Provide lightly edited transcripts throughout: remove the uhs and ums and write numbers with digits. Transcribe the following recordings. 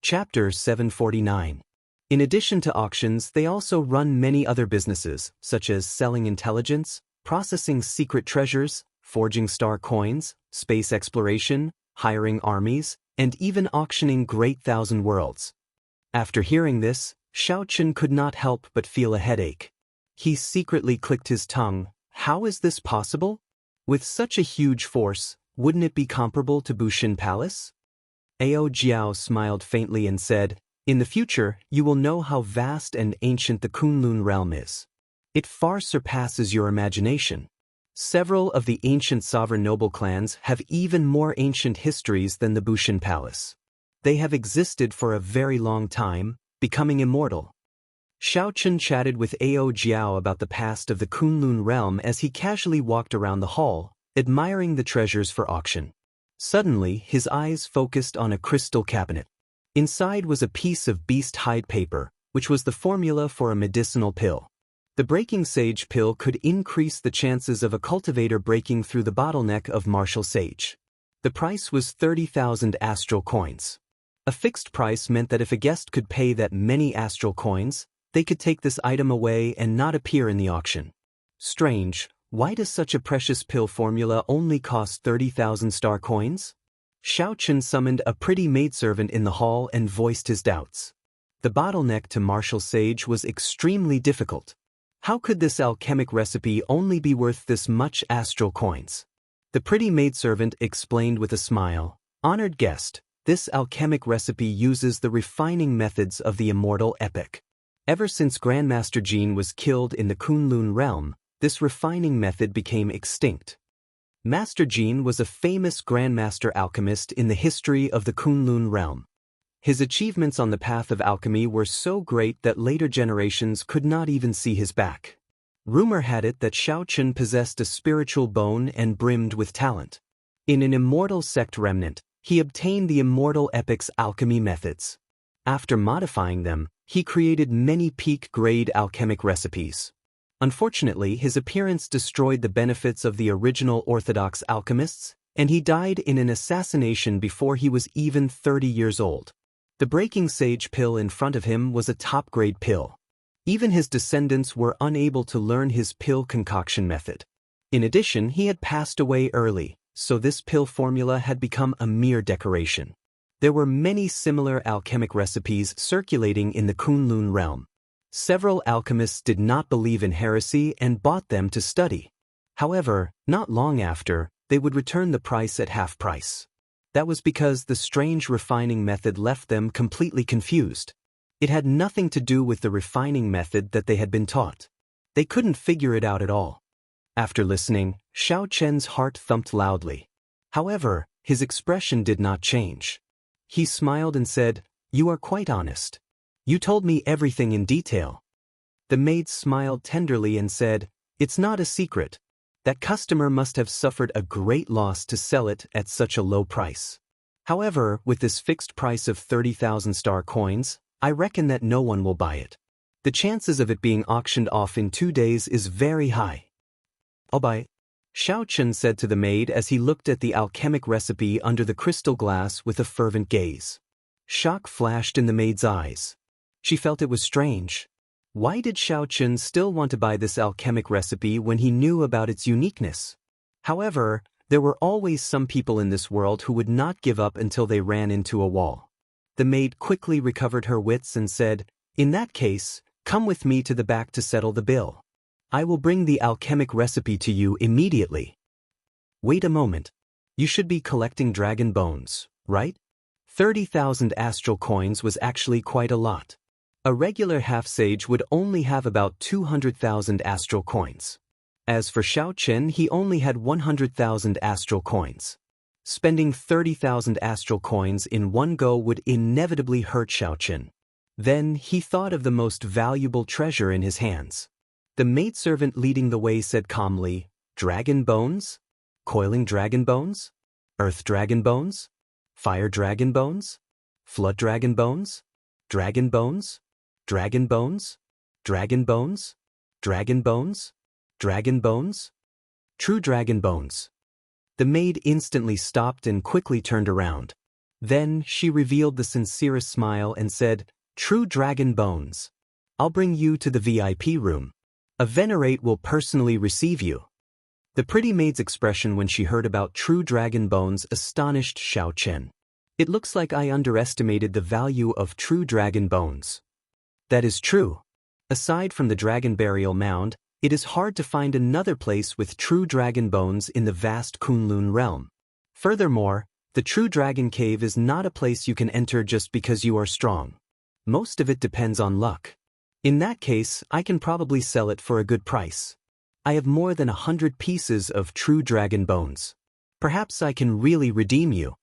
Chapter 749. In addition to auctions, they also run many other businesses, such as selling intelligence, processing secret treasures, forging star coins, space exploration, hiring armies, and even auctioning great thousand worlds. After hearing this, Xiaochen could not help but feel a headache. He secretly clicked his tongue. How is this possible? With such a huge force, wouldn't it be comparable to Bushin Palace? Ao Jiao smiled faintly and said, "In the future, you will know how vast and ancient the Kunlun realm is. It far surpasses your imagination. Several of the ancient sovereign noble clans have even more ancient histories than the Bushin Palace. They have existed for a very long time, becoming immortal." Xiaochen chatted with Ao Jiao about the past of the Kunlun realm as he casually walked around the hall, admiring the treasures for auction. Suddenly, his eyes focused on a crystal cabinet. Inside was a piece of beast hide paper, which was the formula for a medicinal pill. The breaking sage pill could increase the chances of a cultivator breaking through the bottleneck of martial sage. The price was 30,000 astral coins. A fixed price meant that if a guest could pay that many astral coins, they could take this item away and not appear in the auction. Strange, why does such a precious pill formula only cost 30,000 star coins? Xiaochen summoned a pretty maidservant in the hall and voiced his doubts. The bottleneck to martial sage was extremely difficult. How could this alchemic recipe only be worth this much astral coins? The pretty maidservant explained with a smile, "Honored guest, this alchemic recipe uses the refining methods of the immortal epic. Ever since Grandmaster Jin was killed in the Kunlun realm, this refining method became extinct. Master Jin was a famous grandmaster alchemist in the history of the Kunlun realm. His achievements on the path of alchemy were so great that later generations could not even see his back. Rumor had it that Xiaochen possessed a spiritual bone and brimmed with talent. In an immortal sect remnant, he obtained the immortal epic's alchemy methods. After modifying them, he created many peak-grade alchemic recipes. Unfortunately, his appearance destroyed the benefits of the original orthodox alchemists, and he died in an assassination before he was even 30 years old. The breaking sage pill in front of him was a top-grade pill. Even his descendants were unable to learn his pill concoction method. In addition, he had passed away early, so this pill formula had become a mere decoration. There were many similar alchemic recipes circulating in the Kunlun realm. Several alchemists did not believe in heresy and bought them to study. However, not long after, they would return the price at half price. That was because the strange refining method left them completely confused. It had nothing to do with the refining method that they had been taught. They couldn't figure it out at all. After listening, Xiaochen's heart thumped loudly. However, his expression did not change. He smiled and said, "You are quite honest. You told me everything in detail." The maid smiled tenderly and said, "It's not a secret. That customer must have suffered a great loss to sell it at such a low price. However, with this fixed price of 30,000 star coins, I reckon that no one will buy it. The chances of it being auctioned off in 2 days is very high." "I'll buy it," Xiaochen said to the maid as he looked at the alchemic recipe under the crystal glass with a fervent gaze. Shock flashed in the maid's eyes. She felt it was strange. Why did Xiaochen still want to buy this alchemic recipe when he knew about its uniqueness? However, there were always some people in this world who would not give up until they ran into a wall. The maid quickly recovered her wits and said, "In that case, come with me to the back to settle the bill. I will bring the alchemic recipe to you immediately." "Wait a moment. You should be collecting dragon bones, right?" 30,000 astral coins was actually quite a lot. A regular half-sage would only have about 200,000 astral coins. As for Xiaochen, he only had 100,000 astral coins. Spending 30,000 astral coins in one go would inevitably hurt Xiaochen. Then he thought of the most valuable treasure in his hands. The maidservant leading the way said calmly, "Dragon bones? Coiling dragon bones? Earth dragon bones? Fire dragon bones? Flood dragon bones? Dragon bones? Dragon bones? Dragon bones? Dragon bones? Dragon bones? True dragon bones." The maid instantly stopped and quickly turned around. Then she revealed the sincerest smile and said, "True dragon bones. I'll bring you to the VIP room. A venerate will personally receive you." The pretty maid's expression when she heard about true dragon bones astonished Xiao Chen. "It looks like I underestimated the value of true dragon bones." That is true. Aside from the dragon burial mound, it is hard to find another place with true dragon bones in the vast Kunlun realm. Furthermore, the true dragon cave is not a place you can enter just because you are strong. Most of it depends on luck. In that case, I can probably sell it for a good price. I have more than 100 pieces of true dragon bones. Perhaps I can really redeem you.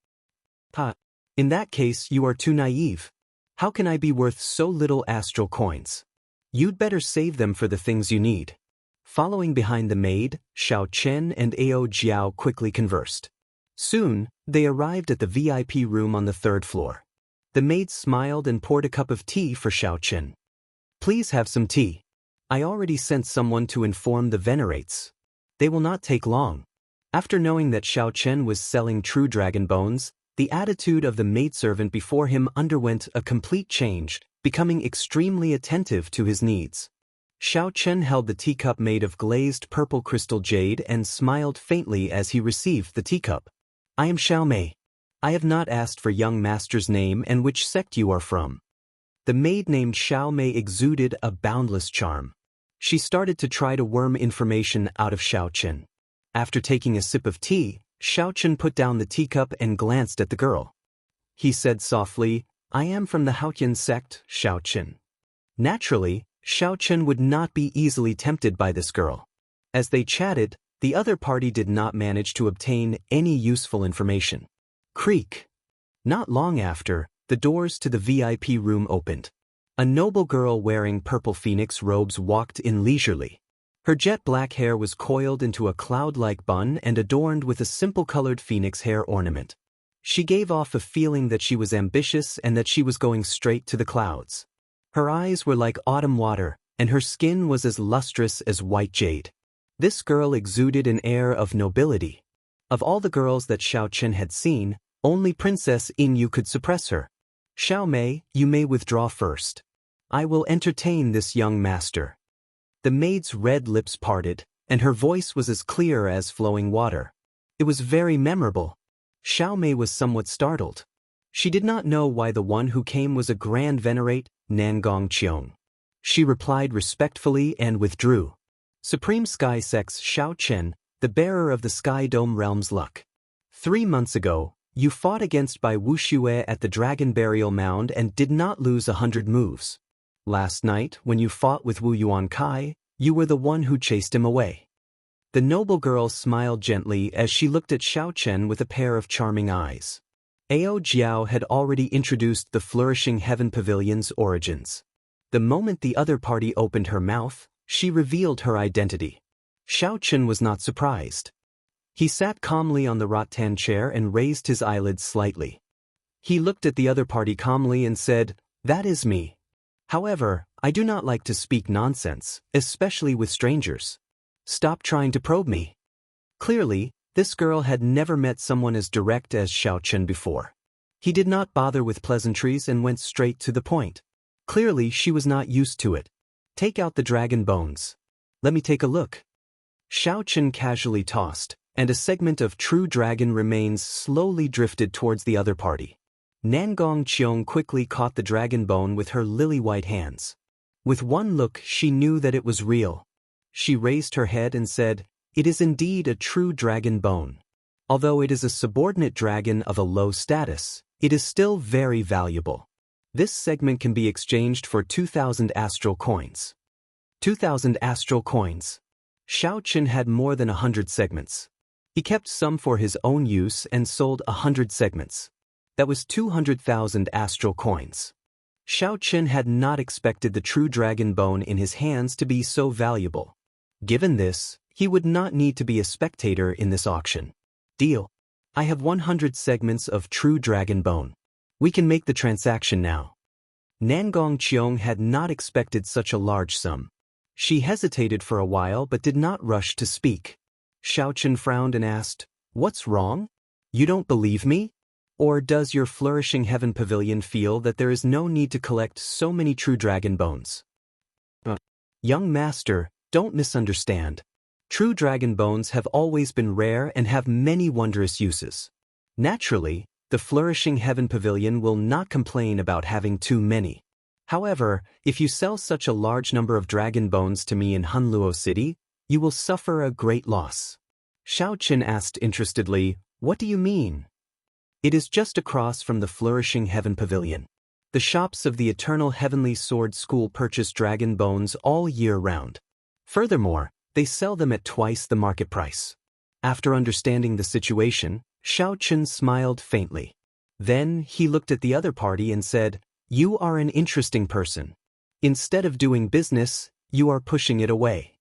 In that case, you are too naive. How can I be worth so little astral coins? You'd better save them for the things you need. Following behind the maid, Xiao Chen and Ao Jiao quickly conversed. Soon, they arrived at the VIP room on the 3rd floor. The maid smiled and poured a cup of tea for Xiao Chen. "Please have some tea. I already sent someone to inform the venerates. They will not take long." After knowing that Xiao Chen was selling true dragon bones, the attitude of the maidservant before him underwent a complete change, becoming extremely attentive to his needs. Xiao Chen held the teacup made of glazed purple crystal jade and smiled faintly as he received the teacup. "I am Xiao Mei. I have not asked for young master's name and which sect you are from." The maid named Xiao Mei exuded a boundless charm. She started to try to worm information out of Xiao Chen. After taking a sip of tea, Xiao Chen put down the teacup and glanced at the girl. He said softly, "I am from the Haotian sect, Xiao Chen." Naturally, Xiao Chen would not be easily tempted by this girl. As they chatted, the other party did not manage to obtain any useful information. Creak. Not long after, the doors to the VIP room opened. A noble girl wearing purple phoenix robes walked in leisurely. Her jet black hair was coiled into a cloud-like bun and adorned with a simple colored phoenix hair ornament. She gave off a feeling that she was ambitious and that she was going straight to the clouds. Her eyes were like autumn water, and her skin was as lustrous as white jade. This girl exuded an air of nobility. Of all the girls that Xiao Chen had seen, only Princess Inyu could suppress her. "Xiao Mei, you may withdraw first. I will entertain this young master." The maid's red lips parted, and her voice was as clear as flowing water. It was very memorable. Xiao Mei was somewhat startled. She did not know why the one who came was a grand venerate, Nangong Qiong. She replied respectfully and withdrew. "Supreme Sky Sect's Xiao Chen, the bearer of the Sky Dome Realm's luck. 3 months ago, you fought against Bai Wuxia at the Dragon Burial Mound and did not lose 100 moves. Last night, when you fought with Wu Yuan Kai, you were the one who chased him away." The noble girl smiled gently as she looked at Xiao Chen with a pair of charming eyes. Ao Jiao had already introduced the Flourishing Heaven Pavilion's origins. The moment the other party opened her mouth, she revealed her identity. Xiao Chen was not surprised. He sat calmly on the rattan chair and raised his eyelids slightly. He looked at the other party calmly and said, "That is me. However, I do not like to speak nonsense, especially with strangers. Stop trying to probe me." Clearly, this girl had never met someone as direct as Xiao Chen before. He did not bother with pleasantries and went straight to the point. Clearly, she was not used to it. "Take out the dragon bones. Let me take a look." Xiao Chen casually tossed, and a segment of true dragon remains slowly drifted towards the other party. Nangong Qiong quickly caught the dragon bone with her lily-white hands. With one look, she knew that it was real. She raised her head and said, "It is indeed a true dragon bone. Although it is a subordinate dragon of a low status, it is still very valuable. This segment can be exchanged for 2,000 astral coins." 2,000 astral coins. Xiao Chen had more than 100 segments. He kept some for his own use and sold 100 segments. That was 200,000 astral coins. Xiao Chen had not expected the true dragon bone in his hands to be so valuable. Given this, he would not need to be a spectator in this auction. "Deal. I have 100 segments of true dragon bone. We can make the transaction now." Nangong Qiong had not expected such a large sum. She hesitated for a while but did not rush to speak. Xiao Chen frowned and asked, "What's wrong? You don't believe me?" Or does your flourishing heaven pavilion feel that there is no need to collect so many true dragon bones? Young master, don't misunderstand. True dragon bones have always been rare and have many wondrous uses. Naturally, the flourishing heaven pavilion will not complain about having too many. However, if you sell such a large number of dragon bones to me in Hunluo City, you will suffer a great loss. Xiaoqin asked interestedly, what do you mean? It is just across from the flourishing heaven pavilion. The shops of the Eternal Heavenly Sword School purchase dragon bones all year round. Furthermore, they sell them at twice the market price. After understanding the situation, Xiaoqin smiled faintly. Then he looked at the other party and said, you are an interesting person. Instead of doing business, you are pushing it away.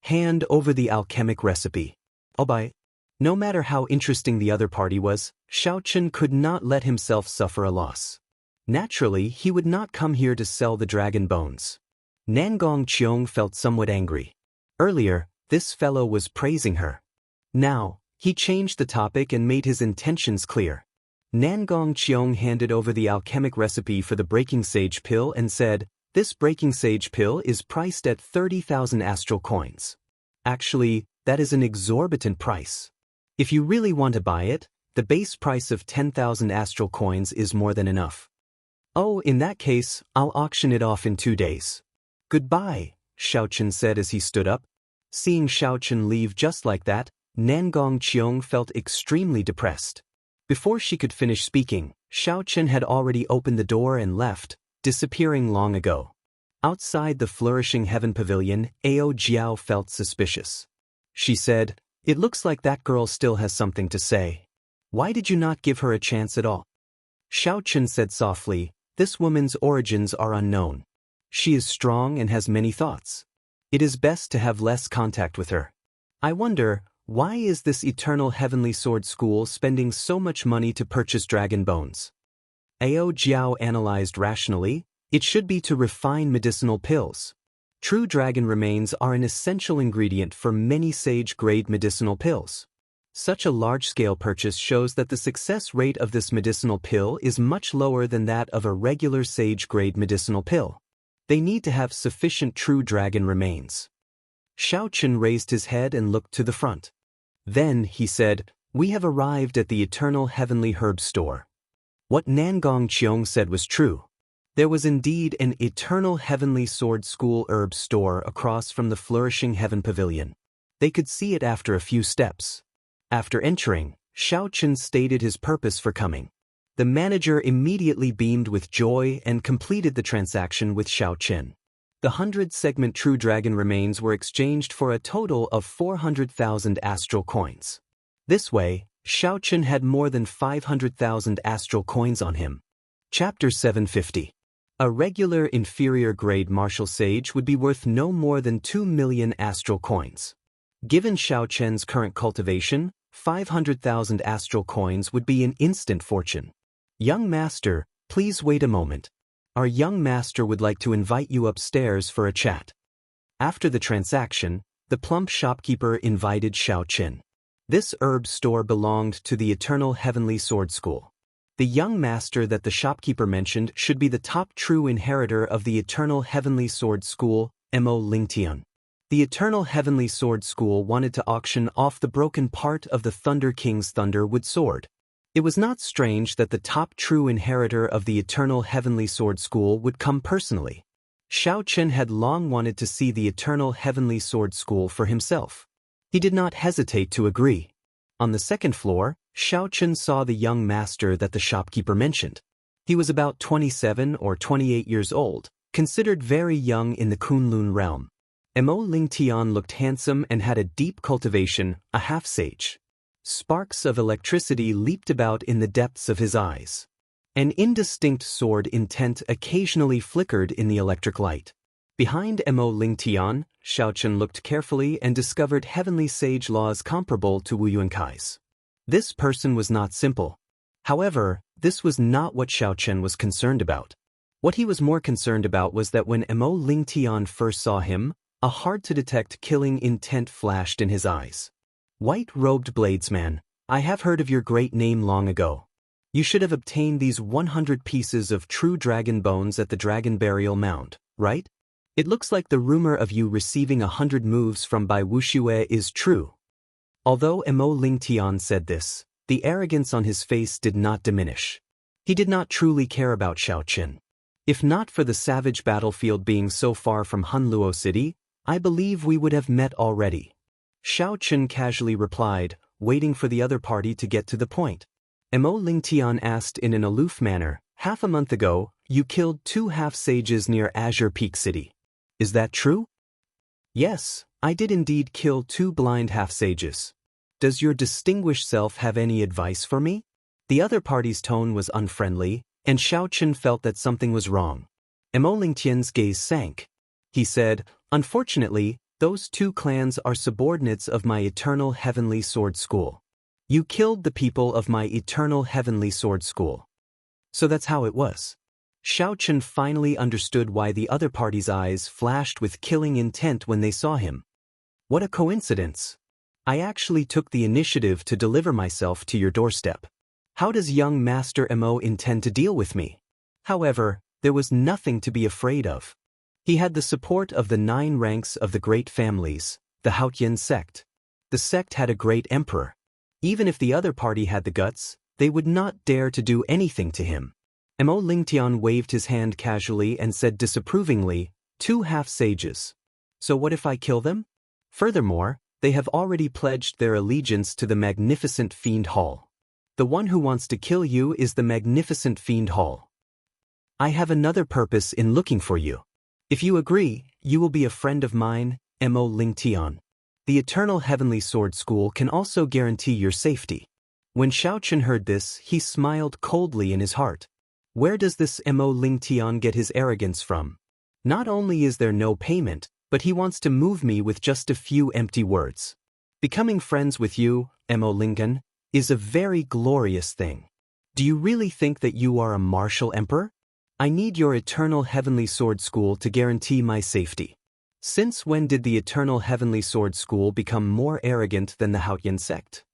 Hand over the alchemic recipe. I'll buy. No matter how interesting the other party was, Xiaoqin could not let himself suffer a loss. Naturally, he would not come here to sell the dragon bones. Nangong Qiong felt somewhat angry. Earlier, this fellow was praising her. Now, he changed the topic and made his intentions clear. Nangong Qiong handed over the alchemic recipe for the breaking sage pill and said, this breaking sage pill is priced at 30,000 astral coins. Actually, that is an exorbitant price. If you really want to buy it, the base price of 10,000 astral coins is more than enough. Oh, in that case, I'll auction it off in 2 days. Goodbye, Xiaoqin said as he stood up. Seeing Xiaoqin leave just like that, Nangong Qiong felt extremely depressed. Before she could finish speaking, Xiaoqin had already opened the door and left, disappearing long ago. Outside the flourishing heaven pavilion, Ao Jiao felt suspicious. She said, it looks like that girl still has something to say. Why did you not give her a chance at all? Xiaoqin said softly, this woman's origins are unknown. She is strong and has many thoughts. It is best to have less contact with her. I wonder, why is this Eternal Heavenly Sword School spending so much money to purchase dragon bones? Ao Jiao analyzed rationally, it should be to refine medicinal pills. True dragon remains are an essential ingredient for many sage-grade medicinal pills. Such a large-scale purchase shows that the success rate of this medicinal pill is much lower than that of a regular sage-grade medicinal pill. They need to have sufficient true dragon remains. Xiaoqin raised his head and looked to the front. Then, he said, we have arrived at the Eternal Heavenly Herb Store. What Nangong Qiong said was true. There was indeed an Eternal Heavenly Sword School herb store across from the Flourishing Heaven Pavilion. They could see it after a few steps. After entering, Xiaoqin stated his purpose for coming. The manager immediately beamed with joy and completed the transaction with Xiaoqin. The 100-segment True Dragon remains were exchanged for a total of 400,000 astral coins. This way, Xiaoqin had more than 500,000 astral coins on him. Chapter 750. A regular inferior-grade martial sage would be worth no more than 2 million astral coins. Given Xiaoqian's current cultivation, 500,000 astral coins would be an instant fortune. Young master, please wait a moment. Our young master would like to invite you upstairs for a chat. After the transaction, the plump shopkeeper invited Xiaoqin. This herb store belonged to the Eternal Heavenly Sword School. The young master that the shopkeeper mentioned should be the top true inheritor of the Eternal Heavenly Sword School, Mo Lingtian. The Eternal Heavenly Sword School wanted to auction off the broken part of the Thunder King's Thunderwood sword. It was not strange that the top true inheritor of the Eternal Heavenly Sword School would come personally. Xiaoqin had long wanted to see the Eternal Heavenly Sword School for himself. He did not hesitate to agree. On the second floor, Xiaoqin saw the young master that the shopkeeper mentioned. He was about 27 or 28 years old, considered very young in the Kunlun realm. Mo Lingtian looked handsome and had a deep cultivation, a half-sage. Sparks of electricity leaped about in the depths of his eyes. An indistinct sword intent occasionally flickered in the electric light. Behind Mo Lingtian, Xiaoqin looked carefully and discovered heavenly sage laws comparable to Wu Yuankai's. This person was not simple. However, this was not what Xiaoqin was concerned about. What he was more concerned about was that when Mo Lingtian first saw him, a hard-to-detect killing intent flashed in his eyes. White-robed bladesman, I have heard of your great name long ago. You should have obtained these 100 pieces of true dragon bones at the dragon burial mound, right? It looks like the rumor of you receiving 100 moves from Bai Wuxue is true. Although Mo Lingtian said this, the arrogance on his face did not diminish. He did not truly care about Xiaoqin. If not for the savage battlefield being so far from Hunluo City, I believe we would have met already. Xiaoqin casually replied, waiting for the other party to get to the point. Mo Lingtian asked in an aloof manner, half a month ago, you killed 2 half-sages near Azure Peak City. Is that true? Yes, I did indeed kill 2 blind half-sages. Does your distinguished self have any advice for me? The other party's tone was unfriendly, and Xiaoqin felt that something was wrong. Mo Lingtian's gaze sank. He said, unfortunately, those 2 clans are subordinates of my Eternal Heavenly Sword School. You killed the people of my Eternal Heavenly Sword School. So that's how it was. Xiaoqin finally understood why the other party's eyes flashed with killing intent when they saw him. What a coincidence. I actually took the initiative to deliver myself to your doorstep. How does young Master Mo intend to deal with me? However, there was nothing to be afraid of. He had the support of the 9 ranks of the great families, the Haotian sect. The sect had a great emperor. Even if the other party had the guts, they would not dare to do anything to him. Mo Lingtian waved his hand casually and said disapprovingly, 2 half-sages. So what if I kill them? Furthermore, they have already pledged their allegiance to the magnificent Fiend Hall. The one who wants to kill you is the magnificent Fiend Hall. I have another purpose in looking for you. If you agree, you will be a friend of mine, Mo Lingtian. The Eternal Heavenly Sword School can also guarantee your safety. When Xiaoqin heard this, he smiled coldly in his heart. Where does this Mo Lingtian get his arrogance from? Not only is there no payment, but he wants to move me with just a few empty words. Becoming friends with you, Mo Lingtian, is a very glorious thing. Do you really think that you are a martial emperor? I need your Eternal Heavenly Sword School to guarantee my safety. Since when did the Eternal Heavenly Sword School become more arrogant than the Haotian sect?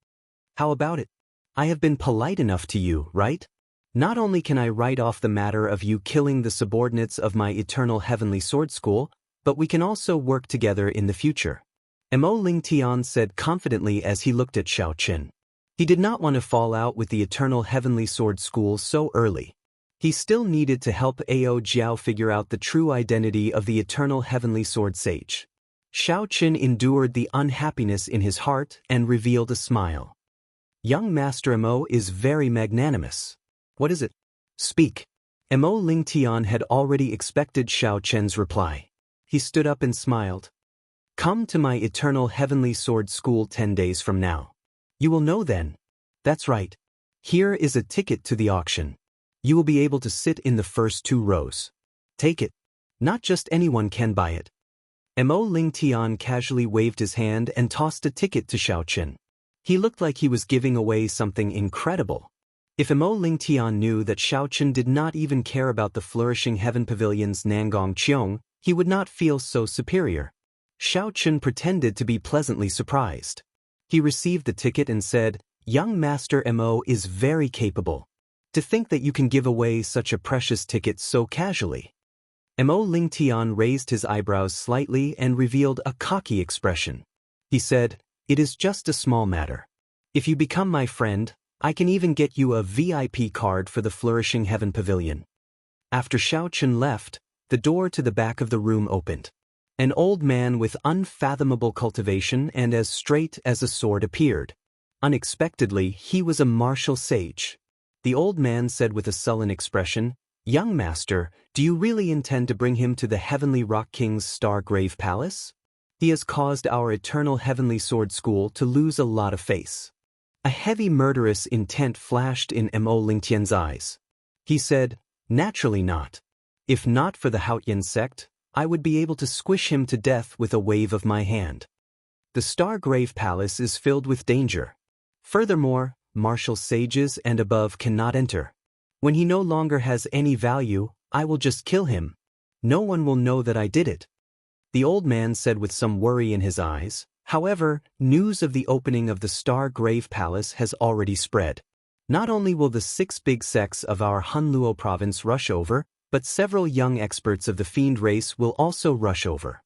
How about it? I have been polite enough to you, right? Not only can I write off the matter of you killing the subordinates of my Eternal Heavenly Sword School, but we can also work together in the future. Mo Lingtian said confidently as he looked at Xiaoqin. He did not want to fall out with the Eternal Heavenly Sword School so early. He still needed to help Ao Jiao figure out the true identity of the Eternal Heavenly Sword Sage. Xiaoqin endured the unhappiness in his heart and revealed a smile. Young Master Mo is very magnanimous. What is it? Speak. Mo Lingtian had already expected Xiaoqin's reply. He stood up and smiled. Come to my Eternal Heavenly Sword School 10 days from now. You will know then. That's right. Here is a ticket to the auction. You will be able to sit in the first 2 rows. Take it. Not just anyone can buy it. Mo Lingtian casually waved his hand and tossed a ticket to Xiaoqin. He looked like he was giving away something incredible. If Mo Lingtian knew that Xiaoqin did not even care about the Flourishing Heaven Pavilion's Nangong Qiong, he would not feel so superior. Xiaoqin pretended to be pleasantly surprised. He received the ticket and said, Young Master Mo is very capable. To think that you can give away such a precious ticket so casually. Mo Lingtian raised his eyebrows slightly and revealed a cocky expression. He said, It is just a small matter. If you become my friend, I can even get you a VIP card for the Flourishing Heaven Pavilion. After Xiaoqin left, the door to the back of the room opened. An old man with unfathomable cultivation and as straight as a sword appeared. Unexpectedly, he was a martial sage. The old man said with a sullen expression, Young master, do you really intend to bring him to the Heavenly Rock King's Stargrave Palace? He has caused our Eternal Heavenly Sword School to lose a lot of face. A heavy murderous intent flashed in Mo Lingtian's eyes. He said, Naturally not. If not for the Haotian sect, I would be able to squish him to death with a wave of my hand. The Stargrave Palace is filled with danger. Furthermore, martial sages and above cannot enter. When he no longer has any value, I will just kill him. No one will know that I did it. The old man said with some worry in his eyes. However, news of the opening of the Stargrave Palace has already spread. Not only will the 6 big sects of our Hunluo province rush over, but several young experts of the fiend race will also rush over.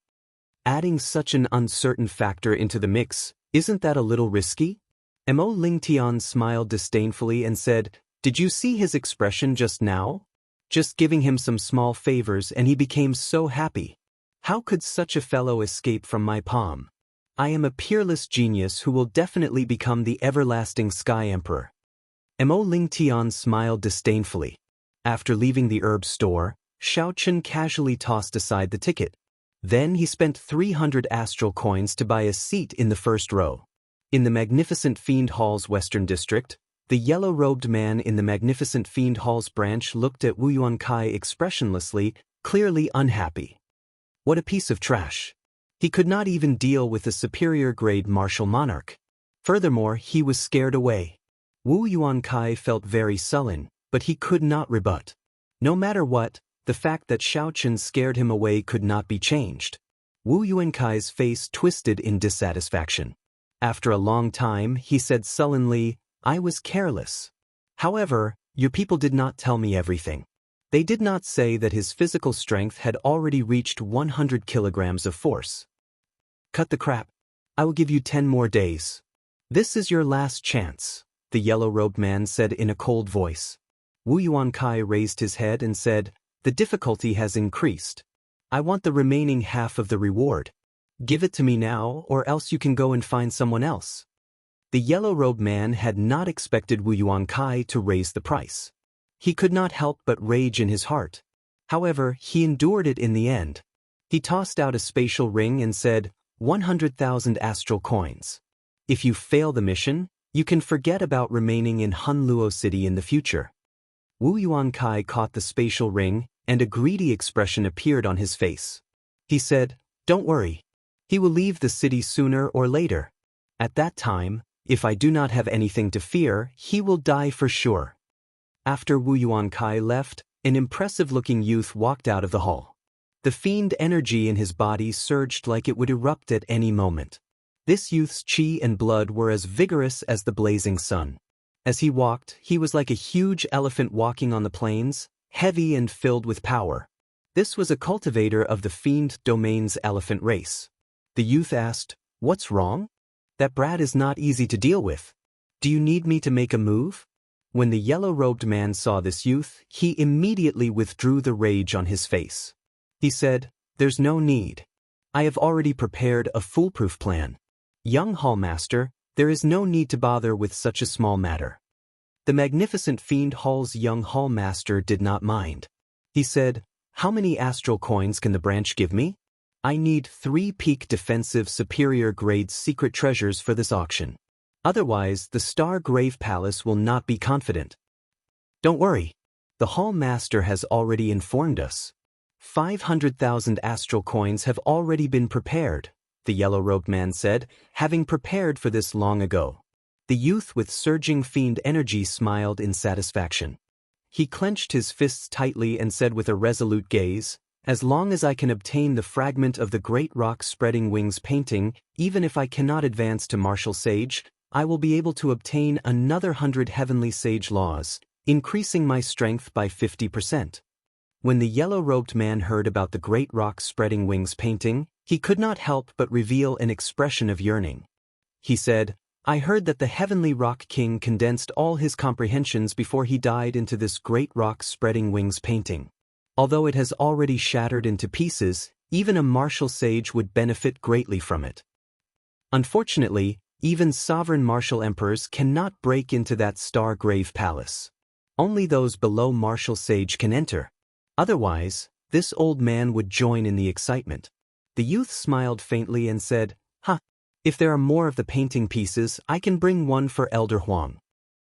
Adding such an uncertain factor into the mix, isn't that a little risky? Mo Lingtian smiled disdainfully and said, "Did you see his expression just now? Just giving him some small favors and he became so happy. How could such a fellow escape from my palm? I am a peerless genius who will definitely become the everlasting Sky Emperor." Mo Lingtian smiled disdainfully. After leaving the herb store, Xiaochen casually tossed aside the ticket. Then he spent 300 astral coins to buy a seat in the first row. In the Magnificent Fiend Hall's Western District, the yellow-robed man in the Magnificent Fiend Hall's branch looked at Wu Yuankai expressionlessly, clearly unhappy. What a piece of trash. He could not even deal with a superior-grade martial monarch. Furthermore, he was scared away. Wu Yuankai felt very sullen, but he could not rebut. No matter what, the fact that Xiaochen scared him away could not be changed. Wu Yuankai's face twisted in dissatisfaction. After a long time, he said sullenly, "I was careless. However, your people did not tell me everything. They did not say that his physical strength had already reached 100 kilograms of force. Cut the crap. I will give you 10 more days. This is your last chance," the yellow-robed man said in a cold voice. Wu Yuankai raised his head and said, "The difficulty has increased. I want the remaining half of the reward. Give it to me now, or else you can go and find someone else." The yellow-robed man had not expected Wu Yuankai to raise the price. He could not help but rage in his heart. However, he endured it in the end. He tossed out a spatial ring and said, 100,000 astral coins. If you fail the mission, you can forget about remaining in Hunluo City in the future. Wu Yuankai caught the spatial ring, and a greedy expression appeared on his face. He said, "Don't worry. He will leave the city sooner or later. At that time, if I do not have anything to fear, he will die for sure." After Wu Yuankai left, an impressive-looking youth walked out of the hall. The fiend energy in his body surged like it would erupt at any moment. This youth's chi and blood were as vigorous as the blazing sun. As he walked, he was like a huge elephant walking on the plains, heavy and filled with power. This was a cultivator of the fiend domain's elephant race. The youth asked, "What's wrong? That brat is not easy to deal with. Do you need me to make a move?" When the yellow-robed man saw this youth, he immediately withdrew the rage on his face. He said, "There's no need. I have already prepared a foolproof plan. Young Hallmaster, there is no need to bother with such a small matter." The Magnificent Fiend Hall's young Hallmaster did not mind. He said, "How many astral coins can the branch give me? I need 3 peak defensive superior grade secret treasures for this auction. Otherwise, the Star Grave Palace will not be confident." "Don't worry. The Hallmaster has already informed us. 500,000 astral coins have already been prepared," the yellow-robed man said, having prepared for this long ago. The youth with surging fiend energy smiled in satisfaction. He clenched his fists tightly and said with a resolute gaze, "As long as I can obtain the fragment of the Great Rock Spreading Wings painting, even if I cannot advance to Martial Sage, I will be able to obtain another 100 Heavenly Sage Laws, increasing my strength by 50%. When the yellow-robed man heard about the Great Rock Spreading Wings painting, he could not help but reveal an expression of yearning. He said, "I heard that the Heavenly Rock King condensed all his comprehensions before he died into this Great Rock Spreading Wings painting. Although it has already shattered into pieces, even a martial sage would benefit greatly from it. Unfortunately, even sovereign martial emperors cannot break into that Star Grave Palace. Only those below martial sage can enter. Otherwise, this old man would join in the excitement." The youth smiled faintly and said, "If there are more of the painting pieces, I can bring one for Elder Huang."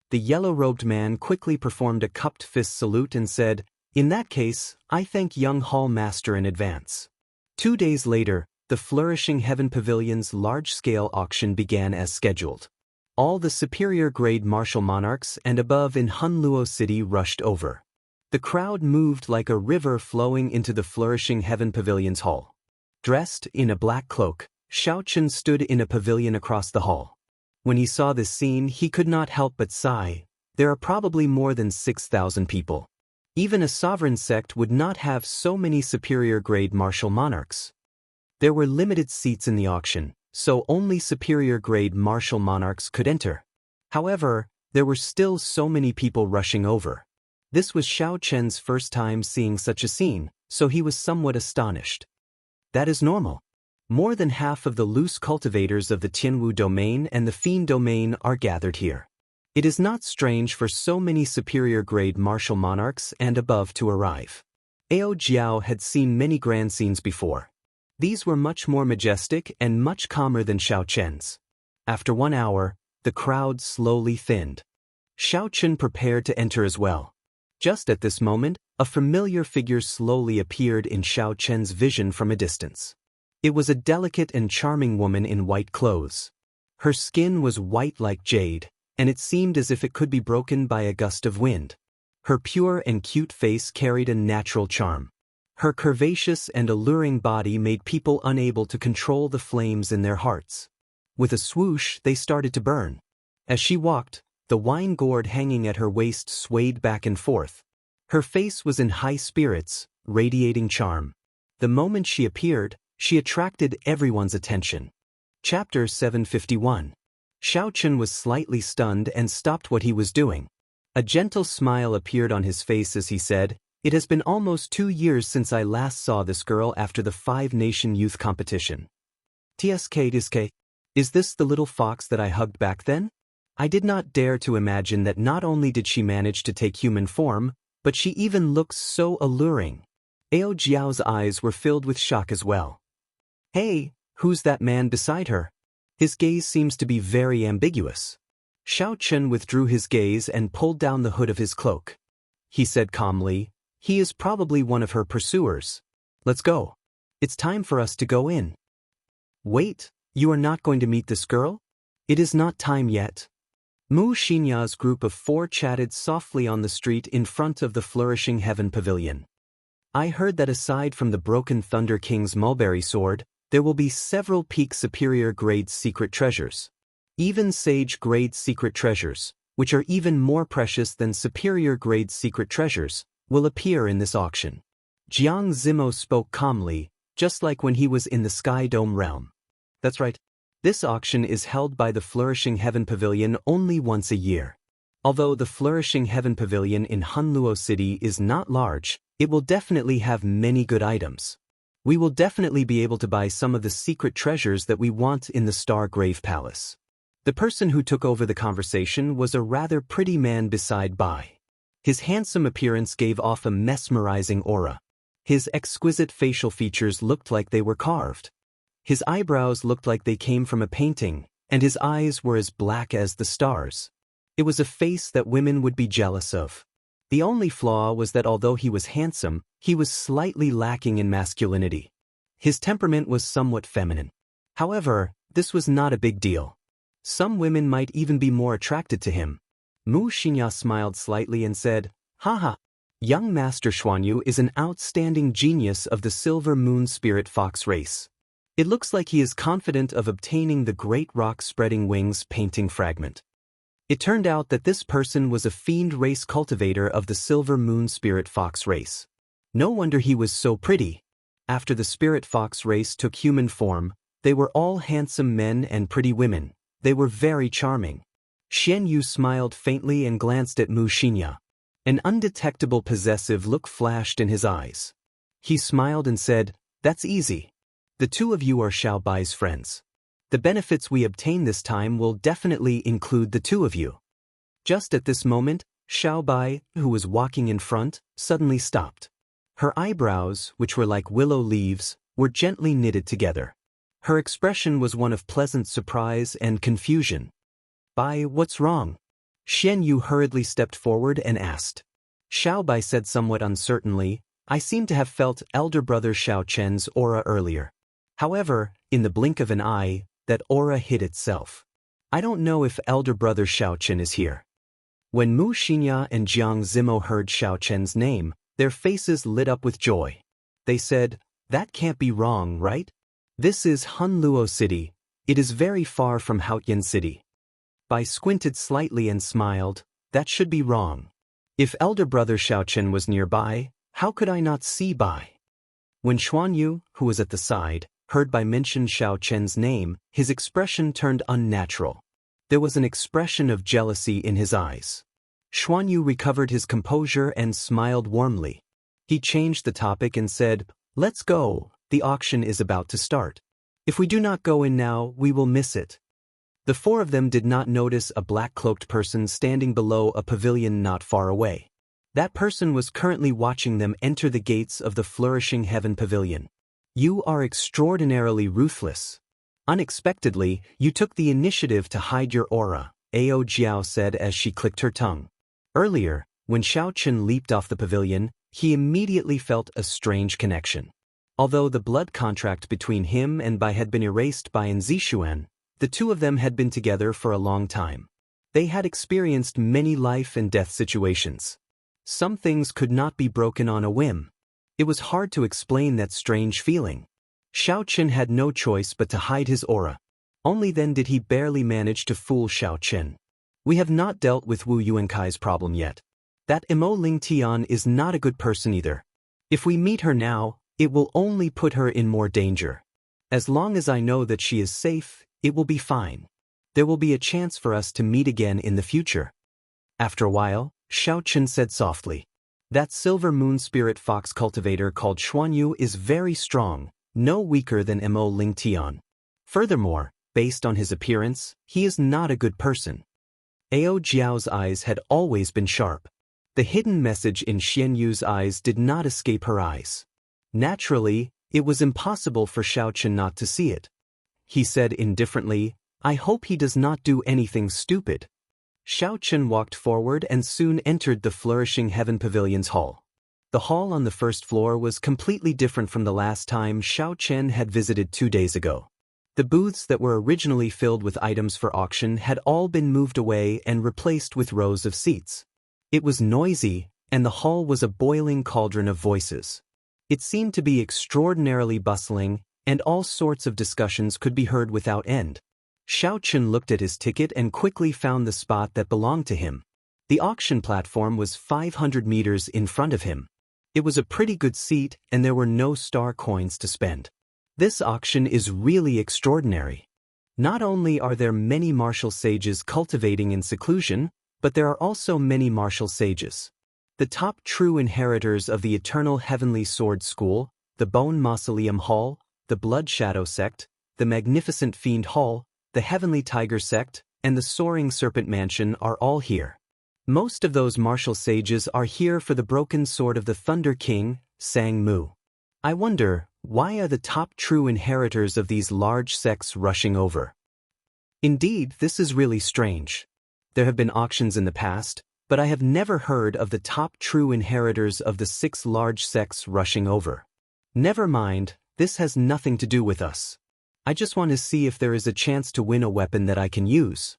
The yellow-robed man quickly performed a cupped fist salute and said, "In that case, I thank young Hall Master in advance." 2 days later, the Flourishing Heaven Pavilion's large-scale auction began as scheduled. All the superior-grade martial monarchs and above in Hunluo City rushed over. The crowd moved like a river flowing into the Flourishing Heaven Pavilion's hall. Dressed in a black cloak, Xiaochen stood in a pavilion across the hall. When he saw this scene, he could not help but sigh. There are probably more than 6,000 people. Even a sovereign sect would not have so many superior-grade martial monarchs. There were limited seats in the auction, so only superior-grade martial monarchs could enter. However, there were still so many people rushing over. This was Xiao Chen's first time seeing such a scene, so he was somewhat astonished. That is normal. More than half of the loose cultivators of the Tianwu domain and the Fiend domain are gathered here. It is not strange for so many superior-grade martial monarchs and above to arrive. Ao Jiao had seen many grand scenes before. These were much more majestic and much calmer than Xiao Chen's. After 1 hour, the crowd slowly thinned. Xiao Chen prepared to enter as well. Just at this moment, a familiar figure slowly appeared in Xiao Chen's vision from a distance. It was a delicate and charming woman in white clothes. Her skin was white like jade, and it seemed as if it could be broken by a gust of wind. Her pure and cute face carried a natural charm. Her curvaceous and alluring body made people unable to control the flames in their hearts. With a swoosh, they started to burn. As she walked, the wine gourd hanging at her waist swayed back and forth. Her face was in high spirits, radiating charm. The moment she appeared, she attracted everyone's attention. Chapter 751. Xiao Chen was slightly stunned and stopped what he was doing. A gentle smile appeared on his face as he said, "It has been almost 2 years since I last saw this girl after the 5-nation youth competition." TSK. Is this the little fox that I hugged back then? I did not dare to imagine that not only did she manage to take human form, but she even looks so alluring. Ao Jiao's eyes were filled with shock as well. Hey, who's that man beside her? His gaze seems to be very ambiguous. Xiao Chen withdrew his gaze and pulled down the hood of his cloak. He said calmly, "He is probably one of her pursuers. Let's go. It's time for us to go in." Wait, you are not going to meet this girl? It is not time yet. Mu Xinya's group of 4 chatted softly on the street in front of the Flourishing Heaven Pavilion. I heard that aside from the Broken Thunder King's mulberry sword, there will be several peak superior grade secret treasures. Even sage grade secret treasures, which are even more precious than superior grade secret treasures, will appear in this auction. Jiang Zimo spoke calmly, just like when he was in the Sky Dome realm. That's right. This auction is held by the Flourishing Heaven Pavilion only once a year. Although the Flourishing Heaven Pavilion in Hunluo City is not large, it will definitely have many good items. We will definitely be able to buy some of the secret treasures that we want in the Star Grave Palace. The person who took over the conversation was a rather pretty man beside Bai. His handsome appearance gave off a mesmerizing aura. His exquisite facial features looked like they were carved. His eyebrows looked like they came from a painting, and his eyes were as black as the stars. It was a face that women would be jealous of. The only flaw was that although he was handsome, he was slightly lacking in masculinity. His temperament was somewhat feminine. However, this was not a big deal. Some women might even be more attracted to him. Mu Xinya smiled slightly and said, "Haha, young Master Xuanyu is an outstanding genius of the Silver Moon Spirit Fox race. It looks like he is confident of obtaining the Great Rock Spreading Wings painting fragment." It turned out that this person was a fiend race cultivator of the Silver Moon Spirit Fox race. No wonder he was so pretty. After the Spirit Fox race took human form, they were all handsome men and pretty women. They were very charming. Xian Yu smiled faintly and glanced at Mu Xinya. An undetectable possessive look flashed in his eyes. He smiled and said, "That's easy. The 2 of you are Xiao Bai's friends. The benefits we obtain this time will definitely include the 2 of you." Just at this moment, Xiao Bai, who was walking in front, suddenly stopped. Her eyebrows, which were like willow leaves, were gently knitted together. Her expression was one of pleasant surprise and confusion. "Bai, what's wrong?" Xian Yu hurriedly stepped forward and asked. Xiao Bai said somewhat uncertainly, "I seem to have felt elder brother Xiao Chen's aura earlier. However, in the blink of an eye, that aura hid itself. I don't know if elder brother Xiao Chen is here." When Mu Xinya and Jiang Zimo heard Xiao Chen's name, their faces lit up with joy. They said, "That can't be wrong, right? This is Hunluo City. It is very far from Haotian City." Bai squinted slightly and smiled, That should be wrong. If elder brother Xiaochen was nearby, how could I not see by? When Xuanyu, who was at the side, heard by mention Xiaochen's name, his expression turned unnatural. There was an expression of jealousy in his eyes. Xuanyu recovered his composure and smiled warmly. He changed the topic and said, "Let's go, the auction is about to start. If we do not go in now, we will miss it." The four of them did not notice a black-cloaked person standing below a pavilion not far away. That person was currently watching them enter the gates of the Flourishing Heaven Pavilion. "You are extraordinarily ruthless. Unexpectedly, you took the initiative to hide your aura," Ao Jiao said as she clicked her tongue. Earlier, when Xiaochen leaped off the pavilion, he immediately felt a strange connection. Although the blood contract between him and Bai had been erased by Zixuan, the two of them had been together for a long time. They had experienced many life and death situations. Some things could not be broken on a whim. It was hard to explain that strange feeling. Xiaochen had no choice but to hide his aura. Only then did he barely manage to fool Xiaochen. "We have not dealt with Wu Yuankai's problem yet. That Imo Ling Tian is not a good person either. If we meet her now, it will only put her in more danger. As long as I know that she is safe, it will be fine. There will be a chance for us to meet again in the future." After a while, Xiaochen said softly, "That silver moon spirit fox cultivator called Xuanyu is very strong, no weaker than Imo Ling Tian. Furthermore, based on his appearance, he is not a good person." Ao Jiao's eyes had always been sharp. The hidden message in Xianyu's eyes did not escape her eyes. Naturally, it was impossible for Xiaochen not to see it. He said indifferently, "I hope he does not do anything stupid." Xiaochen walked forward and soon entered the Flourishing Heaven Pavilion's hall. The hall on the first floor was completely different from the last time Xiaochen had visited 2 days ago. The booths that were originally filled with items for auction had all been moved away and replaced with rows of seats. It was noisy, and the hall was a boiling cauldron of voices. It seemed to be extraordinarily bustling, and all sorts of discussions could be heard without end. Xiaochen looked at his ticket and quickly found the spot that belonged to him. The auction platform was 500 meters in front of him. It was a pretty good seat, and there were no star coins to spend. This auction is really extraordinary. Not only are there many martial sages cultivating in seclusion, but there are also many martial sages. The top true inheritors of the Eternal Heavenly Sword School, the Bone Mausoleum Hall, the Blood Shadow Sect, the Magnificent Fiend Hall, the Heavenly Tiger Sect, and the Soaring Serpent Mansion are all here. Most of those martial sages are here for the broken sword of the Thunder King, Sang Mu. I wonder, why are the top true inheritors of these large sects rushing over? Indeed, this is really strange. There have been auctions in the past, but I have never heard of the top true inheritors of the 6 large sects rushing over. Never mind, this has nothing to do with us. I just want to see if there is a chance to win a weapon that I can use.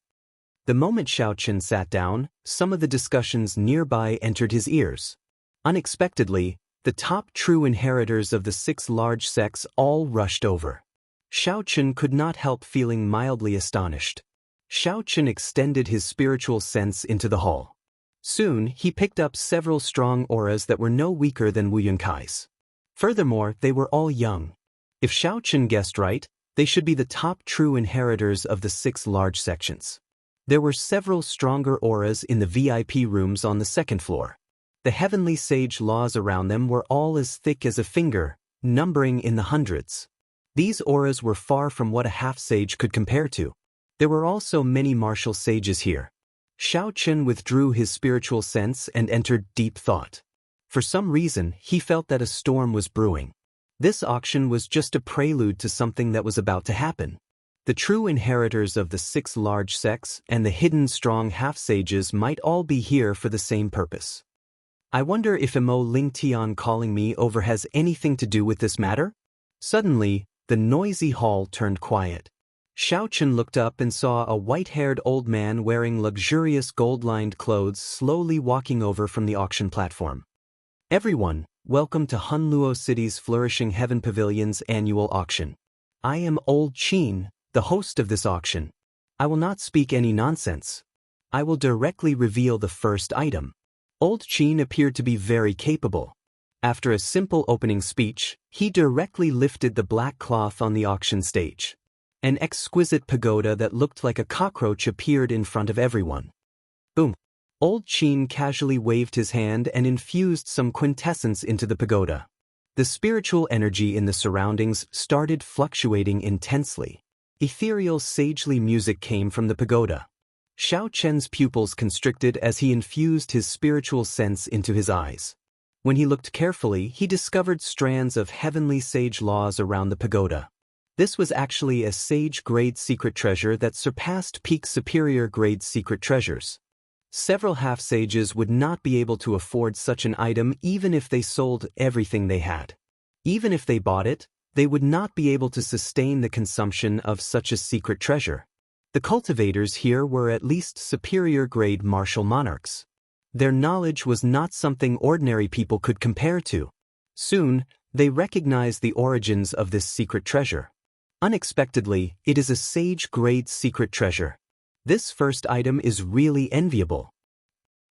The moment Xiaochen sat down, some of the discussions nearby entered his ears. Unexpectedly, the top true inheritors of the 6 large sects all rushed over. Xiaochen could not help feeling mildly astonished. Xiaochen extended his spiritual sense into the hall. Soon, he picked up several strong auras that were no weaker than Wu Yunkai's. Furthermore, they were all young. If Xiaochen guessed right, they should be the top true inheritors of the 6 large sections. There were several stronger auras in the VIP rooms on the 2nd floor. The heavenly sage laws around them were all as thick as a finger, numbering in the hundreds. These auras were far from what a half-sage could compare to. There were also many martial sages here. Xiaochen withdrew his spiritual sense and entered deep thought. For some reason, he felt that a storm was brewing. This auction was just a prelude to something that was about to happen. The true inheritors of the 6 large sects and the hidden strong half-sages might all be here for the same purpose. I wonder if Imo Ling Tian calling me over has anything to do with this matter? Suddenly, the noisy hall turned quiet. Xiaochen looked up and saw a white-haired old man wearing luxurious gold-lined clothes slowly walking over from the auction platform. Everyone, welcome to Hunluo City's Flourishing Heaven Pavilion's annual auction. I am Old Qin, the host of this auction. I will not speak any nonsense. I will directly reveal the first item. Old Qin appeared to be very capable. After a simple opening speech, he directly lifted the black cloth on the auction stage. An exquisite pagoda that looked like a cockroach appeared in front of everyone. Boom! Old Qin casually waved his hand and infused some quintessence into the pagoda. The spiritual energy in the surroundings started fluctuating intensely. Ethereal sagely music came from the pagoda. Xiao Chen's pupils constricted as he infused his spiritual sense into his eyes. When he looked carefully, he discovered strands of heavenly sage laws around the pagoda. This was actually a sage-grade secret treasure that surpassed peak superior-grade secret treasures. Several half-sages would not be able to afford such an item even if they sold everything they had. Even if they bought it, they would not be able to sustain the consumption of such a secret treasure. The cultivators here were at least superior-grade martial monarchs. Their knowledge was not something ordinary people could compare to. Soon, they recognized the origins of this secret treasure. Unexpectedly, it is a sage-grade secret treasure. This first item is really enviable.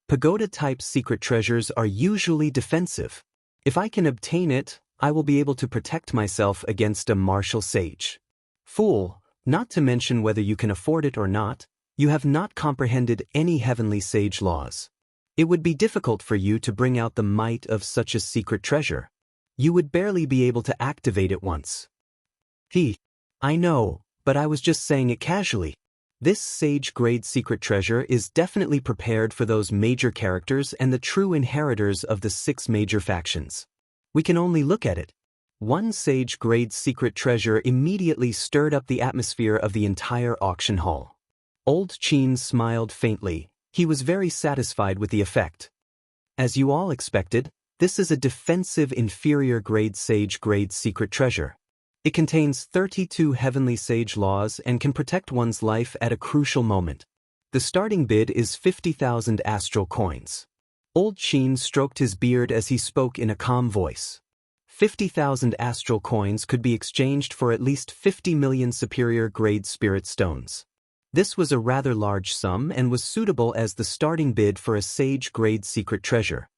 Pagoda-type secret treasures are usually defensive. If I can obtain it, I will be able to protect myself against a martial sage. Fool, not to mention whether you can afford it or not, you have not comprehended any heavenly sage laws. It would be difficult for you to bring out the might of such a secret treasure. You would barely be able to activate it once. I know, but I was just saying it casually. This sage-grade secret treasure is definitely prepared for those major characters and the true inheritors of the 6 major factions. We can only look at it. One sage-grade secret treasure immediately stirred up the atmosphere of the entire auction hall. Old Qin smiled faintly. He was very satisfied with the effect. As you all expected, this is a defensive inferior-grade sage-grade secret treasure. It contains 32 heavenly sage laws and can protect one's life at a crucial moment. The starting bid is 50,000 astral coins. Old Qin stroked his beard as he spoke in a calm voice. 50,000 astral coins could be exchanged for at least 50 million superior-grade spirit stones. This was a rather large sum and was suitable as the starting bid for a sage-grade secret treasure.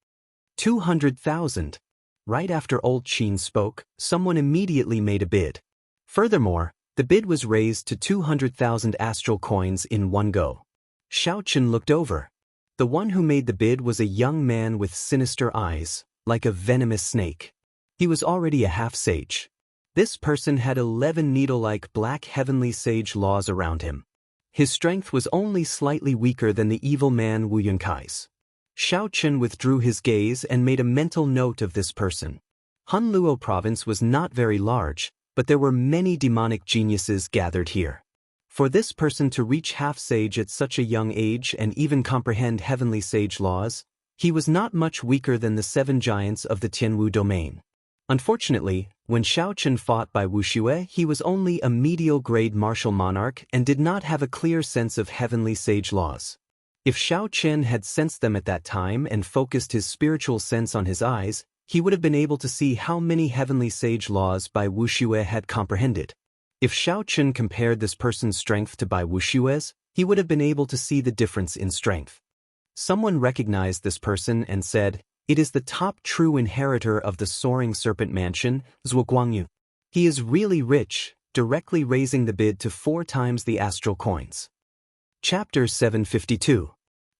200,000. Right after Old Qin spoke, someone immediately made a bid. Furthermore, the bid was raised to 200,000 astral coins in one go. Xiao Chen looked over. The one who made the bid was a young man with sinister eyes, like a venomous snake. He was already a half-sage. This person had 11 needle-like black heavenly sage laws around him. His strength was only slightly weaker than the evil man Wu Yunkai's. Xiao Chen withdrew his gaze and made a mental note of this person. Hunluo province was not very large, but there were many demonic geniuses gathered here. For this person to reach half-sage at such a young age and even comprehend heavenly sage laws, he was not much weaker than the 7 giants of the Tianwu domain. Unfortunately, when Xiao Chen fought by Wuxia, he was only a medial-grade martial monarch and did not have a clear sense of heavenly sage laws. If Xiao Chen had sensed them at that time and focused his spiritual sense on his eyes, he would have been able to see how many heavenly sage laws Bai Wuxia had comprehended. If Xiao Chen compared this person's strength to Bai Wuxia's, he would have been able to see the difference in strength. Someone recognized this person and said, "It is the top true inheritor of the Soaring Serpent Mansion, Zhuo Guangyu. He is really rich," directly raising the bid to 4 times the astral coins. Chapter 752.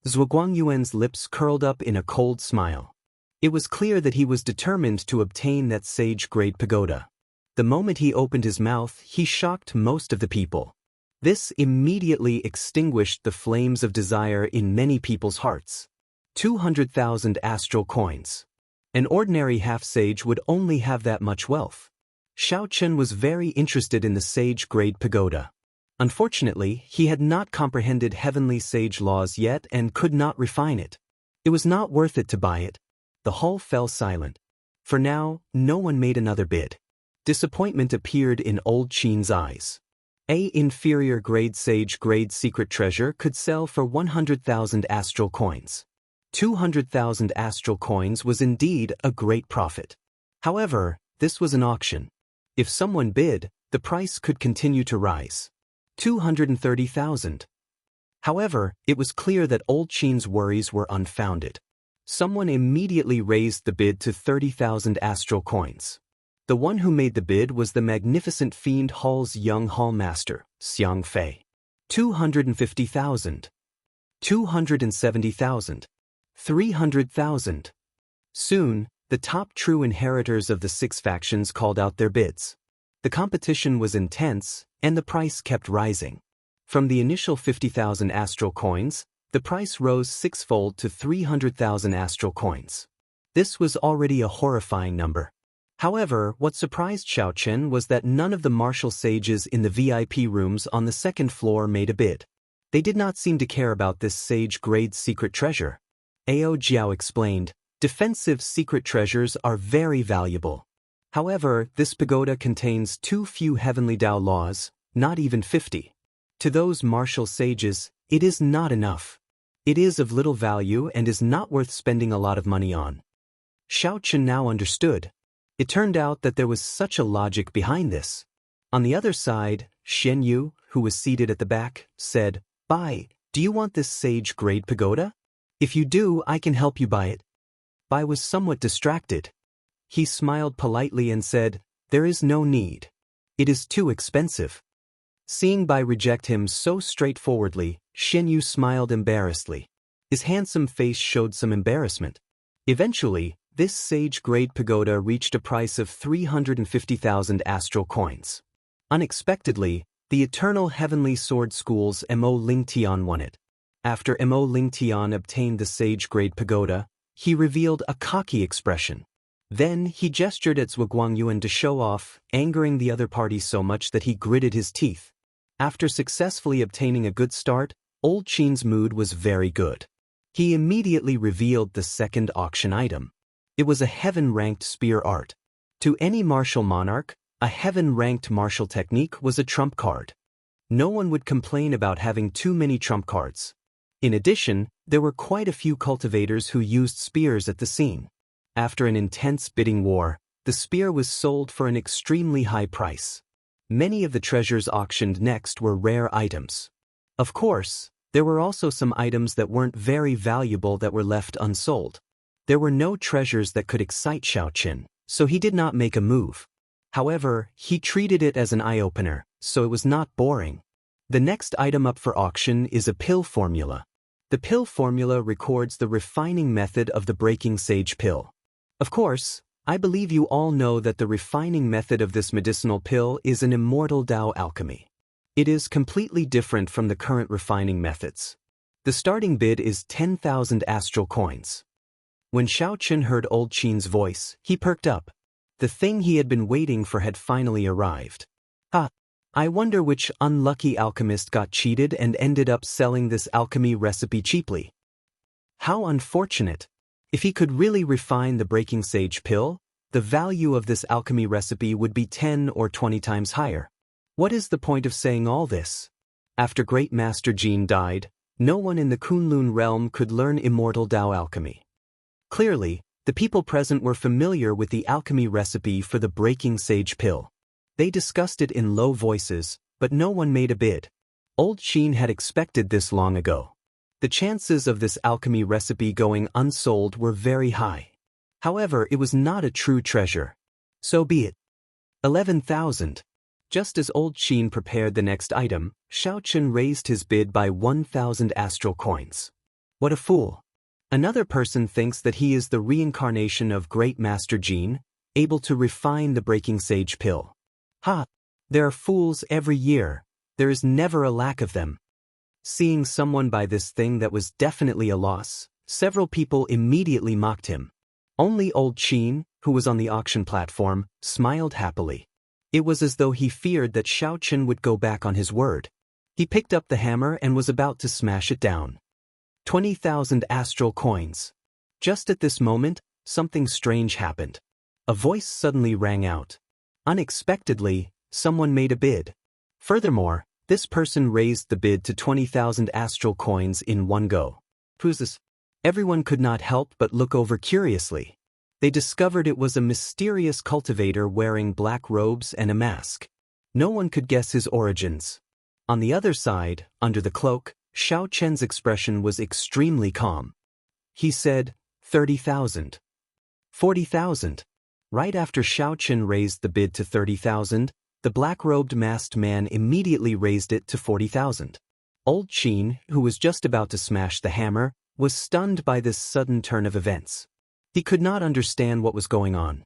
Zhuo Guangyuan's lips curled up in a cold smile. It was clear that he was determined to obtain that sage-grade pagoda. The moment he opened his mouth, he shocked most of the people. This immediately extinguished the flames of desire in many people's hearts. 200,000 astral coins. An ordinary half-sage would only have that much wealth. Xiao Chen was very interested in the sage-grade pagoda. Unfortunately, he had not comprehended heavenly sage laws yet and could not refine it. It was not worth it to buy it. The hall fell silent. For now, no one made another bid. Disappointment appeared in Old Qin's eyes. A inferior grade sage grade secret treasure could sell for 100,000 astral coins. 200,000 astral coins was indeed a great profit. However, this was an auction. If someone bid, the price could continue to rise. 230,000. However, it was clear that Old Qin's worries were unfounded. Someone immediately raised the bid to 30,000 astral coins. The one who made the bid was the magnificent fiend Hall's young hallmaster, Xiang Fei. 250,000. 270,000. 300,000. Soon, the top true inheritors of the six factions called out their bids. The competition was intense, and the price kept rising. From the initial 50,000 astral coins, the price rose sixfold to 300,000 astral coins. This was already a horrifying number. However, what surprised Xiaochen was that none of the martial sages in the VIP rooms on the second floor made a bid. They did not seem to care about this sage-grade secret treasure. Ao Jiao explained, defensive secret treasures are very valuable. However, this pagoda contains too few heavenly Dao laws, not even 50. To those martial sages, it is not enough. It is of little value and is not worth spending a lot of money on. Xiaochen now understood. It turned out that there was such a logic behind this. On the other side, Shen Yu, who was seated at the back, said, Bai, do you want this sage-grade pagoda? If you do, I can help you buy it. Bai was somewhat distracted. He smiled politely and said, there is no need. It is too expensive. Seeing Bai reject him so straightforwardly, Shen Yu smiled embarrassedly. His handsome face showed some embarrassment. Eventually, this sage-grade pagoda reached a price of 350,000 astral coins. Unexpectedly, the Eternal Heavenly Sword School's Mo Lingtian won it. After Mo Lingtian obtained the sage-grade pagoda, he revealed a cocky expression. Then he gestured at Zhuo Guangyuan to show off, angering the other party so much that he gritted his teeth. After successfully obtaining a good start, Old Qin's mood was very good. He immediately revealed the second auction item. It was a heaven-ranked spear art. To any martial monarch, a heaven-ranked martial technique was a trump card. No one would complain about having too many trump cards. In addition, there were quite a few cultivators who used spears at the scene. After an intense bidding war, the spear was sold for an extremely high price. Many of the treasures auctioned next were rare items. Of course, there were also some items that weren't very valuable that were left unsold. There were no treasures that could excite Xiaochen, so he did not make a move. However, he treated it as an eye-opener, so it was not boring. The next item up for auction is a pill formula. The pill formula records the refining method of the breaking sage pill. Of course, I believe you all know that the refining method of this medicinal pill is an immortal Dao alchemy. It is completely different from the current refining methods. The starting bid is 10,000 astral coins. When Xiaochen heard Old Qin's voice, he perked up. The thing he had been waiting for had finally arrived. I wonder which unlucky alchemist got cheated and ended up selling this alchemy recipe cheaply. How unfortunate. If he could really refine the breaking sage pill, the value of this alchemy recipe would be 10 or 20 times higher. What is the point of saying all this? After Great Master Jin died, no one in the Kunlun realm could learn immortal Dao alchemy. Clearly, the people present were familiar with the alchemy recipe for the breaking sage pill. They discussed it in low voices, but no one made a bid. Old Qin had expected this long ago. The chances of this alchemy recipe going unsold were very high. However, it was not a true treasure. So be it. 11,000. Just as Old Qin prepared the next item, Xiaochen raised his bid by 1,000 astral coins. What a fool. Another person thinks that he is the reincarnation of Great Master Jin, able to refine the breaking sage pill. There are fools every year. There is never a lack of them. Seeing someone buy this thing that was definitely a loss, several people immediately mocked him. Only Old Qin, who was on the auction platform, smiled happily. It was as though he feared that Xiaochen would go back on his word. He picked up the hammer and was about to smash it down. 20,000 astral coins. Just at this moment, something strange happened. A voice suddenly rang out. Unexpectedly, someone made a bid. Furthermore, this person raised the bid to 20,000 astral coins in one go. Who's this? Everyone could not help but look over curiously. They discovered it was a mysterious cultivator wearing black robes and a mask. No one could guess his origins. On the other side, under the cloak, Xiao Chen's expression was extremely calm. He said, 30,000. 40,000. Right after Xiao Chen raised the bid to 30,000, the black-robed masked man immediately raised it to 40,000. Old Qin, who was just about to smash the hammer, was stunned by this sudden turn of events. He could not understand what was going on.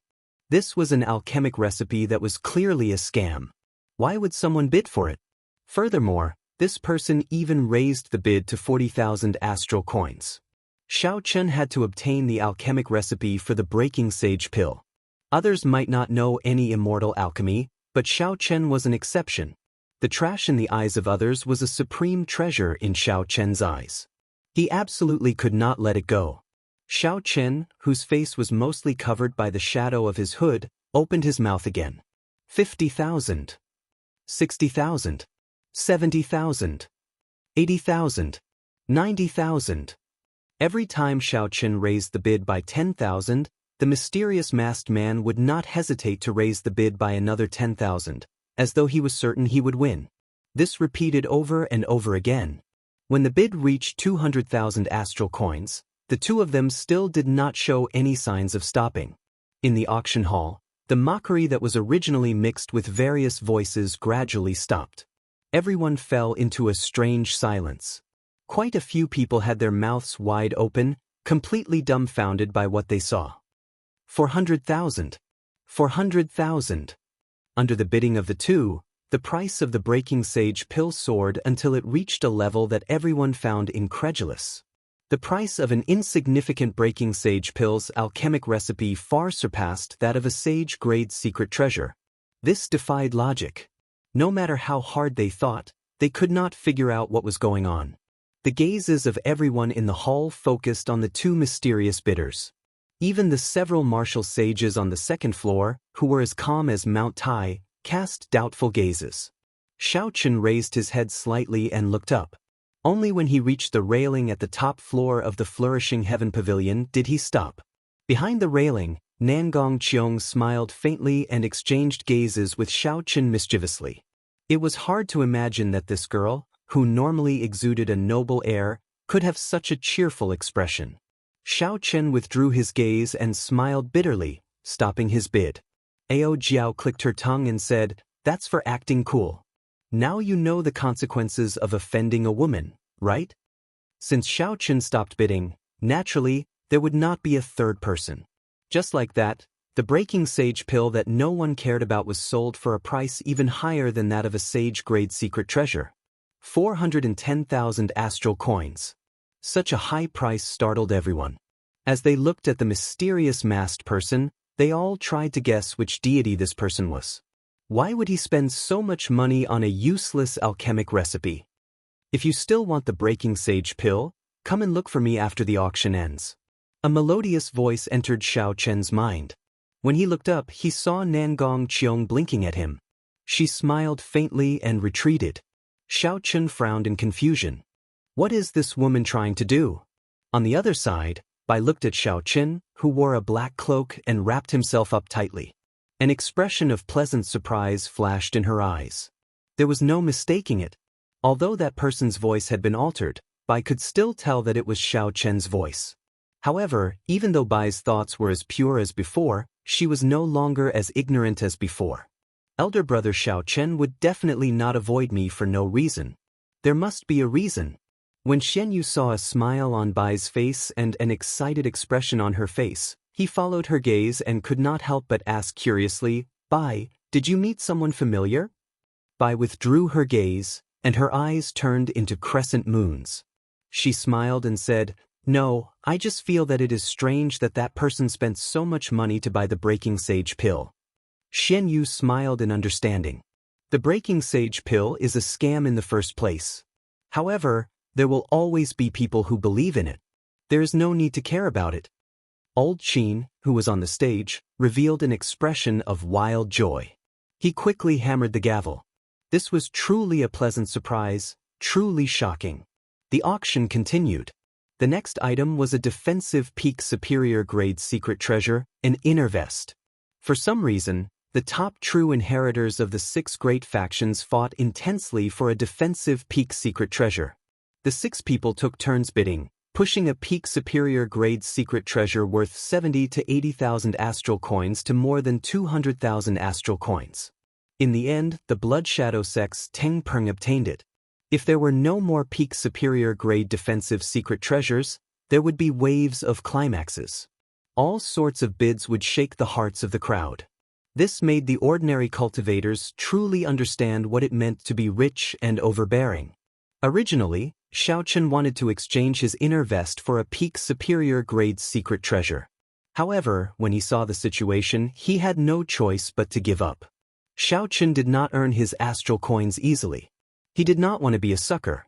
This was an alchemic recipe that was clearly a scam. Why would someone bid for it? Furthermore, this person even raised the bid to 40,000 astral coins. Xiao Chen had to obtain the alchemic recipe for the breaking sage pill. Others might not know any immortal alchemy, but Xiao Chen was an exception. The trash in the eyes of others was a supreme treasure in Xiao Chen's eyes. He absolutely could not let it go. Xiao Chen, whose face was mostly covered by the shadow of his hood, opened his mouth again. 50,000. 60,000. 70,000. 80,000. 90,000. Every time Xiao Chen raised the bid by 10,000, the mysterious masked man would not hesitate to raise the bid by another 10,000, as though he was certain he would win. This repeated over and over again. When the bid reached 200,000 astral coins, the two of them still did not show any signs of stopping. In the auction hall, the mockery that was originally mixed with various voices gradually stopped. Everyone fell into a strange silence. Quite a few people had their mouths wide open, completely dumbfounded by what they saw. 400,000. 400,000. Under the bidding of the two, the price of the breaking sage pill soared until it reached a level that everyone found incredulous. The price of an insignificant breaking sage pill's alchemic recipe far surpassed that of a sage-grade secret treasure. This defied logic. No matter how hard they thought, they could not figure out what was going on. The gazes of everyone in the hall focused on the two mysterious bidders. Even the several martial sages on the second floor, who were as calm as Mount Tai, cast doubtful gazes. Xiao Chen raised his head slightly and looked up. Only when he reached the railing at the top floor of the Flourishing Heaven Pavilion did he stop. Behind the railing, Nangong Qiong smiled faintly and exchanged gazes with Xiao Chen mischievously. It was hard to imagine that this girl, who normally exuded a noble air, could have such a cheerful expression. Xiao Chen withdrew his gaze and smiled bitterly, stopping his bid. Ao Jiao clicked her tongue and said, "That's for acting cool. Now you know the consequences of offending a woman, right?" Since Xiao Chen stopped bidding, naturally, there would not be a third person. Just like that, the breaking sage pill that no one cared about was sold for a price even higher than that of a sage-grade secret treasure. 410,000 astral coins. Such a high price startled everyone. As they looked at the mysterious masked person, they all tried to guess which deity this person was. Why would he spend so much money on a useless alchemic recipe? If you still want the breaking sage pill, come and look for me after the auction ends. A melodious voice entered Xiao Chen's mind. When he looked up, he saw Nangong Qiong blinking at him. She smiled faintly and retreated. Xiao Chen frowned in confusion. What is this woman trying to do? On the other side, Bai looked at Xiao Chen, who wore a black cloak and wrapped himself up tightly. An expression of pleasant surprise flashed in her eyes. There was no mistaking it. Although that person's voice had been altered, Bai could still tell that it was Xiao Chen's voice. However, even though Bai's thoughts were as pure as before, she was no longer as ignorant as before. Elder brother Xiao Chen would definitely not avoid me for no reason. There must be a reason. When Xianyu saw a smile on Bai's face and an excited expression on her face, he followed her gaze and could not help but ask curiously, "Bai, did you meet someone familiar?" Bai withdrew her gaze, and her eyes turned into crescent moons. She smiled and said, "No, I just feel that it is strange that that person spent so much money to buy the breaking sage pill." Xianyu smiled in understanding. The breaking sage pill is a scam in the first place. However, there will always be people who believe in it. There is no need to care about it. Old Qin, who was on the stage, revealed an expression of wild joy. He quickly hammered the gavel. This was truly a pleasant surprise, truly shocking. The auction continued. The next item was a defensive peak superior grade secret treasure, an inner vest. For some reason, the top true inheritors of the 6 great factions fought intensely for a defensive peak secret treasure. The 6 people took turns bidding, pushing a peak superior grade secret treasure worth 70 to 80,000 astral coins to more than 200,000 astral coins. In the end, the Blood Shadow Sect's Teng Peng obtained it. If there were no more peak superior grade defensive secret treasures, there would be waves of climaxes. All sorts of bids would shake the hearts of the crowd. This made the ordinary cultivators truly understand what it meant to be rich and overbearing. Originally, Xiaochen wanted to exchange his inner vest for a peak superior grade secret treasure. However, when he saw the situation, he had no choice but to give up. Xiaochen did not earn his astral coins easily. He did not want to be a sucker.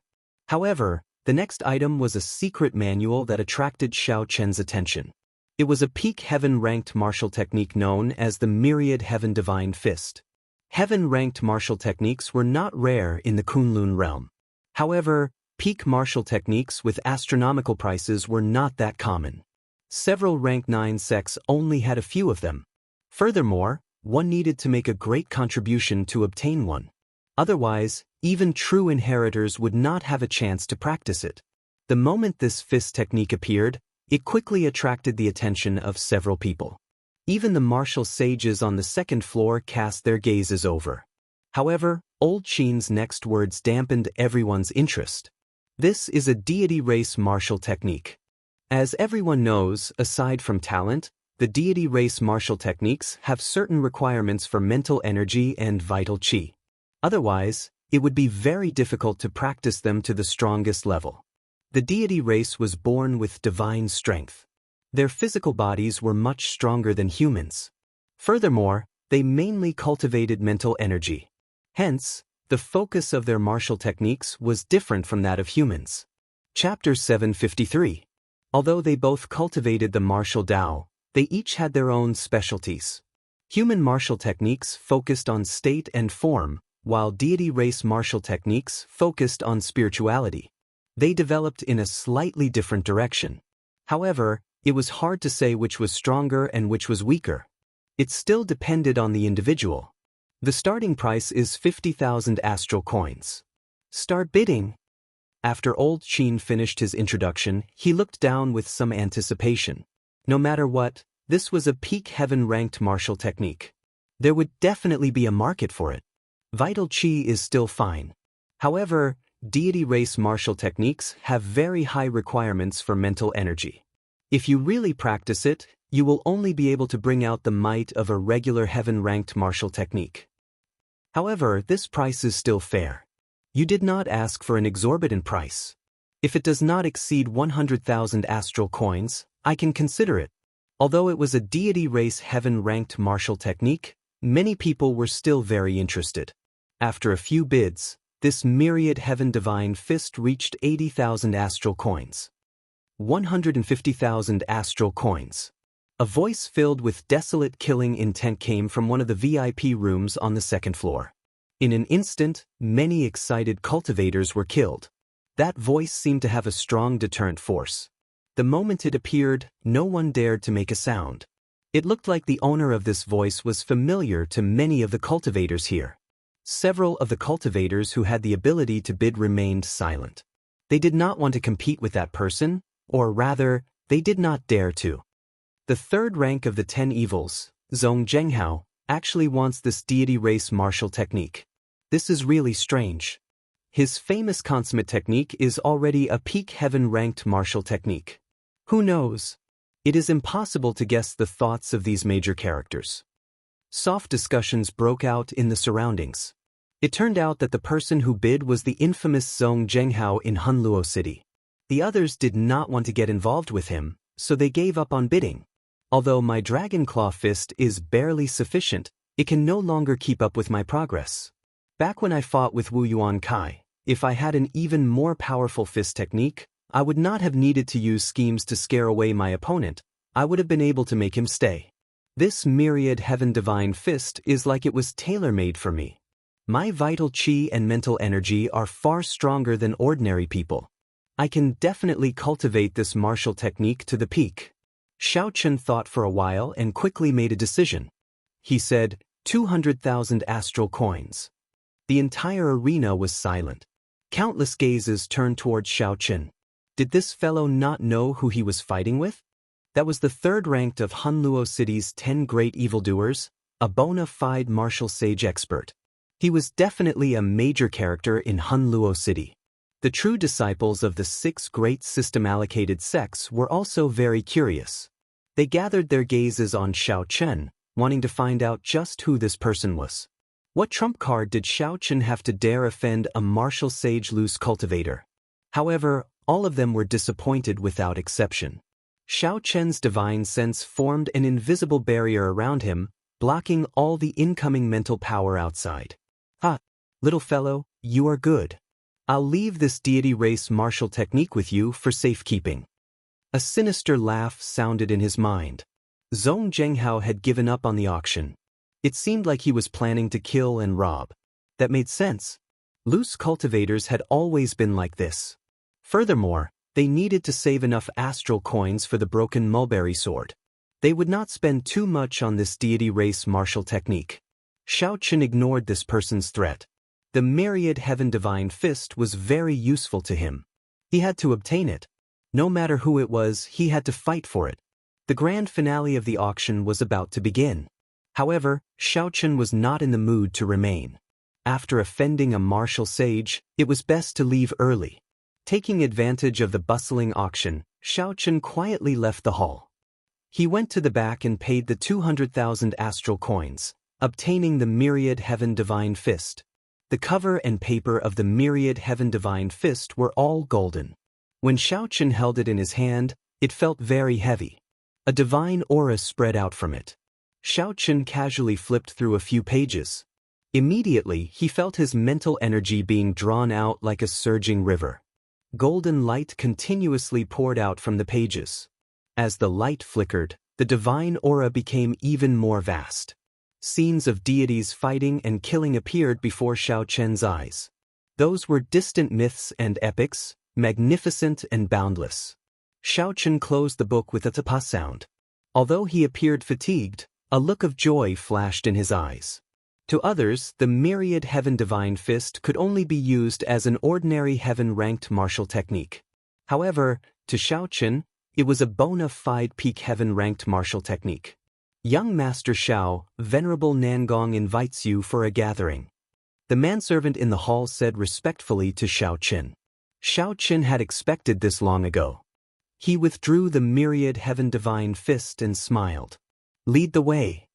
However, the next item was a secret manual that attracted Xiaochen's attention. It was a peak heaven-ranked martial technique known as the Myriad Heaven Divine Fist. Heaven-ranked martial techniques were not rare in the Kunlun realm. However, peak martial techniques with astronomical prices were not that common. Several rank 9 sects only had a few of them. Furthermore, one needed to make a great contribution to obtain one. Otherwise, even true inheritors would not have a chance to practice it. The moment this fist technique appeared, it quickly attracted the attention of several people. Even the martial sages on the second floor cast their gazes over. However, Old Qin's next words dampened everyone's interest. This is a deity race martial technique. As everyone knows, aside from talent, the deity race martial techniques have certain requirements for mental energy and vital qi. Otherwise, it would be very difficult to practice them to the strongest level. The deity race was born with divine strength. Their physical bodies were much stronger than humans. Furthermore, they mainly cultivated mental energy. Hence, the focus of their martial techniques was different from that of humans. Chapter 753. Although they both cultivated the martial Tao, they each had their own specialties. Human martial techniques focused on state and form, while deity race martial techniques focused on spirituality. They developed in a slightly different direction. However, it was hard to say which was stronger and which was weaker. It still depended on the individual. The starting price is 50,000 astral coins. Start bidding. After Old Qin finished his introduction, he looked down with some anticipation. No matter what, this was a peak heaven-ranked martial technique. There would definitely be a market for it. Vital qi is still fine. However, deity race martial techniques have very high requirements for mental energy. If you really practice it, you will only be able to bring out the might of a regular heaven-ranked martial technique. However, this price is still fair. You did not ask for an exorbitant price. If it does not exceed 100,000 astral coins, I can consider it. Although it was a deity race heaven-ranked martial technique, many people were still very interested. After a few bids, this Myriad Heaven Divine Fist reached 80,000 astral coins. 150,000 astral coins. A voice filled with desolate killing intent came from one of the VIP rooms on the second floor. In an instant, many excited cultivators were killed. That voice seemed to have a strong deterrent force. The moment it appeared, no one dared to make a sound. It looked like the owner of this voice was familiar to many of the cultivators here. Several of the cultivators who had the ability to bid remained silent. They did not want to compete with that person, or rather, they did not dare to. The third rank of the 10 evils, Zong Zhenghao, actually wants this deity race martial technique. This is really strange. His famous consummate technique is already a peak heaven-ranked martial technique. Who knows? It is impossible to guess the thoughts of these major characters. Soft discussions broke out in the surroundings. It turned out that the person who bid was the infamous Zong Zhenghao in Hunluo City. The others did not want to get involved with him, so they gave up on bidding. Although my Dragon Claw Fist is barely sufficient, it can no longer keep up with my progress. Back when I fought with Wu Yuan Kai, if I had an even more powerful fist technique, I would not have needed to use schemes to scare away my opponent. I would have been able to make him stay. This Myriad Heaven Divine Fist is like it was tailor-made for me. My vital qi and mental energy are far stronger than ordinary people. I can definitely cultivate this martial technique to the peak. Xiaochen thought for a while and quickly made a decision. He said, 200,000 astral coins. The entire arena was silent. Countless gazes turned toward Xiao Chen. Did this fellow not know who he was fighting with? That was the third ranked of Hunluo City's 10 great evildoers, a bona fide martial sage expert. He was definitely a major character in Hunluo City. The true disciples of the 6 great system-allocated sects were also very curious. They gathered their gazes on Xiao Chen, wanting to find out just who this person was. What trump card did Xiao Chen have to dare offend a martial sage loose cultivator? However, all of them were disappointed without exception. Xiao Chen's divine sense formed an invisible barrier around him, blocking all the incoming mental power outside. Little fellow, you are good. I'll leave this deity race martial technique with you for safekeeping. A sinister laugh sounded in his mind. Zhong Zhenghao had given up on the auction. It seemed like he was planning to kill and rob. That made sense. Loose cultivators had always been like this. Furthermore, they needed to save enough astral coins for the broken mulberry sword. They would not spend too much on this deity race martial technique. Xiao Chen ignored this person's threat. The myriad heaven divine fist was very useful to him. He had to obtain it. No matter who it was, he had to fight for it. The grand finale of the auction was about to begin. However, Xiao Chen was not in the mood to remain. After offending a martial sage, it was best to leave early. Taking advantage of the bustling auction, Xiao Chen quietly left the hall. He went to the back and paid the 200,000 astral coins, obtaining the myriad heaven divine fist. The cover and paper of the myriad heaven divine fist were all golden. When Xiao Chen held it in his hand, it felt very heavy. A divine aura spread out from it. Xiao Chen casually flipped through a few pages. Immediately, he felt his mental energy being drawn out like a surging river. Golden light continuously poured out from the pages. As the light flickered, the divine aura became even more vast. Scenes of deities fighting and killing appeared before Xiao Chen's eyes. Those were distant myths and epics, magnificent and boundless. Xiao Chen closed the book with a tapa sound. Although he appeared fatigued, a look of joy flashed in his eyes. To others, the myriad heaven divine fist could only be used as an ordinary heaven-ranked martial technique. However, to Xiao Chen, it was a bona fide peak heaven-ranked martial technique. Young Master Xiao, Venerable Nangong invites you for a gathering. The manservant in the hall said respectfully to Xiao Chen. Xiao Chen had expected this long ago. He withdrew the myriad heaven divine fist and smiled. Lead the way.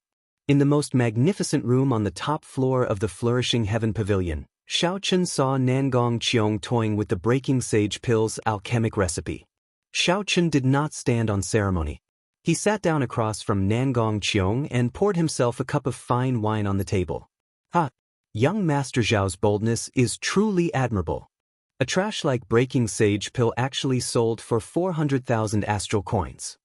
In the most magnificent room on the top floor of the flourishing heaven pavilion, Xiao Chen saw Nangong Qiong toying with the breaking sage pill's alchemic recipe. Xiao Chen did not stand on ceremony. He sat down across from Nangong Qiong and poured himself a cup of fine wine on the table. Young Master Zhao's boldness is truly admirable. A trash like breaking sage pill actually sold for 400,000 astral coins.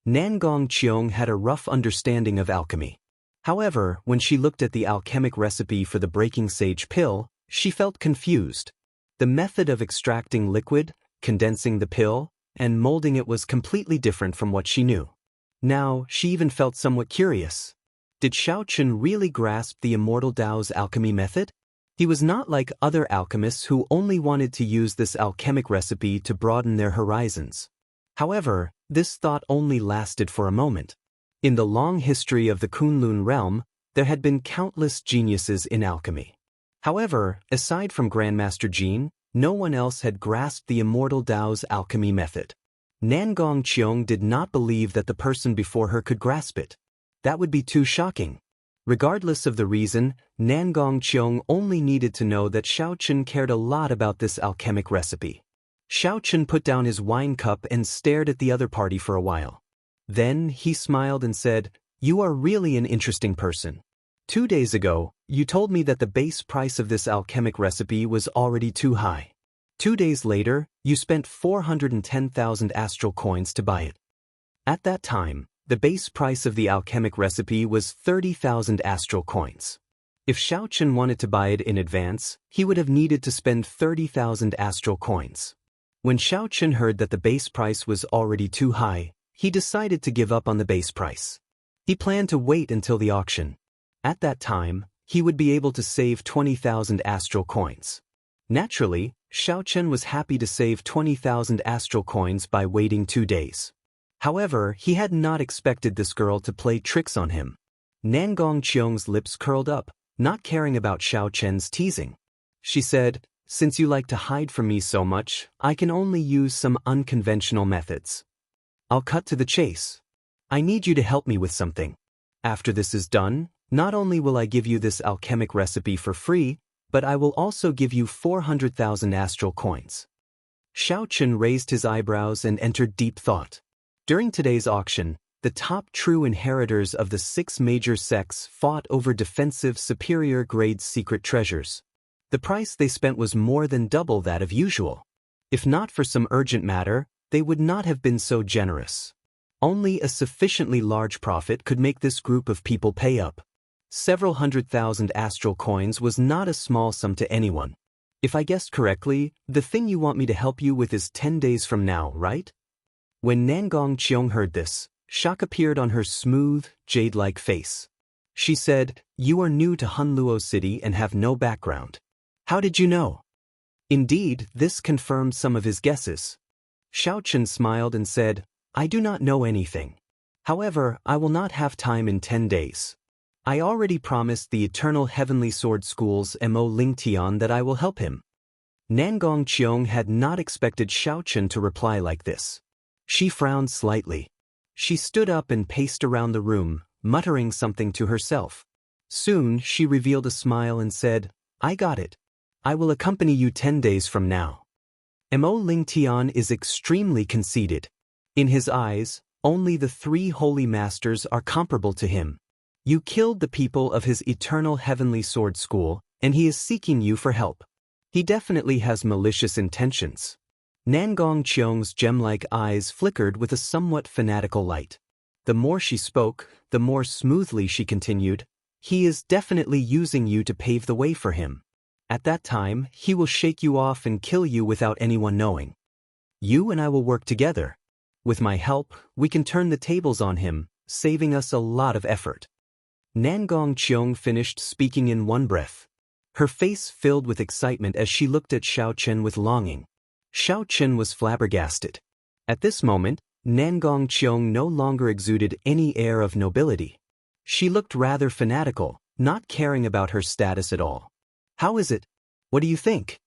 Nangong Qiong had a rough understanding of alchemy. However, when she looked at the alchemic recipe for the breaking sage pill, she felt confused. The method of extracting liquid, condensing the pill, and molding it was completely different from what she knew. Now, she even felt somewhat curious. Did Xiao Chen really grasp the Immortal Dao's alchemy method? He was not like other alchemists who only wanted to use this alchemic recipe to broaden their horizons. However, this thought only lasted for a moment. In the long history of the Kunlun realm, there had been countless geniuses in alchemy. However, aside from Grandmaster Jin, no one else had grasped the Immortal Dao's alchemy method. Nangong Qiong did not believe that the person before her could grasp it. That would be too shocking. Regardless of the reason, Nangong Qiong only needed to know that Xiao Chen cared a lot about this alchemic recipe. Xiao Chen put down his wine cup and stared at the other party for a while. Then he smiled and said, "You are really an interesting person. 2 days ago, you told me that the base price of this alchemic recipe was already too high. 2 days later, you spent 410,000 astral coins to buy it. At that time, the base price of the alchemic recipe was 30,000 astral coins. If Xiao Chen wanted to buy it in advance, he would have needed to spend 30,000 astral coins. When Xiao Chen heard that the base price was already too high, he decided to give up on the base price. He planned to wait until the auction. At that time, he would be able to save 20,000 astral coins. Naturally, Xiao Chen was happy to save 20,000 astral coins by waiting 2 days. However, he had not expected this girl to play tricks on him. Nangong Qiong's lips curled up, not caring about Xiao Chen's teasing. She said, "Since you like to hide from me so much, I can only use some unconventional methods. I'll cut to the chase. I need you to help me with something. After this is done, not only will I give you this alchemic recipe for free, but I will also give you 400,000 astral coins." Xiao Chen raised his eyebrows and entered deep thought. During today's auction, the top true inheritors of the 6 major sects fought over defensive superior-grade secret treasures. The price they spent was more than double that of usual. If not for some urgent matter, they would not have been so generous. Only a sufficiently large profit could make this group of people pay up. Several 100,000 astral coins was not a small sum to anyone. If I guessed correctly, the thing you want me to help you with is 10 days from now, right? When Nangong Qiong heard this, shock appeared on her smooth, jade-like face. She said, "You are new to Hunluo City and have no background. How did you know?" Indeed, this confirmed some of his guesses. Xiao Chen smiled and said, "I do not know anything. However, I will not have time in 10 days. I already promised the Eternal Heavenly Sword School's Mo Lingtian that I will help him." Nangong Qiong had not expected Xiao Chen to reply like this. She frowned slightly. She stood up and paced around the room, muttering something to herself. Soon, she revealed a smile and said, "I got it. I will accompany you 10 days from now." Mo Lingtian is extremely conceited. In his eyes, only the 3 holy masters are comparable to him. You killed the people of his Eternal Heavenly Sword School, and he is seeking you for help. He definitely has malicious intentions. Nangong Qiong's gem-like eyes flickered with a somewhat fanatical light. The more she spoke, the more smoothly she continued, "He is definitely using you to pave the way for him. At that time, he will shake you off and kill you without anyone knowing. You and I will work together. With my help, we can turn the tables on him, saving us a lot of effort." Nangong Qiong finished speaking in one breath. Her face filled with excitement as she looked at Xiao Chen with longing. Xiao Chen was flabbergasted. At this moment, Nangong Qiong no longer exuded any air of nobility. She looked rather fanatical, not caring about her status at all. "How is it? What do you think?"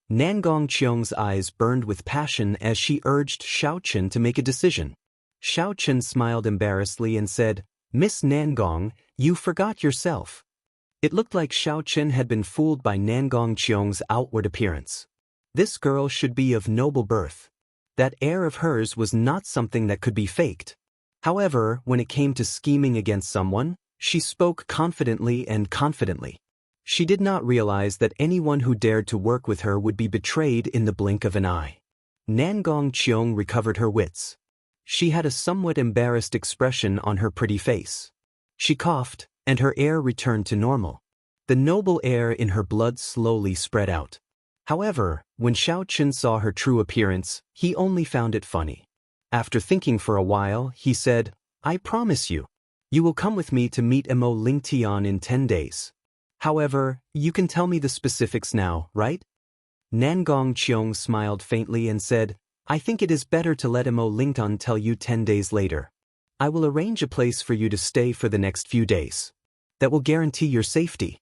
Nangong Qiong's eyes burned with passion as she urged Xiao Chen to make a decision. Xiao Chen smiled embarrassedly and said, "Miss Nangong, you forgot yourself." It looked like Xiao Chen had been fooled by Nangong Qiong's outward appearance. This girl should be of noble birth. That air of hers was not something that could be faked. However, when it came to scheming against someone, she spoke confidently and confidently. She did not realize that anyone who dared to work with her would be betrayed in the blink of an eye. Nangong Qiong recovered her wits. She had a somewhat embarrassed expression on her pretty face. She coughed, and her air returned to normal. The noble air in her blood slowly spread out. However, when Xiao Chen saw her true appearance, he only found it funny. After thinking for a while, he said, "I promise you, you will come with me to meet Mo Lingtian in 10 days. However, you can tell me the specifics now, right?" Nangong Qiong smiled faintly and said, "I think it is better to let Mo Lingtian tell you 10 days later. I will arrange a place for you to stay for the next few days. That will guarantee your safety."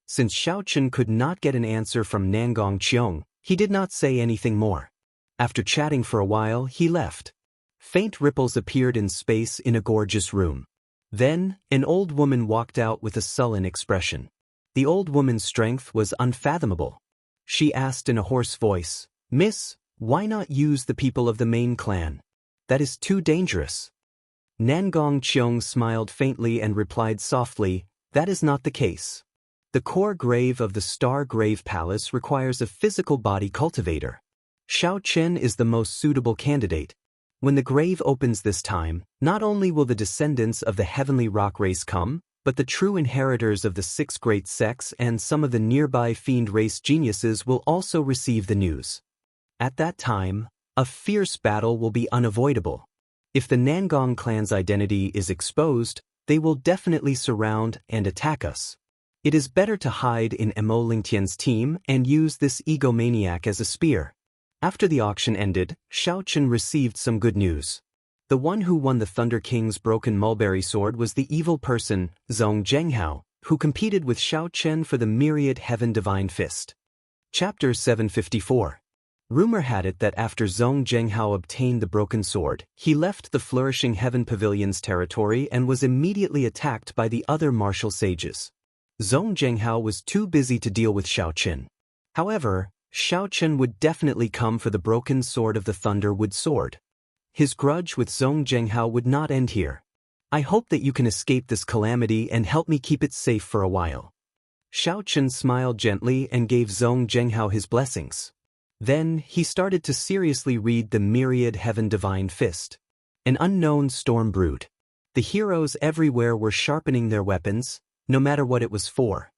Since Xiao Chen could not get an answer from Nangong Qiong, he did not say anything more. After chatting for a while, he left. Faint ripples appeared in space in a gorgeous room. Then, an old woman walked out with a sullen expression. The old woman's strength was unfathomable. She asked in a hoarse voice, "Miss, why not use the people of the main clan? That is too dangerous." Nangong Qiong smiled faintly and replied softly, "That is not the case. The core grave of the Star Grave Palace requires a physical body cultivator. Xiao Chen is the most suitable candidate. When the grave opens this time, not only will the descendants of the heavenly rock race come, but the true inheritors of the 6 great sects and some of the nearby fiend race geniuses will also receive the news. At that time, a fierce battle will be unavoidable. If the Nangong clan's identity is exposed, they will definitely surround and attack us. It is better to hide in Mo Lingtian's team and use this egomaniac as a spear. After the auction ended, Xiao Chen received some good news. The one who won the Thunder King's broken mulberry sword was the evil person, Zhong Zhenghao, who competed with Xiao Chen for the myriad heaven divine fist. Chapter 754. Rumor had it that after Zhong Zhenghao obtained the broken sword, he left the flourishing heaven pavilion's territory and was immediately attacked by the other martial sages. Zhong Zhenghao was too busy to deal with Xiao Chen. However, Xiao Chen would definitely come for the broken sword of the Thunderwood sword. His grudge with Zhong Zhenghao would not end here. I hope that you can escape this calamity and help me keep it safe for a while. Xiao Chen smiled gently and gave Zhong Zhenghao his blessings. Then, he started to seriously read the myriad heaven divine fist. An unknown storm brewed. The heroes everywhere were sharpening their weapons, no matter what it was for.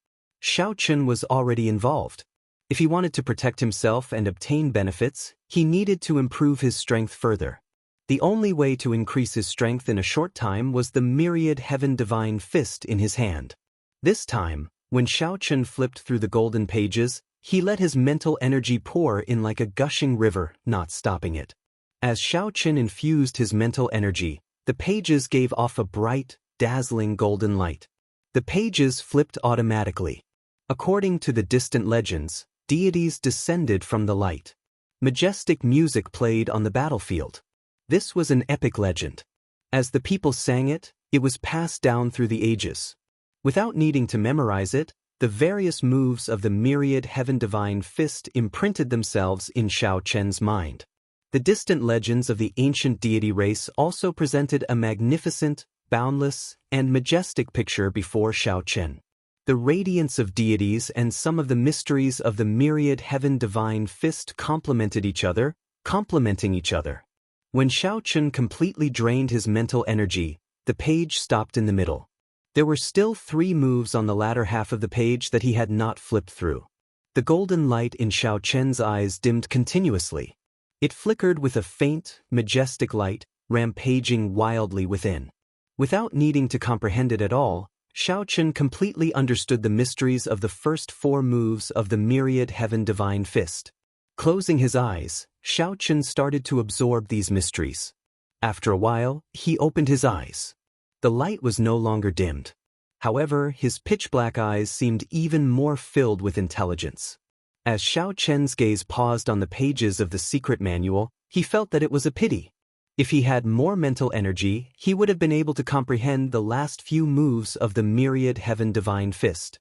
Xiao Chen was already involved. If he wanted to protect himself and obtain benefits, he needed to improve his strength further. The only way to increase his strength in a short time was the myriad heaven divine fist in his hand. This time, when Xiao Chen flipped through the golden pages, he let his mental energy pour in like a gushing river, not stopping it. As Xiao Chen infused his mental energy, the pages gave off a bright, dazzling golden light. The pages flipped automatically. According to the distant legends, deities descended from the light. Majestic music played on the battlefield. This was an epic legend. As the people sang it, it was passed down through the ages. Without needing to memorize it, the various moves of the myriad heaven divine fist imprinted themselves in Xiao Chen's mind. The distant legends of the ancient deity race also presented a magnificent, boundless, and majestic picture before Xiao Chen. The radiance of deities and some of the mysteries of the myriad heaven divine fist complementing each other. When Xiao Chen completely drained his mental energy, the page stopped in the middle. There were still 3 moves on the latter half of the page that he had not flipped through. The golden light in Xiao Chen's eyes dimmed continuously. It flickered with a faint, majestic light, rampaging wildly within. Without needing to comprehend it at all, Xiao Chen completely understood the mysteries of the first 4 moves of the myriad heaven divine fist. Closing his eyes, Xiao Chen started to absorb these mysteries. After a while, he opened his eyes. The light was no longer dimmed. However, his pitch-black eyes seemed even more filled with intelligence. As Xiao Chen's gaze paused on the pages of the secret manual, he felt that it was a pity. If he had more mental energy, he would have been able to comprehend the last few moves of the myriad heaven divine fist.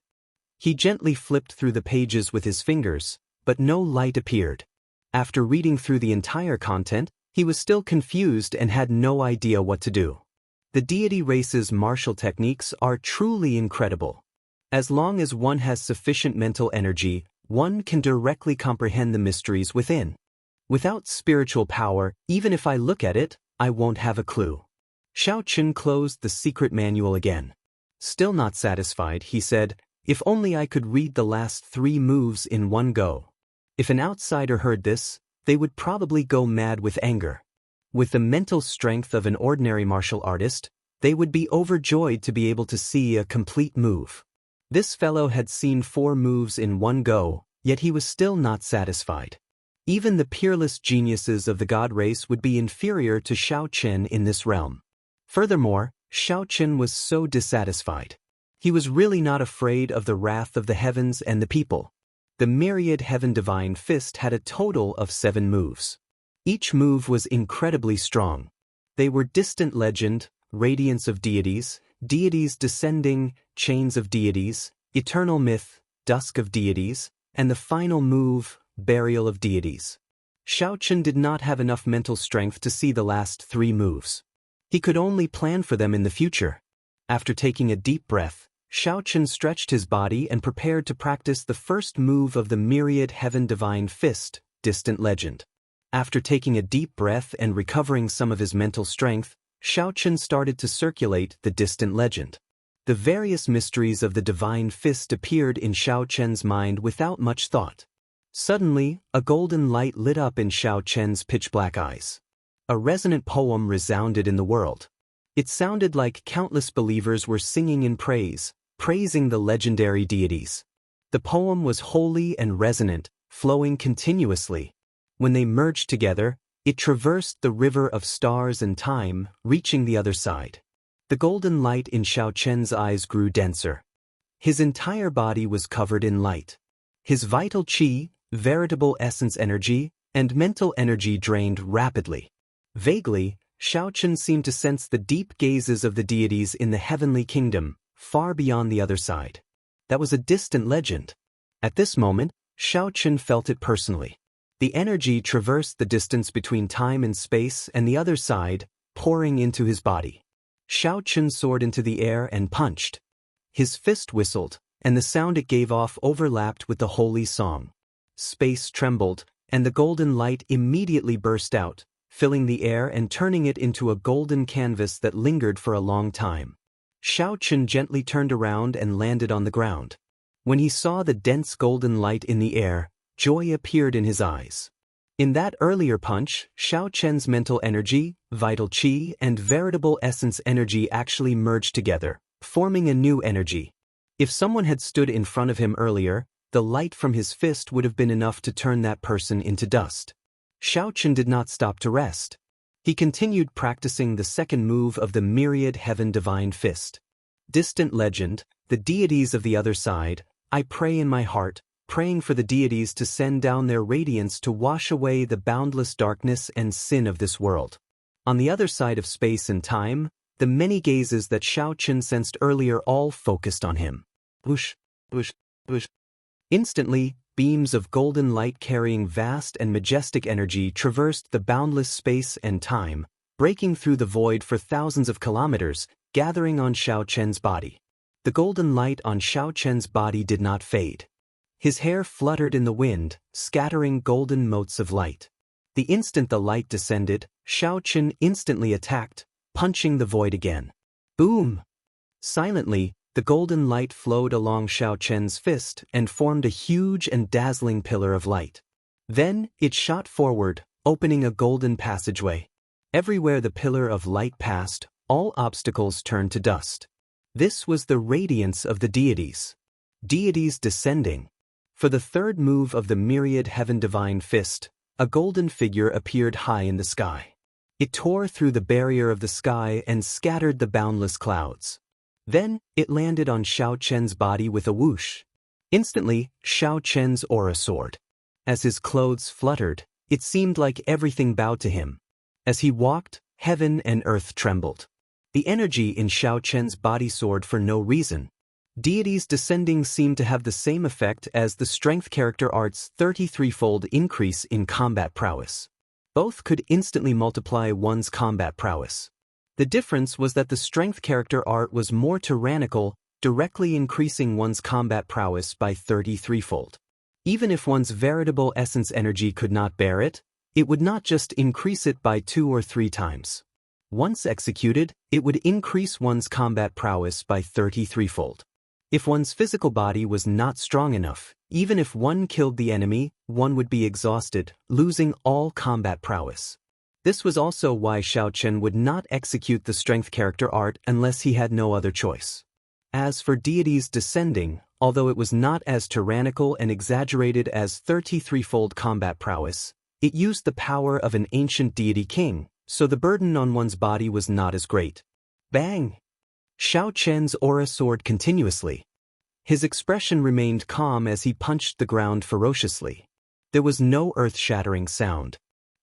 He gently flipped through the pages with his fingers, but no light appeared. After reading through the entire content, he was still confused and had no idea what to do. The deity race's martial techniques are truly incredible. As long as one has sufficient mental energy, one can directly comprehend the mysteries within. Without spiritual power, even if I look at it, I won't have a clue. Xiao Chen closed the secret manual again. Still not satisfied, he said, if only I could read the last 3 moves in one go. If an outsider heard this, they would probably go mad with anger. With the mental strength of an ordinary martial artist, they would be overjoyed to be able to see a complete move. This fellow had seen 4 moves in one go, yet he was still not satisfied. Even the peerless geniuses of the god race would be inferior to Xiao Chen in this realm. Furthermore, Xiao Chen was so dissatisfied. He was really not afraid of the wrath of the heavens and the people. The myriad heaven divine fist had a total of 7 moves. Each move was incredibly strong. They were distant legend, radiance of deities, deities descending, chains of deities, eternal myth, dusk of deities, and the final move, burial of deities. Xiao Chen did not have enough mental strength to see the last 3 moves. He could only plan for them in the future. After taking a deep breath, Xiao Chen stretched his body and prepared to practice the first move of the myriad heaven divine fist, distant legend. After taking a deep breath and recovering some of his mental strength, Xiao Chen started to circulate the distant legend. The various mysteries of the divine fist appeared in Xiao Chen's mind without much thought. Suddenly, a golden light lit up in Xiao Chen's pitch-black eyes. A resonant poem resounded in the world. It sounded like countless believers were singing in praise praising the legendary deities. The poem was holy and resonant, flowing continuously. When they merged together, it traversed the river of stars and time, reaching the other side. The golden light in Xiaochen's eyes grew denser. His entire body was covered in light. His vital qi, veritable essence energy, and mental energy drained rapidly. Vaguely, Xiaochen seemed to sense the deep gazes of the deities in the heavenly kingdom, far beyond the other side. That was a distant legend. At this moment, Xiaochen felt it personally. The energy traversed the distance between time and space and the other side, pouring into his body. Xiaochen soared into the air and punched. His fist whistled, and the sound it gave off overlapped with the holy song. Space trembled, and the golden light immediately burst out, filling the air and turning it into a golden canvas that lingered for a long time. Xiaochen gently turned around and landed on the ground. When he saw the dense golden light in the air, joy appeared in his eyes. In that earlier punch, Xiaochen's mental energy, vital qi, and veritable essence energy actually merged together, forming a new energy. If someone had stood in front of him earlier, the light from his fist would have been enough to turn that person into dust. Xiaochen did not stop to rest. He continued practicing the second move of the myriad heaven divine fist. Distant legend, the deities of the other side, I pray in my heart, praying for the deities to send down their radiance to wash away the boundless darkness and sin of this world. On the other side of space and time, the many gazes that Xiaochen sensed earlier all focused on him. Whoosh, whoosh, whoosh. Instantly, beams of golden light carrying vast and majestic energy traversed the boundless space and time, breaking through the void for thousands of kilometers, gathering on Xiaochen's body. The golden light on Xiaochen's body did not fade. His hair fluttered in the wind, scattering golden motes of light. The instant the light descended, Xiaochen instantly attacked, punching the void again. Boom! Silently, the golden light flowed along Xiaochen's fist and formed a huge and dazzling pillar of light. Then, it shot forward, opening a golden passageway. Everywhere the pillar of light passed, all obstacles turned to dust. This was the radiance of the deities. Deities descending. For the third move of the myriad heaven divine fist, a golden figure appeared high in the sky. It tore through the barrier of the sky and scattered the boundless clouds. Then, it landed on Xiaochen's body with a whoosh. Instantly, Xiaochen's aura soared. As his clothes fluttered, it seemed like everything bowed to him. As he walked, heaven and earth trembled. The energy in Xiaochen's body soared for no reason. Deities descending seemed to have the same effect as the strength character art's 33-fold increase in combat prowess. Both could instantly multiply one's combat prowess. The difference was that the strength character art was more tyrannical, directly increasing one's combat prowess by 33-fold. Even if one's veritable essence energy could not bear it, it would not just increase it by 2 or 3 times. Once executed, it would increase one's combat prowess by 33-fold. If one's physical body was not strong enough, even if one killed the enemy, one would be exhausted, losing all combat prowess. This was also why Xiaochen would not execute the strength character art unless he had no other choice. As for deities descending, although it was not as tyrannical and exaggerated as 33-fold combat prowess, it used the power of an ancient deity king, so the burden on one's body was not as great. Bang! Xiaochen's aura soared continuously. His expression remained calm as he punched the ground ferociously. There was no earth-shattering sound.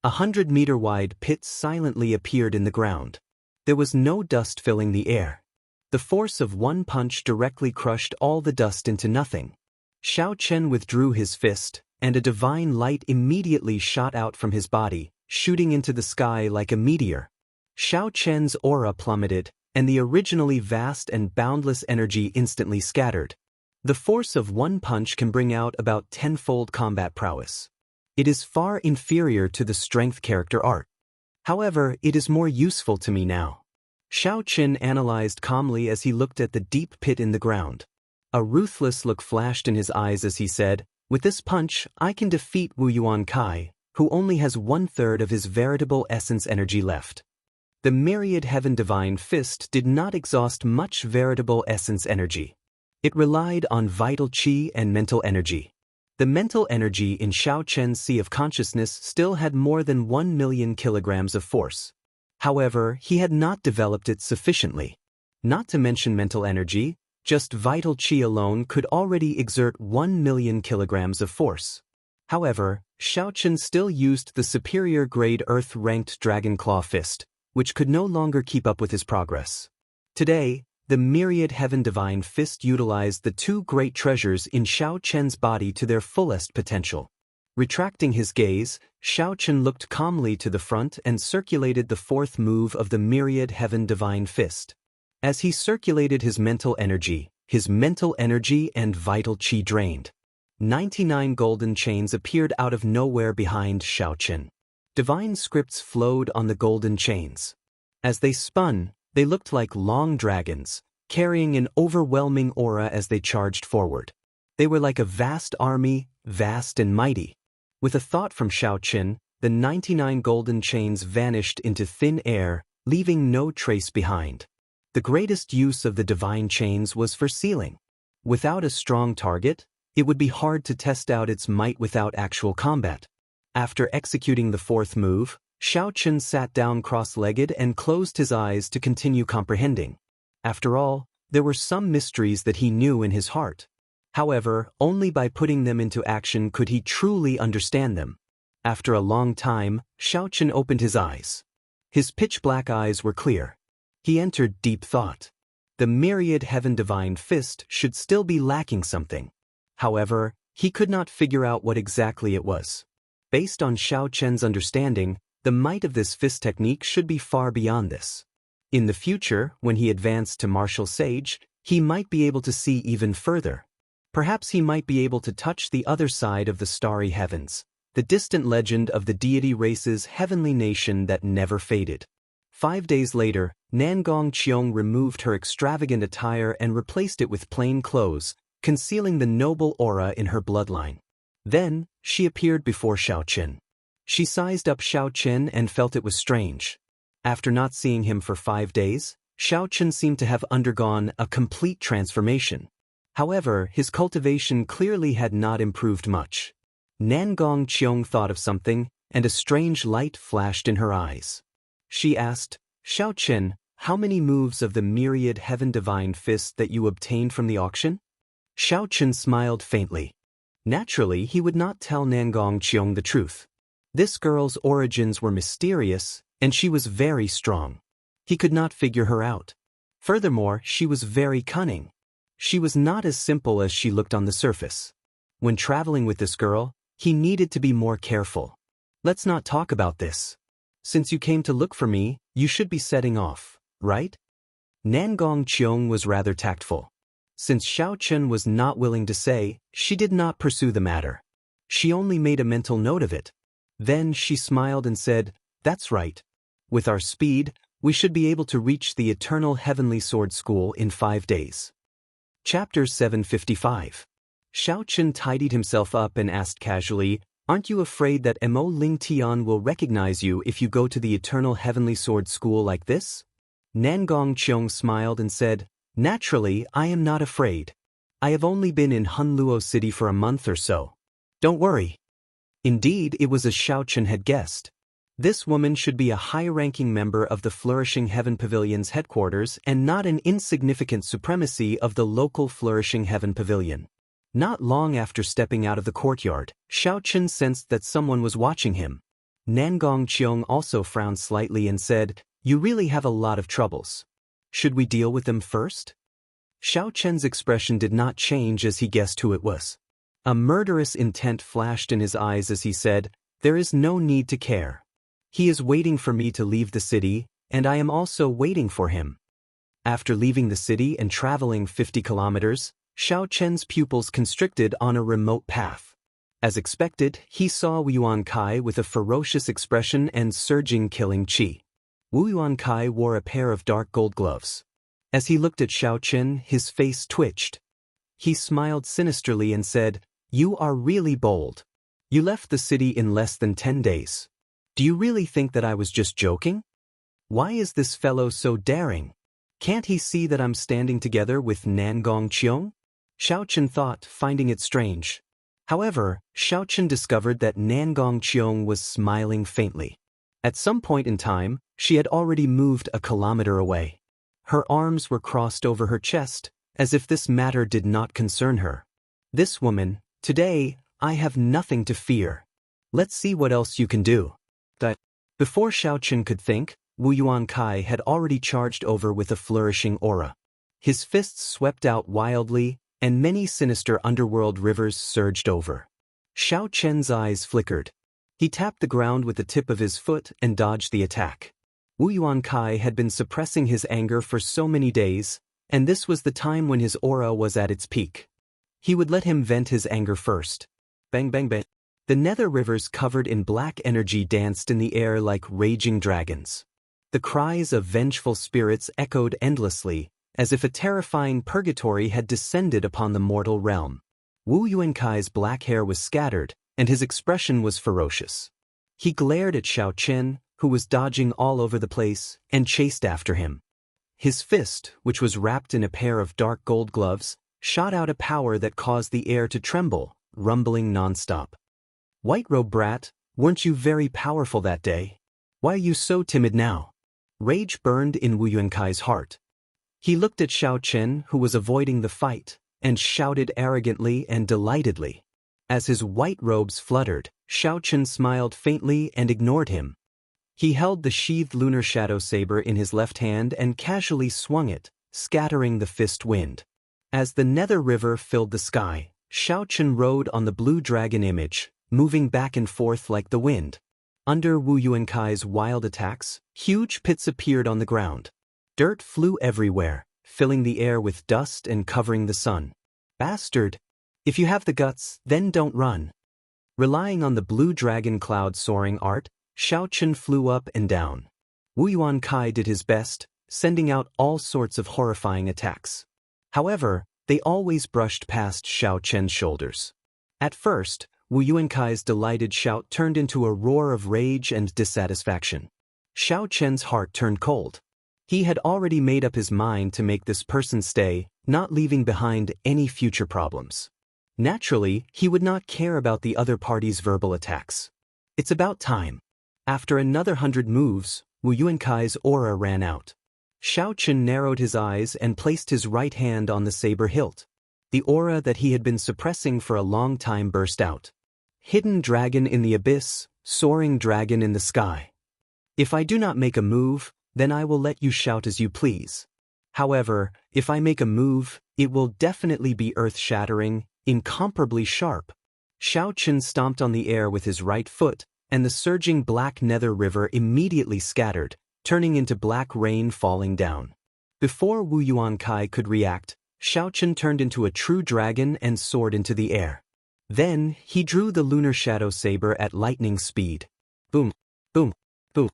100-meter-wide pit silently appeared in the ground. There was no dust filling the air. The force of one punch directly crushed all the dust into nothing. Xiaochen withdrew his fist, and a divine light immediately shot out from his body, shooting into the sky like a meteor. Xiaochen's aura plummeted, and the originally vast and boundless energy instantly scattered. The force of one punch can bring out about 10-fold combat prowess. It is far inferior to the strength character art. However, it is more useful to me now. Xiaochen analyzed calmly as he looked at the deep pit in the ground. A ruthless look flashed in his eyes as he said, "With this punch, I can defeat Wu Yuankai, who only has 1/3 of his veritable essence energy left." The myriad heaven divine fist did not exhaust much veritable essence energy. It relied on vital qi and mental energy. The mental energy in Xiao Chen's sea of consciousness still had more than 1 million kilograms of force. However, he had not developed it sufficiently. Not to mention mental energy, just vital qi alone could already exert 1 million kilograms of force. However, Xiao Chen still used the superior grade Earth-ranked Dragon Claw Fist, which could no longer keep up with his progress. Today, the myriad Heaven Divine Fist utilized the two great treasures in Xiao Chen's body to their fullest potential. Retracting his gaze, Xiao Chen looked calmly to the front and circulated the fourth move of the myriad Heaven Divine Fist. As he circulated his mental energy and vital qi drained. 99 golden chains appeared out of nowhere behind Xiao Chen. Divine scripts flowed on the golden chains. As they spun, they looked like long dragons, carrying an overwhelming aura as they charged forward. They were like a vast army, vast and mighty. With a thought from Xiao Chen, the 99 golden chains vanished into thin air, leaving no trace behind. The greatest use of the divine chains was for sealing. Without a strong target, it would be hard to test out its might without actual combat. After executing the fourth move, Xiao Chen sat down cross-legged and closed his eyes to continue comprehending. After all, there were some mysteries that he knew in his heart. However, only by putting them into action could he truly understand them. After a long time, Xiao Chen opened his eyes. His pitch-black eyes were clear. He entered deep thought. The myriad Heaven Divine Fist should still be lacking something. However, he could not figure out what exactly it was. Based on Xiao Chen's understanding, the might of this fist technique should be far beyond this. In the future, when he advanced to martial sage, he might be able to see even further. Perhaps he might be able to touch the other side of the starry heavens, the distant legend of the deity race's heavenly nation that never faded. 5 days later, Nangong Qiong removed her extravagant attire and replaced it with plain clothes, concealing the noble aura in her bloodline. Then, she appeared before Xiao Chen. She sized up Xiao Chen and felt it was strange. After not seeing him for 5 days, Xiao Chen seemed to have undergone a complete transformation. However, his cultivation clearly had not improved much. Nangong Qiong thought of something, and a strange light flashed in her eyes. She asked, "Xiao Chen, how many moves of the myriad Heaven Divine Fist that you obtained from the auction?" Xiao Chen smiled faintly. Naturally, he would not tell Nangong Qiong the truth. This girl's origins were mysterious, and she was very strong. He could not figure her out. Furthermore, she was very cunning. She was not as simple as she looked on the surface. When traveling with this girl, he needed to be more careful. "Let's not talk about this. Since you came to look for me, you should be setting off, right?" Nangong Qiong was rather tactful. Since Xiao Chen was not willing to say, she did not pursue the matter. She only made a mental note of it. Then she smiled and said, "That's right. With our speed, we should be able to reach the Eternal Heavenly Sword School in 5 days. Chapter 755. Xiao Chen tidied himself up and asked casually, "Aren't you afraid that Mo Ling Tian will recognize you if you go to the Eternal Heavenly Sword School like this?" Nangong Qiong smiled and said, "Naturally, I am not afraid. I have only been in Hunluo City for a month or so. Don't worry." Indeed, it was as Xiao Chen had guessed. This woman should be a high-ranking member of the Flourishing Heaven Pavilion's headquarters and not an insignificant supremacy of the local Flourishing Heaven Pavilion. Not long after stepping out of the courtyard, Xiao Chen sensed that someone was watching him. Nangong Qiong also frowned slightly and said, "You really have a lot of troubles. Should we deal with them first?" Xiao Chen's expression did not change as he guessed who it was. A murderous intent flashed in his eyes as he said, "There is no need to care. He is waiting for me to leave the city, and I am also waiting for him." After leaving the city and traveling 50 kilometers, Xiao Chen's pupils constricted on a remote path. As expected, he saw Wu Yuankai with a ferocious expression and surging killing qi. Wu Yuankai wore a pair of dark gold gloves. As he looked at Xiao Chen, his face twitched. He smiled sinisterly and said, "You are really bold. You left the city in less than 10 days. Do you really think that I was just joking? Why is this fellow so daring? Can't he see that I'm standing together with Nangong Qiong?" Xiao Chen thought, finding it strange. However, Xiao Chen discovered that Nangong Qiong was smiling faintly. At some point in time, she had already moved a kilometer away. Her arms were crossed over her chest, as if this matter did not concern her. This woman, today, I have nothing to fear. Let's see what else you can do. Before Xiao Chen could think, Wu Yuankai had already charged over with a flourishing aura. His fists swept out wildly, and many sinister underworld rivers surged over. Xiao Chen's eyes flickered. He tapped the ground with the tip of his foot and dodged the attack. Wu Yuankai had been suppressing his anger for so many days, and this was the time when his aura was at its peak. He would let him vent his anger first. Bang bang bang. The nether rivers covered in black energy danced in the air like raging dragons. The cries of vengeful spirits echoed endlessly, as if a terrifying purgatory had descended upon the mortal realm. Wu Yuankai's black hair was scattered, and his expression was ferocious. He glared at Xiao Chen, who was dodging all over the place, and chased after him. His fist, which was wrapped in a pair of dark gold gloves, shot out a power that caused the air to tremble, rumbling nonstop. White-robe brat, weren't you very powerful that day? Why are you so timid now? Rage burned in Wu Yuankai's heart. He looked at Xiao Chen, who was avoiding the fight, and shouted arrogantly and delightedly. As his white robes fluttered, Xiao Chen smiled faintly and ignored him. He held the sheathed lunar shadow saber in his left hand and casually swung it, scattering the fist wind. As the nether river filled the sky, Xiao Chen rode on the blue dragon image, moving back and forth like the wind. Under Wu Yuankai's wild attacks, huge pits appeared on the ground. Dirt flew everywhere, filling the air with dust and covering the sun. Bastard! If you have the guts, then don't run. Relying on the blue dragon cloud soaring art, Xiao Chen flew up and down. Wu Yuankai did his best, sending out all sorts of horrifying attacks. However, they always brushed past Xiao Chen's shoulders. At first, Wu Yuankai's delighted shout turned into a roar of rage and dissatisfaction. Xiao Chen's heart turned cold. He had already made up his mind to make this person stay, not leaving behind any future problems. Naturally, he would not care about the other party's verbal attacks. It's about time. After another 100 moves, Wu Yuankai's aura ran out. Xiao Chen narrowed his eyes and placed his right hand on the saber hilt. The aura that he had been suppressing for a long time burst out. Hidden dragon in the abyss, soaring dragon in the sky. If I do not make a move, then I will let you shout as you please. However, if I make a move, it will definitely be earth-shattering, incomparably sharp. Xiao Chen stomped on the air with his right foot, and the surging black nether river immediately scattered, turning into black rain falling down. Before Wu Yuankai could react, Xiao Chen turned into a true dragon and soared into the air. Then, he drew the lunar shadow saber at lightning speed. Boom, boom, boom.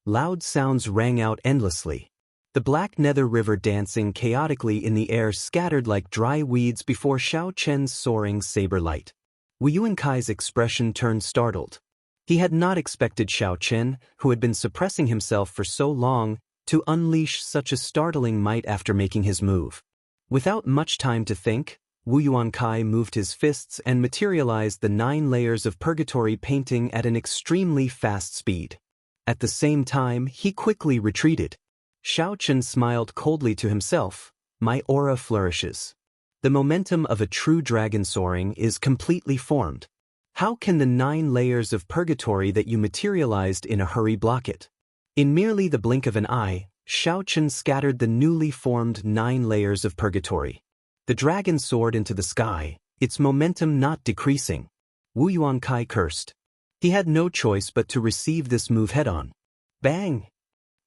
Loud sounds rang out endlessly. The black nether river dancing chaotically in the air scattered like dry weeds before Xiao Chen's soaring saber light. Wu Yuankai's expression turned startled. He had not expected Xiao Chen, who had been suppressing himself for so long, to unleash such a startling might after making his move. Without much time to think, Wu Yuankai moved his fists and materialized the 9 layers of purgatory painting at an extremely fast speed. At the same time, he quickly retreated. Xiao Chen smiled coldly to himself. My aura flourishes. The momentum of a true dragon soaring is completely formed. How can the 9 layers of purgatory that you materialized in a hurry block it? In merely the blink of an eye, Xiao Chen scattered the newly formed 9 layers of purgatory. The dragon soared into the sky, its momentum not decreasing. Wu Yuankai cursed. He had no choice but to receive this move head-on. Bang!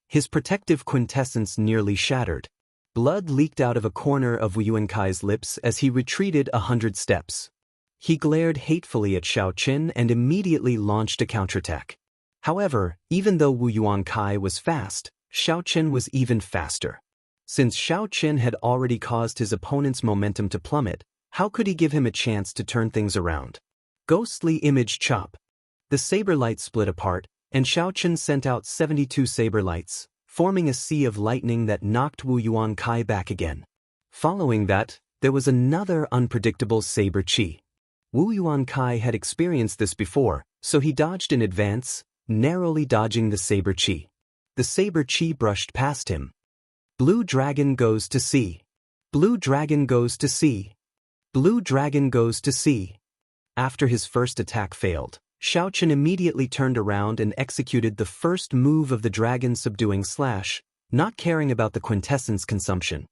His protective quintessence nearly shattered. Blood leaked out of a corner of Wu Yuankai's lips as he retreated 100 steps. He glared hatefully at Xiao Chen and immediately launched a counterattack. However, even though Wu Yuankai was fast, Xiao Chen was even faster. Since Xiao Chen had already caused his opponent's momentum to plummet, how could he give him a chance to turn things around? Ghostly image chop. The saber light split apart, and Xiao Chen sent out 72 saber lights, forming a sea of lightning that knocked Wu Yuankai back again. Following that, there was another unpredictable saber chi. Wu Yuankai had experienced this before, so he dodged in advance, narrowly dodging the saber chi. The saber chi brushed past him. Blue dragon goes to sea. Blue dragon goes to sea. Blue dragon goes to sea. After his first attack failed, Xiaochen immediately turned around and executed the first move of the dragon subduing slash, not caring about the quintessence consumption.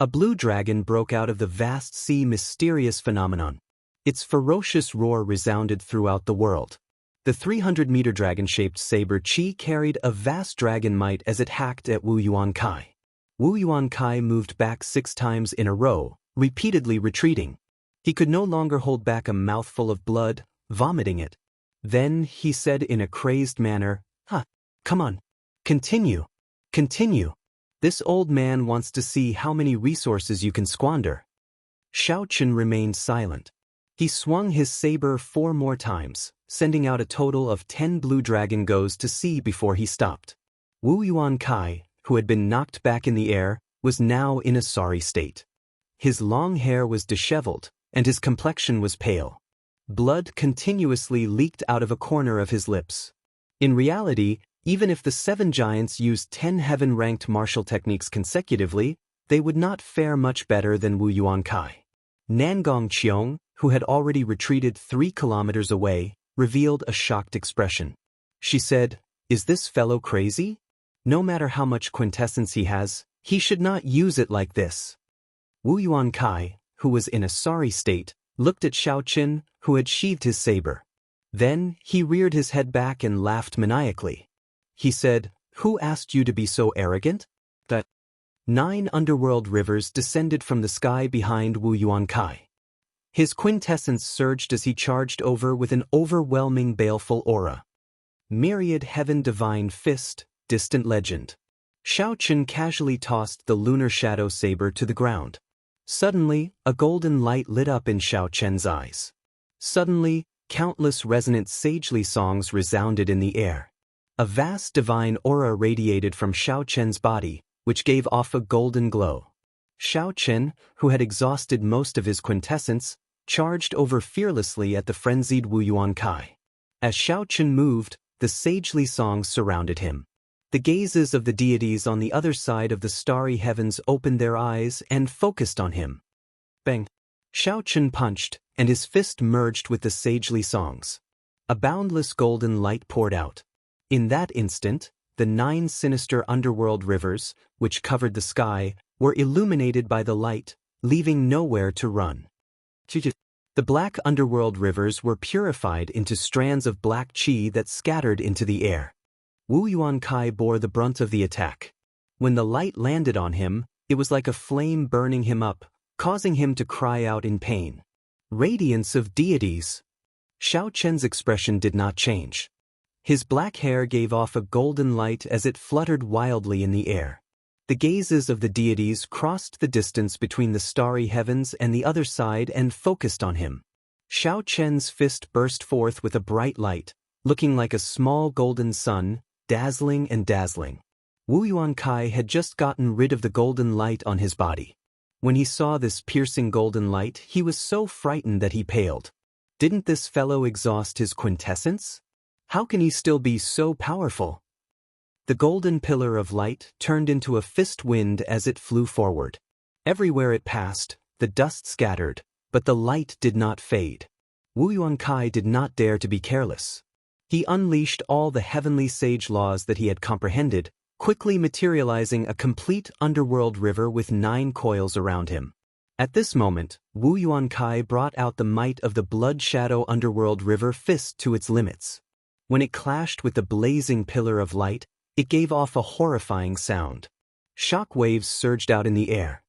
A blue dragon broke out of the vast sea mysterious phenomenon. Its ferocious roar resounded throughout the world. The 300-meter dragon-shaped saber chi carried a vast dragon might as it hacked at Wu Yuankai. Wu Yuankai moved back 6 times in a row, repeatedly retreating. He could no longer hold back a mouthful of blood, vomiting it. Then he said in a crazed manner, come on. Continue. Continue. This old man wants to see how many resources you can squander. Xiaochen remained silent. He swung his saber 4 more times, sending out a total of 10 blue dragon goes to sea before he stopped. Wu Yuankai, who had been knocked back in the air, was now in a sorry state. His long hair was disheveled, and his complexion was pale. Blood continuously leaked out of a corner of his lips. In reality, even if the 7 giants used 10 heaven-ranked martial techniques consecutively, they would not fare much better than Wu Yuankai. Nangong Qiong, who had already retreated 3 kilometers away, revealed a shocked expression. She said, "Is this fellow crazy? No matter how much quintessence he has, he should not use it like this." Wu Yuankai, who was in a sorry state, looked at Xiaochen, who had sheathed his saber. Then he reared his head back and laughed maniacally. He said, "Who asked you to be so arrogant?" That 9 underworld rivers descended from the sky behind Wu Yuankai. His quintessence surged as he charged over with an overwhelming baleful aura. Myriad heaven divine fist, distant legend. Xiaochen casually tossed the lunar shadow saber to the ground. Suddenly, a golden light lit up in Xiaochen's eyes. Suddenly, countless resonant sagely songs resounded in the air. A vast divine aura radiated from Xiaochen's body, which gave off a golden glow. Xiaochen, who had exhausted most of his quintessence, charged over fearlessly at the frenzied Wu Yuankai. As Xiaochen moved, the sagely songs surrounded him. The gazes of the deities on the other side of the starry heavens opened their eyes and focused on him. Bang! Xiaochen punched, and his fist merged with the sagely songs. A boundless golden light poured out. In that instant, the 9 sinister underworld rivers, which covered the sky, were illuminated by the light, leaving nowhere to run. The black underworld rivers were purified into strands of black qi that scattered into the air. Wu Yuankai bore the brunt of the attack. When the light landed on him, it was like a flame burning him up, causing him to cry out in pain. Radiance of deities! Xiaochen's expression did not change. His black hair gave off a golden light as it fluttered wildly in the air. The gazes of the deities crossed the distance between the starry heavens and the other side and focused on him. Xiaochen's fist burst forth with a bright light, looking like a small golden sun, dazzling and dazzling. Wu Yuankai had just gotten rid of the golden light on his body. When he saw this piercing golden light, he was so frightened that he paled. Didn't this fellow exhaust his quintessence? How can he still be so powerful? The golden pillar of light turned into a fist wind as it flew forward. Everywhere it passed, the dust scattered, but the light did not fade. Wu Yuankai did not dare to be careless. He unleashed all the heavenly sage laws that he had comprehended, quickly materializing a complete underworld river with 9 coils around him. At this moment, Wu Yuankai brought out the might of the blood shadow underworld river fist to its limits. When it clashed with the blazing pillar of light, it gave off a horrifying sound. Shock waves surged out in the air.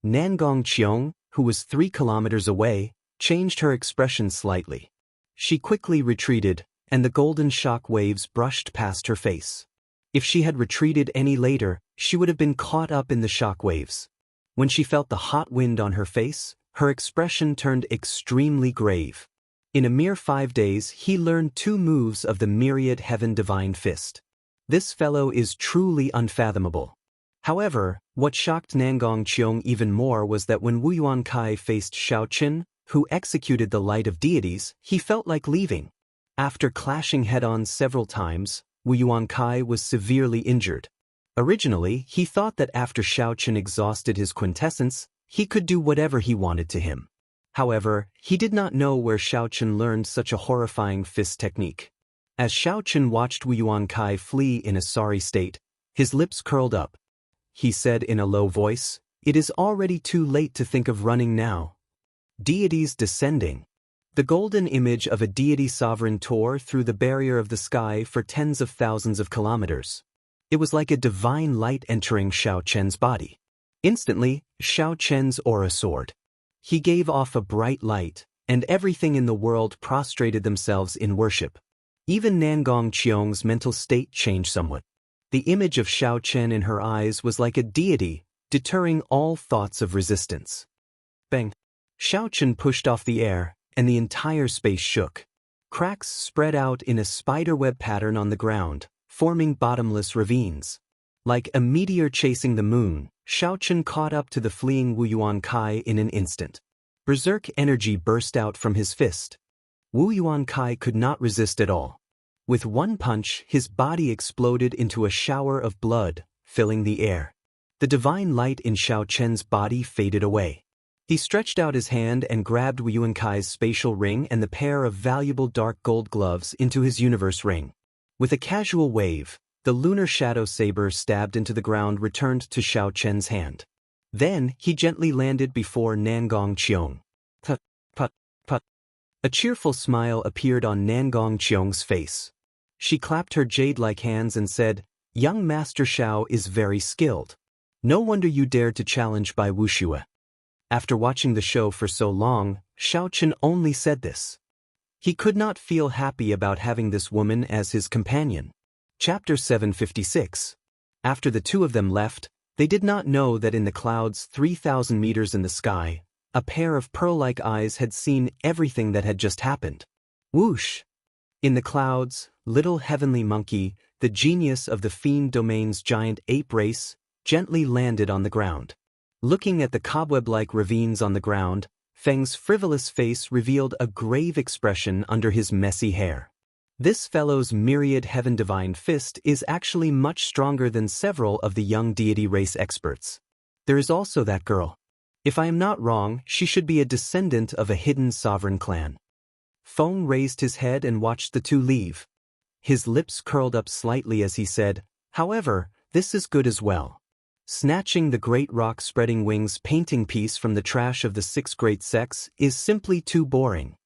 Nangong Qiong, who was 3 kilometers away, changed her expression slightly. She quickly retreated, and the golden shock waves brushed past her face. If she had retreated any later, she would have been caught up in the shock waves. When she felt the hot wind on her face, her expression turned extremely grave. In a mere 5 days, he learned 2 moves of the myriad heaven divine fist. This fellow is truly unfathomable. However, what shocked Nangong Qiong even more was that when Wu Yuankai faced Xiaoqin, who executed the light of deities, he felt like leaving. After clashing head-on several times, Wu Yuankai was severely injured. Originally, he thought that after Xiaoqin exhausted his quintessence, he could do whatever he wanted to him. However, he did not know where Xiaoqin learned such a horrifying fist technique. As Xiaoqin watched Wu Yuankai flee in a sorry state, his lips curled up. He said in a low voice, "It is already too late to think of running now." Deities descending. The golden image of a deity sovereign tore through the barrier of the sky for tens of thousands of kilometers. It was like a divine light entering Xiao Chen's body. Instantly, Xiao Chen's aura soared. He gave off a bright light, and everything in the world prostrated themselves in worship. Even Nangong Qiong's mental state changed somewhat. The image of Xiao Chen in her eyes was like a deity, deterring all thoughts of resistance. Bang! Xiao Chen pushed off the air, and the entire space shook. Cracks spread out in a spiderweb pattern on the ground, forming bottomless ravines. Like a meteor chasing the moon, Xiao Chen caught up to the fleeing Wu Yuankai in an instant. Berserk energy burst out from his fist. Wu Yuankai could not resist at all. With one punch, his body exploded into a shower of blood, filling the air. The divine light in Xiao Chen's body faded away. He stretched out his hand and grabbed Wu Yuankai's spatial ring and the pair of valuable dark gold gloves into his universe ring. With a casual wave, the lunar shadow saber stabbed into the ground returned to Xiao Chen's hand. Then, he gently landed before Nangong Qiong. Put, put, put. A cheerful smile appeared on Nangong Qiong's face. She clapped her jade-like hands and said, "Young Master Xiao is very skilled. No wonder you dared to challenge Bai Wuxia." After watching the show for so long, Xiao Chen only said this. He could not feel happy about having this woman as his companion. Chapter 756. After the two of them left, they did not know that in the clouds 3,000 meters in the sky, a pair of pearl-like eyes had seen everything that had just happened. Whoosh! In the clouds, little heavenly monkey, the genius of the fiend domain's giant ape race, gently landed on the ground. Looking at the cobweb-like ravines on the ground, Feng's frivolous face revealed a grave expression under his messy hair. This fellow's myriad heaven-divine fist is actually much stronger than several of the young deity race experts. There is also that girl. If I am not wrong, she should be a descendant of a hidden sovereign clan. Feng raised his head and watched the two leave. His lips curled up slightly as he said, "However, this is good as well." Snatching the great rock spreading wings painting piece from the trash of the six great sects is simply too boring.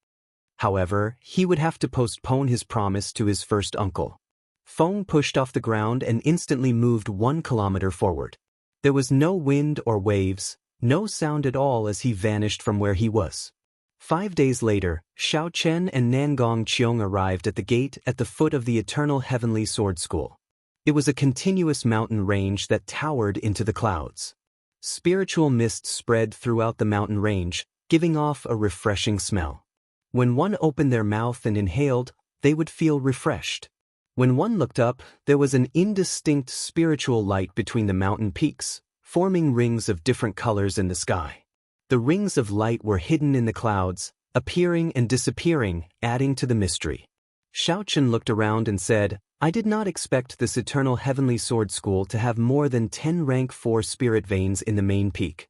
However, he would have to postpone his promise to his first uncle. Feng pushed off the ground and instantly moved 1 kilometer forward. There was no wind or waves, no sound at all as he vanished from where he was. 5 days later, Xiao Chen and Nangong Qiong arrived at the gate at the foot of the Eternal Heavenly Sword School. It was a continuous mountain range that towered into the clouds. Spiritual mist spread throughout the mountain range, giving off a refreshing smell. When one opened their mouth and inhaled, they would feel refreshed. When one looked up, there was an indistinct spiritual light between the mountain peaks, forming rings of different colors in the sky. The rings of light were hidden in the clouds, appearing and disappearing, adding to the mystery. Xiao Chen looked around and said, "I did not expect this Eternal Heavenly Sword School to have more than 10 rank 4 spirit veins in the main peak."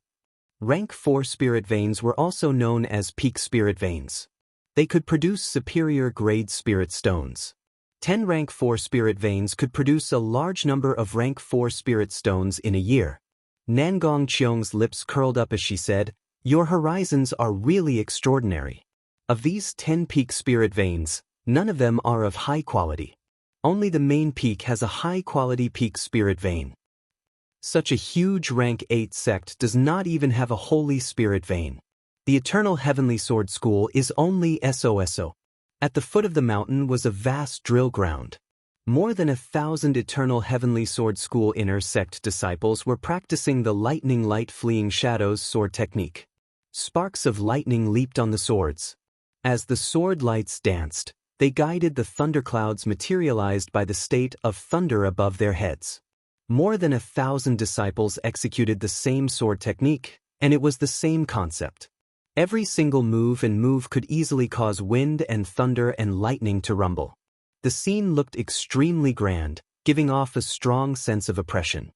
Rank 4 spirit veins were also known as peak spirit veins. They could produce superior grade spirit stones. 10 rank 4 spirit veins could produce a large number of rank 4 spirit stones in a year. Nangong Qiong's lips curled up as she said, "Your horizons are really extraordinary. Of these 10 peak spirit veins, none of them are of high quality. Only the main peak has a high-quality peak spirit vein. Such a huge rank 8 sect does not even have a holy spirit vein. The Eternal Heavenly Sword School is only SOSO. At the foot of the mountain was a vast drill ground. More than 1,000 Eternal Heavenly Sword School inner sect disciples were practicing the lightning light fleeing shadows sword technique. Sparks of lightning leaped on the swords. As the sword lights danced, they guided the thunderclouds materialized by the state of thunder above their heads. More than 1,000 disciples executed the same sword technique, and it was the same concept. Every single move could easily cause wind and thunder and lightning to rumble. The scene looked extremely grand, giving off a strong sense of oppression.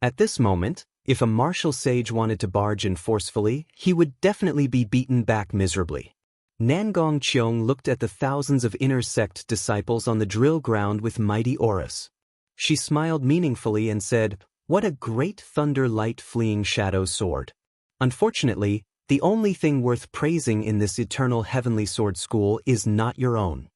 At this moment, if a martial sage wanted to barge in forcefully, he would definitely be beaten back miserably. Nangong Qiong looked at the thousands of inner sect disciples on the drill ground with mighty auras. She smiled meaningfully and said, "What a great thunder light fleeing shadow sword." Unfortunately, the only thing worth praising in this eternal heavenly sword school is not your own.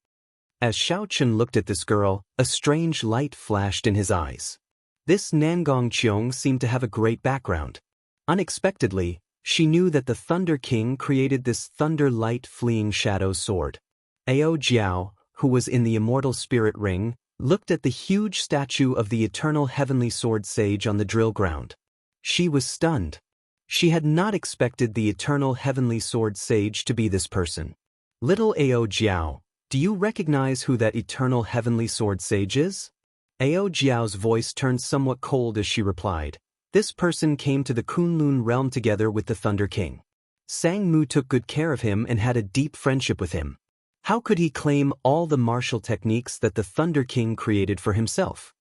As Xiaochen looked at this girl, a strange light flashed in his eyes. This Nangong Qiong seemed to have a great background. Unexpectedly, she knew that the Thunder King created this thunder light fleeing shadow sword. Ao Jiao, who was in the Immortal Spirit Ring, looked at the huge statue of the eternal heavenly sword sage on the drill ground. She was stunned. She had not expected the eternal heavenly sword sage to be this person. "Little Ao Jiao, do you recognize who that eternal heavenly sword sage is?" Ao Jiao's voice turned somewhat cold as she replied, "This person came to the Kunlun realm together with the Thunder King. Sang Mu took good care of him and had a deep friendship with him. How could he claim all the martial techniques that the Thunder King created for himself?"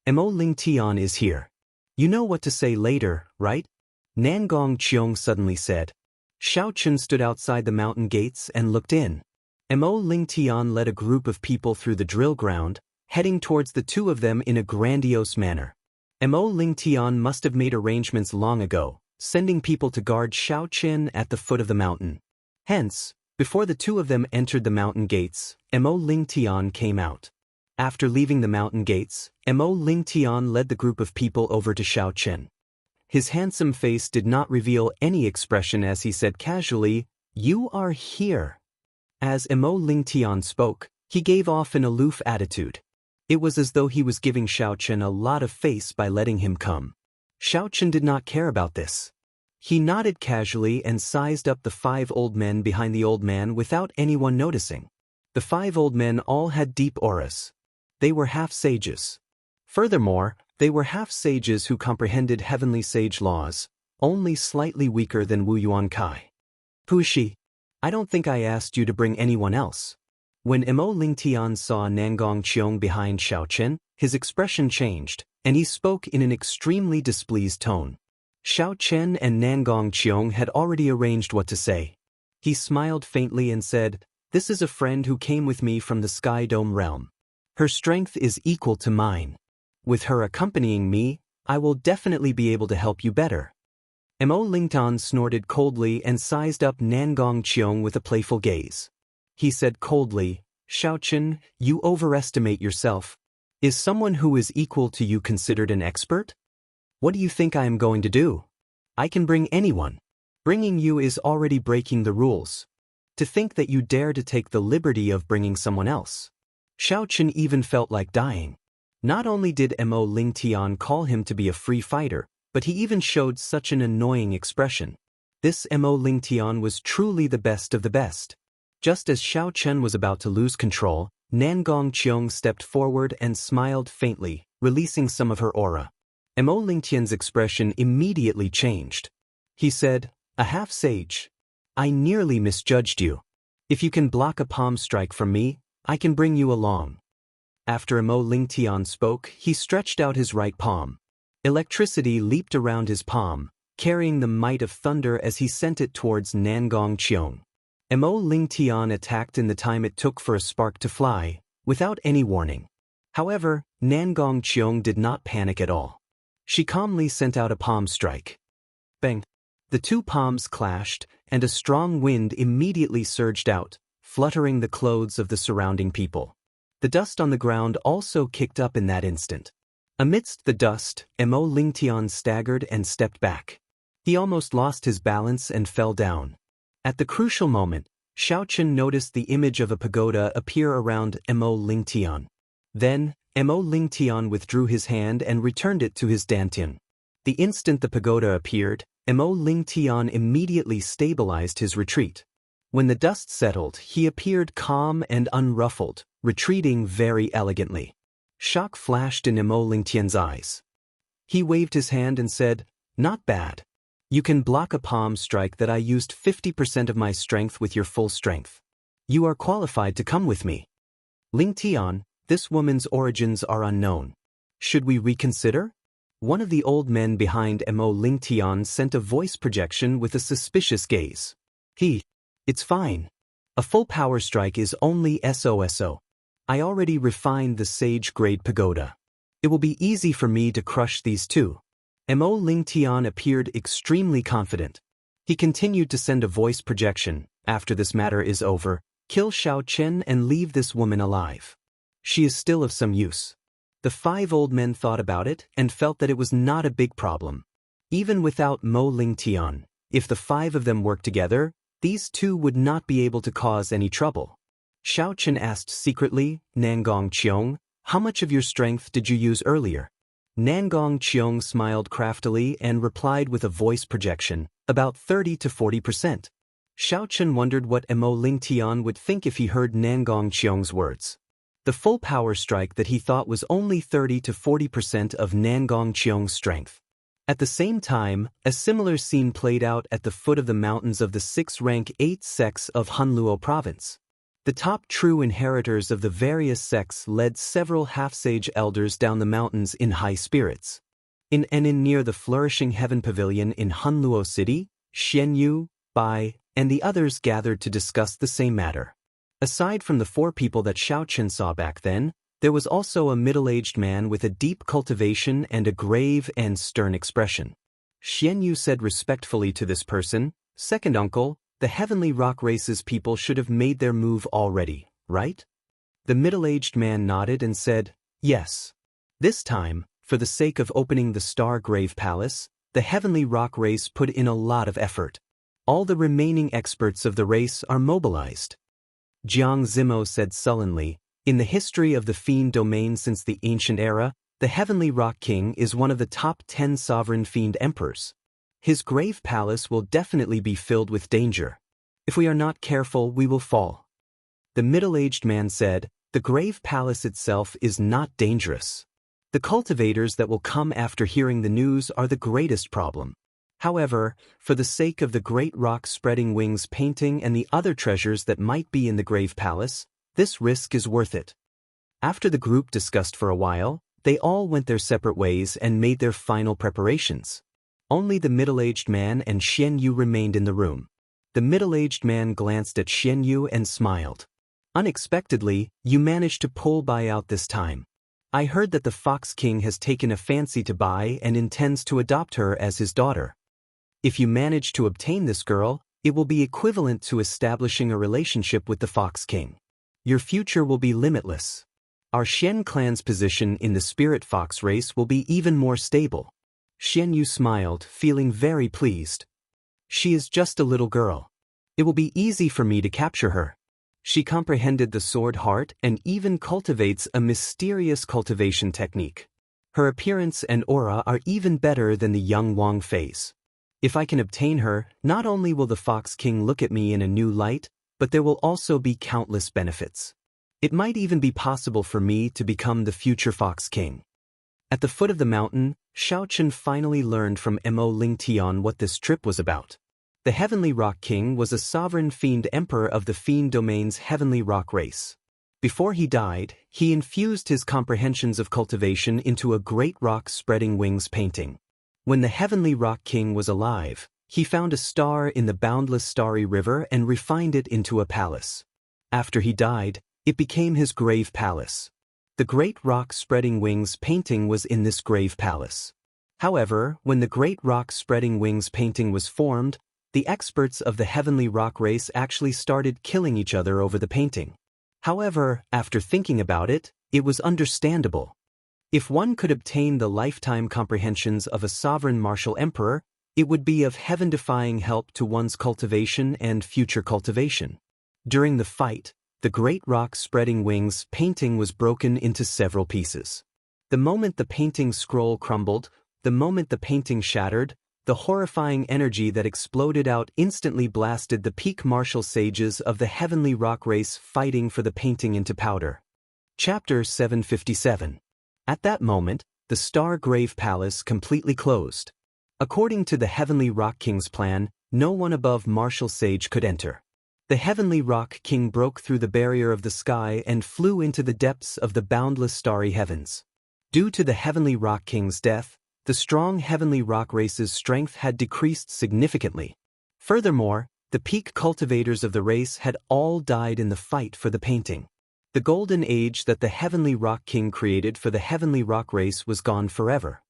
"Mo Ling Tian is here. You know what to say later, right?" Nangong Qiong suddenly said. Xiaochen stood outside the mountain gates and looked in. Mo Ling Tian led a group of people through the drill ground, heading towards the two of them in a grandiose manner. Mo Ling Tian must have made arrangements long ago, sending people to guard Xiaochen at the foot of the mountain. Hence, before the two of them entered the mountain gates, Mo Ling Tian came out. After leaving the mountain gates, Mo Ling Tian led the group of people over to Xiaochen. His handsome face did not reveal any expression as he said casually, "You are here." As Mo Ling Tian spoke, he gave off an aloof attitude. It was as though he was giving Xiaochen a lot of face by letting him come. Xiaochen did not care about this. He nodded casually and sized up the 5 old men behind the old man without anyone noticing. The 5 old men all had deep auras. They were half-sages. Furthermore, they were half-sages who comprehended heavenly sage laws, only slightly weaker than Wu Yuan Kai. "Pushi, I don't think I asked you to bring anyone else." When Mo Ling Tian saw Nangong Qiong behind Xiaochen, his expression changed, and he spoke in an extremely displeased tone. Xiaochen and Nangong Qiong had already arranged what to say. He smiled faintly and said, "This is a friend who came with me from the Sky Dome realm. Her strength is equal to mine. With her accompanying me, I will definitely be able to help you better." Mo Ling Tian snorted coldly and sized up Nangong Qiong with a playful gaze. He said coldly, "Xiaochen, you overestimate yourself. Is someone who is equal to you considered an expert? What do you think I am going to do? I can bring anyone. Bringing you is already breaking the rules. To think that you dare to take the liberty of bringing someone else." Xiaochen even felt like dying. Not only did Mo Ling Tian call him to be a free fighter, but he even showed such an annoying expression. This Mo Ling Tian was truly the best of the best. Just as Xiaochen was about to lose control, Nangong Qiong stepped forward and smiled faintly, releasing some of her aura. Mo Ling Tian's expression immediately changed. He said, "A half-sage. I nearly misjudged you. If you can block a palm strike from me, I can bring you along." After Mo Ling Tian spoke, he stretched out his right palm. Electricity leaped around his palm, carrying the might of thunder as he sent it towards Nangong Qiong. Mo Ling Tian attacked in the time it took for a spark to fly, without any warning. However, Nangong Qiong did not panic at all. She calmly sent out a palm strike. Bang! The two palms clashed, and a strong wind immediately surged out, fluttering the clothes of the surrounding people. The dust on the ground also kicked up in that instant. Amidst the dust, Mo Ling Tian staggered and stepped back. He almost lost his balance and fell down. At the crucial moment, Xiaochen noticed the image of a pagoda appear around Mo Ling Tian. Then, Mo Ling Tian withdrew his hand and returned it to his dantian. The instant the pagoda appeared, Mo Ling Tian immediately stabilized his retreat. When the dust settled, he appeared calm and unruffled, retreating very elegantly. Shock flashed in Mo Ling Tian's eyes. He waved his hand and said, "Not bad. You can block a palm strike that I used 50% of my strength with your full strength. You are qualified to come with me." Ling Tian, this woman's origins are unknown. Should we reconsider? One of the old men behind Mo Ling Tian sent a voice projection with a suspicious gaze. It's fine. A full power strike is only SOSO. I already refined the sage-grade pagoda. It will be easy for me to crush these two. Mo Ling Tian appeared extremely confident. He continued to send a voice projection. After this matter is over, kill Xiao Chen and leave this woman alive. She is still of some use. The 5 old men thought about it and felt that it was not a big problem. Even without Mo Ling Tian, if the 5 of them worked together, these 2 would not be able to cause any trouble. Xiao Chen asked secretly, "Nangong Qiong, how much of your strength did you use earlier?" Nangong Qiong smiled craftily and replied with a voice projection, "About 30 to 40%. Xiao Chen wondered what Mo Ling Tian would think if he heard Nangong Qiong's words. The full power strike that he thought was only 30 to 40% of Nangong Qiong's strength. At the same time, a similar scene played out at the foot of the mountains of the 6th-rank 8 sects of Hunluo province. The top true inheritors of the various sects led several half-sage elders down the mountains in high spirits. In near the flourishing Heaven Pavilion in Hunluo City, Xianyu, Bai, and the others gathered to discuss the same matter. Aside from the 4 people that Xiao Chen saw back then, there was also a middle-aged man with a deep cultivation and a grave and stern expression. Xianyu said respectfully to this person, "Second uncle, the Heavenly Rock Race's people should have made their move already, right?" The middle-aged man nodded and said, "Yes. This time, for the sake of opening the Star Grave Palace, the Heavenly Rock Race put in a lot of effort. All the remaining experts of the race are mobilized." Jiang Zimo said sullenly, "In the history of the Fiend domain since the ancient era, the Heavenly Rock King is one of the top 10 sovereign Fiend emperors. His grave palace will definitely be filled with danger. If we are not careful, we will fall." The middle-aged man said, "The grave palace itself is not dangerous. The cultivators that will come after hearing the news are the greatest problem. However, for the sake of the great rock spreading wings painting and the other treasures that might be in the grave palace, this risk is worth it." After the group discussed for a while, they all went their separate ways and made their final preparations. Only the middle-aged man and Xianyu remained in the room. The middle-aged man glanced at Xianyu and smiled. "Unexpectedly, you managed to pull Bai out this time. I heard that the Fox King has taken a fancy to Bai and intends to adopt her as his daughter. If you manage to obtain this girl, it will be equivalent to establishing a relationship with the Fox King. Your future will be limitless. Our Xian clan's position in the Spirit Fox race will be even more stable." Xianyu smiled, feeling very pleased. "She is just a little girl. It will be easy for me to capture her. She comprehended the sword heart and even cultivates a mysterious cultivation technique. Her appearance and aura are even better than the young Wang Fei's. If I can obtain her, not only will the Fox King look at me in a new light, but there will also be countless benefits. It might even be possible for me to become the future Fox King." At the foot of the mountain, Xiao Chen finally learned from Mo Ling Tian what this trip was about. The Heavenly Rock King was a sovereign fiend emperor of the Fiend domain's Heavenly Rock race. Before he died, he infused his comprehensions of cultivation into a great rock spreading wings painting. When the Heavenly Rock King was alive, he found a star in the boundless starry river and refined it into a palace. After he died, it became his grave palace. The great rock spreading wings painting was in this grave palace. However, when the great rock spreading wings painting was formed, the experts of the Heavenly Rock race actually started killing each other over the painting. However, after thinking about it, it was understandable. If one could obtain the lifetime comprehensions of a sovereign martial emperor, it would be of heaven-defying help to one's cultivation and future cultivation. During the fight, the great rock spreading wings painting was broken into several pieces. The moment the painting scroll crumbled, the moment the painting shattered, the horrifying energy that exploded out instantly blasted the peak martial sages of the Heavenly Rock race fighting for the painting into powder. Chapter 757. At that moment, the Star Grave Palace completely closed. According to the Heavenly Rock King's plan, no one above Martial Sage could enter. The Heavenly Rock King broke through the barrier of the sky and flew into the depths of the boundless starry heavens. Due to the Heavenly Rock King's death, the strong Heavenly Rock race's strength had decreased significantly. Furthermore, the peak cultivators of the race had all died in the fight for the painting. The golden age that the Heavenly Rock King created for the Heavenly Rock race was gone forever.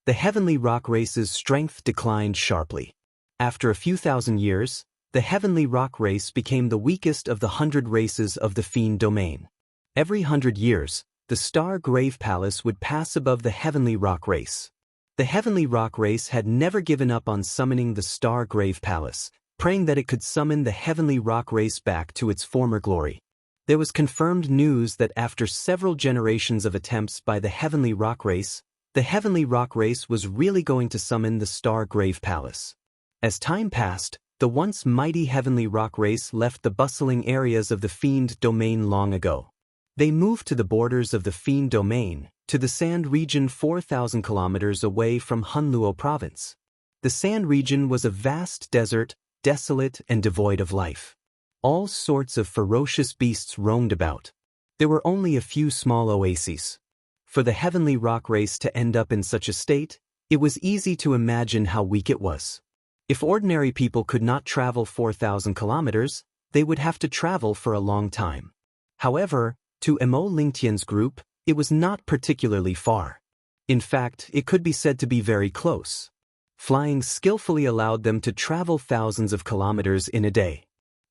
The Heavenly Rock race's strength declined sharply. After a few thousand years, the Heavenly Rock race became the weakest of the 100 races of the Fiend domain. Every 100 years, the Star Grave Palace would pass above the Heavenly Rock race. The Heavenly Rock race had never given up on summoning the Star Grave Palace, praying that it could summon the Heavenly Rock race back to its former glory. There was confirmed news that after several generations of attempts by the Heavenly Rock race, the Heavenly Rock race was really going to summon the Star Grave Palace. As time passed, the once mighty Heavenly Rock race left the bustling areas of the Fiend domain long ago. They moved to the borders of the Fiend domain, to the Sand region 4,000 kilometers away from Hunluo province. The Sand region was a vast desert, desolate and devoid of life. All sorts of ferocious beasts roamed about. There were only a few small oases. For the Heavenly Rock race to end up in such a state, it was easy to imagine how weak it was. If ordinary people could not travel 4,000 kilometers, they would have to travel for a long time. However, to Mo Lingtian's group, it was not particularly far. In fact, it could be said to be very close. Flying skillfully allowed them to travel thousands of kilometers in a day.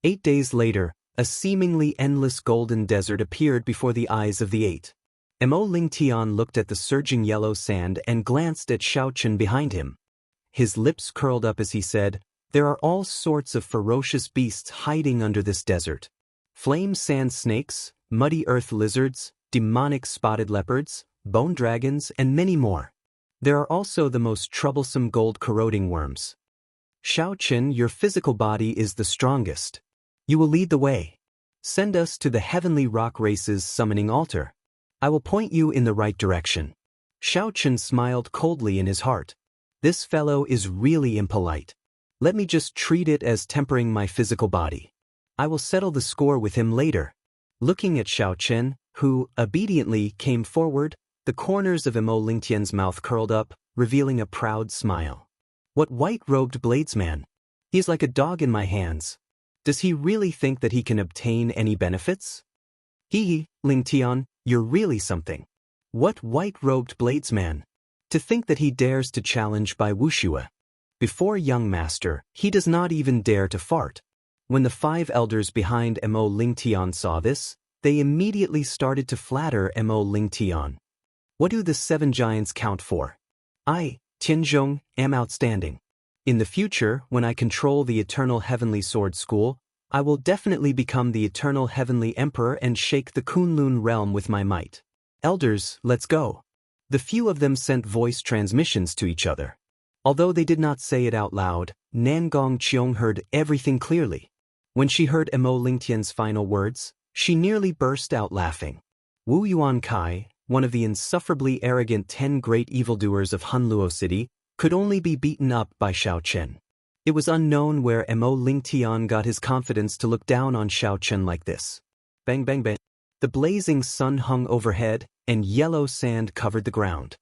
8 days later, a seemingly endless golden desert appeared before the eyes of the eight. Mo Lingtian looked at the surging yellow sand and glanced at Xiaochen behind him. His lips curled up as he said, "There are all sorts of ferocious beasts hiding under this desert. Flame sand snakes, muddy earth lizards, demonic spotted leopards, bone dragons, and many more. There are also the most troublesome gold-corroding worms. Xiaochen, your physical body is the strongest. You will lead the way. Send us to the Heavenly Rock race's summoning altar. I will point you in the right direction." Xiaochen smiled coldly in his heart. This fellow is really impolite. Let me just treat it as tempering my physical body. I will settle the score with him later. Looking at Xiaochen, who, obediently, came forward, the corners of Mo Lingtian's mouth curled up, revealing a proud smile. What white-robed bladesman? He is like a dog in my hands. Does he really think that he can obtain any benefits? Lingtian, you're really something. What white-robed bladesman? To think that he dares to challenge by Wuxia. Before young master, he does not even dare to fart. When the 5 elders behind Mo Lingtian saw this, they immediately started to flatter Mo Lingtian. What do the 7 giants count for? I, Tianzhong, am outstanding. In the future, when I control the Eternal Heavenly Sword School, I will definitely become the Eternal Heavenly Emperor and shake the Kunlun realm with my might. Elders, let's go. The few of them sent voice transmissions to each other. Although they did not say it out loud, Nangong Qiong heard everything clearly. When she heard Mo Lingtian's final words, she nearly burst out laughing. Wu Yuan Kai, one of the insufferably arrogant 10 great evildoers of Hunluo City, could only be beaten up by Xiaochen. It was unknown where Mo Lingtian got his confidence to look down on Xiaochen like this. Bang bang bang. The blazing sun hung overhead, and yellow sand covered the ground.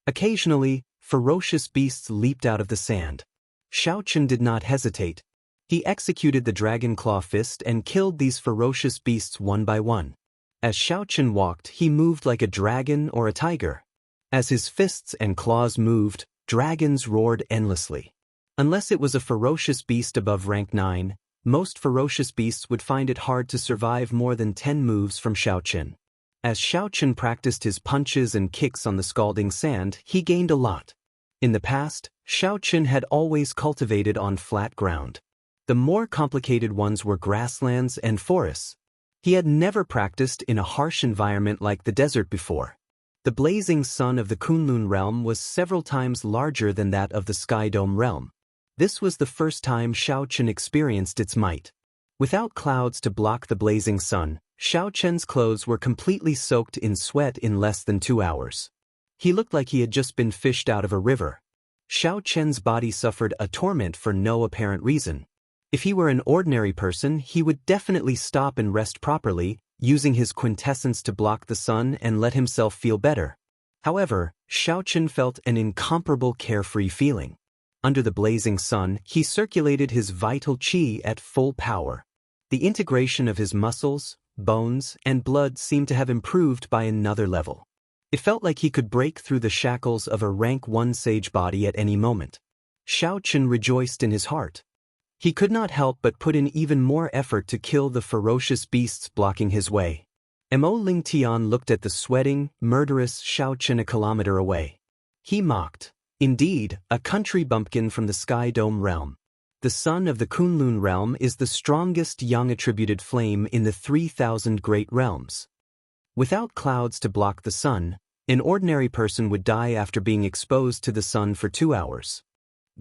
Occasionally, ferocious beasts leaped out of the sand. Xiaochen did not hesitate. He executed the dragon claw fist and killed these ferocious beasts one by one. As Xiaochen walked, he moved like a dragon or a tiger. As his fists and claws moved, dragons roared endlessly. Unless it was a ferocious beast above rank 9, most ferocious beasts would find it hard to survive more than 10 moves from Xiaochen. As Xiaochen practiced his punches and kicks on the scalding sand, he gained a lot. In the past, Xiaochen had always cultivated on flat ground. The more complicated ones were grasslands and forests. He had never practiced in a harsh environment like the desert before. The blazing sun of the Kunlun realm was several times larger than that of the Sky Dome realm. This was the first time Xiaochen experienced its might. Without clouds to block the blazing sun, Xiaochen's clothes were completely soaked in sweat in less than 2 hours. He looked like he had just been fished out of a river. Xiao Chen's body suffered a torment for no apparent reason. If he were an ordinary person, he would definitely stop and rest properly, using his quintessence to block the sun and let himself feel better. However, Xiao Chen felt an incomparable carefree feeling. Under the blazing sun, he circulated his vital qi at full power. The integration of his muscles, bones, and blood seemed to have improved by another level. It felt like he could break through the shackles of a rank 1 sage body at any moment. Xiao Chen rejoiced in his heart. He could not help but put in even more effort to kill the ferocious beasts blocking his way. Mo Lingtian looked at the sweating, murderous Xiao Chen a kilometer away. He mocked. Indeed, a country bumpkin from the Sky Dome realm. The sun of the Kunlun realm is the strongest yang-attributed flame in the 3,000 great realms. Without clouds to block the sun, an ordinary person would die after being exposed to the sun for 2 hours.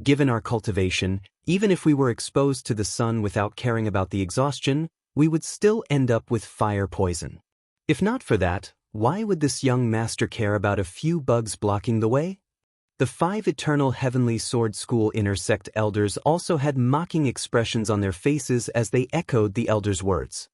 Given our cultivation, even if we were exposed to the sun without caring about the exhaustion, we would still end up with fire poison. If not for that, why would this young master care about a few bugs blocking the way? The 5 Eternal Heavenly Sword School inner sect elders also had mocking expressions on their faces as they echoed the elder's words.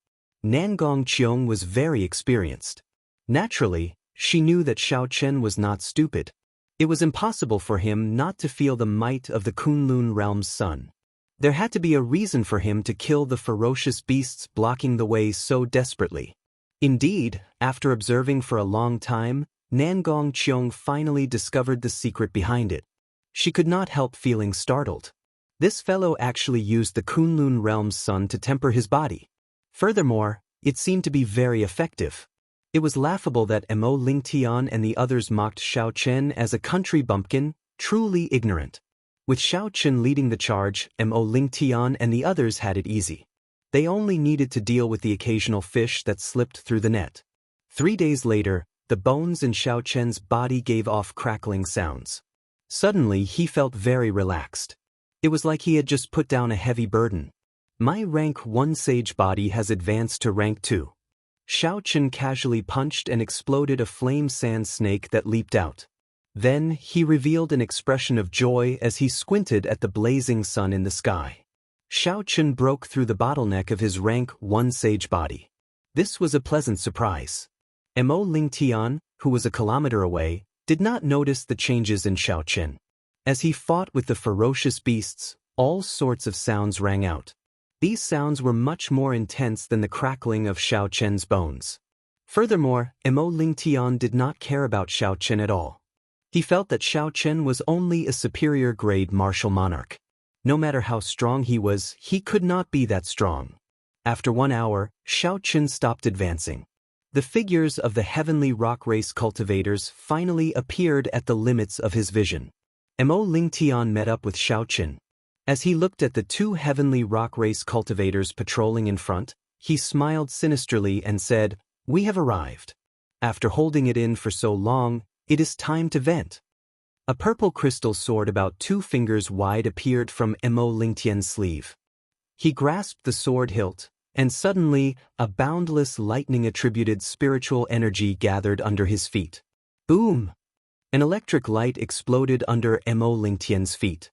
Nangong Qiong was very experienced. Naturally, she knew that Xiao Chen was not stupid. It was impossible for him not to feel the might of the Kunlun realm's sun. There had to be a reason for him to kill the ferocious beasts blocking the way so desperately. Indeed, after observing for a long time, Nangong Qiong finally discovered the secret behind it. She could not help feeling startled. This fellow actually used the Kunlun realm's sun to temper his body. Furthermore, it seemed to be very effective. It was laughable that Mo Lingtian and the others mocked Xiao Chen as a country bumpkin, truly ignorant. With Xiao Chen leading the charge, Mo Lingtian and the others had it easy. They only needed to deal with the occasional fish that slipped through the net. 3 days later, the bones in Xiao Chen's body gave off crackling sounds. Suddenly, he felt very relaxed. It was like he had just put down a heavy burden. My rank 1 sage body has advanced to rank 2. Xiao Chen casually punched and exploded a flame sand snake that leaped out. Then, he revealed an expression of joy as he squinted at the blazing sun in the sky. Xiao Chen broke through the bottleneck of his rank 1 sage body. This was a pleasant surprise. Mo Lingtian, who was a kilometer away, did not notice the changes in Xiao Chen. As he fought with the ferocious beasts, all sorts of sounds rang out. These sounds were much more intense than the crackling of Xiao Chen's bones. Furthermore, Mo Lingtian did not care about Xiao Chen at all. He felt that Xiao Chen was only a superior grade martial monarch. No matter how strong he was, he could not be that strong. After 1 hour, Xiao Chen stopped advancing. The figures of the heavenly rock race cultivators finally appeared at the limits of his vision. Mo Lingtian met up with Xiao Chen. As he looked at the 2 heavenly rock race cultivators patrolling in front, he smiled sinisterly and said, "We have arrived. After holding it in for so long, it is time to vent." A purple crystal sword about 2 fingers wide appeared from Mo Lingtian's sleeve. He grasped the sword hilt, and suddenly, a boundless lightning-attributed spiritual energy gathered under his feet. Boom! An electric light exploded under Mo Lingtian's feet.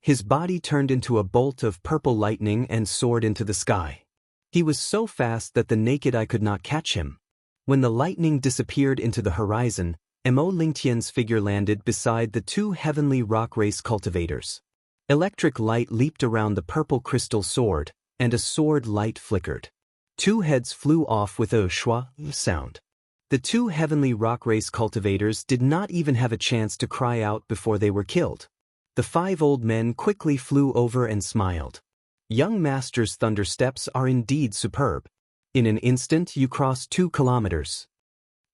His body turned into a bolt of purple lightning and soared into the sky. He was so fast that the naked eye could not catch him. When the lightning disappeared into the horizon, Mo Lingtian's figure landed beside the 2 heavenly rock race cultivators. Electric light leaped around the purple crystal sword, and a sword light flickered. 2 heads flew off with a schwa sound. The 2 heavenly rock race cultivators did not even have a chance to cry out before they were killed. The 5 old men quickly flew over and smiled. Young master's thunder steps are indeed superb. In an instant you cross 2 kilometers.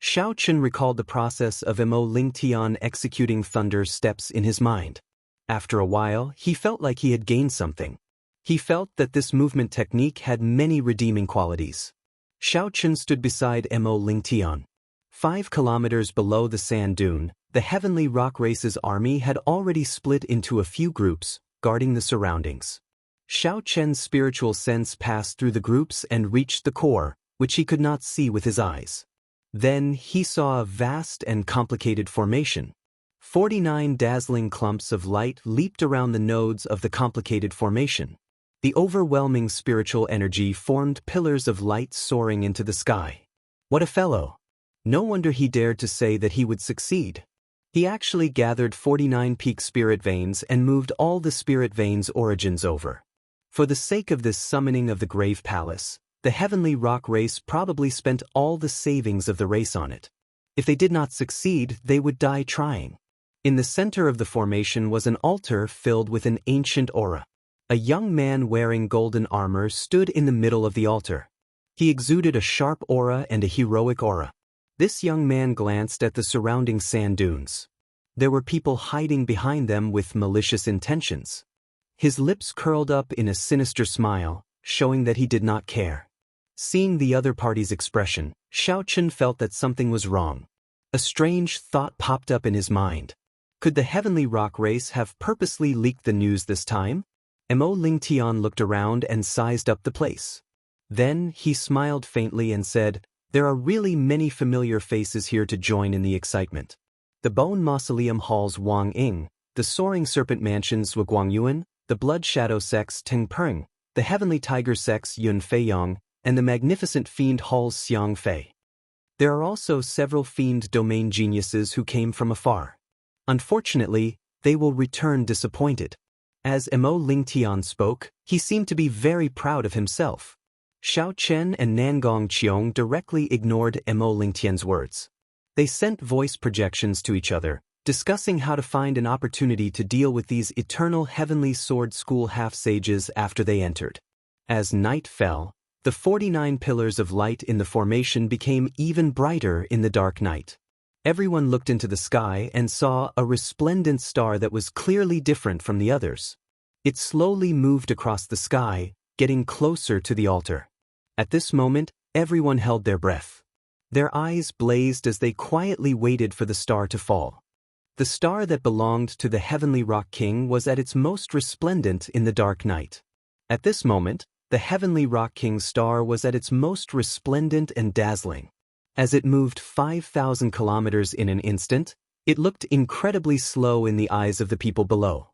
Xiao Chen recalled the process of Mo Lingtian executing thunder steps in his mind. After a while, he felt like he had gained something. He felt that this movement technique had many redeeming qualities. Xiao Chen stood beside Mo Lingtian. 5 kilometers below the sand dune, the heavenly rock race's army had already split into a few groups, guarding the surroundings. Xiao Chen's spiritual sense passed through the groups and reached the core, which he could not see with his eyes. Then he saw a vast and complicated formation. 49 dazzling clumps of light leaped around the nodes of the complicated formation. The overwhelming spiritual energy formed pillars of light soaring into the sky. What a fellow! No wonder he dared to say that he would succeed. He actually gathered 49 peak spirit veins and moved all the spirit veins' origins over. For the sake of this summoning of the Grave Palace, the heavenly rock race probably spent all the savings of the race on it. If they did not succeed, they would die trying. In the center of the formation was an altar filled with an ancient aura. A young man wearing golden armor stood in the middle of the altar. He exuded a sharp aura and a heroic aura. This young man glanced at the surrounding sand dunes. There were people hiding behind them with malicious intentions. His lips curled up in a sinister smile, showing that he did not care. Seeing the other party's expression, Xiaochen felt that something was wrong. A strange thought popped up in his mind. Could the heavenly rock race have purposely leaked the news this time? Mo Lingtian looked around and sized up the place. Then he smiled faintly and said, "There are really many familiar faces here to join in the excitement. The Bone Mausoleum Hall's Wang Ying, the Soaring Serpent Mansion's Guangyuan, the Blood Shadow Sect's Teng Peng, the Heavenly Tiger Sect's Yun Feiyang, and the Magnificent Fiend Hall's Xiang Fei. There are also several fiend domain geniuses who came from afar. Unfortunately, they will return disappointed." As Mo Lingtian spoke, he seemed to be very proud of himself. Xiao Chen and Nangong Qiong directly ignored Mo Lingtian's words. They sent voice projections to each other, discussing how to find an opportunity to deal with these eternal heavenly sword school half-sages after they entered. As night fell, the 49 pillars of light in the formation became even brighter in the dark night. Everyone looked into the sky and saw a resplendent star that was clearly different from the others. It slowly moved across the sky, getting closer to the altar. At this moment, everyone held their breath. Their eyes blazed as they quietly waited for the star to fall. The star that belonged to the Heavenly Rock King was at its most resplendent in the dark night. At this moment, the Heavenly Rock King's star was at its most resplendent and dazzling. As it moved 5,000 kilometers in an instant, it looked incredibly slow in the eyes of the people below.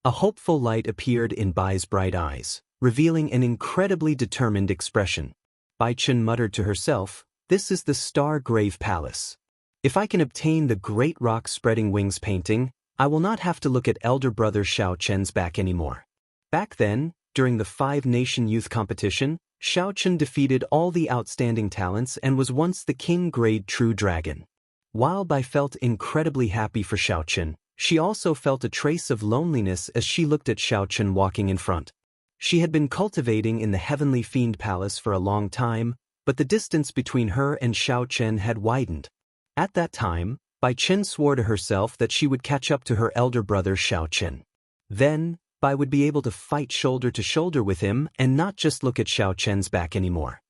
A hopeful light appeared in Bai's bright eyes, revealing an incredibly determined expression. Bai Chen muttered to herself, "This is the Star Grave Palace. If I can obtain the Great Rock Spreading Wings painting, I will not have to look at elder brother Xiao Chen's back anymore." Back then, during the 5-nation youth competition, Xiao Chen defeated all the outstanding talents and was once the king-grade true dragon. While Bai felt incredibly happy for Xiao Chen, she also felt a trace of loneliness as she looked at Xiao Chen walking in front. She had been cultivating in the Heavenly Fiend Palace for a long time, but the distance between her and Xiao Chen had widened. At that time, Bai Chen swore to herself that she would catch up to her elder brother Xiao Chen. Then, Bai would be able to fight shoulder to shoulder with him and not just look at Xiao Chen's back anymore.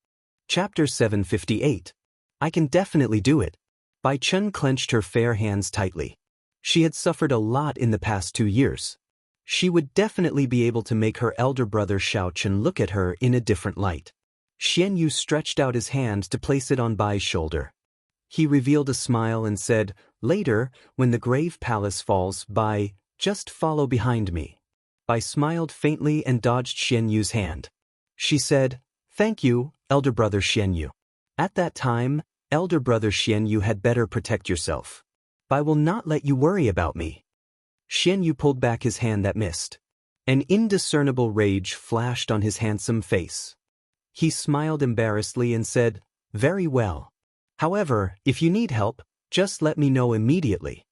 Chapter 758. I can definitely do it. Bai Chen clenched her fair hands tightly. She had suffered a lot in the past 2 years. She would definitely be able to make her elder brother Xiao Chen look at her in a different light. Xianyu stretched out his hand to place it on Bai's shoulder. He revealed a smile and said, "Later, when the Grave Palace falls, Bai, just follow behind me." Bai smiled faintly and dodged Xianyu's hand. She said, "Thank you, elder brother Xianyu. At that time, elder brother Xianyu had better protect yourself. Bai will not let you worry about me." Xianyu pulled back his hand that missed. An indiscernible rage flashed on his handsome face. He smiled embarrassedly and said, "Very well. However, if you need help, just let me know immediately."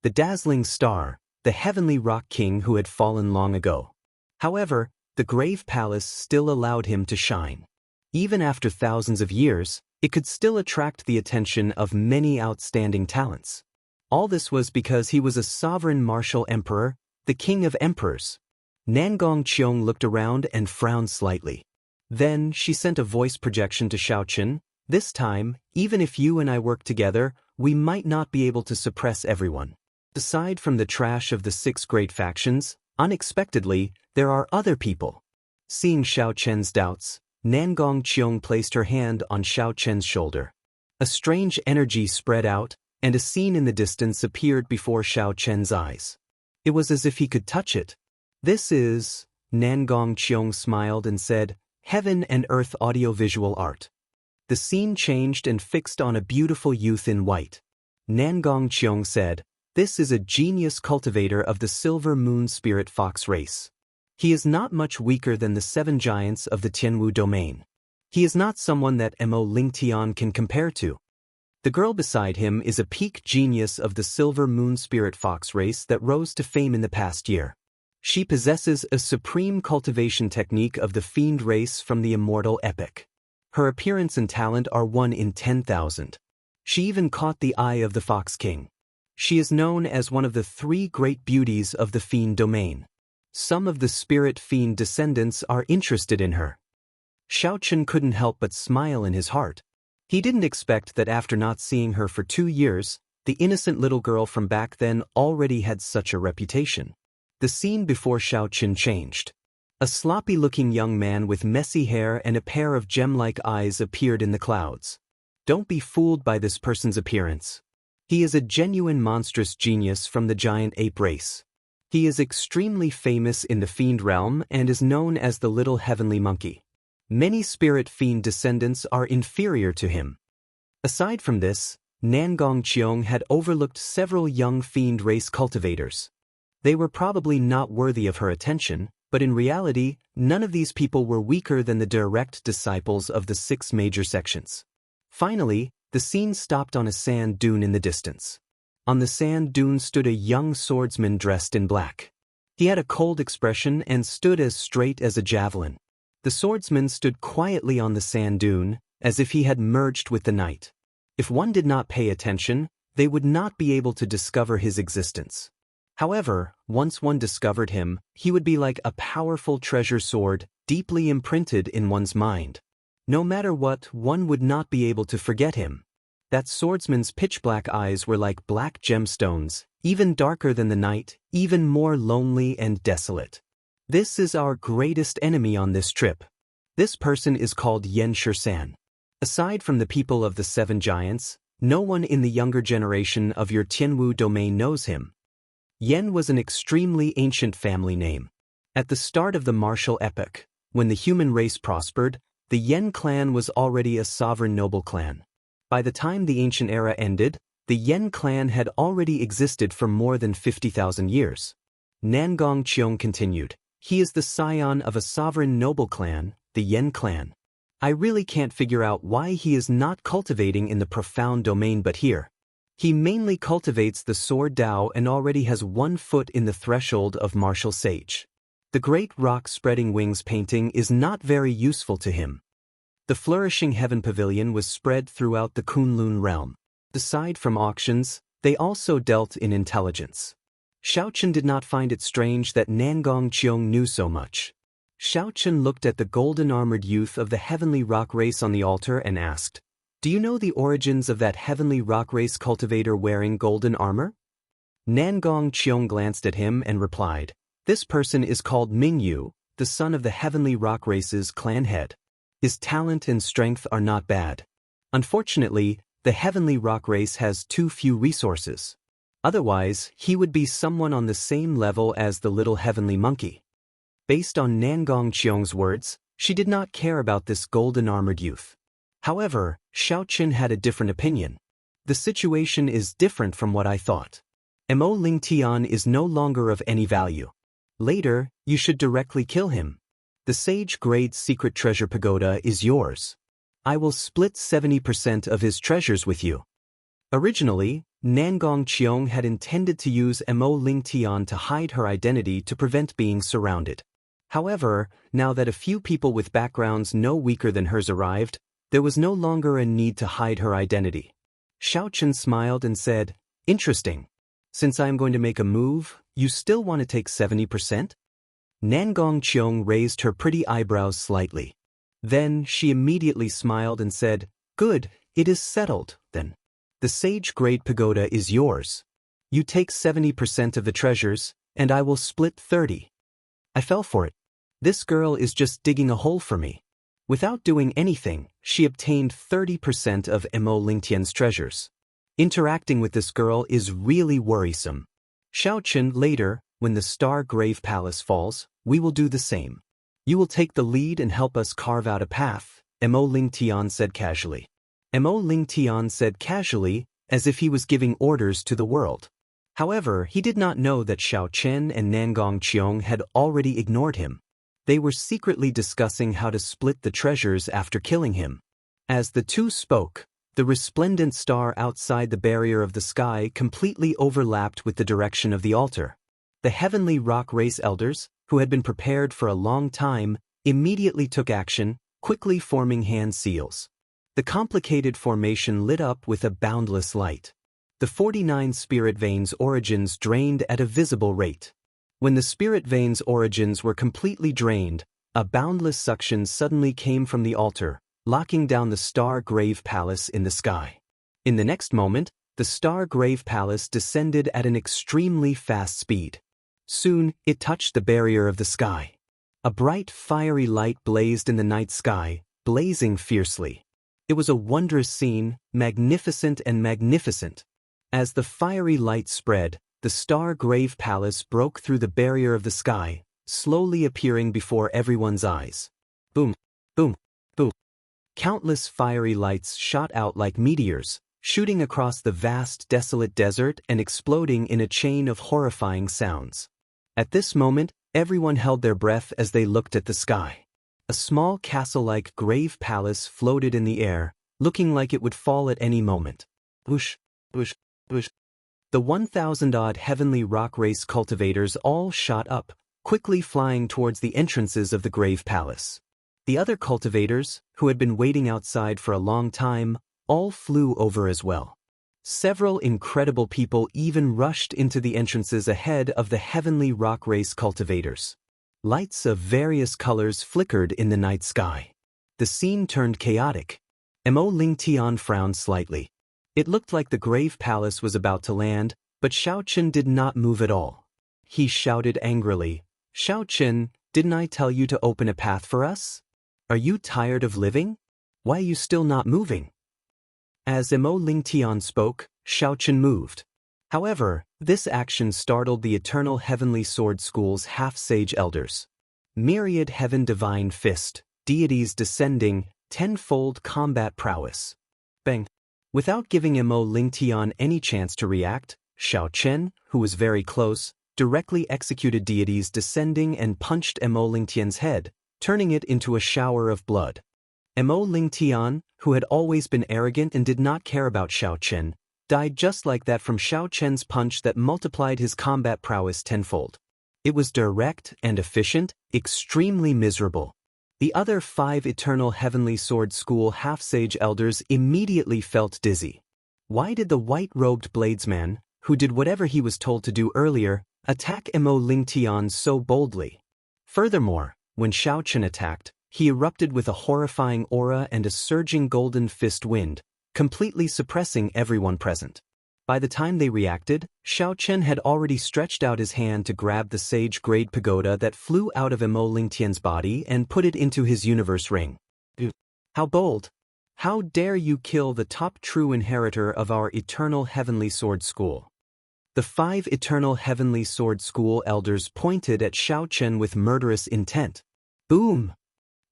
The dazzling star, the Heavenly Rock King who had fallen long ago. However, the Grave Palace still allowed him to shine. Even after thousands of years, it could still attract the attention of many outstanding talents. All this was because he was a sovereign martial emperor, the king of emperors. Nangong Qiong looked around and frowned slightly. Then she sent a voice projection to Xiao Chen. "This time, even if you and I work together, we might not be able to suppress everyone. Aside from the trash of the 6 great factions, unexpectedly, there are other people." Seeing Xiao Chen's doubts, Nangong Qiong placed her hand on Xiao Chen's shoulder. A strange energy spread out, and a scene in the distance appeared before Xiao Chen's eyes. It was as if he could touch it. This is... Nangong Qiong smiled and said, Heaven and Earth audiovisual art. The scene changed and fixed on a beautiful youth in white. Nangong Qiong said, This is a genius cultivator of the Silver Moon Spirit Fox race. He is not much weaker than the 7 giants of the Tianwu domain. He is not someone that Mo Lingtian can compare to. The girl beside him is a peak genius of the Silver Moon Spirit Fox race that rose to fame in the past year. She possesses a supreme cultivation technique of the Fiend race from the Immortal epic. Her appearance and talent are 1 in 10,000. She even caught the eye of the Fox King. She is known as one of the 3 great beauties of the Fiend domain. Some of the Spirit Fiend descendants are interested in her. Xiao Chen couldn't help but smile in his heart. He didn't expect that after not seeing her for 2 years, the innocent little girl from back then already had such a reputation. The scene before Xiao Chen changed. A sloppy-looking young man with messy hair and a pair of gem-like eyes appeared in the clouds. Don't be fooled by this person's appearance. He is a genuine monstrous genius from the giant ape race. He is extremely famous in the Fiend realm and is known as the Little Heavenly Monkey. Many Spirit Fiend descendants are inferior to him. Aside from this, Nangong Qiong had overlooked several young Fiend race cultivators. They were probably not worthy of her attention, but in reality, none of these people were weaker than the direct disciples of the 6 major sections. Finally, the scene stopped on a sand dune in the distance. On the sand dune stood a young swordsman dressed in black. He had a cold expression and stood as straight as a javelin. The swordsman stood quietly on the sand dune, as if he had merged with the night. If one did not pay attention, they would not be able to discover his existence. However, once one discovered him, he would be like a powerful treasure sword, deeply imprinted in one's mind. No matter what, one would not be able to forget him. That swordsman's pitch-black eyes were like black gemstones, even darker than the night, even more lonely and desolate. This is our greatest enemy on this trip. This person is called Yan Shisan. Aside from the people of the 7 giants, no one in the younger generation of your Tianwu domain knows him. Yan was an extremely ancient family name. At the start of the martial epoch, when the human race prospered, the Yan clan was already a sovereign noble clan. By the time the ancient era ended, the Yan clan had already existed for more than 50,000 years. Nangong Qiong continued, He is the scion of a sovereign noble clan, the Yan clan. I really can't figure out why he is not cultivating in the profound domain but here. He mainly cultivates the sword Dao and already has 1 foot in the threshold of martial sage. The great rock spreading wings painting is not very useful to him. The flourishing heaven pavilion was spread throughout the Kunlun realm. Aside from auctions, they also dealt in intelligence. Xiao Chen did not find it strange that Nangong Qiong knew so much. Xiao Chen looked at the golden-armored youth of the heavenly rock race on the altar and asked, Do you know the origins of that heavenly rock race cultivator wearing golden armor? Nangong Qiong glanced at him and replied, This person is called Mingyu, the son of the heavenly rock race's clan head. His talent and strength are not bad. Unfortunately, the heavenly rock race has too few resources. Otherwise, he would be someone on the same level as the little heavenly monkey. Based on Nangong Qiong's words, she did not care about this golden-armored youth. However, Xiao Chen had a different opinion. The situation is different from what I thought. Mo Lingtian is no longer of any value. Later, you should directly kill him. The Sage-grade secret treasure pagoda is yours. I will split 70% of his treasures with you. Originally, Nangong Qiong had intended to use Mo Lingtian to hide her identity to prevent being surrounded. However, now that a few people with backgrounds no weaker than hers arrived, there was no longer a need to hide her identity. Xiao Chen smiled and said, Interesting. Since I am going to make a move, you still want to take 70%? Nangong Qiong raised her pretty eyebrows slightly. Then she immediately smiled and said, Good, it is settled, then. The Sage-grade pagoda is yours. You take 70% of the treasures, and I will split 30. I fell for it. This girl is just digging a hole for me. Without doing anything, she obtained 30% of Mo Lingtian's treasures. Interacting with this girl is really worrisome. Xiaochen, later, when the Star Grave Palace falls, we will do the same. You will take the lead and help us carve out a path, Mo Lingtian said casually. Mo Lingtian said casually, as if he was giving orders to the world. However, he did not know that Xiaochen and Nangong Qiong had already ignored him. They were secretly discussing how to split the treasures after killing him. As the two spoke, the resplendent star outside the barrier of the sky completely overlapped with the direction of the altar. The heavenly rock race elders, who had been prepared for a long time, immediately took action, quickly forming hand seals. The complicated formation lit up with a boundless light. The 49 spirit veins' origins drained at a visible rate. When the spirit veins' origins were completely drained, a boundless suction suddenly came from the altar, locking down the Star Grave Palace in the sky. In the next moment, the Star Grave Palace descended at an extremely fast speed. Soon, it touched the barrier of the sky. A bright, fiery light blazed in the night sky, blazing fiercely. It was a wondrous scene, magnificent and magnificent. As the fiery light spread, the Star Grave Palace broke through the barrier of the sky, slowly appearing before everyone's eyes. Boom, boom, boom. Countless fiery lights shot out like meteors, shooting across the vast, desolate desert and exploding in a chain of horrifying sounds. At this moment, everyone held their breath as they looked at the sky. A small castle-like grave palace floated in the air, looking like it would fall at any moment. Whoosh, whoosh, whoosh. The 1,000-odd heavenly rock race cultivators all shot up, quickly flying towards the entrances of the grave palace. The other cultivators, who had been waiting outside for a long time, all flew over as well. Several incredible people even rushed into the entrances ahead of the heavenly rock race cultivators. Lights of various colors flickered in the night sky. The scene turned chaotic. Mo Lingtian frowned slightly. It looked like the grave palace was about to land, but Xiaochen did not move at all. He shouted angrily, "Xiaochen, didn't I tell you to open a path for us? Are you tired of living? Why are you still not moving?" As Mo Lingtian spoke, Xiaochen moved. However, this action startled the Eternal Heavenly Sword School's half-sage elders. Myriad Heaven Divine Fist, deities descending, tenfold combat prowess. Bang! Without giving Mo Lingtian any chance to react, Xiaochen, who was very close, directly executed deities descending and punched Mo Lingtian's head, turning it into a shower of blood. Mo Lingtian, who had always been arrogant and did not care about Xiaochen, died just like that from Xiaochen's punch that multiplied his combat prowess tenfold. It was direct and efficient, extremely miserable. The other 5 Eternal Heavenly Sword School half-sage elders immediately felt dizzy. Why did the white-robed bladesman, who did whatever he was told to do earlier, attack Mo Lingtian so boldly? Furthermore, when Xiaochen attacked, he erupted with a horrifying aura and a surging golden fist wind, completely suppressing everyone present. By the time they reacted, Xiaochen had already stretched out his hand to grab the sage-grade pagoda that flew out of Mo Lingtian's body and put it into his universe ring. How bold! How dare you kill the top true inheritor of our Eternal Heavenly Sword School? The 5 Eternal Heavenly Sword School elders pointed at Xiaochen with murderous intent. Boom!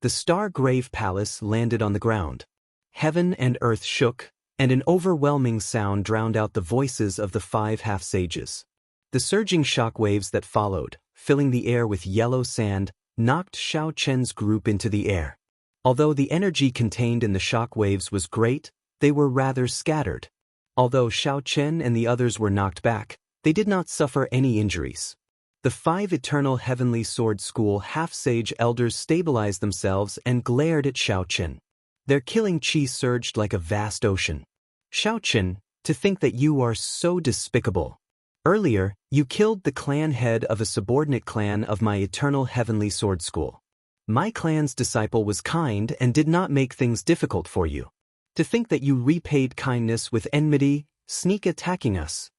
The Star Grave Palace landed on the ground. Heaven and earth shook, and an overwhelming sound drowned out the voices of the 5 half-sages. The surging shockwaves that followed, filling the air with yellow sand, knocked Xiaochen's group into the air. Although the energy contained in the shockwaves was great, they were rather scattered. Although Xiaochen and the others were knocked back, they did not suffer any injuries. The 5 Eternal Heavenly Sword School half-sage elders stabilized themselves and glared at Xiaochen. Their killing chi surged like a vast ocean. Xiaochen, to think that you are so despicable. Earlier, you killed the clan head of a subordinate clan of my Eternal Heavenly Sword School. My clan's disciple was kind and did not make things difficult for you. To think that you repaid kindness with enmity, sneak attacking us.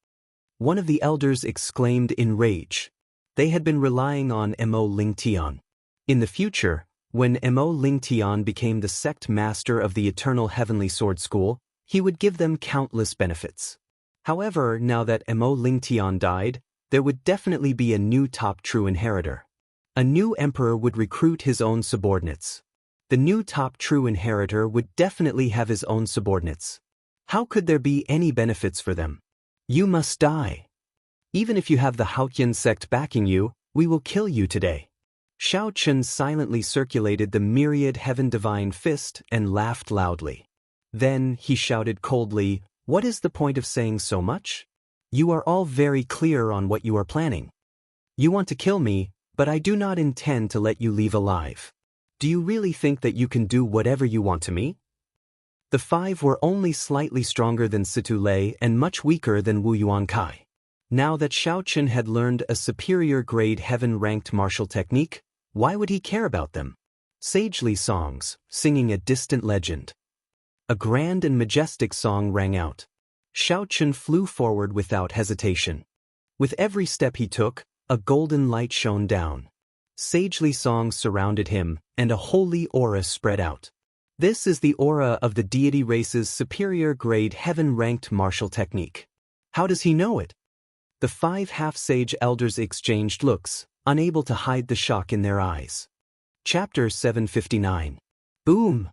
One of the elders exclaimed in rage. They had been relying on Mo Lingtian. In the future, When Mo Lingtian became the sect master of the Eternal Heavenly Sword School, he would give them countless benefits. However, now that Mo Lingtian died, there would definitely be a new top true inheritor. A new emperor would recruit his own subordinates. The new top true inheritor would definitely have his own subordinates. How could there be any benefits for them? You must die. Even if you have the Haotian sect backing you, we will kill you today. Xiao Chen silently circulated the myriad heaven divine fist and laughed loudly. Then he shouted coldly, "What is the point of saying so much? You are all very clear on what you are planning. You want to kill me, but I do not intend to let you leave alive. Do you really think that you can do whatever you want to me?" The five were only slightly stronger than Situ Lei and much weaker than Wu Yuankai. Now that Xiao Chen had learned a superior grade heaven-ranked martial technique, why would he care about them? Sagely songs, singing a distant legend. A grand and majestic song rang out. Xiao Chen flew forward without hesitation. With every step he took, a golden light shone down. Sagely songs surrounded him, and a holy aura spread out. This is the aura of the deity race's superior grade heaven-ranked martial technique. How does he know it? The five half-sage elders exchanged looks, unable to hide the shock in their eyes. Chapter 759. Boom!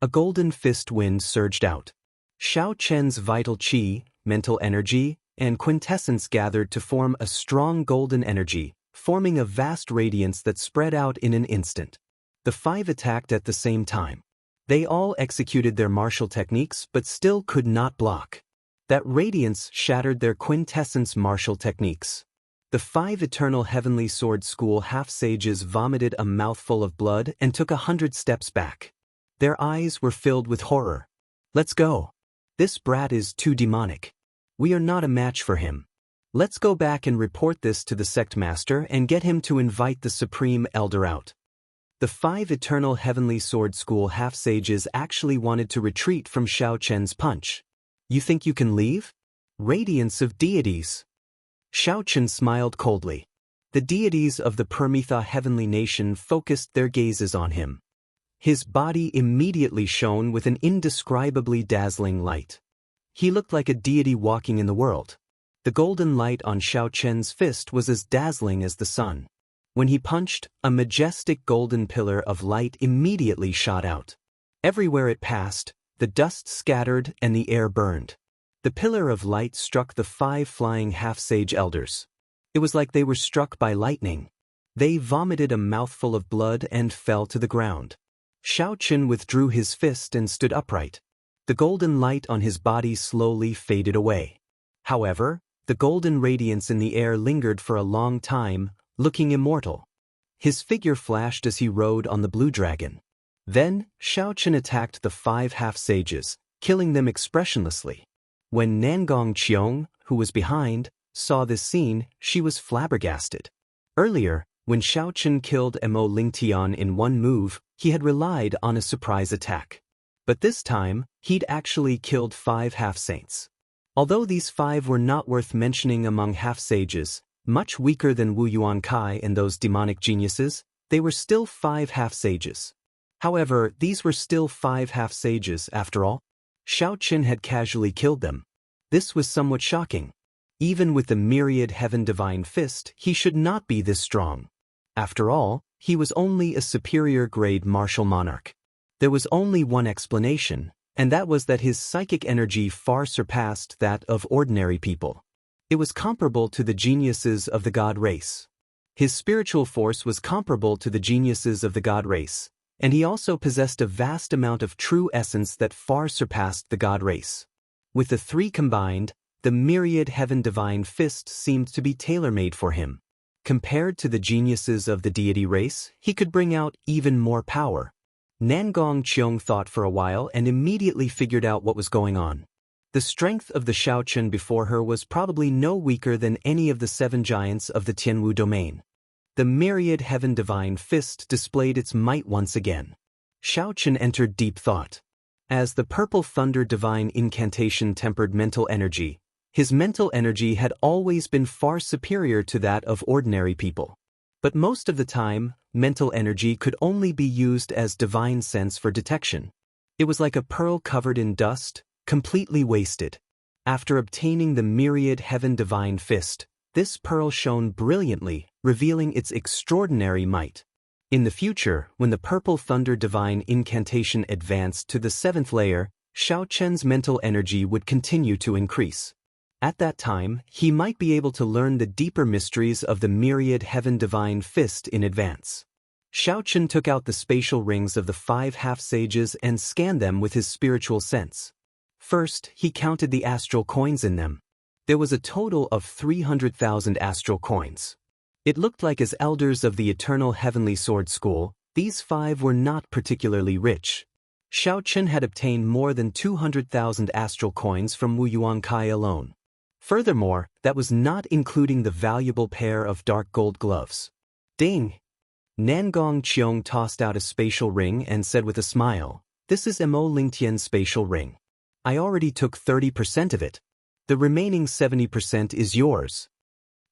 A golden fist wind surged out. Xiao Chen's vital qi, mental energy, and quintessence gathered to form a strong golden energy, forming a vast radiance that spread out in an instant. The five attacked at the same time. They all executed their martial techniques but still could not block. That radiance shattered their quintessence martial techniques. The five Eternal Heavenly Sword School half-sages vomited a mouthful of blood and took 100 steps back. Their eyes were filled with horror. "Let's go. This brat is too demonic. We are not a match for him. Let's go back and report this to the sect master and get him to invite the Supreme Elder out." The five Eternal Heavenly Sword School half-sages actually wanted to retreat from Xiao Chen's punch. "You think you can leave? Radiance of deities." Xiao Chen smiled coldly. The deities of the Permitha heavenly nation focused their gazes on him. His body immediately shone with an indescribably dazzling light. He looked like a deity walking in the world. The golden light on Xiao Chen's fist was as dazzling as the sun. When he punched, a majestic golden pillar of light immediately shot out. Everywhere it passed, the dust scattered and the air burned. The pillar of light struck the five flying half-sage elders. It was like they were struck by lightning. They vomited a mouthful of blood and fell to the ground. Xiao Chen withdrew his fist and stood upright. The golden light on his body slowly faded away. However, the golden radiance in the air lingered for a long time, looking immortal. His figure flashed as he rode on the blue dragon. Then, Xiao Chen attacked the five half-sages, killing them expressionlessly. When Nangong Qiong, who was behind, saw this scene, she was flabbergasted. Earlier, when Xiao Chen killed Mo Lingtian in one move, he had relied on a surprise attack. But this time, he'd actually killed five half-saints. Although these five were not worth mentioning among half-sages, much weaker than Wu Yuankai and those demonic geniuses, they were still five half-sages. However, these were still five half-sages after all. Xiao Chen had casually killed them. This was somewhat shocking. Even with the myriad heaven divine fist, he should not be this strong. After all, he was only a superior grade martial monarch. There was only one explanation, and that was that his psychic energy far surpassed that of ordinary people. It was comparable to the geniuses of the god race. His spiritual force was comparable to the geniuses of the god race, and he also possessed a vast amount of true essence that far surpassed the god race. With the three combined, the myriad heaven divine fist seemed to be tailor-made for him. Compared to the geniuses of the deity race, he could bring out even more power. Nangong Qiong thought for a while and immediately figured out what was going on. The strength of the Xiao Chen before her was probably no weaker than any of the seven giants of the Tianwu domain. The myriad heaven divine fist displayed its might once again. Xiao Chen entered deep thought. As the purple thunder divine incantation tempered mental energy, his mental energy had always been far superior to that of ordinary people. But most of the time, mental energy could only be used as divine sense for detection. It was like a pearl covered in dust, completely wasted. After obtaining the myriad heaven divine fist, this pearl shone brilliantly, revealing its extraordinary might. In the future, when the purple thunder divine incantation advanced to the 7th layer, Xiao Chen's mental energy would continue to increase. At that time, he might be able to learn the deeper mysteries of the myriad heaven divine fist in advance. Xiao Chen took out the spatial rings of the 5 half-sages and scanned them with his spiritual sense. First, he counted the astral coins in them. There was a total of 300,000 astral coins. It looked like as elders of the Eternal Heavenly Sword School, these 5 were not particularly rich. Xiao Chen had obtained more than 200,000 astral coins from Wu Yuankai alone. Furthermore, that was not including the valuable pair of dark gold gloves. Ding! Nangong Qiong tossed out a spatial ring and said with a smile, "This is Mo Lingtian's spatial ring. I already took 30% of it. The remaining 70% is yours."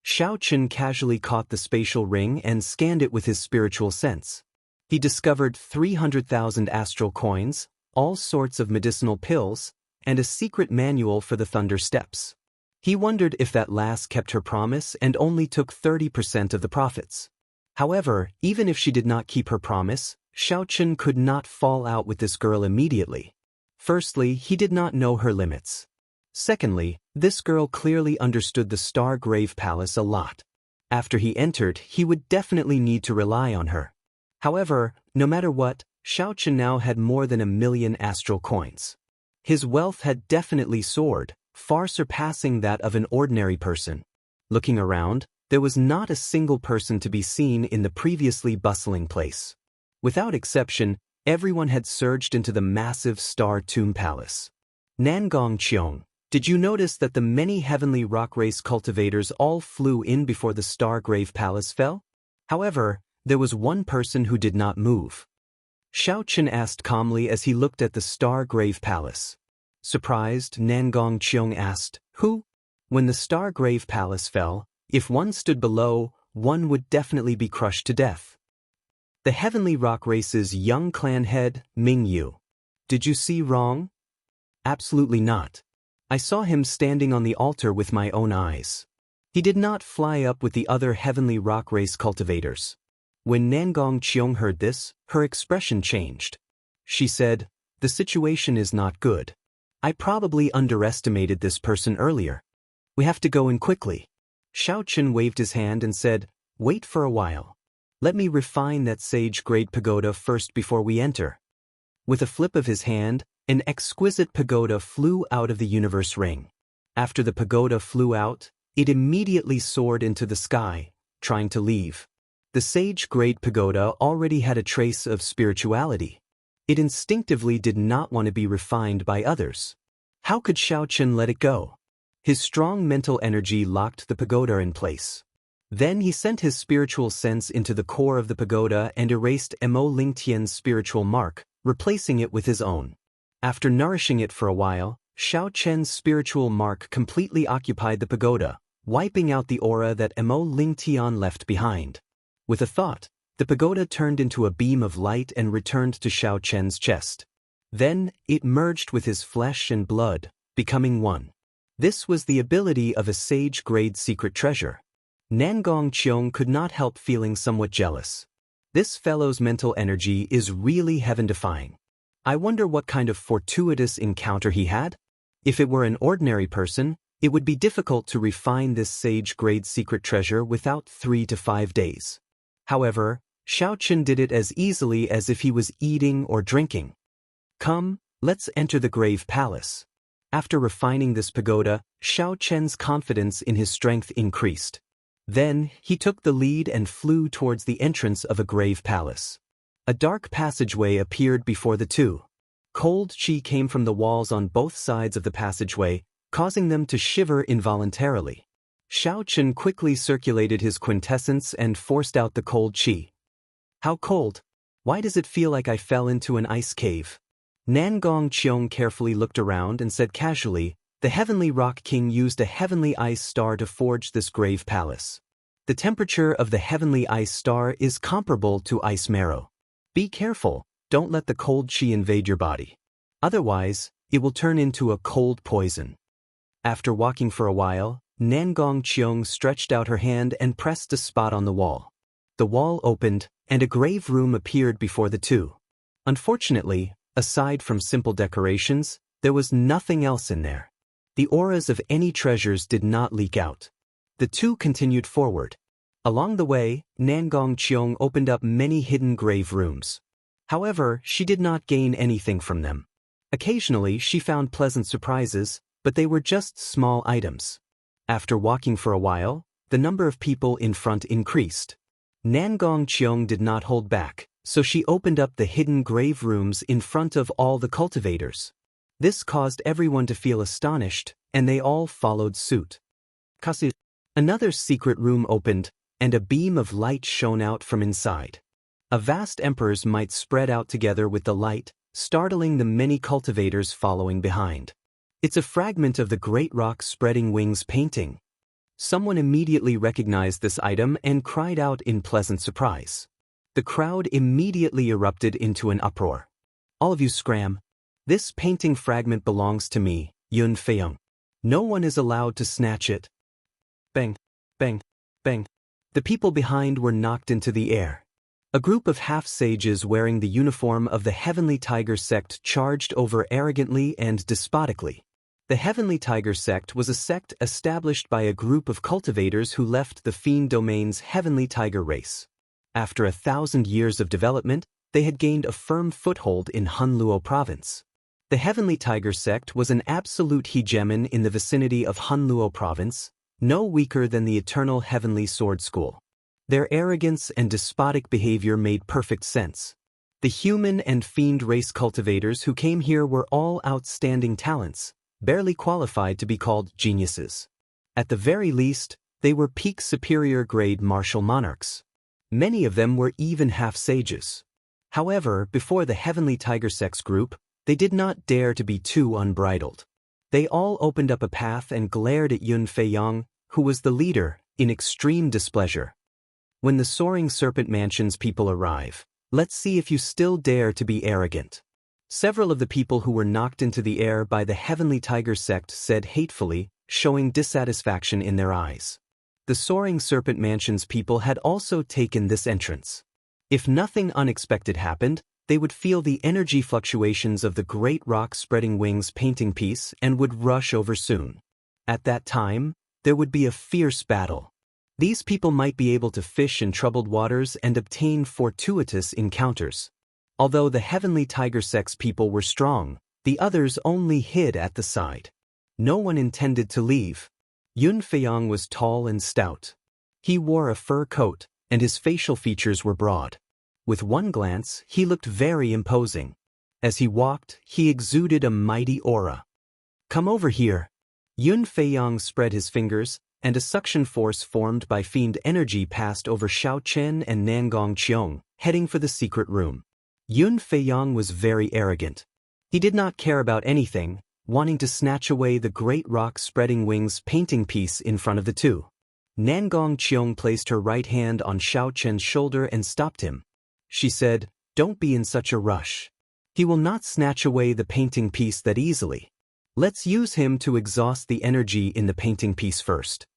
Xiao Chen casually caught the spatial ring and scanned it with his spiritual sense. He discovered 300,000 astral coins, all sorts of medicinal pills, and a secret manual for the Thunder Steps. He wondered if that lass kept her promise and only took 30% of the profits. However, even if she did not keep her promise, Xiao Chen could not fall out with this girl immediately. Firstly, he did not know her limits. Secondly, this girl clearly understood the Star Grave Palace a lot. After he entered, he would definitely need to rely on her. However, no matter what, Xiao Chen now had more than 1,000,000 astral coins. His wealth had definitely soared, far surpassing that of an ordinary person. Looking around, there was not a single person to be seen in the previously bustling place. Without exception, everyone had surged into the massive Star Tomb Palace. Nangong Qiong, did you notice that the many heavenly rock race cultivators all flew in before the Star Grave Palace fell? However, there was one person who did not move. Xiao Chen asked calmly as he looked at the Star Grave Palace. Surprised, Nangong Qiong asked, "Who?" When the Star Grave Palace fell, if one stood below, one would definitely be crushed to death. The heavenly rock race's young clan head, Ming Yu. Did you see wrong? Absolutely not. I saw him standing on the altar with my own eyes. He did not fly up with the other heavenly rock race cultivators. When Nangong Qiong heard this, her expression changed. She said, "The situation is not good. I probably underestimated this person earlier. We have to go in quickly." Xiao Chen waved his hand and said, "Wait for a while. Let me refine that sage-grade pagoda first before we enter." With a flip of his hand, an exquisite pagoda flew out of the universe ring. After the pagoda flew out, it immediately soared into the sky, trying to leave. The sage-grade pagoda already had a trace of spirituality. It instinctively did not want to be refined by others. How could Xiao Chen let it go? His strong mental energy locked the pagoda in place. Then he sent his spiritual sense into the core of the pagoda and erased Mo Lingtian's spiritual mark, replacing it with his own. After nourishing it for a while, Xiao Chen's spiritual mark completely occupied the pagoda, wiping out the aura that Mo Lingtian left behind. With a thought, the pagoda turned into a beam of light and returned to Xiao Chen's chest. Then, it merged with his flesh and blood, becoming one. This was the ability of a sage-grade secret treasure. Nangong Qiong could not help feeling somewhat jealous. This fellow's mental energy is really heaven-defying. I wonder what kind of fortuitous encounter he had? If it were an ordinary person, it would be difficult to refine this sage-grade secret treasure without 3 to 5 days. However, Xiao Chen did it as easily as if he was eating or drinking. Come, let's enter the Grave Palace. After refining this pagoda, Xiao Chen's confidence in his strength increased. Then, he took the lead and flew towards the entrance of a grave palace. A dark passageway appeared before the two. Cold chi came from the walls on both sides of the passageway, causing them to shiver involuntarily. Xiao Chen quickly circulated his quintessence and forced out the cold chi. How cold? Why does it feel like I fell into an ice cave? Nangong Qiong carefully looked around and said casually, "The Heavenly Rock King used a heavenly ice star to forge this grave palace. The temperature of the heavenly ice star is comparable to ice marrow. Be careful, don't let the cold chi invade your body. Otherwise, it will turn into a cold poison. After walking for a while, Nangong Qiong stretched out her hand and pressed a spot on the wall. The wall opened, and a grave room appeared before the two. Unfortunately, aside from simple decorations, there was nothing else in there. The auras of any treasures did not leak out. The two continued forward. Along the way, Nangong Qiong opened up many hidden grave rooms. However, she did not gain anything from them. Occasionally, she found pleasant surprises, but they were just small items. After walking for a while, the number of people in front increased. Nangong Qiong did not hold back, so she opened up the hidden grave rooms in front of all the cultivators. This caused everyone to feel astonished, and they all followed suit. Another secret room opened, and a beam of light shone out from inside. A vast emperor's might spread out together with the light, startling the many cultivators following behind. It's a fragment of the great rock spreading wings painting. Someone immediately recognized this item and cried out in pleasant surprise. The crowd immediately erupted into an uproar. All of you scram. This painting fragment belongs to me, Yun Feiyong. No one is allowed to snatch it. Bang, bang, bang. The people behind were knocked into the air. A group of half-sages wearing the uniform of the Heavenly Tiger sect charged over arrogantly and despotically. The Heavenly Tiger sect was a sect established by a group of cultivators who left the Fiend Domain's Heavenly Tiger race. After 1,000 years of development, they had gained a firm foothold in Hunluo province. The Heavenly Tiger sect was an absolute hegemon in the vicinity of Hunluo province, no weaker than the Eternal Heavenly Sword School. Their arrogance and despotic behavior made perfect sense. The human and fiend race cultivators who came here were all outstanding talents, barely qualified to be called geniuses. At the very least, they were peak superior grade martial monarchs. Many of them were even half-sages. However, before the Heavenly Tiger Sect's group, they did not dare to be too unbridled. They all opened up a path and glared at Yun Feiyong, who was the leader, in extreme displeasure. When the Soaring Serpent Mansion's people arrive, let's see if you still dare to be arrogant. Several of the people who were knocked into the air by the Heavenly Tiger sect said hatefully, showing dissatisfaction in their eyes. The Soaring Serpent Mansion's people had also taken this entrance. If nothing unexpected happened, they would feel the energy fluctuations of the great rock spreading wings painting piece and would rush over soon. At that time, there would be a fierce battle. These people might be able to fish in troubled waters and obtain fortuitous encounters. Although the Heavenly Tiger Sect's people were strong, the others only hid at the side. No one intended to leave. Yun Feiyong was tall and stout. He wore a fur coat, and his facial features were broad. With one glance, he looked very imposing. As he walked, he exuded a mighty aura. Come over here. Yun Feiyong spread his fingers, and a suction force formed by fiend energy passed over Xiao Chen and Nangong Qiong, heading for the secret room. Yun Feiyong was very arrogant. He did not care about anything, wanting to snatch away the great rock spreading wings painting piece in front of the two. Nangong Qiong placed her right hand on Xiao Chen's shoulder and stopped him. She said, "Don't be in such a rush. He will not snatch away the painting piece that easily. Let's use him to exhaust the energy in the painting piece first."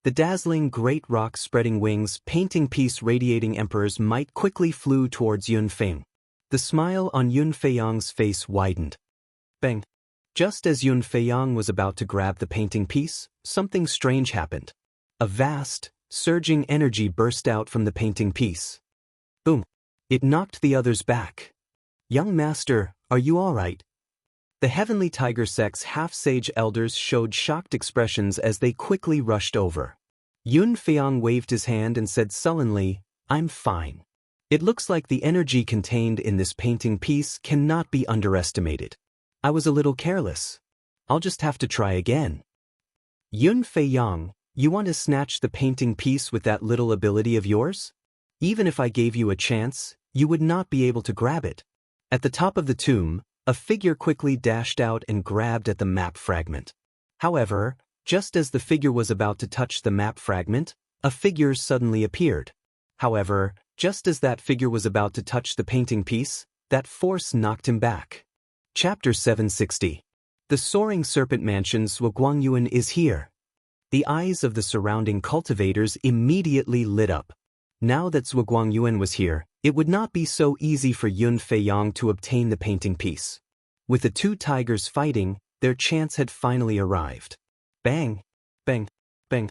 The dazzling great rock spreading wings painting piece radiating emperor's might quickly flew towards Yun Feiyong. The smile on Yun Feiyong's face widened. Bang! Just as Yun Feiyong was about to grab the painting piece, something strange happened. A vast, surging energy burst out from the painting piece. Boom! It knocked the others back. "Young master, are you all right?" The Heavenly Tiger Sect's half-sage elders showed shocked expressions as they quickly rushed over. Yun Feiyong waved his hand and said sullenly, "I'm fine. It looks like the energy contained in this painting piece cannot be underestimated. I was a little careless. I'll just have to try again." "Yun Feiyong, you want to snatch the painting piece with that little ability of yours? Even if I gave you a chance, you would not be able to grab it." At the top of the tomb, a figure quickly dashed out and grabbed at the map fragment. However, just as the figure was about to touch the map fragment, A figure suddenly appeared. However, just as that figure was about to touch the painting piece, that force knocked him back. Chapter 760. The Soaring Serpent Mansion's Wuxia is here. The eyes of the surrounding cultivators immediately lit up. Now that Wuxia was here, it would not be so easy for Yun Feiyang to obtain the painting piece. With the two tigers fighting, their chance had finally arrived. Bang! Bang! Bang!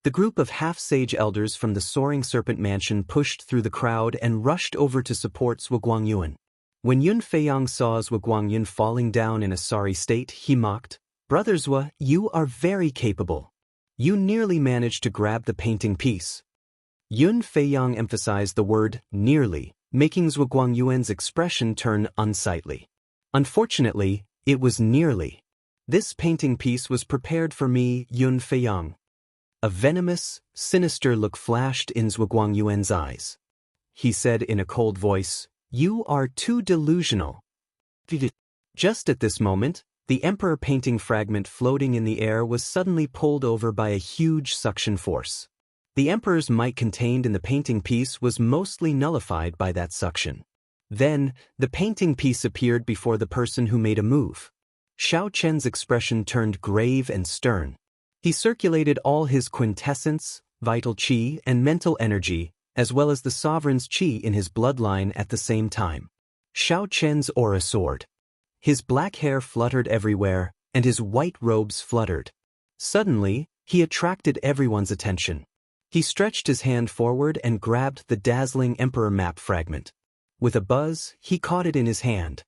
The group of half-sage elders from the Soaring Serpent Mansion pushed through the crowd and rushed over to support Wuxia. When Yun Feiyang saw Wuxia falling down in a sorry state, he mocked, "Brother Zhua, you are very capable. You nearly managed to grab the painting piece." Yun Feiyang emphasized the word nearly, making Wuxia's expression turn unsightly. Unfortunately, it was nearly. This painting piece was prepared for me, Yun Feiyang. A venomous, sinister look flashed in Wuxia's eyes. He said in a cold voice, "You are too delusional." Just at this moment, the emperor painting fragment floating in the air was suddenly pulled over by a huge suction force. The emperor's might contained in the painting piece was mostly nullified by that suction. Then, the painting piece appeared before the person who made a move. Xiao Chen's expression turned grave and stern. He circulated all his quintessence, vital qi, and mental energy, as well as the sovereign's qi in his bloodline at the same time. Xiao Chen's aura soared. His black hair fluttered everywhere, and his white robes fluttered. Suddenly, he attracted everyone's attention. He stretched his hand forward and grabbed the dazzling emperor map fragment. With a buzz, he caught it in his hand.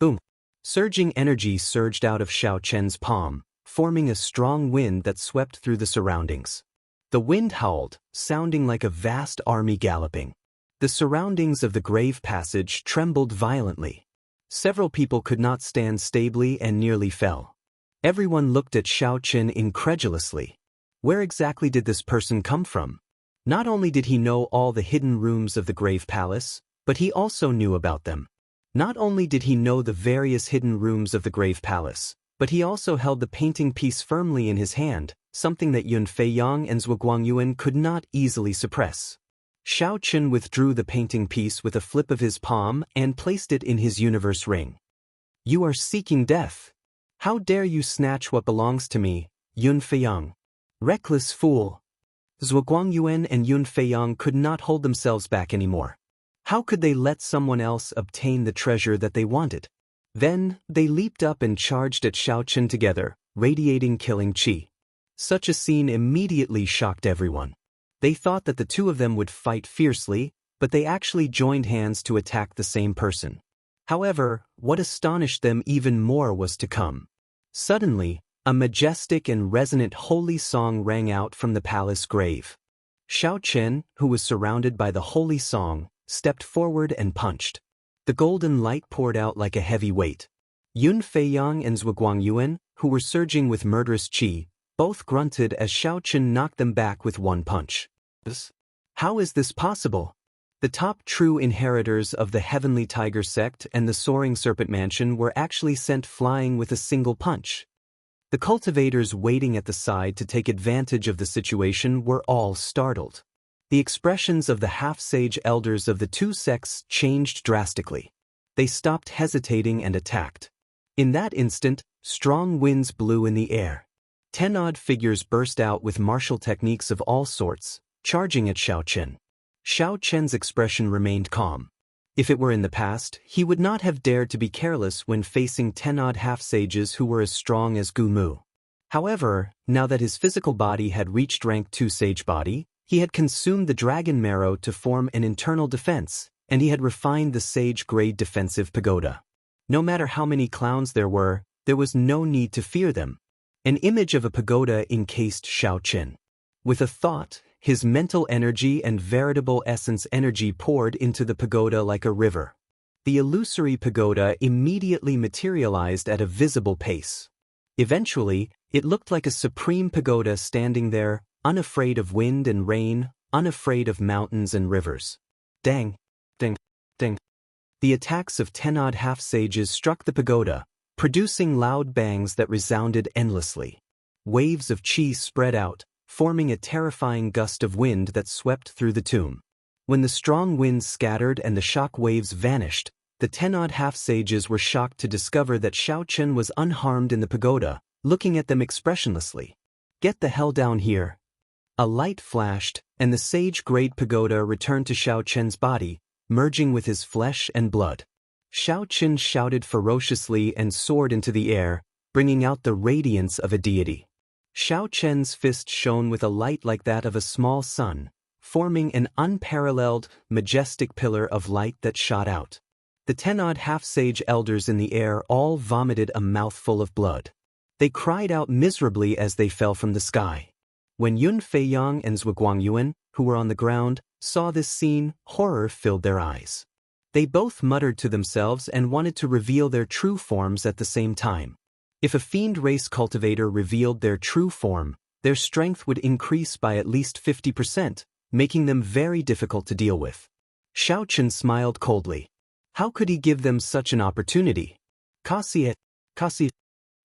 Boom! Surging energy surged out of Xiao Chen's palm, forming a strong wind that swept through the surroundings. The wind howled, sounding like a vast army galloping. The surroundings of the grave passage trembled violently. Several people could not stand stably and nearly fell. Everyone looked at Xiao Chen incredulously. Where exactly did this person come from? Not only did he know all the hidden rooms of the grave palace, but he also knew about them. Not only did he know the various hidden rooms of the grave palace, but he also held the painting piece firmly in his hand, something that Yun Feiyang and Wuxia could not easily suppress. Xiao Chen withdrew the painting piece with a flip of his palm and placed it in his universe ring. "You are seeking death. How dare you snatch what belongs to me, Yun Feiyang? Reckless fool!" Wuxia and Yun Feiyang could not hold themselves back anymore. How could they let someone else obtain the treasure that they wanted? Then, they leaped up and charged at Xiao Chen together, radiating killing qi. Such a scene immediately shocked everyone. They thought that the two of them would fight fiercely, but they actually joined hands to attack the same person. However, what astonished them even more was to come. Suddenly, a majestic and resonant holy song rang out from the palace grave. Xiao Chen, who was surrounded by the holy song, stepped forward and punched. The golden light poured out like a heavy weight. Yun Feiyang and Wuxia, who were surging with murderous qi, both grunted as Xiao Chen knocked them back with one punch. How is this possible? The top true inheritors of the Heavenly Tiger sect and the Soaring Serpent Mansion were actually sent flying with a single punch. The cultivators waiting at the side to take advantage of the situation were all startled. The expressions of the half-sage elders of the two sects changed drastically. They stopped hesitating and attacked. In that instant, strong winds blew in the air. 10 odd figures burst out with martial techniques of all sorts, charging at Xiao Chen. Xiao Chen's expression remained calm. If it were in the past, he would not have dared to be careless when facing 10 odd half-sages who were as strong as Gu Mu. However, now that his physical body had reached rank 2 sage body, he had consumed the dragon marrow to form an internal defense, and he had refined the sage-grade defensive pagoda. No matter how many clowns there was no need to fear them. An image of a pagoda encased Xiao Chen. With a thought, his mental energy and veritable essence energy poured into the pagoda like a river. The illusory pagoda immediately materialized at a visible pace. Eventually, it looked like a supreme pagoda standing there, unafraid of wind and rain, unafraid of mountains and rivers. Dang, ding, ding. The attacks of 10 odd half-sages struck the pagoda, producing loud bangs that resounded endlessly. Waves of qi spread out, forming a terrifying gust of wind that swept through the tomb. When the strong winds scattered and the shock waves vanished, the 10-odd half-sages were shocked to discover that Xiaochen was unharmed in the pagoda, looking at them expressionlessly. "Get the hell down here." A light flashed, and the sage-grade pagoda returned to Xiaochen's body, merging with his flesh and blood. Xiaochen shouted ferociously and soared into the air, bringing out the radiance of a deity. Xiaochen's fist shone with a light like that of a small sun, forming an unparalleled, majestic pillar of light that shot out. The 10-odd half-sage elders in the air all vomited a mouthful of blood. They cried out miserably as they fell from the sky. When Yun Feiyang and Zhuguangyuan, who were on the ground, saw this scene, horror filled their eyes. They both muttered to themselves and wanted to reveal their true forms at the same time. If a fiend race cultivator revealed their true form, their strength would increase by at least 50%, making them very difficult to deal with. Xiaochen smiled coldly. How could he give them such an opportunity? Kasi.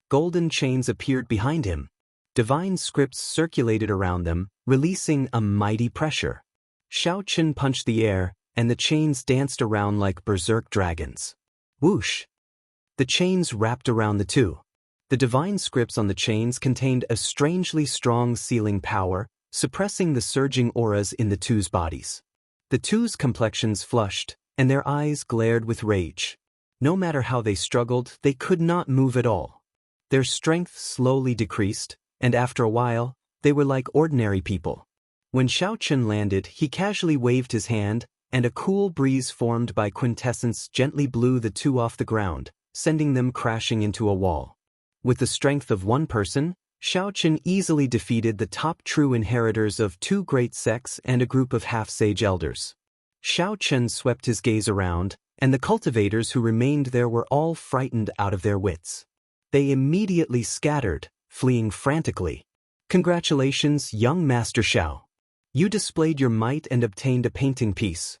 Golden chains appeared behind him. Divine scripts circulated around them, releasing a mighty pressure. Xiaochen punched the air, and the chains danced around like berserk dragons. Whoosh! The chains wrapped around the two. The divine scripts on the chains contained a strangely strong sealing power, suppressing the surging auras in the two's bodies. The two's complexions flushed, and their eyes glared with rage. No matter how they struggled, they could not move at all. Their strength slowly decreased, and after a while, they were like ordinary people. When Xiaochen landed, he casually waved his hand, and a cool breeze formed by quintessence gently blew the two off the ground, sending them crashing into a wall. With the strength of one person, Xiaochen easily defeated the top true inheritors of two great sects and a group of half-sage elders. Xiaochen swept his gaze around, and the cultivators who remained there were all frightened out of their wits. They immediately scattered, fleeing frantically. "Congratulations, young Master Xiao. You displayed your might and obtained a painting piece."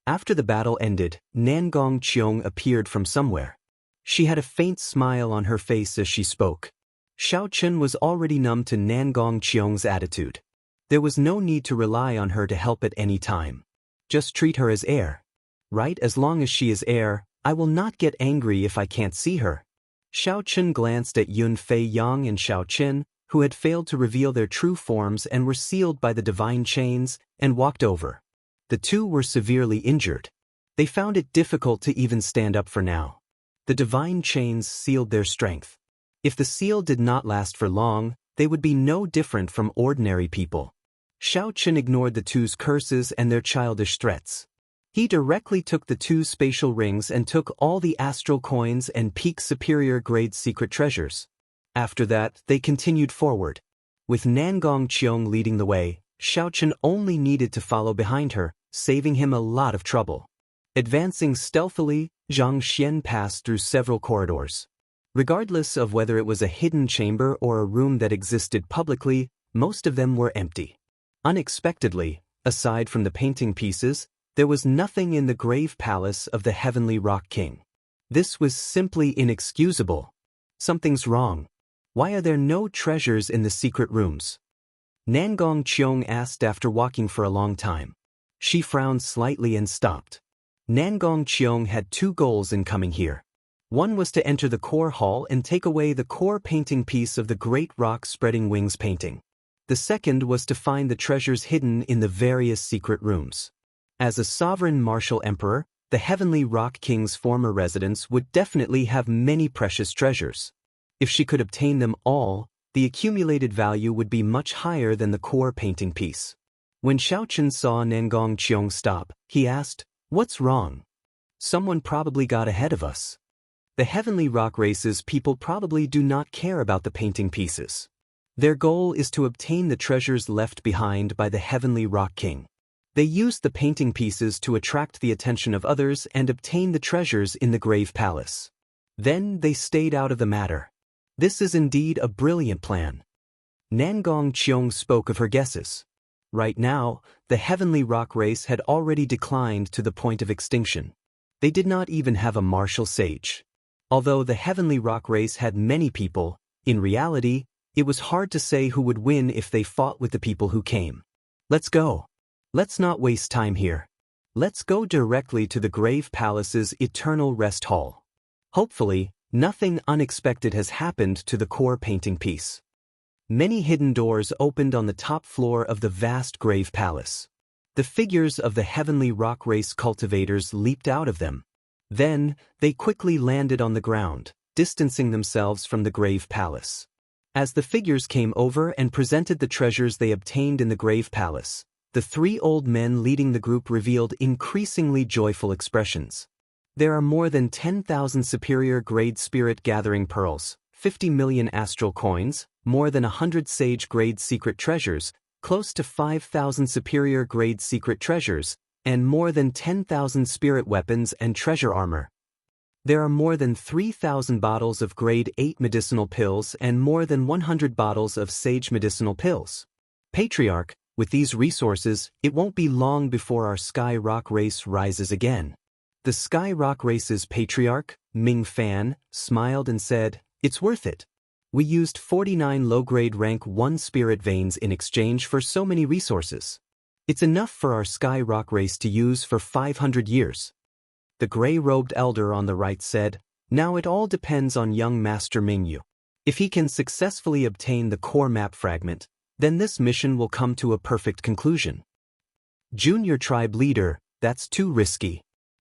After the battle ended, Nangong Qiong appeared from somewhere. She had a faint smile on her face as she spoke. Xiaochen was already numb to Nangong Qiong's attitude. There was no need to rely on her to help at any time. Just treat her as air. Right, as long as she is air, I will not get angry if I can't see her. Xiaochen glanced at Yun Feiyang and Xiaochen, who had failed to reveal their true forms and were sealed by the divine chains, and walked over. The two were severely injured. They found it difficult to even stand up for now. The divine chains sealed their strength. If the seal did not last for long, they would be no different from ordinary people. Xiaochen ignored the two's curses and their childish threats. He directly took the two spatial rings and took all the astral coins and peak superior grade secret treasures. After that, they continued forward. With Nangong Qiong leading the way, Xiaochen only needed to follow behind her, saving him a lot of trouble. Advancing stealthily, Zhang Xian passed through several corridors. Regardless of whether it was a hidden chamber or a room that existed publicly, most of them were empty. Unexpectedly, aside from the painting pieces, there was nothing in the grave palace of the Heavenly Rock King. This was simply inexcusable. Something's wrong. Why are there no treasures in the secret rooms? Nangong Qiong asked after walking for a long time. She frowned slightly and stopped. Nangong Qiong had two goals in coming here. One was to enter the core hall and take away the core painting piece of the Great Rock Spreading Wings painting. The second was to find the treasures hidden in the various secret rooms. As a sovereign martial emperor, the Heavenly Rock King's former residence would definitely have many precious treasures. If she could obtain them all, the accumulated value would be much higher than the core painting piece. When Xiaochen saw Nangong Qiong stop, he asked, "What's wrong? Someone probably got ahead of us." The Heavenly Rock race's people probably do not care about the painting pieces. Their goal is to obtain the treasures left behind by the Heavenly Rock King. They used the painting pieces to attract the attention of others and obtain the treasures in the Grave Palace. Then they stayed out of the matter. This is indeed a brilliant plan. Nangong Qiong spoke of her guesses. Right now, the Heavenly Rock race had already declined to the point of extinction. They did not even have a martial sage. Although the Heavenly Rock race had many people, in reality, It was hard to say who would win if they fought with the people who came. Let's go. Let's not waste time here. Let's go directly to the Grave Palace's Eternal Rest Hall. Hopefully, nothing unexpected has happened to the core painting piece. Many hidden doors opened on the top floor of the vast Grave Palace. The figures of the heavenly rock race cultivators leaped out of them. Then, they quickly landed on the ground, distancing themselves from the Grave Palace. As the figures came over and presented the treasures they obtained in the Grave Palace, the three old men leading the group revealed increasingly joyful expressions. There are more than 10,000 superior-grade spirit-gathering pearls, 50 million astral coins, more than 100 sage-grade secret treasures, close to 5,000 superior-grade secret treasures, and more than 10,000 spirit weapons and treasure armor. There are more than 3,000 bottles of grade 8 medicinal pills and more than 100 bottles of sage medicinal pills. Patriarch, with these resources, it won't be long before our Sky Rock race rises again. The Sky Rock race's patriarch, Ming Fan, smiled and said, "It's worth it. We used 49 low-grade rank 1 spirit veins in exchange for so many resources. It's enough for our Sky Rock race to use for 500 years. The gray-robed elder on the right said, "Now it all depends on young Master Mingyu. If he can successfully obtain the core map fragment, then this mission will come to a perfect conclusion." Junior tribe leader, "That's too risky.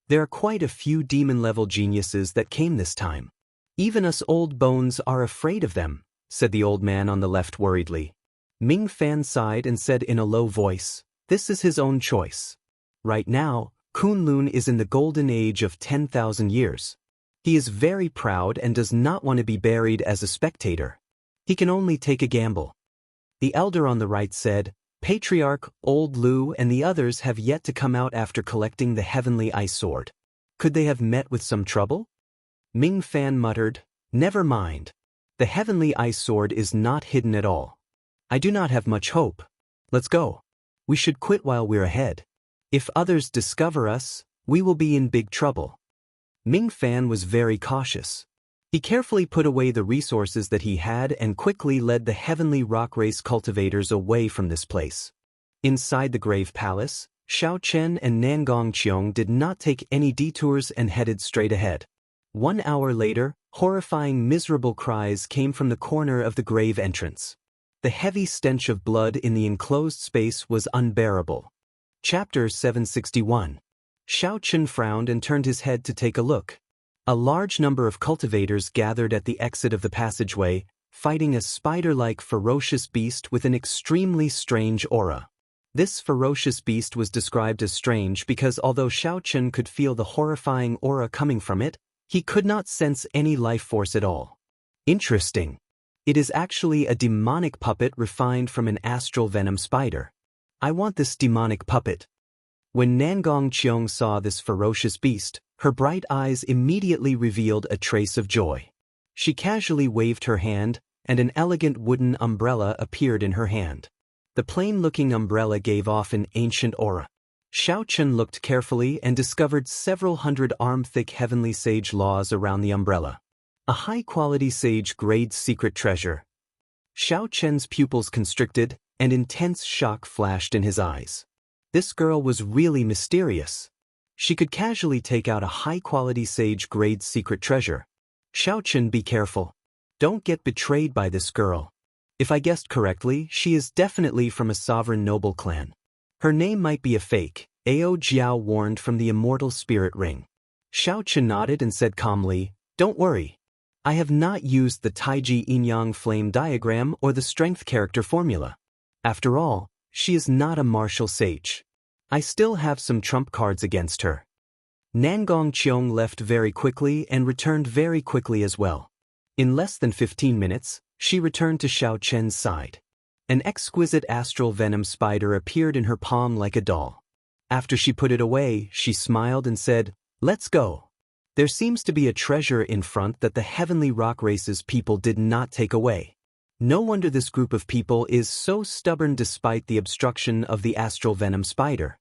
There are quite a few demon-level geniuses that came this time. Even us old bones are afraid of them," said the old man on the left worriedly. Ming Fan sighed and said in a low voice, "This is his own choice. Right now, Kunlun is in the golden age of 10,000 years. He is very proud and does not want to be buried as a spectator. He can only take a gamble." The elder on the right said, "Patriarch, Old Lu and the others have yet to come out after collecting the heavenly ice sword. Could they have met with some trouble?" Ming Fan muttered, "Never mind. The heavenly ice sword is not hidden at all. I do not have much hope. Let's go. We should quit while we're ahead. If others discover us, we will be in big trouble." Ming Fan was very cautious. He carefully put away the resources that he had and quickly led the heavenly rock race cultivators away from this place. Inside the Grave Palace, Xiao Chen and Nangong Qiong did not take any detours and headed straight ahead. 1 hour later, horrifying miserable cries came from the corner of the grave entrance. The heavy stench of blood in the enclosed space was unbearable. Chapter 761. Xiao Chen frowned and turned his head to take a look. A large number of cultivators gathered at the exit of the passageway, fighting a spider-like ferocious beast with an extremely strange aura. This ferocious beast was described as strange because although Xiao Chen could feel the horrifying aura coming from it, he could not sense any life force at all. Interesting. It is actually a demonic puppet refined from an astral venom spider. I want this demonic puppet. When Nangong Qiong saw this ferocious beast, her bright eyes immediately revealed a trace of joy. She casually waved her hand, and an elegant wooden umbrella appeared in her hand. The plain-looking umbrella gave off an ancient aura. Xiao Chen looked carefully and discovered several hundred arm-thick heavenly sage laws around the umbrella. A high-quality sage-grade secret treasure. Xiao Chen's pupils constricted, and intense shock flashed in his eyes. This girl was really mysterious. She could casually take out a high-quality sage-grade secret treasure. Xiao Chen, be careful. Don't get betrayed by this girl. If I guessed correctly, she is definitely from a sovereign noble clan. Her name might be a fake, Ao Jiao warned from the Immortal Spirit Ring. Xiao Chen nodded and said calmly, "Don't worry. I have not used the Taiji Yin-Yang flame diagram or the strength character formula. After all, she is not a martial sage. I still have some trump cards against her." Nangong Qiong left very quickly and returned very quickly as well. In less than 15 minutes, she returned to Xiao Chen's side. An exquisite astral venom spider appeared in her palm like a doll. After she put it away, she smiled and said, "Let's go. There seems to be a treasure in front that the heavenly rock race's people did not take away. No wonder this group of people is so stubborn despite the obstruction of the astral venom spider."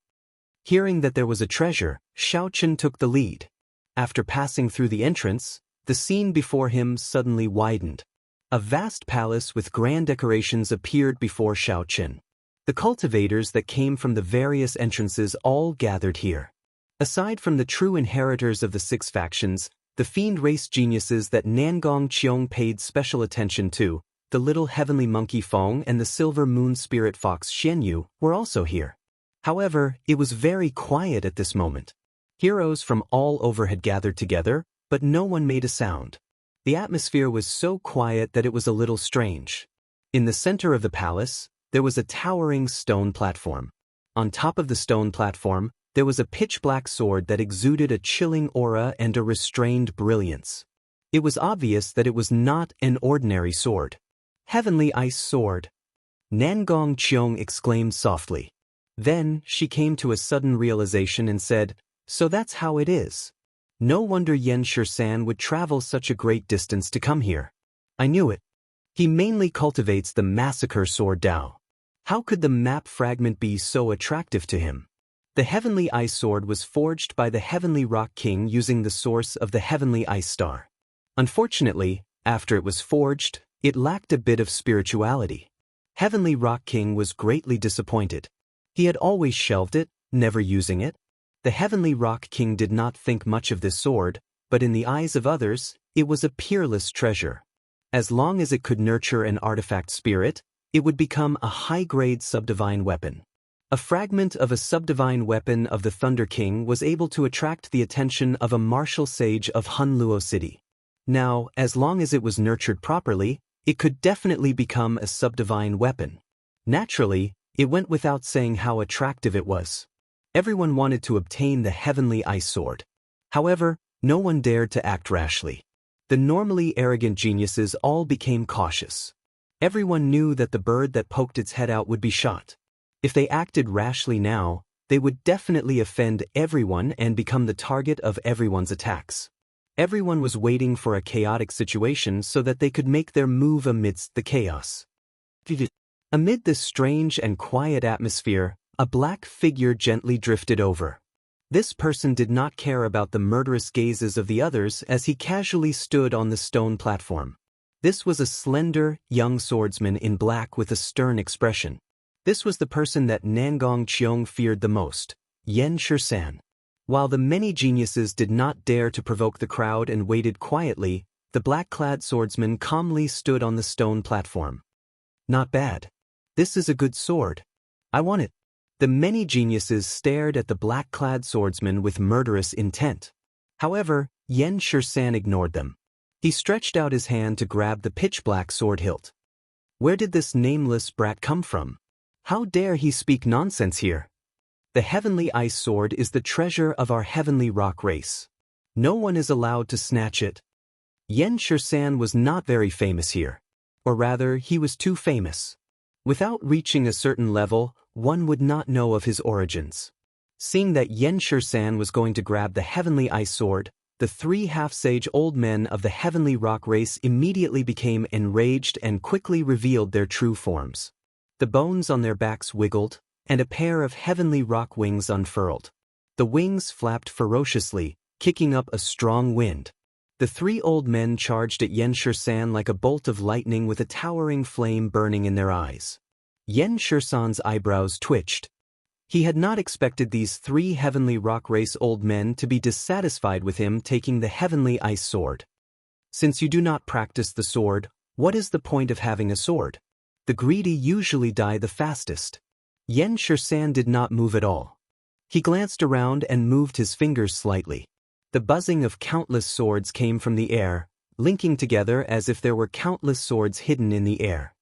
Hearing that there was a treasure, Xiao Chen took the lead. After passing through the entrance, the scene before him suddenly widened. A vast palace with grand decorations appeared before Shaoqin. The cultivators that came from the various entrances all gathered here. Aside from the true inheritors of the 6 factions, the fiend race geniuses that Nangong Qiong paid special attention to, the little heavenly monkey Feng and the silver moon spirit fox Xianyu, were also here. However, it was very quiet at this moment. Heroes from all over had gathered together, but no one made a sound. The atmosphere was so quiet that it was a little strange. In the center of the palace, there was a towering stone platform. On top of the stone platform, there was a pitch-black sword that exuded a chilling aura and a restrained brilliance. It was obvious that it was not an ordinary sword. Heavenly Ice Sword. Nangong Qiong exclaimed softly. Then, she came to a sudden realization and said, "So that's how it is. No wonder Yan Shisan would travel such a great distance to come here. I knew it. He mainly cultivates the Massacre Sword Dao. How could the map fragment be so attractive to him?" The Heavenly Ice Sword was forged by the Heavenly Rock King using the source of the Heavenly Ice Star. Unfortunately, after it was forged, it lacked a bit of spirituality. Heavenly Rock King was greatly disappointed. He had always shelved it, never using it. The Heavenly Rock King did not think much of this sword, but in the eyes of others, it was a peerless treasure. As long as it could nurture an artifact spirit, it would become a high-grade subdivine weapon. A fragment of a subdivine weapon of the Thunder King was able to attract the attention of a martial sage of Hunluo City. Now, as long as it was nurtured properly, it could definitely become a subdivine weapon. Naturally, it went without saying how attractive it was. Everyone wanted to obtain the Heavenly Ice Sword. However, no one dared to act rashly. The normally arrogant geniuses all became cautious. Everyone knew that the bird that poked its head out would be shot. If they acted rashly now, they would definitely offend everyone and become the target of everyone's attacks. Everyone was waiting for a chaotic situation so that they could make their move amidst the chaos. Amid this strange and quiet atmosphere, a black figure gently drifted over. This person did not care about the murderous gazes of the others as he casually stood on the stone platform. This was a slender, young swordsman in black with a stern expression. This was the person that Nangong Qiong feared the most, Yan Shisan. While the many geniuses did not dare to provoke the crowd and waited quietly, the black-clad swordsman calmly stood on the stone platform. "Not bad. This is a good sword. I want it." The many geniuses stared at the black-clad swordsman with murderous intent. However, Yan Shisan ignored them. He stretched out his hand to grab the pitch-black sword hilt. Where did this nameless brat come from? How dare he speak nonsense here? The Heavenly Ice Sword is the treasure of our Heavenly Rock race. No one is allowed to snatch it. Yan Shisan was not very famous here. Or rather, he was too famous. Without reaching a certain level, one would not know of his origins. Seeing that Yan Shisan was going to grab the Heavenly Ice Sword, the 3 half-sage old men of the Heavenly Rock race immediately became enraged and quickly revealed their true forms. The bones on their backs wiggled, and a pair of heavenly rock wings unfurled. The wings flapped ferociously, kicking up a strong wind. The 3 old men charged at Yan Shisan like a bolt of lightning with a towering flame burning in their eyes. Yan Shisan's eyebrows twitched. He had not expected these 3 heavenly rock race old men to be dissatisfied with him taking the Heavenly Ice Sword. Since you do not practice the sword, what is the point of having a sword? The greedy usually die the fastest. Yan Shisan did not move at all. He glanced around and moved his fingers slightly. The buzzing of countless swords came from the air, linking together as if there were countless swords hidden in the air.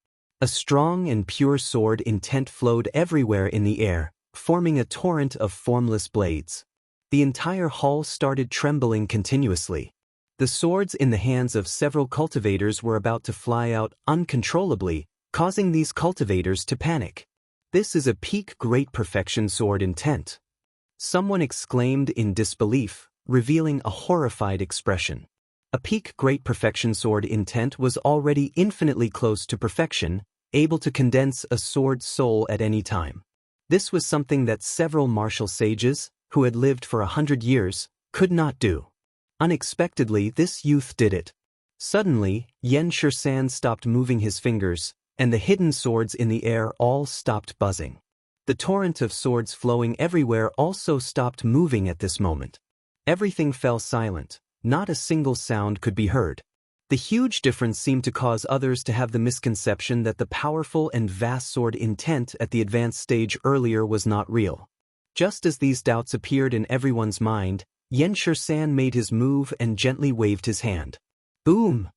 A strong and pure sword intent flowed everywhere in the air, forming a torrent of formless blades. The entire hall started trembling continuously. The swords in the hands of several cultivators were about to fly out uncontrollably, causing these cultivators to panic. This is a peak great perfection sword intent. Someone exclaimed in disbelief, revealing a horrified expression. A peak great perfection sword intent was already infinitely close to perfection, able to condense a sword's soul at any time. This was something that several martial sages, who had lived for 100 years, could not do. Unexpectedly, this youth did it. Suddenly, Yan Shisan stopped moving his fingers, and the hidden swords in the air all stopped buzzing. The torrent of swords flowing everywhere also stopped moving at this moment. Everything fell silent, not a single sound could be heard. The huge difference seemed to cause others to have the misconception that the powerful and vast sword intent at the advanced stage earlier was not real. Just as these doubts appeared in everyone's mind, Yan Shisan made his move and gently waved his hand. Boom!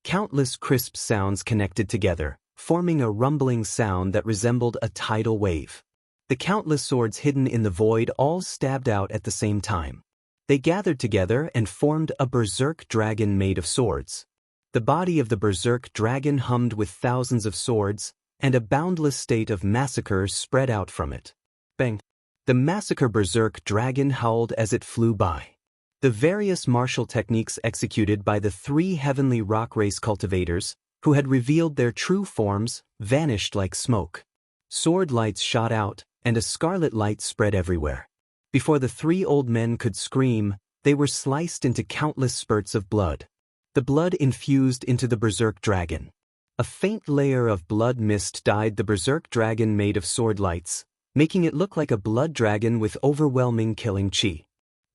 Countless crisp sounds connected together, forming a rumbling sound that resembled a tidal wave. The countless swords hidden in the void all stabbed out at the same time. They gathered together and formed a berserk dragon made of swords. The body of the berserk dragon hummed with thousands of swords, and a boundless state of massacre spread out from it. Bang! The massacre berserk dragon howled as it flew by. The various martial techniques executed by the 3 heavenly rock race cultivators, who had revealed their true forms, vanished like smoke. Sword lights shot out, and a scarlet light spread everywhere. Before the 3 old men could scream, they were sliced into countless spurts of blood. The blood infused into the berserk dragon. A faint layer of blood mist dyed the berserk dragon made of sword lights, making it look like a blood dragon with overwhelming killing chi.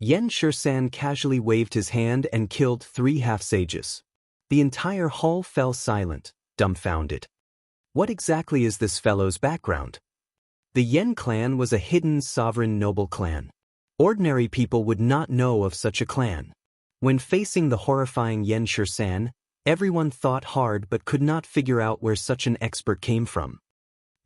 Yan Shisan casually waved his hand and killed 3 half-sages. The entire hall fell silent, dumbfounded. What exactly is this fellow's background? The Yan clan was a hidden sovereign noble clan. Ordinary people would not know of such a clan. When facing the horrifying Yan Shisan, everyone thought hard but could not figure out where such an expert came from.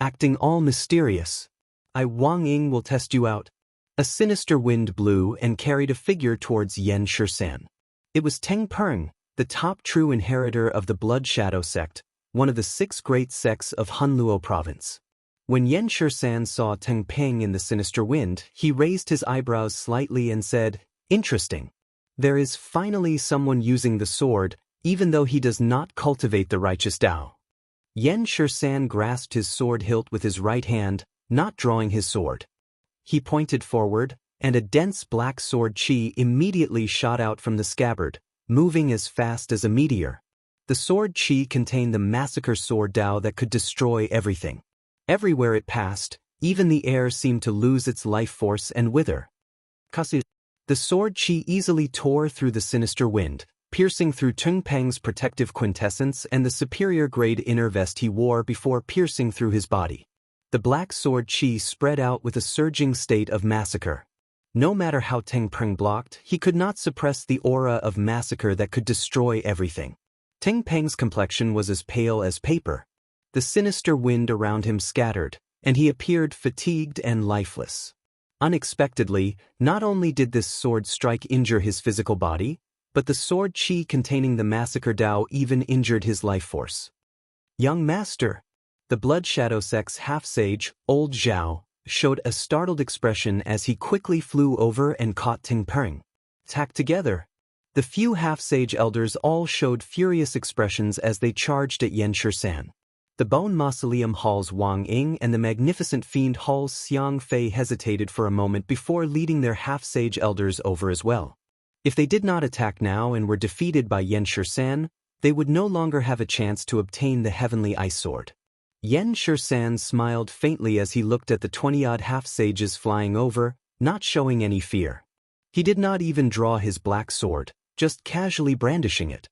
Acting all mysterious. Wang Ying will test you out. A sinister wind blew and carried a figure towards Yan Shisan. It was Teng Peng, the top true inheritor of the Blood Shadow sect, one of the 6 great sects of Hunluo province. When Yan Shisan saw Teng Peng in the sinister wind, he raised his eyebrows slightly and said, "Interesting. There is finally someone using the sword, even though he does not cultivate the righteous Tao." Yan Shisan grasped his sword hilt with his right hand, not drawing his sword. He pointed forward, and a dense black sword chi immediately shot out from the scabbard, moving as fast as a meteor. The sword chi contained the massacre sword Tao that could destroy everything. Everywhere it passed, even the air seemed to lose its life force and wither. The sword chi easily tore through the sinister wind, piercing through Teng Peng's protective quintessence and the superior-grade inner vest he wore before piercing through his body. The black sword chi spread out with a surging state of massacre. No matter how Teng Peng blocked, he could not suppress the aura of massacre that could destroy everything. Teng Peng's complexion was as pale as paper. The sinister wind around him scattered, and he appeared fatigued and lifeless. Unexpectedly, not only did this sword strike injure his physical body, but the sword chi containing the massacre Tao even injured his life force. "Young master," the Blood Shadow sect's half-sage, Old Zhao, showed a startled expression as he quickly flew over and caught Teng Peng. Tacked together. The few half-sage elders all showed furious expressions as they charged at Yan Shisan. The Bone Mausoleum Hall's Wang Ying and the Magnificent Fiend Hall's Xiang Fei hesitated for a moment before leading their half-sage elders over as well. If they did not attack now and were defeated by Yan Shisan, they would no longer have a chance to obtain the heavenly ice sword. Yan Shisan smiled faintly as he looked at the 20-odd half-sages flying over, not showing any fear. He did not even draw his black sword, just casually brandishing it.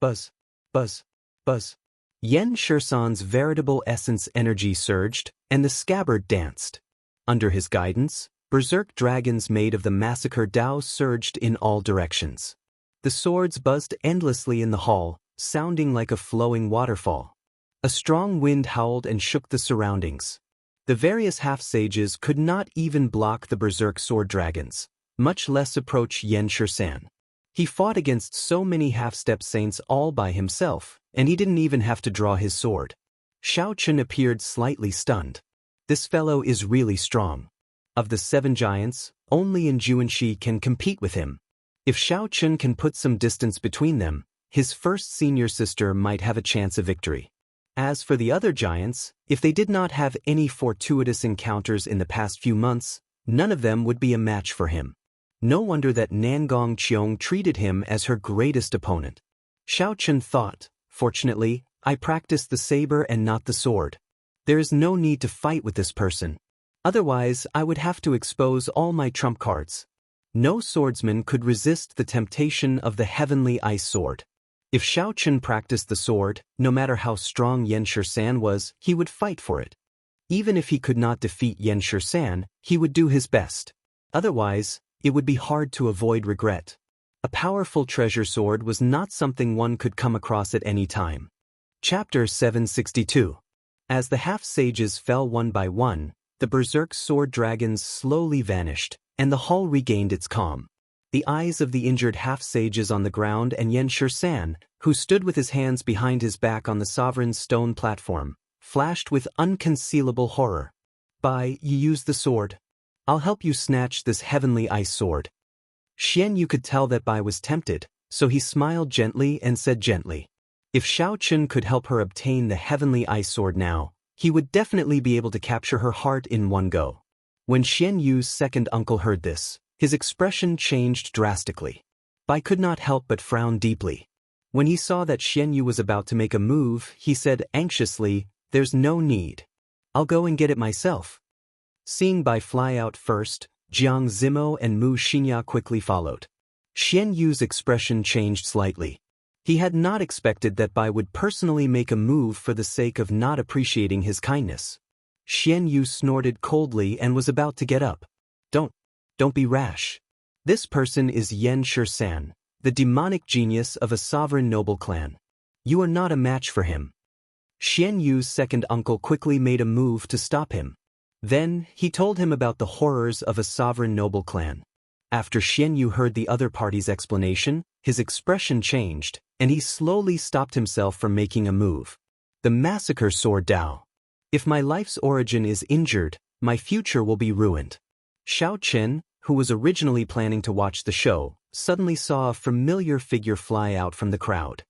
Buzz, buzz, buzz. Yan Shisan's veritable essence energy surged, and the scabbard danced. Under his guidance, berserk dragons made of the massacre Tao surged in all directions. The swords buzzed endlessly in the hall, sounding like a flowing waterfall. A strong wind howled and shook the surroundings. The various half-sages could not even block the berserk sword dragons, much less approach Yan Shisan. He fought against so many half-step saints all by himself, and he didn't even have to draw his sword. Xiao Chun appeared slightly stunned. This fellow is really strong. Of the 7 giants, only Juanxi can compete with him. If Xiao Chun can put some distance between them, his first senior sister might have a chance of victory. As for the other giants, if they did not have any fortuitous encounters in the past few months, none of them would be a match for him. No wonder that Nangong Qiong treated him as her greatest opponent. Xiao Chen thought, fortunately, I practiced the saber and not the sword. There is no need to fight with this person. Otherwise, I would have to expose all my trump cards. No swordsman could resist the temptation of the heavenly ice sword. If Xiao Chen practiced the sword, no matter how strong Yan Shisan was, he would fight for it. Even if he could not defeat Yan Shisan, he would do his best. Otherwise, it would be hard to avoid regret. A powerful treasure sword was not something one could come across at any time. Chapter 762. As the half-sages fell one by one, the berserk sword dragons slowly vanished, and the hall regained its calm. The eyes of the injured half-sages on the ground and Yan Shisan, who stood with his hands behind his back on the sovereign's stone platform, flashed with unconcealable horror. Bai, you use the sword. I'll help you snatch this heavenly ice sword. Xian Yu could tell that Bai was tempted, so he smiled gently and said gently, if Xiao Chen could help her obtain the heavenly ice sword now, he would definitely be able to capture her heart in one go. When Xian Yu's second uncle heard this, his expression changed drastically. Bai could not help but frown deeply. When he saw that Xian Yu was about to make a move, he said anxiously, there's no need. I'll go and get it myself. Seeing Bai fly out first, Jiang Zimo and Mu Xinxia quickly followed. Xian Yu's expression changed slightly. He had not expected that Bai would personally make a move for the sake of not appreciating his kindness. Xian Yu snorted coldly and was about to get up. Don't be rash. This person is Yan Shisan, the demonic genius of a sovereign noble clan. You are not a match for him. Xian Yu's second uncle quickly made a move to stop him. Then, he told him about the horrors of a sovereign noble clan. After Xian Yu heard the other party's explanation, his expression changed, and he slowly stopped himself from making a move. The massacre sword Dao. If my life's origin is injured, my future will be ruined. Xiao Chen, who was originally planning to watch the show, suddenly saw a familiar figure fly out from the crowd.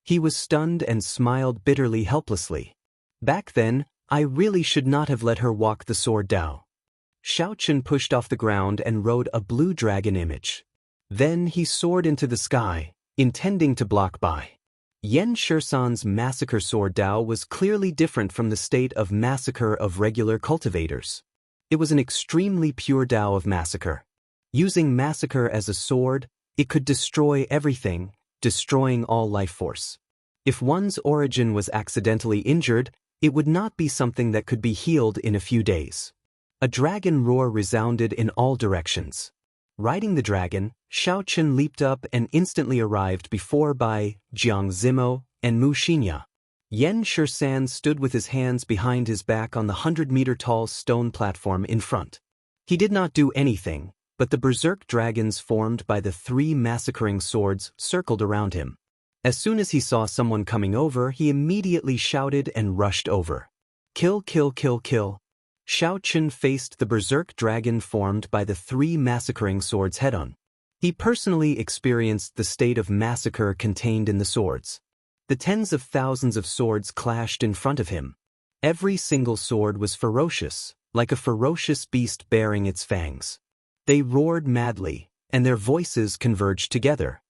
He was stunned and smiled bitterly helplessly. Back then, I really should not have let her walk the sword Dao. Xiao Chen pushed off the ground and rode a blue dragon image. Then he soared into the sky, intending to block Bai. Yan Shisan's massacre sword Dao was clearly different from the state of massacre of regular cultivators. It was an extremely pure Dao of massacre. Using massacre as a sword, it could destroy everything, destroying all life force. If one's origin was accidentally injured, it would not be something that could be healed in a few days. A dragon roar resounded in all directions. Riding the dragon, Xiao Chen leaped up and instantly arrived before Bai, Jiang Zimo, and Mu Xinxia. Yan Shisan stood with his hands behind his back on the 100-meter-tall stone platform in front. He did not do anything, but the berserk dragons formed by the three massacring swords circled around him. As soon as he saw someone coming over, he immediately shouted and rushed over. Kill, kill, kill, kill. Xiao Chen faced the berserk dragon formed by the three massacring swords head-on. He personally experienced the state of massacre contained in the swords. The tens of thousands of swords clashed in front of him. Every single sword was ferocious, like a ferocious beast baring its fangs. They roared madly, and their voices converged together.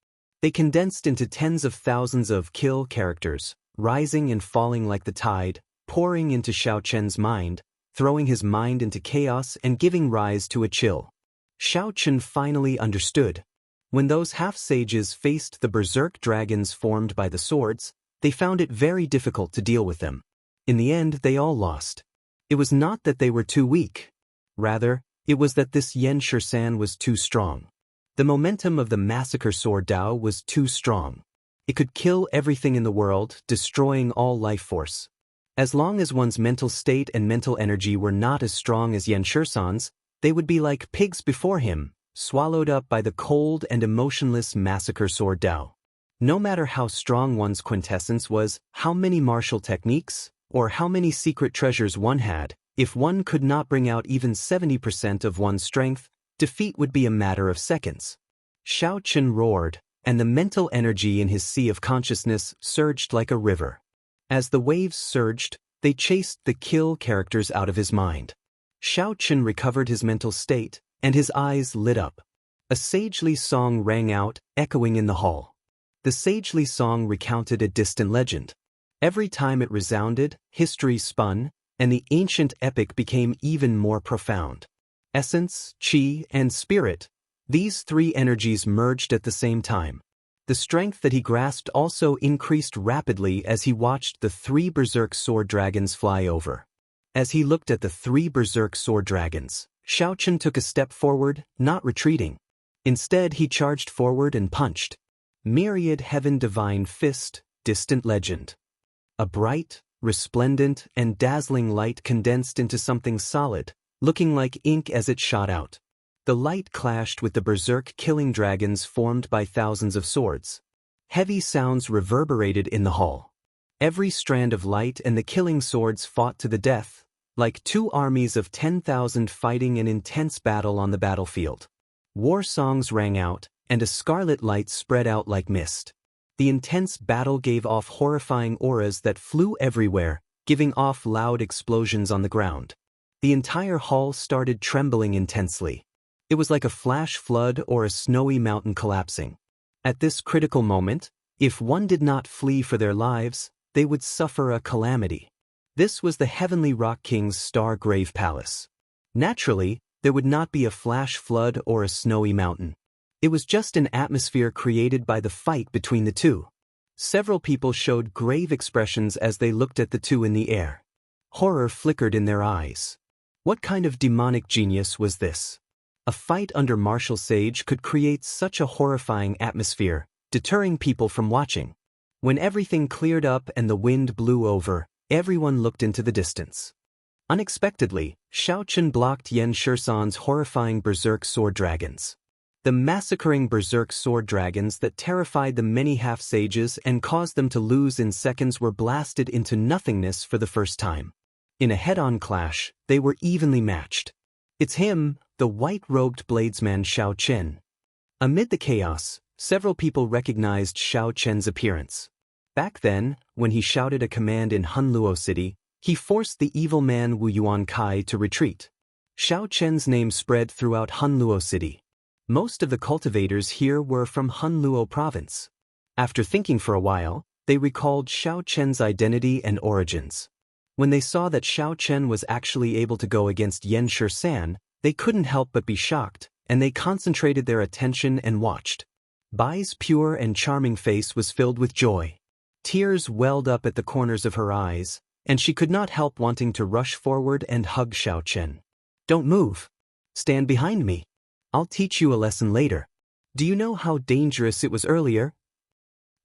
They condensed into tens of thousands of kill characters, rising and falling like the tide, pouring into Xiao Chen's mind, throwing his mind into chaos and giving rise to a chill. Xiao Chen finally understood. When those half-sages faced the berserk dragons formed by the swords, they found it very difficult to deal with them. In the end, they all lost. It was not that they were too weak. Rather, it was that this Yan Shisan was too strong. The momentum of the massacre sword Dao was too strong. It could kill everything in the world, destroying all life force. As long as one's mental state and mental energy were not as strong as Yan Shisan's, they would be like pigs before him, swallowed up by the cold and emotionless massacre sword Dao. No matter how strong one's quintessence was, how many martial techniques, or how many secret treasures one had, if one could not bring out even 70% of one's strength, defeat would be a matter of seconds. Xiao Chen roared, and the mental energy in his sea of consciousness surged like a river. As the waves surged, they chased the kill characters out of his mind. Xiao Chen recovered his mental state, and his eyes lit up. A sagely song rang out, echoing in the hall. The sagely song recounted a distant legend. Every time it resounded, history spun, and the ancient epic became even more profound. Essence, chi, and spirit, these three energies merged at the same time. The strength that he grasped also increased rapidly as he watched the three berserk sword dragons fly over. As he looked at the three berserk sword dragons, Xiaochen took a step forward, not retreating. Instead, he charged forward and punched. Myriad Heaven Divine Fist, Distant Legend. A bright, resplendent, and dazzling light condensed into something solid, looking like ink as it shot out. The light clashed with the berserk killing dragons formed by thousands of swords. Heavy sounds reverberated in the hall. Every strand of light and the killing swords fought to the death, like two armies of 10,000 fighting an intense battle on the battlefield. War songs rang out, and a scarlet light spread out like mist. The intense battle gave off horrifying auras that flew everywhere, giving off loud explosions on the ground. The entire hall started trembling intensely. It was like a flash flood or a snowy mountain collapsing. At this critical moment, if one did not flee for their lives, they would suffer a calamity. This was the Heavenly Rock King's Star Grave Palace. Naturally, there would not be a flash flood or a snowy mountain. It was just an atmosphere created by the fight between the two. Several people showed grave expressions as they looked at the two in the air. Horror flickered in their eyes. What kind of demonic genius was this? A fight under martial sage could create such a horrifying atmosphere, deterring people from watching. When everything cleared up and the wind blew over, everyone looked into the distance. Unexpectedly, Xiaochen blocked Yan Shisan's horrifying berserk sword dragons. The massacring berserk sword dragons that terrified the many half-sages and caused them to lose in seconds were blasted into nothingness for the first time. In a head-on clash, they were evenly matched. It's him, the white-robed bladesman Xiao Chen. Amid the chaos, several people recognized Xiao Chen's appearance. Back then, when he shouted a command in Hunluo City, he forced the evil man Wu Yuankai to retreat. Xiao Chen's name spread throughout Hunluo City. Most of the cultivators here were from Hunluo province. After thinking for a while, they recalled Xiao Chen's identity and origins. When they saw that Xiao Chen was actually able to go against Yan Shisan, they couldn't help but be shocked, and they concentrated their attention and watched. Bai's pure and charming face was filled with joy. Tears welled up at the corners of her eyes, and she could not help wanting to rush forward and hug Xiao Chen. "Don't move. Stand behind me. I'll teach you a lesson later. Do you know how dangerous it was earlier?"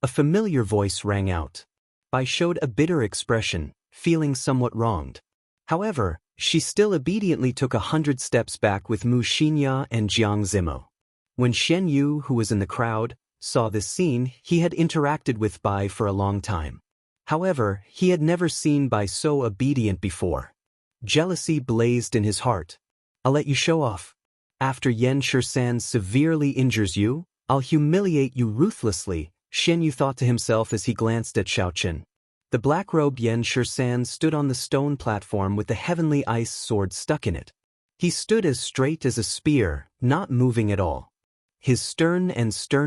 A familiar voice rang out. Bai showed a bitter expression, feeling somewhat wronged. However, she still obediently took 100 steps back with Mu Xinya and Jiang Zimo. When Shen Yu, who was in the crowd, saw this scene, he had interacted with Bai for a long time. However, he had never seen Bai so obedient before. Jealousy blazed in his heart. "I'll let you show off. After Yan Shisan severely injures you, I'll humiliate you ruthlessly," Shen Yu thought to himself as he glanced at Xiao Chen. The black-robed Yan Shisan stood on the stone platform with the heavenly ice sword stuck in it. He stood as straight as a spear, not moving at all. His stern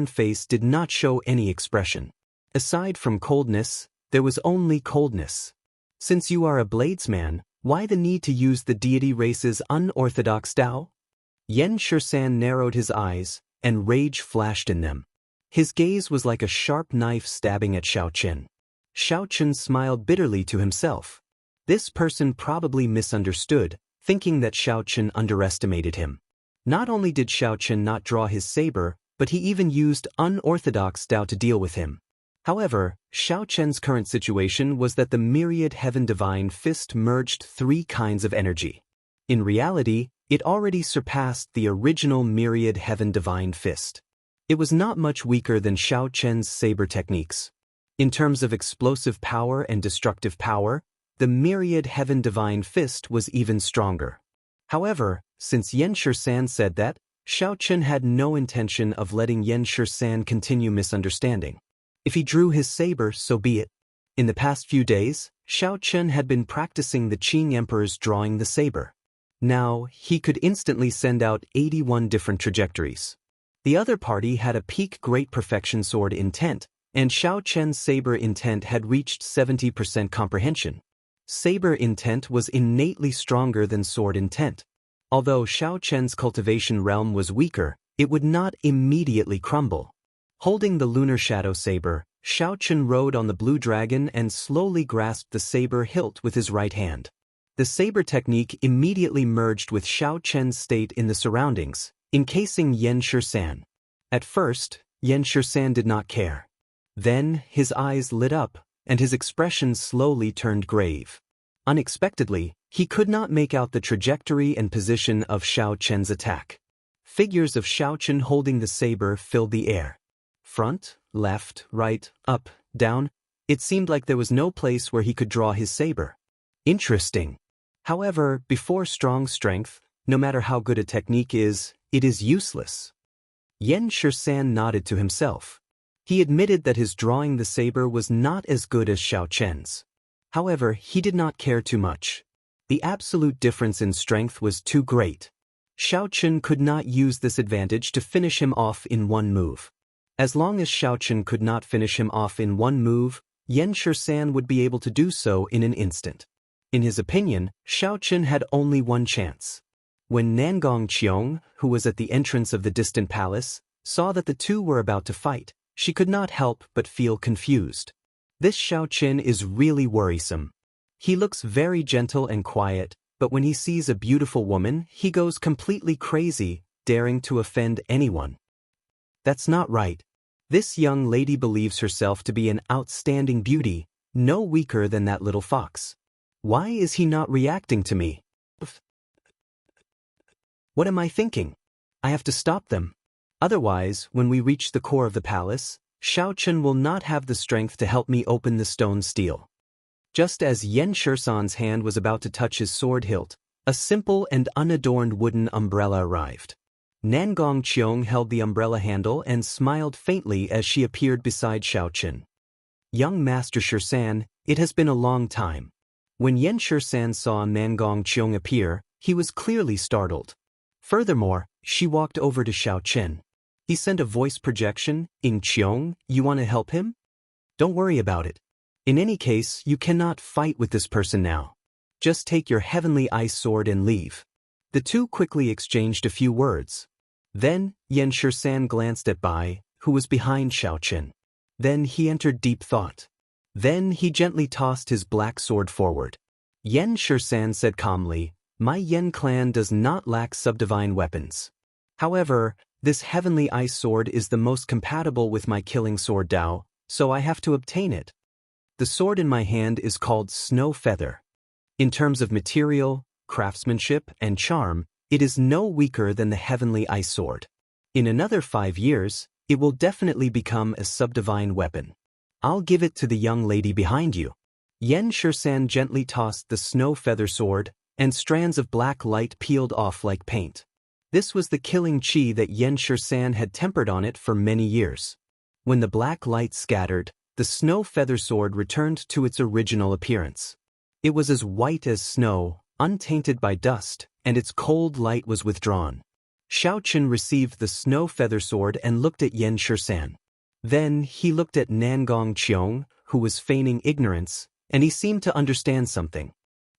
face did not show any expression. Aside from coldness, there was only coldness. "Since you are a bladesman, why the need to use the deity race's unorthodox Dao?" Yan Shisan narrowed his eyes, and rage flashed in them. His gaze was like a sharp knife stabbing at Xiao Chen. Xiao Chen smiled bitterly to himself. This person probably misunderstood, thinking that Xiao Chen underestimated him. Not only did Xiao Chen not draw his saber, but he even used unorthodox Dao to deal with him. However, Xiao Chen's current situation was that the myriad heaven divine fist merged three kinds of energy. In reality, it already surpassed the original myriad heaven divine fist. It was not much weaker than Xiao Chen's saber techniques. In terms of explosive power and destructive power, the myriad heaven divine fist was even stronger. However, since Yan Shisan said that, Xiao Chen had no intention of letting Yan Shisan continue misunderstanding. If he drew his saber, so be it. In the past few days, Xiao Chen had been practicing the Qing Emperor's drawing the saber. Now, he could instantly send out 81 different trajectories. The other party had a peak great perfection sword intent, and Xiao Chen's saber intent had reached 70% comprehension. Saber intent was innately stronger than sword intent. Although Xiao Chen's cultivation realm was weaker, it would not immediately crumble. Holding the lunar shadow saber, Xiao Chen rode on the blue dragon and slowly grasped the saber hilt with his right hand. The saber technique immediately merged with Xiao Chen's state in the surroundings, encasing Yan Shisan. At first, Yan Shisan did not care. Then, his eyes lit up, and his expression slowly turned grave. Unexpectedly, he could not make out the trajectory and position of Xiao Chen's attack. Figures of Xiao Chen holding the saber filled the air. Front, left, right, up, down. It seemed like there was no place where he could draw his saber. Interesting. However, before strong strength, no matter how good a technique is, it is useless. Yan Shisan nodded to himself. He admitted that his drawing the saber was not as good as Xiao Chen's. However, he did not care too much. The absolute difference in strength was too great. Xiao Chen could not use this advantage to finish him off in one move. As long as Xiao Chen could not finish him off in one move, Yan Shisan would be able to do so in an instant. In his opinion, Xiao Chen had only one chance. When Nangong Qiong, who was at the entrance of the distant palace, saw that the two were about to fight, she could not help but feel confused. This Xiao Chen is really worrisome. He looks very gentle and quiet, but when he sees a beautiful woman, he goes completely crazy, daring to offend anyone. That's not right. This young lady believes herself to be an outstanding beauty, no weaker than that little fox. Why is he not reacting to me? What am I thinking? I have to stop them. Otherwise, when we reach the core of the palace, Xiao Chen will not have the strength to help me open the stone steel. Just as Yan Shisan's hand was about to touch his sword hilt, a simple and unadorned wooden umbrella arrived. Nangong Qiong held the umbrella handle and smiled faintly as she appeared beside Xiao Chen. Young Master Shisan, it has been a long time. When Yan Shisan saw Nangong Qiong appear, he was clearly startled. Furthermore, she walked over to Xiao Chen. He sent a voice projection, "Ing Qiong, you want to help him? Don't worry about it. In any case, you cannot fight with this person now. Just take your heavenly ice sword and leave." The two quickly exchanged a few words. Then, Yan Shisan glanced at Bai, who was behind Xiao Chen. Then he entered deep thought. Then he gently tossed his black sword forward. Yan Shisan said calmly, "My Yan clan does not lack subdivine weapons. However, this heavenly ice sword is the most compatible with my killing sword Dao, so I have to obtain it. The sword in my hand is called Snow Feather. In terms of material, craftsmanship, and charm, it is no weaker than the heavenly ice sword. In another 5 years, it will definitely become a subdivine weapon. I'll give it to the young lady behind you." Yan Shisan gently tossed the Snow Feather sword, and strands of black light peeled off like paint. This was the killing chi that Yan Shisan had tempered on it for many years. When the black light scattered, the Snow Feather sword returned to its original appearance. It was as white as snow, untainted by dust, and its cold light was withdrawn. Xiao Chen received the Snow Feather sword and looked at Yan Shisan. Then he looked at Nangong Qiong, who was feigning ignorance, and he seemed to understand something.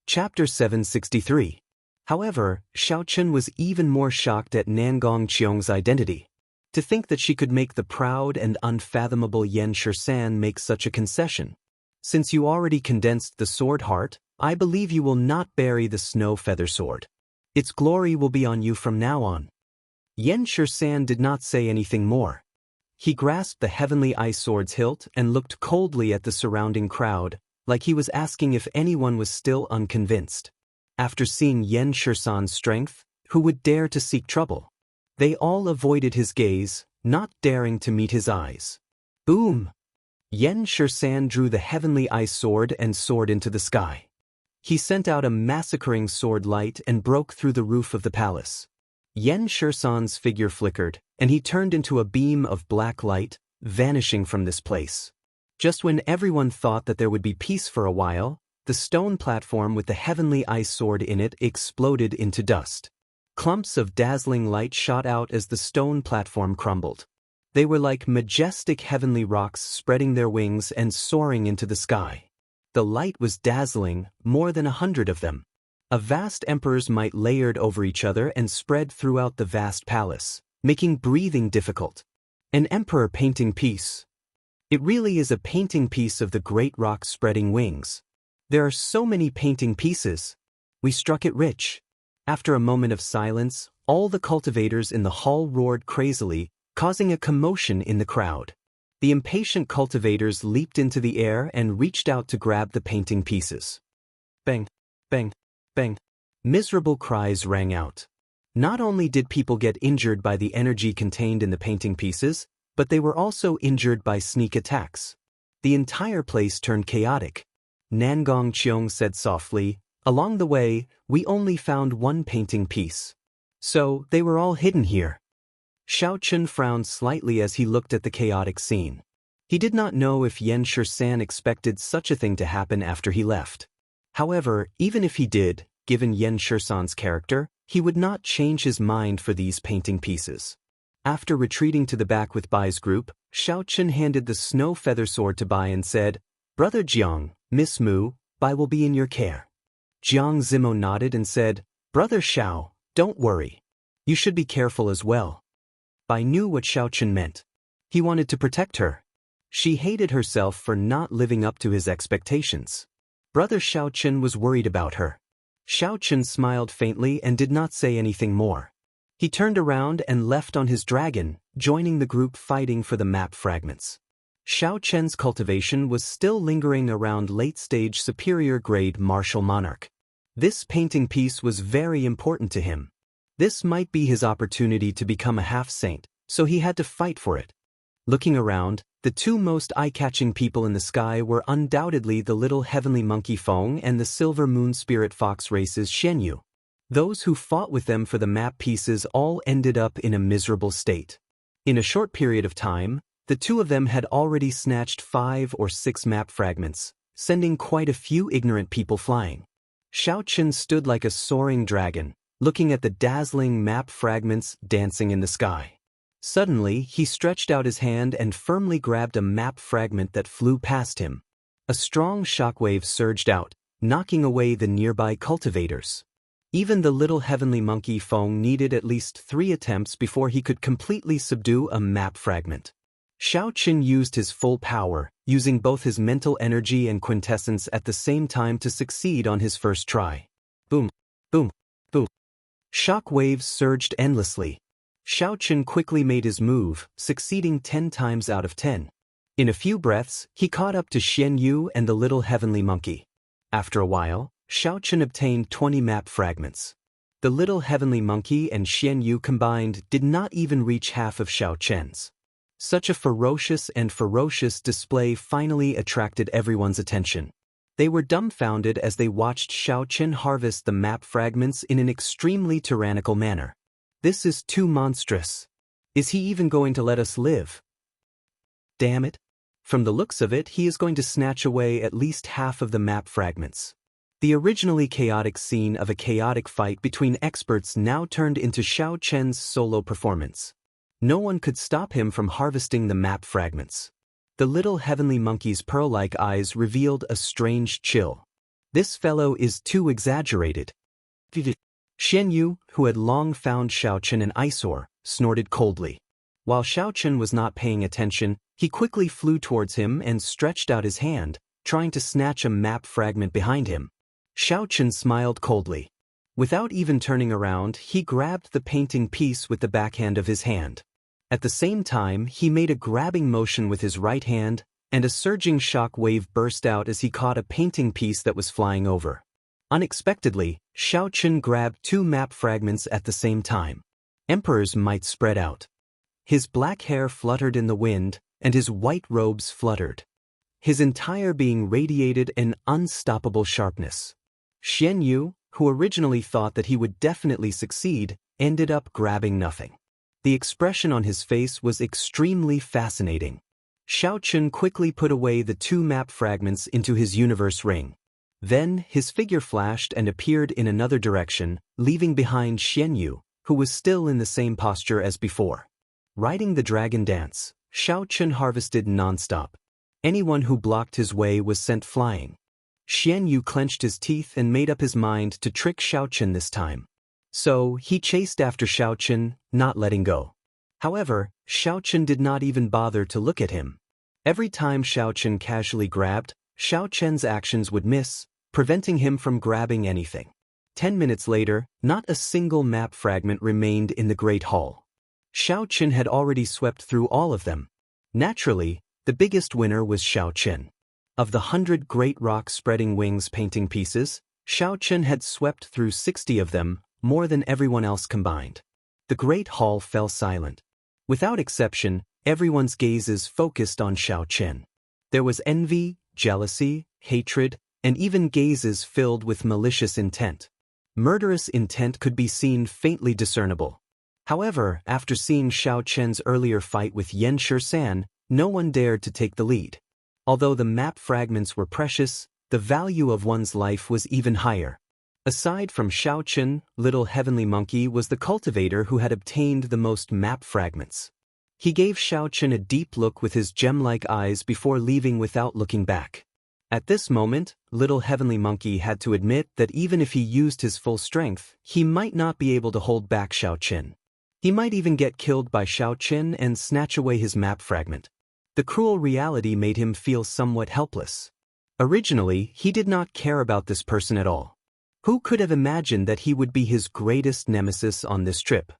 Chapter 763. However, Xiao Chen was even more shocked at Nangong Qiong's identity. To think that she could make the proud and unfathomable Yan Shisan make such a concession. Since you already condensed the sword heart, I believe you will not bury the Snow Feather sword. Its glory will be on you from now on. Yan Shisan did not say anything more. He grasped the heavenly ice sword's hilt and looked coldly at the surrounding crowd, like he was asking if anyone was still unconvinced. After seeing Yan Shisan's strength, who would dare to seek trouble? They all avoided his gaze, not daring to meet his eyes. Boom! Yan Shisan drew the heavenly ice sword and soared into the sky. He sent out a massacring sword light and broke through the roof of the palace. Yan Shisan's figure flickered, and he turned into a beam of black light, vanishing from this place. Just when everyone thought that there would be peace for a while, the stone platform with the heavenly ice sword in it exploded into dust. Clumps of dazzling light shot out as the stone platform crumbled. They were like majestic heavenly rocks spreading their wings and soaring into the sky. The light was dazzling, more than 100 of them. A vast emperor's might layered over each other and spread throughout the vast palace, making breathing difficult. An emperor painting piece. It really is a painting piece of the great rock spreading wings. There are so many painting pieces. We struck it rich. After a moment of silence, all the cultivators in the hall roared crazily, causing a commotion in the crowd. The impatient cultivators leaped into the air and reached out to grab the painting pieces. Bang, bang, bang. Miserable cries rang out. Not only did people get injured by the energy contained in the painting pieces, but they were also injured by sneak attacks. The entire place turned chaotic. Nangong Qiong said softly, "Along the way, we only found one painting piece. So, they were all hidden here." Xiao Chun frowned slightly as he looked at the chaotic scene. He did not know if Yan Shisan expected such a thing to happen after he left. However, even if he did, given Yan Shisan's character, he would not change his mind for these painting pieces. After retreating to the back with Bai's group, Xiao Chun handed the snow feather sword to Bai and said, "Brother Jiang, Miss Mu, Bai will be in your care." Jiang Zimo nodded and said, "Brother Xiao, don't worry. You should be careful as well." Bai knew what Xiao Chun meant. He wanted to protect her. She hated herself for not living up to his expectations. Brother Xiao Chun was worried about her. Xiao Chun smiled faintly and did not say anything more. He turned around and left on his dragon, joining the group fighting for the map fragments. Xiao Chen's cultivation was still lingering around late-stage superior-grade martial monarch. This painting piece was very important to him. This might be his opportunity to become a half-saint, so he had to fight for it. Looking around, the two most eye-catching people in the sky were undoubtedly the little heavenly monkey Feng and the silver moon spirit fox races Xianyu. Those who fought with them for the map pieces all ended up in a miserable state. In a short period of time, the two of them had already snatched 5 or 6 map fragments, sending quite a few ignorant people flying. Xiao Chun stood like a soaring dragon, looking at the dazzling map fragments dancing in the sky. Suddenly, he stretched out his hand and firmly grabbed a map fragment that flew past him. A strong shockwave surged out, knocking away the nearby cultivators. Even the little heavenly monkey Feng needed at least 3 attempts before he could completely subdue a map fragment. Xiao Chun used his full power, using both his mental energy and quintessence at the same time to succeed on his first try. Boom, boom, boom. Shock waves surged endlessly. Xiao Chun quickly made his move, succeeding 10 times out of 10. In a few breaths, he caught up to Xianyu and the little heavenly monkey. After a while, Xiao Chun obtained 20 map fragments. The little heavenly monkey and Xianyu combined did not even reach half of Xiao Chen's. Such a ferocious display finally attracted everyone's attention. They were dumbfounded as they watched Xiao Chen harvest the map fragments in an extremely tyrannical manner. This is too monstrous. Is he even going to let us live? Damn it. From the looks of it, he is going to snatch away at least half of the map fragments. The originally chaotic scene of a chaotic fight between experts now turned into Xiao Chen's solo performance. No one could stop him from harvesting the map fragments. The little heavenly monkey's pearl-like eyes revealed a strange chill. This fellow is too exaggerated. Xianyu, who had long found Xiao Chen an eyesore, snorted coldly. While Xiao Chen was not paying attention, he quickly flew towards him and stretched out his hand, trying to snatch a map fragment behind him. Xiao Chen smiled coldly. Without even turning around, he grabbed the painting piece with the backhand of his hand. At the same time, he made a grabbing motion with his right hand, and a surging shock wave burst out as he caught a painting piece that was flying over. Unexpectedly, Xiao Chun grabbed 2 map fragments at the same time. Emperor's might spread out. His black hair fluttered in the wind, and his white robes fluttered. His entire being radiated an unstoppable sharpness. Xianyu, who originally thought that he would definitely succeed, ended up grabbing nothing. The expression on his face was extremely fascinating. Xiao Chun quickly put away the 2 map fragments into his universe ring. Then, his figure flashed and appeared in another direction, leaving behind Xianyu, who was still in the same posture as before. Riding the dragon dance, Xiaochen harvested non-stop. Anyone who blocked his way was sent flying. Xianyu clenched his teeth and made up his mind to trick Xiaochen this time. So, he chased after Xiaochen, not letting go. However, Xiaochen did not even bother to look at him. Every time Xiaochen casually grabbed, Xiaochen's actions would miss, preventing him from grabbing anything. 10 minutes later, not a single map fragment remained in the Great Hall. Xiaochen had already swept through all of them. Naturally, the biggest winner was Xiaochen. Of the 100 great rock spreading wings painting pieces, Xiaochen had swept through 60 of them, more than everyone else combined. The Great Hall fell silent. Without exception, everyone's gazes focused on Xiaochen. There was envy, jealousy, hatred, and even gazes filled with malicious intent. Murderous intent could be seen faintly discernible. However, after seeing Xiaochen's earlier fight with Yan Shisan, no one dared to take the lead. Although the map fragments were precious, the value of one's life was even higher. Aside from Xiaochen, Little Heavenly Monkey was the cultivator who had obtained the most map fragments. He gave Xiaochen a deep look with his gem-like eyes before leaving without looking back. At this moment, Little Heavenly Monkey had to admit that even if he used his full strength, he might not be able to hold back Xiaochen. He might even get killed by Xiaochen and snatch away his map fragment. The cruel reality made him feel somewhat helpless. Originally, he did not care about this person at all. Who could have imagined that he would be his greatest nemesis on this trip?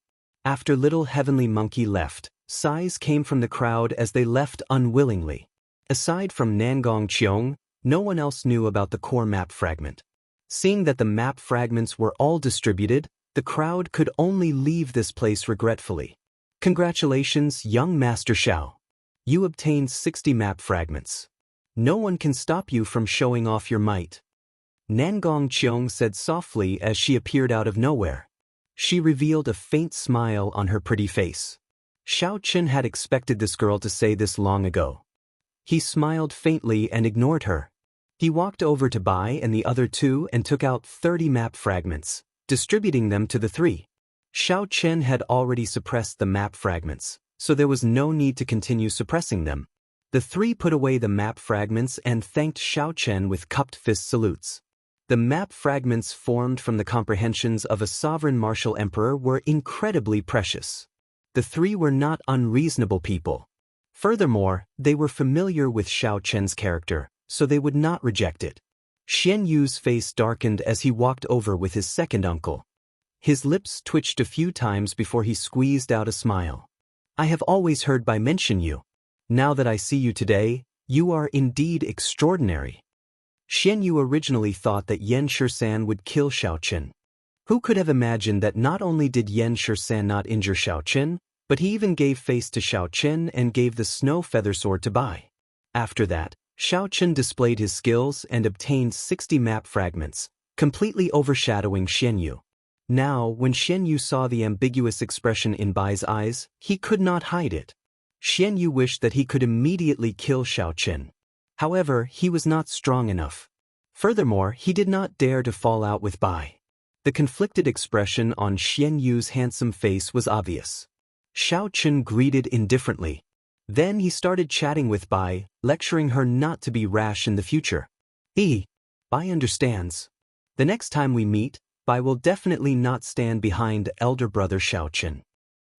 After Little Heavenly Monkey left, sighs came from the crowd as they left unwillingly. Aside from Nangong Qiong, no one else knew about the core map fragment. Seeing that the map fragments were all distributed, the crowd could only leave this place regretfully. Congratulations, young Master Xiao. You obtained 60 map fragments. No one can stop you from showing off your might. Nangong Qiong said softly as she appeared out of nowhere. She revealed a faint smile on her pretty face. Xiaochen had expected this girl to say this long ago. He smiled faintly and ignored her. He walked over to Bai and the other two and took out 30 map fragments, distributing them to the three. Xiaochen had already suppressed the map fragments, so there was no need to continue suppressing them. The three put away the map fragments and thanked Xiaochen with cupped fist salutes. The map fragments formed from the comprehensions of a sovereign martial emperor were incredibly precious. The three were not unreasonable people. Furthermore, they were familiar with Xiaochen's character, so they would not reject it. Xian Yu's face darkened as he walked over with his second uncle. His lips twitched a few times before he squeezed out a smile. I have always heard Bai mention you. Now that I see you today, you are indeed extraordinary. Xian Yu originally thought that Yan Shisan would kill Xiaochen. Who could have imagined that not only did Yan Shisan not injure Xiaochen, but he even gave face to Xiaochen and gave the snow feather sword to Bai. After that, Xiaochen displayed his skills and obtained 60 map fragments, completely overshadowing Xian Yu. Now, when Xian Yu saw the ambiguous expression in Bai's eyes, he could not hide it. Xian Yu wished that he could immediately kill Xiaochen. However, he was not strong enough. Furthermore, he did not dare to fall out with Bai. The conflicted expression on Xian Yu's handsome face was obvious. Xiaochen greeted indifferently. Then he started chatting with Bai, lecturing her not to be rash in the future. Bai understands. The next time we meet, Bai will definitely not stand behind elder brother Xiaochen.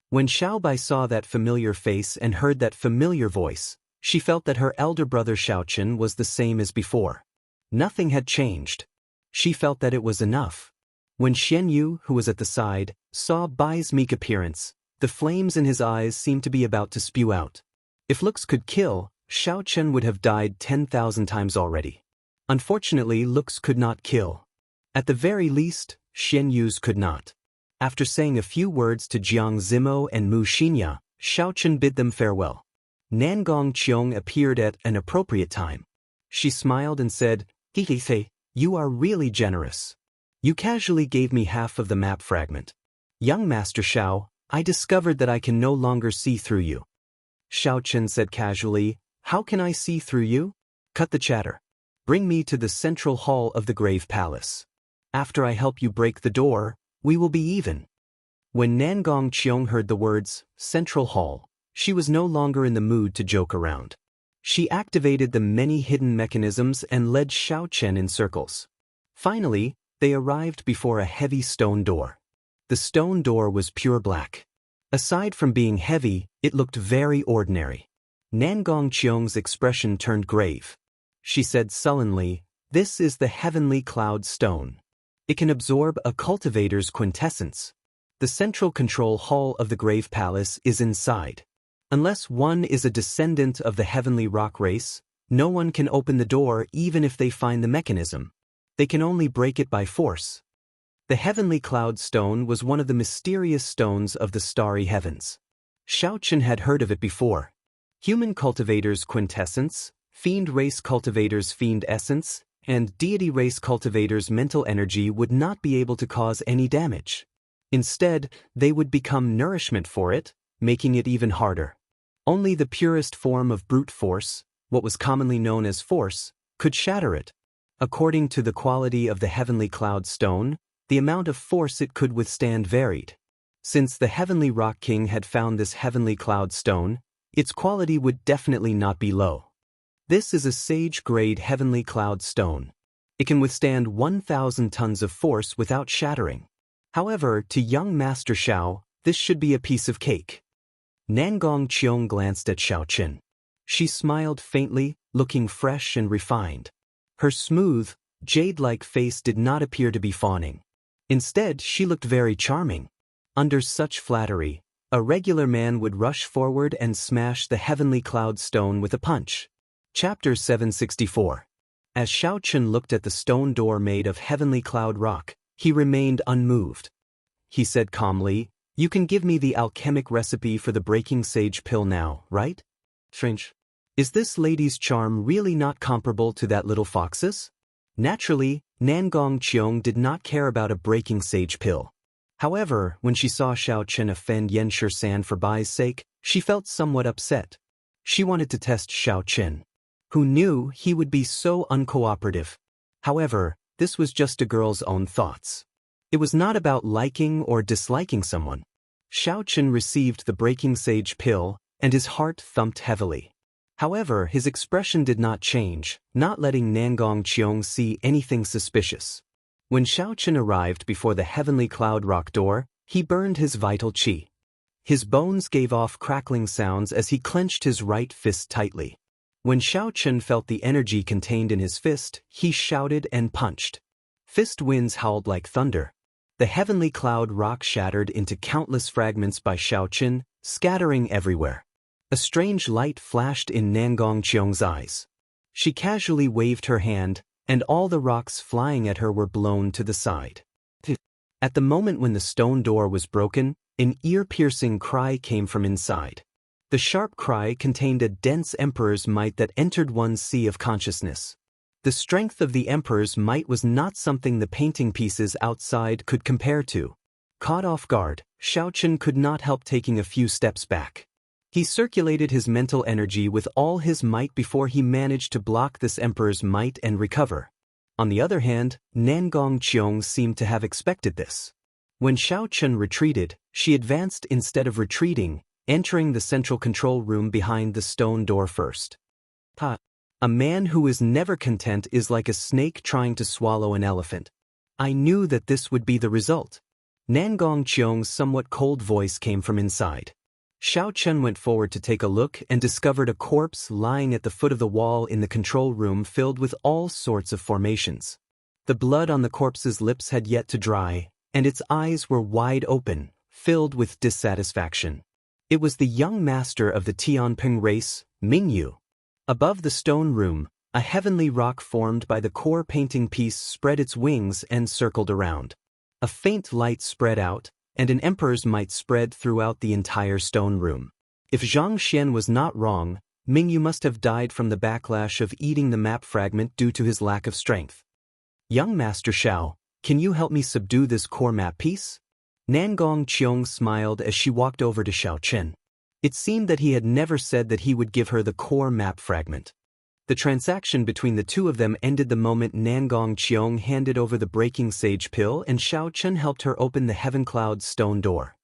When Xiao Bai saw that familiar face and heard that familiar voice, she felt that her elder brother Xiaochen was the same as before. Nothing had changed. She felt that it was enough. When Xian Yu, who was at the side, saw Bai's meek appearance, the flames in his eyes seemed to be about to spew out. If looks could kill, Xiaochen would have died 10,000 times already. Unfortunately, looks could not kill. At the very least, Xian Yu's could not. After saying a few words to Jiang Zimo and Mu Xinya, Xiaochen bid them farewell. Nangong Qiong appeared at an appropriate time. She smiled and said, "Hehe, you are really generous. You casually gave me half of the map fragment. Young Master Xiao, I discovered that I can no longer see through you." Xiaochen said casually, "How can I see through you? Cut the chatter. Bring me to the central hall of the Grave Palace. After I help you break the door, we will be even." When Nangong Qiong heard the words, Central Hall, she was no longer in the mood to joke around. She activated the many hidden mechanisms and led Xiao Chen in circles. Finally, they arrived before a heavy stone door. The stone door was pure black. Aside from being heavy, it looked very ordinary. Nangong Qiong's expression turned grave. She said sullenly, "This is the heavenly cloud stone. It can absorb a cultivator's quintessence. The central control hall of the Grave Palace is inside. Unless one is a descendant of the heavenly rock race, no one can open the door even if they find the mechanism. They can only break it by force." The heavenly cloud stone was one of the mysterious stones of the starry heavens. Xiao Chen had heard of it before. Human cultivators' quintessence, fiend race cultivators' fiend essence, and deity race cultivators' mental energy would not be able to cause any damage. Instead, they would become nourishment for it, making it even harder. Only the purest form of brute force, what was commonly known as force, could shatter it. According to the quality of the heavenly cloud stone, the amount of force it could withstand varied. Since the heavenly rock king had found this heavenly cloud stone, its quality would definitely not be low. This is a sage-grade heavenly cloud stone. It can withstand 1,000 tons of force without shattering. However, to young Master Xiao, this should be a piece of cake. Nangong Qiong glanced at Xiao Chen. She smiled faintly, looking fresh and refined. Her smooth, jade-like face did not appear to be fawning. Instead, she looked very charming. Under such flattery, a regular man would rush forward and smash the heavenly cloud stone with a punch. Chapter 764. As Xiao Chen looked at the stone door made of heavenly cloud rock, he remained unmoved. He said calmly, "You can give me the alchemic recipe for the breaking sage pill now, right?" Strange. Is this lady's charm really not comparable to that little fox's? Naturally, Nangong Qiong did not care about a breaking sage pill. However, when she saw Xiao Chen offend Yanshi San for Bai's sake, she felt somewhat upset. She wanted to test Xiao Chen. Who knew he would be so uncooperative? However, this was just a girl's own thoughts. It was not about liking or disliking someone. Xiao Chen received the breaking sage pill, and his heart thumped heavily. However, his expression did not change, not letting Nangong Qiong see anything suspicious. When Xiao Chen arrived before the heavenly cloud rock door, he burned his vital qi. His bones gave off crackling sounds as he clenched his right fist tightly. When Xiao Chen felt the energy contained in his fist, he shouted and punched. Fist winds howled like thunder. The heavenly cloud rock shattered into countless fragments by Xiao Chen, scattering everywhere. A strange light flashed in Nangong Qiong's eyes. She casually waved her hand, and all the rocks flying at her were blown to the side. At the moment when the stone door was broken, an ear-piercing cry came from inside. The sharp cry contained a dense emperor's might that entered one's sea of consciousness. The strength of the emperor's might was not something the painting pieces outside could compare to. Caught off guard, Xiao Chen could not help taking a few steps back. He circulated his mental energy with all his might before he managed to block this emperor's might and recover. On the other hand, Nangong Qiong seemed to have expected this. When Xiao Chen retreated, she advanced instead of retreating, entering the central control room behind the stone door first. A man who is never content is like a snake trying to swallow an elephant. I knew that this would be the result. Nangong Qiong's somewhat cold voice came from inside. Xiao Chen went forward to take a look and discovered a corpse lying at the foot of the wall in the control room filled with all sorts of formations. The blood on the corpse's lips had yet to dry, and its eyes were wide open, filled with dissatisfaction. It was the young master of the Tianping race, Mingyu. Above the stone room, a heavenly rock formed by the core painting piece spread its wings and circled around. A faint light spread out, and an emperor's might spread throughout the entire stone room. If Zhang Xian was not wrong, Mingyu must have died from the backlash of eating the map fragment due to his lack of strength. Young Master Xiao, can you help me subdue this core map piece? Nangong Qiong smiled as she walked over to Xiao Chen. It seemed that he had never said that he would give her the core map fragment. The transaction between the two of them ended the moment Nangong Qiong handed over the breaking sage pill and Xiao Chen helped her open the heaven cloud stone door.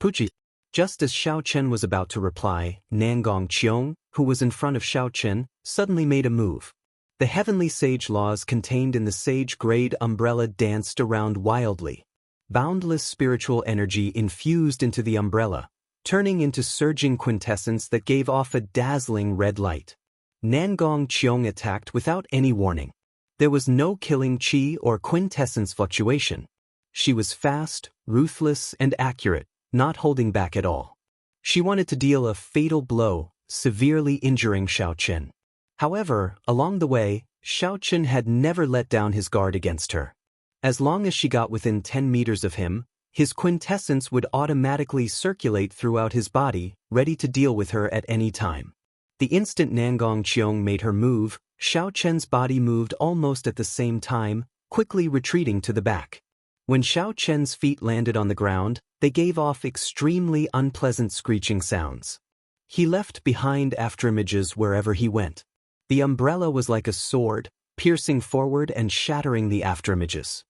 Puchi. Just as Xiao Chen was about to reply, Nangong Qiong, who was in front of Xiao Chen, suddenly made a move. The heavenly sage laws contained in the sage-grade umbrella danced around wildly. Boundless spiritual energy infused into the umbrella, turning into surging quintessence that gave off a dazzling red light. Nangong Qiong attacked without any warning. There was no killing qi or quintessence fluctuation. She was fast, ruthless, and accurate, not holding back at all. She wanted to deal a fatal blow, severely injuring Xiao Chen. However, along the way, Xiao Chen had never let down his guard against her. As long as she got within 10 meters of him, his quintessence would automatically circulate throughout his body, ready to deal with her at any time. The instant Nangong Qiong made her move, Xiao Chen's body moved almost at the same time, quickly retreating to the back. When Xiao Chen's feet landed on the ground, they gave off extremely unpleasant screeching sounds. He left behind afterimages wherever he went. The umbrella was like a sword, piercing forward and shattering the afterimages.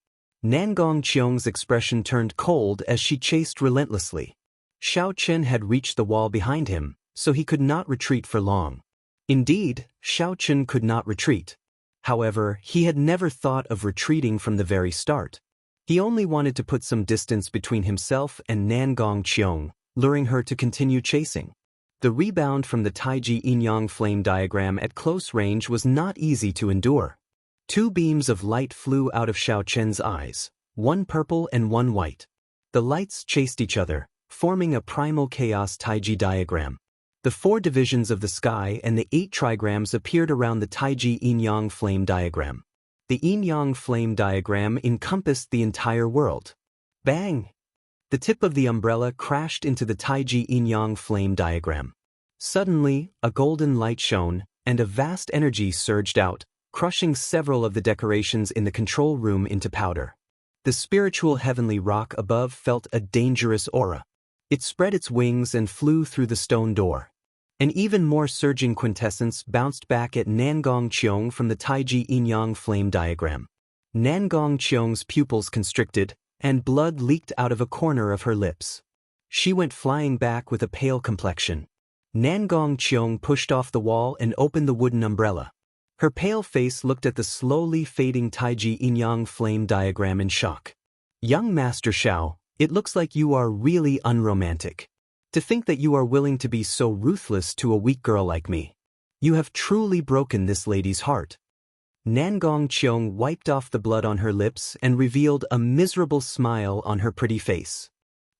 Nangong Qiong's expression turned cold as she chased relentlessly. Xiao Chen had reached the wall behind him, so he could not retreat for long. Indeed, Xiao Chen could not retreat. However, he had never thought of retreating from the very start. He only wanted to put some distance between himself and Nangong Qiong, luring her to continue chasing. The rebound from the Taiji yin-yang flame diagram at close range was not easy to endure. Two beams of light flew out of Xiao Chen's eyes, one purple and one white. The lights chased each other, forming a primal chaos Taiji diagram. The 4 divisions of the sky and the 8 trigrams appeared around the Taiji yin-yang flame diagram. The yin-yang flame diagram encompassed the entire world. Bang! The tip of the umbrella crashed into the Taiji yin-yang flame diagram. Suddenly, a golden light shone, and a vast energy surged out, crushing several of the decorations in the control room into powder. The spiritual heavenly rock above felt a dangerous aura. It spread its wings and flew through the stone door. An even more surging quintessence bounced back at Nangong Qiong from the Taiji yin-yang flame diagram. Nangong Qiong's pupils constricted, and blood leaked out of a corner of her lips. She went flying back with a pale complexion. Nangong Qiong pushed off the wall and opened the wooden umbrella. Her pale face looked at the slowly fading Taiji yin-yang flame diagram in shock. "Young Master Xiao, it looks like you are really unromantic. To think that you are willing to be so ruthless to a weak girl like me. You have truly broken this lady's heart." Nangong Qiong wiped off the blood on her lips and revealed a miserable smile on her pretty face.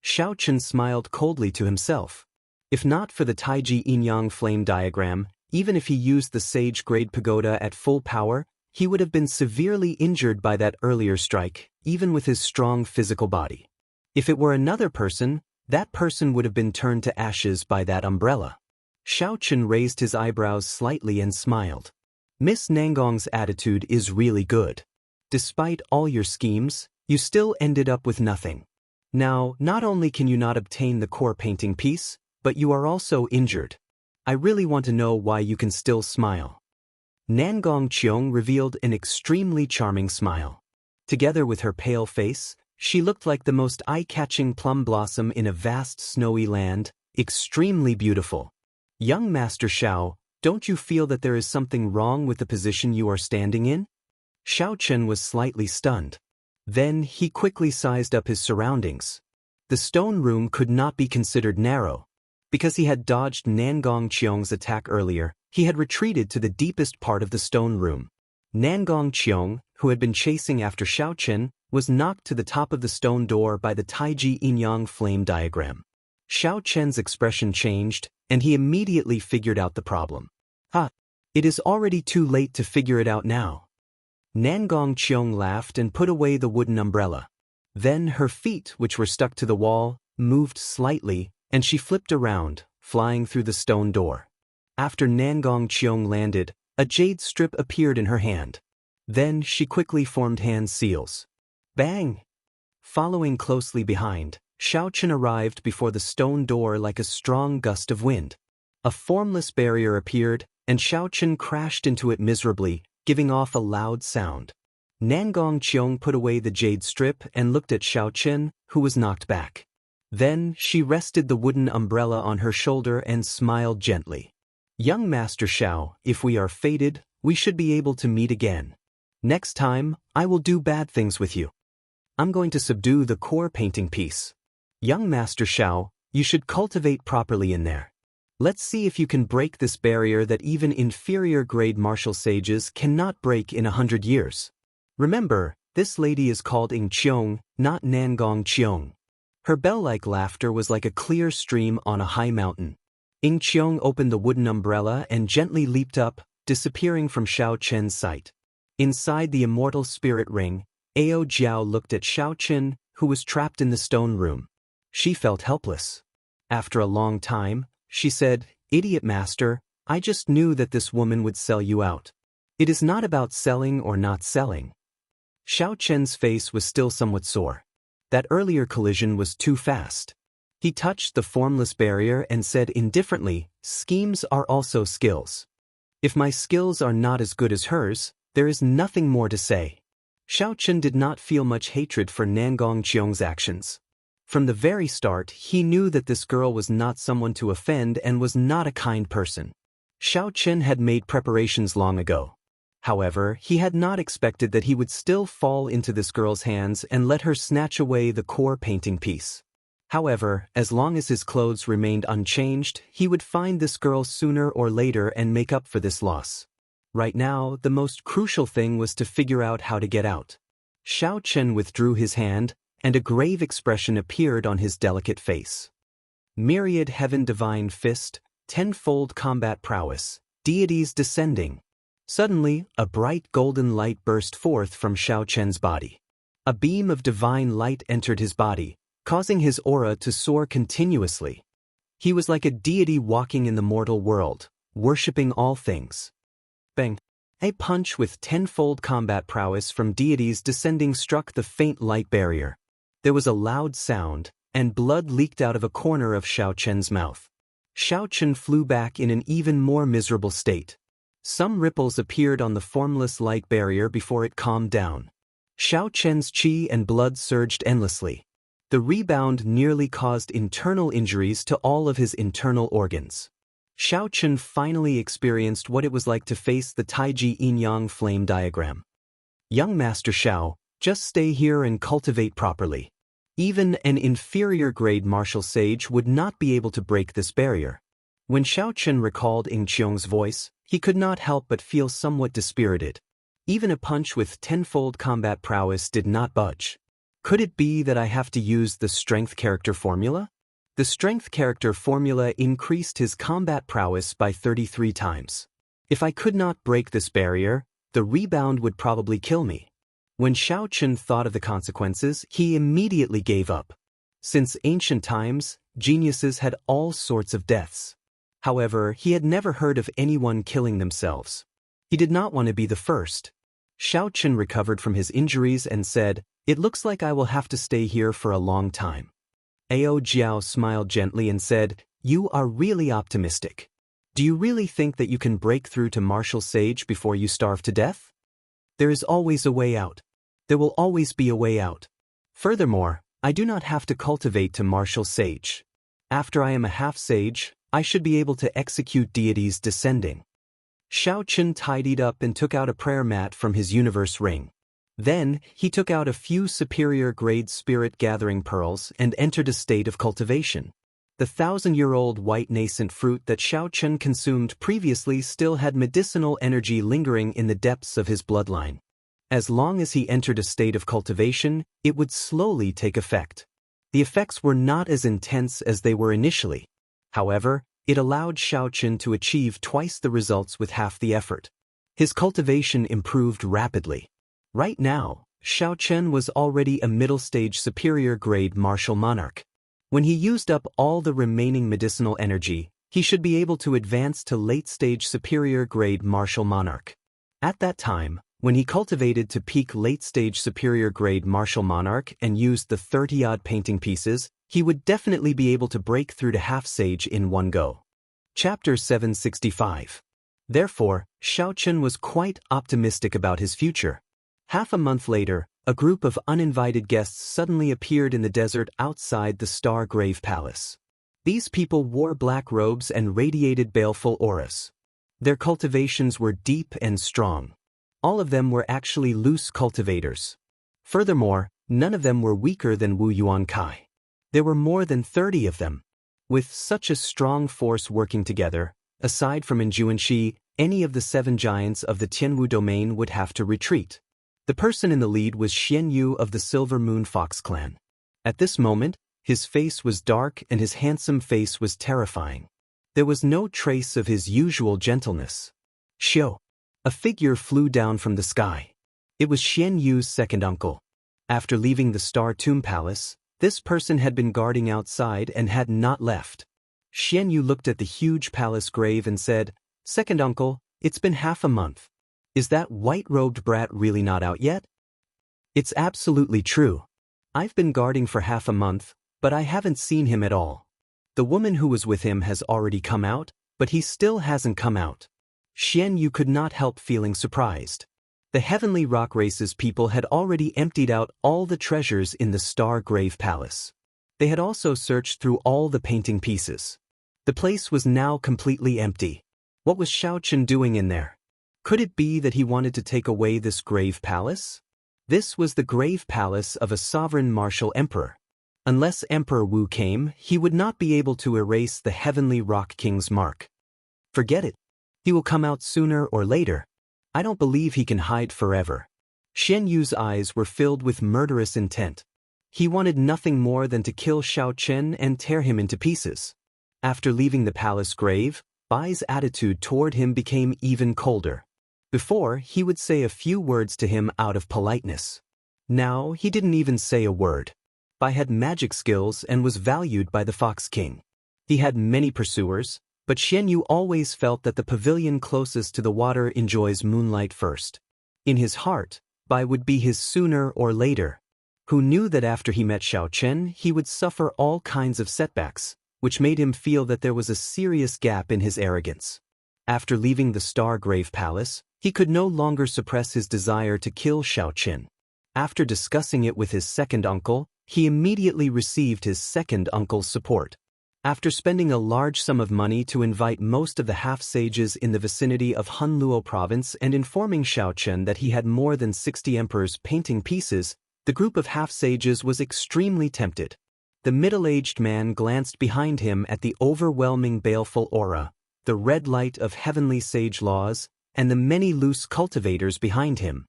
Xiao Chen smiled coldly to himself. If not for the Taiji yin-yang flame diagram, even if he used the sage-grade pagoda at full power, he would have been severely injured by that earlier strike, even with his strong physical body. If it were another person, that person would have been turned to ashes by that umbrella. Xiao Chen raised his eyebrows slightly and smiled. "Miss Nangong's attitude is really good. Despite all your schemes, you still ended up with nothing. Now, not only can you not obtain the core painting piece, but you are also injured. I really want to know why you can still smile." Nangong Qiong revealed an extremely charming smile. Together with her pale face, she looked like the most eye-catching plum blossom in a vast snowy land, extremely beautiful. "Young Master Xiao, don't you feel that there is something wrong with the position you are standing in?" Xiao Chen was slightly stunned. Then he quickly sized up his surroundings. The stone room could not be considered narrow. Because he had dodged Nangong Qiong's attack earlier, he had retreated to the deepest part of the stone room. Nangong Qiong, who had been chasing after Xiao Chen, was knocked to the top of the stone door by the Taiji yin-yang flame diagram. Xiao Chen's expression changed, and he immediately figured out the problem. "Ha! It is already too late to figure it out now." Nangong Qiong laughed and put away the wooden umbrella. Then her feet, which were stuck to the wall, moved slightly, and she flipped around, flying through the stone door. After Nangong Qiong landed, a jade strip appeared in her hand. Then she quickly formed hand seals. Bang! Following closely behind, Xiao Chen arrived before the stone door like a strong gust of wind. A formless barrier appeared, and Xiao Chen crashed into it miserably, giving off a loud sound. Nangong Qiong put away the jade strip and looked at Xiao Chen, who was knocked back. Then she rested the wooden umbrella on her shoulder and smiled gently. Young Master Xiao, if we are fated, we should be able to meet again. Next time, I will do bad things with you. I'm going to subdue the core painting piece. Young Master Xiao, you should cultivate properly in there. Let's see if you can break this barrier that even inferior-grade martial sages cannot break in 100 years. Remember, this lady is called Ying Qiong, not Nangong Qiong. Her bell-like laughter was like a clear stream on a high mountain. Ying Qiong opened the wooden umbrella and gently leaped up, disappearing from Xiao Chen's sight. Inside the immortal spirit ring, Ao Jiao looked at Xiao Chen, who was trapped in the stone room. She felt helpless. After a long time, she said, "Idiot master, I just knew that this woman would sell you out. It is not about selling or not selling." Xiao Chen's face was still somewhat sore. That earlier collision was too fast. He touched the formless barrier and said indifferently, "Schemes are also skills. If my skills are not as good as hers, there is nothing more to say." Xiao Chen did not feel much hatred for Nangong Qiong's actions. From the very start, he knew that this girl was not someone to offend and was not a kind person. Xiao Chen had made preparations long ago. However, he had not expected that he would still fall into this girl's hands and let her snatch away the core painting piece. However, as long as his clothes remained unchanged, he would find this girl sooner or later and make up for this loss. Right now, the most crucial thing was to figure out how to get out. Xiao Chen withdrew his hand, and a grave expression appeared on his delicate face. Myriad Heaven Divine Fist, tenfold combat prowess, deities descending. Suddenly, a bright golden light burst forth from Xiao Chen's body. A beam of divine light entered his body, causing his aura to soar continuously. He was like a deity walking in the mortal world, worshipping all things. Bang! A punch with tenfold combat prowess from deities descending struck the faint light barrier. There was a loud sound, and blood leaked out of a corner of Xiao Chen's mouth. Xiao Chen flew back in an even more miserable state. Some ripples appeared on the formless light barrier before it calmed down. Xiao Chen's qi and blood surged endlessly. The rebound nearly caused internal injuries to all of his internal organs. Xiao Chen finally experienced what it was like to face the Taiji Yin-Yang flame diagram. Young Master Xiao, just stay here and cultivate properly. Even an inferior-grade martial sage would not be able to break this barrier. When Xiao Chen recalled Ying Qiong's voice, he could not help but feel somewhat dispirited. Even a punch with tenfold combat prowess did not budge. Could it be that I have to use the strength character formula? The strength character formula increased his combat prowess by 33 times. If I could not break this barrier, the rebound would probably kill me. When Xiao Chen thought of the consequences, he immediately gave up. Since ancient times, geniuses had all sorts of deaths. However, he had never heard of anyone killing themselves. He did not want to be the first. Xiao Chen recovered from his injuries and said, "It looks like I will have to stay here for a long time." Ao Jiao smiled gently and said, "You are really optimistic. Do you really think that you can break through to martial sage before you starve to death? There is always a way out. There will always be a way out. Furthermore, I do not have to cultivate to martial sage. After I am a half-sage, I should be able to execute deities descending." Xiao Chen tidied up and took out a prayer mat from his universe ring. Then, he took out a few superior-grade spirit-gathering pearls and entered a state of cultivation. The 1,000-year-old white nascent fruit that Xiao Chen consumed previously still had medicinal energy lingering in the depths of his bloodline. As long as he entered a state of cultivation, it would slowly take effect. The effects were not as intense as they were initially. However, it allowed Xiao Chen to achieve twice the results with half the effort. His cultivation improved rapidly. Right now, Xiao Chen was already a middle-stage superior-grade martial monarch. When he used up all the remaining medicinal energy, he should be able to advance to late-stage superior-grade martial monarch. At that time, when he cultivated to peak late-stage superior-grade martial monarch and used the 30-odd painting pieces, he would definitely be able to break through to half-sage in one go. Chapter 765. Therefore, Xiao Chen was quite optimistic about his future. Half a month later, A group of uninvited guests suddenly appeared in the desert outside the Star Grave Palace. These people wore black robes and radiated baleful auras. Their cultivations were deep and strong. All of them were actually loose cultivators. Furthermore, none of them were weaker than Wu Yuankai. There were more than 30 of them. With such a strong force working together, aside from Injuanxi, any of the 7 giants of the Tianwu domain would have to retreat. The person in the lead was Xian Yu of the Silver Moon Fox clan. At this moment, his face was dark and his handsome face was terrifying. There was no trace of his usual gentleness. Xiu. A figure flew down from the sky. It was Xian Yu's second uncle. After leaving the Star Tomb Palace, this person had been guarding outside and had not left. Xian Yu looked at the huge palace grave and said, "Second uncle, it's been half a month. Is that white-robed brat really not out yet?" "It's absolutely true. I've been guarding for half a month, but I haven't seen him at all. The woman who was with him has already come out, but he still hasn't come out." Xian Yu could not help feeling surprised. The Heavenly Rock Race's people had already emptied out all the treasures in the Star Grave Palace. They had also searched through all the painting pieces. The place was now completely empty. What was Xiaochen doing in there? Could it be that he wanted to take away this grave palace? This was the grave palace of a sovereign martial emperor. Unless Emperor Wu came, he would not be able to erase the Heavenly Rock King's mark. Forget it. He will come out sooner or later. I don't believe he can hide forever. Xian Yu's eyes were filled with murderous intent. He wanted nothing more than to kill Xiaochen and tear him into pieces. After leaving the palace grave, Bai's attitude toward him became even colder. Before, he would say a few words to him out of politeness. Now, he didn't even say a word. Bai had magic skills and was valued by the Fox King. He had many pursuers, but Xian Yu always felt that the pavilion closest to the water enjoys moonlight first. In his heart, Bai would be his sooner or later. Who knew that after he met Xiaochen, he would suffer all kinds of setbacks, which made him feel that there was a serious gap in his arrogance. After leaving the Star Grave Palace, he could no longer suppress his desire to kill Xiaochen. After discussing it with his second uncle, he immediately received his second uncle's support. After spending a large sum of money to invite most of the half-sages in the vicinity of Hunluo province and informing Xiaochen that he had more than 60 emperors painting pieces, the group of half-sages was extremely tempted. The middle-aged man glanced behind him at the overwhelming baleful aura, the red light of heavenly sage laws, and the many loose cultivators behind him.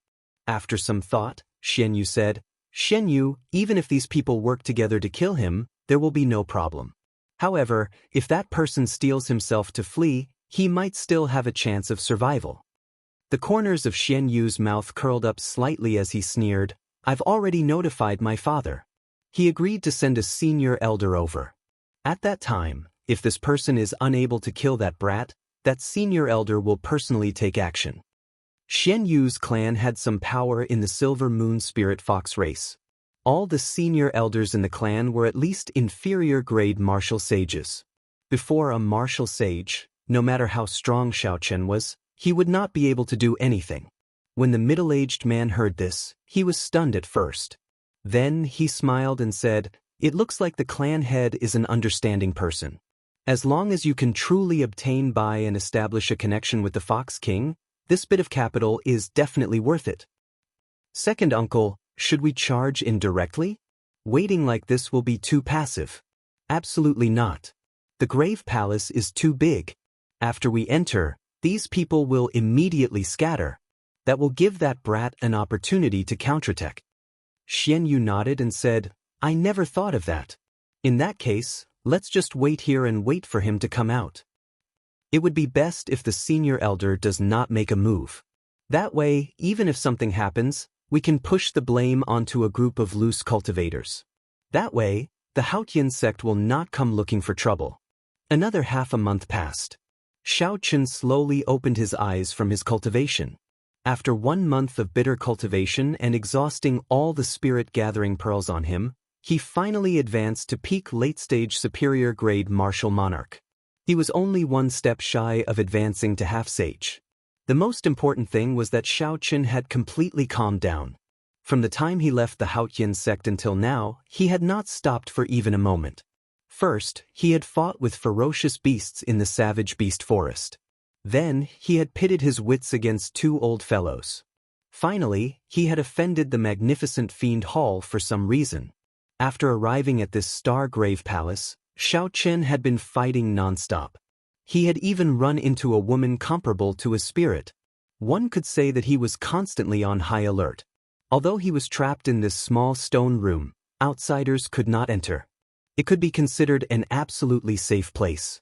After some thought, Xian Yu said, "Xian Yu, even if these people work together to kill him, there will be no problem. However, if that person steels himself to flee, he might still have a chance of survival." The corners of Xian Yu's mouth curled up slightly as he sneered, "I've already notified my father. He agreed to send a senior elder over. At that time, if this person is unable to kill that brat, that senior elder will personally take action." Xian Yu's clan had some power in the Silver Moon Spirit Fox race. All the senior elders in the clan were at least inferior-grade martial sages. Before a martial sage, no matter how strong Xiaochen was, he would not be able to do anything. When the middle-aged man heard this, he was stunned at first. Then he smiled and said, "It looks like the clan head is an understanding person. As long as you can truly obtain by and establish a connection with the Fox King, this bit of capital is definitely worth it." "Second uncle, should we charge in directly? Waiting like this will be too passive." "Absolutely not. The Grave Palace is too big. After we enter, these people will immediately scatter. That will give that brat an opportunity to counterattack." Xian Yu nodded and said, "I never thought of that. In that case, let's just wait here and wait for him to come out. It would be best if the senior elder does not make a move. That way, even if something happens, we can push the blame onto a group of loose cultivators. That way, the Haotian sect will not come looking for trouble." Another half a month passed. Xiaochen slowly opened his eyes from his cultivation. After 1 month of bitter cultivation and exhausting all the spirit-gathering pearls on him, he finally advanced to peak late-stage superior-grade martial monarch. He was only 1 step shy of advancing to half-sage. The most important thing was that Xiaochen had completely calmed down. From the time he left the Haotian sect until now, he had not stopped for even a moment. First, he had fought with ferocious beasts in the savage beast forest. Then, he had pitted his wits against two old fellows. Finally, he had offended the magnificent Fiend Hall for some reason. After arriving at this Stargrave Palace, Xiao Chen had been fighting non-stop. He had even run into a woman comparable to a spirit. One could say that he was constantly on high alert. Although he was trapped in this small stone room, outsiders could not enter. It could be considered an absolutely safe place.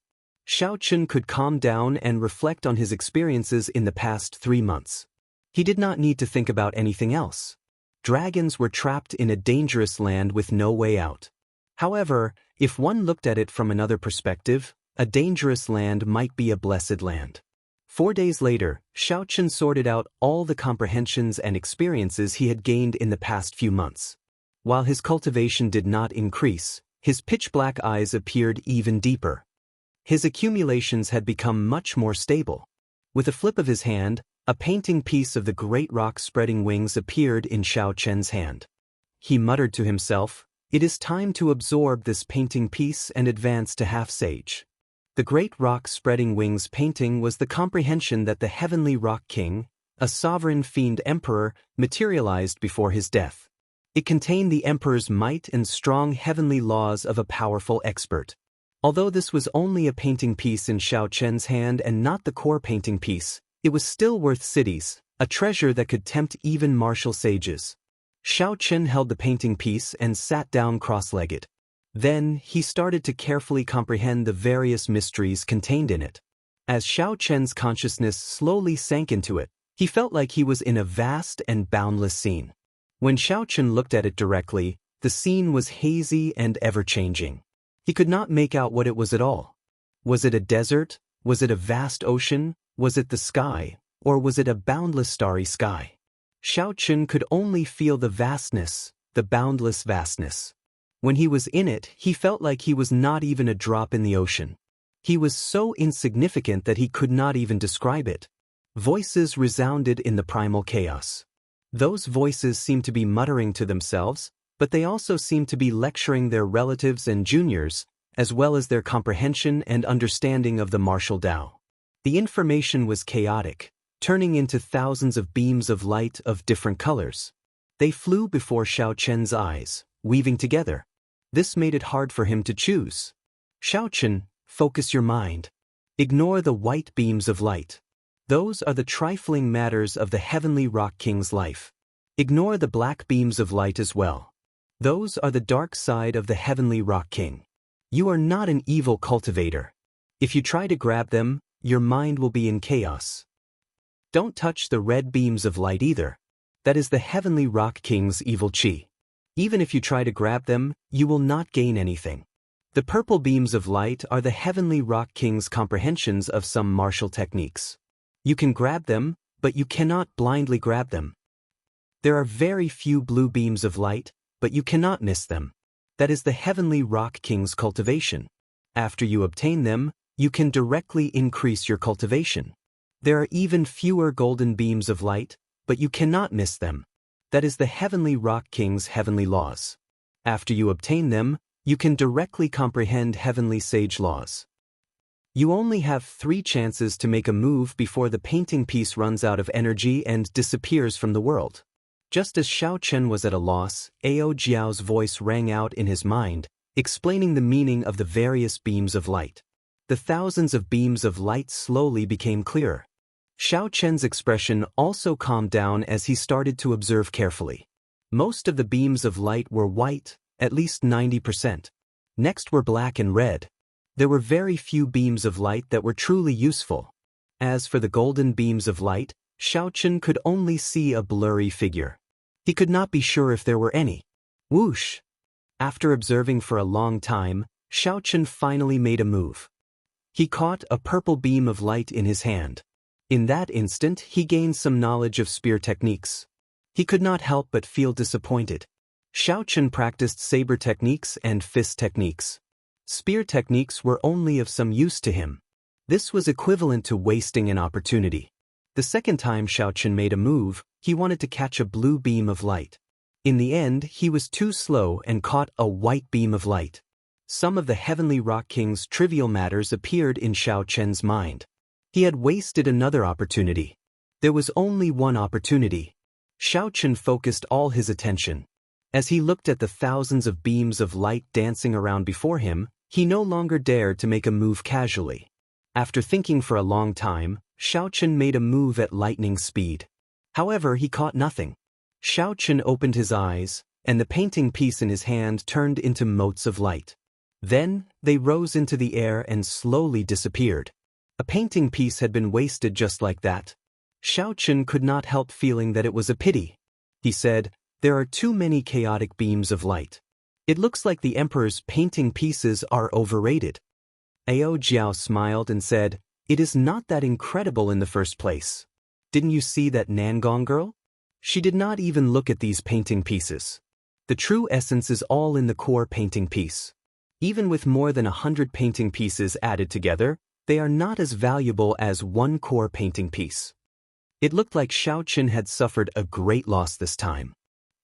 Xiao Chen could calm down and reflect on his experiences in the past 3 months. He did not need to think about anything else. Dragons were trapped in a dangerous land with no way out. However, if one looked at it from another perspective, a dangerous land might be a blessed land. 4 days later, Xiao Chen sorted out all the comprehensions and experiences he had gained in the past few months. While his cultivation did not increase, his pitch-black eyes appeared even deeper. His accumulations had become much more stable. With a flip of his hand, a painting piece of the great rock spreading wings appeared in Xiao Chen's hand. He muttered to himself, "It is time to absorb this painting piece and advance to half-sage." The Great Rock Spreading Wings painting was the comprehension that the Heavenly Rock King, a sovereign fiend emperor, materialized before his death. It contained the emperor's might and strong heavenly laws of a powerful expert. Although this was only a painting piece in Xiao Chen's hand and not the core painting piece, it was still worth cities, a treasure that could tempt even martial sages. Xiao Chen held the painting piece and sat down cross-legged. Then, he started to carefully comprehend the various mysteries contained in it. As Xiao Chen's consciousness slowly sank into it, he felt like he was in a vast and boundless scene. When Xiao Chen looked at it directly, the scene was hazy and ever-changing. He could not make out what it was at all. Was it a desert? Was it a vast ocean? Was it the sky? Or was it a boundless starry sky? Xiao Chen could only feel the vastness, the boundless vastness. When he was in it, he felt like he was not even a drop in the ocean. He was so insignificant that he could not even describe it. Voices resounded in the primal chaos. Those voices seemed to be muttering to themselves, but they also seemed to be lecturing their relatives and juniors, as well as their comprehension and understanding of the martial Tao. The information was chaotic, turning into thousands of beams of light of different colors. They flew before Xiao Chen's eyes, weaving together. This made it hard for him to choose. Xiao Chen, focus your mind. Ignore the white beams of light. Those are the trifling matters of the Heavenly Rock King's life. Ignore the black beams of light as well. Those are the dark side of the Heavenly Rock King. You are not an evil cultivator. If you try to grab them, your mind will be in chaos. Don't touch the red beams of light either. That is the Heavenly Rock King's evil chi. Even if you try to grab them, you will not gain anything. The purple beams of light are the Heavenly Rock King's comprehensions of some martial techniques. You can grab them, but you cannot blindly grab them. There are very few blue beams of light, but you cannot miss them. That is the Heavenly Rock King's cultivation. After you obtain them, you can directly increase your cultivation. There are even fewer golden beams of light, but you cannot miss them. That is the Heavenly Rock King's heavenly laws. After you obtain them, you can directly comprehend heavenly sage laws. You only have 3 chances to make a move before the painting piece runs out of energy and disappears from the world. Just as Xiao Chen was at a loss, Ao Jiao's voice rang out in his mind, explaining the meaning of the various beams of light. The thousands of beams of light slowly became clearer. Xiao Chen's expression also calmed down as he started to observe carefully. Most of the beams of light were white, at least 90%. Next were black and red. There were very few beams of light that were truly useful. As for the golden beams of light, Xiao Chen could only see a blurry figure. He could not be sure if there were any. Whoosh! After observing for a long time, Xiao Chen finally made a move. He caught a purple beam of light in his hand. In that instant, he gained some knowledge of spear techniques. He could not help but feel disappointed. Xiao Chen practiced saber techniques and fist techniques. Spear techniques were only of some use to him. This was equivalent to wasting an opportunity. The second time Xiao Chen made a move, he wanted to catch a blue beam of light. In the end, he was too slow and caught a white beam of light. Some of the heavenly rock king's trivial matters appeared in Xiao Chen's mind. He had wasted another opportunity. There was only one opportunity. Xiao Chen focused all his attention. As he looked at the thousands of beams of light dancing around before him, he no longer dared to make a move casually. After thinking for a long time, Xiao Chen made a move at lightning speed. However, he caught nothing. Xiao Chen opened his eyes, and the painting piece in his hand turned into motes of light. Then, they rose into the air and slowly disappeared. A painting piece had been wasted just like that. Xiao Chen could not help feeling that it was a pity. He said, "There are too many chaotic beams of light. It looks like the Emperor's painting pieces are overrated." Ao Jiao smiled and said, "It is not that incredible in the first place. Didn't you see that Nangong girl? She did not even look at these painting pieces. The true essence is all in the core painting piece. Even with more than 100 painting pieces added together, they are not as valuable as one core painting piece." It looked like Xiao Chen had suffered a great loss this time.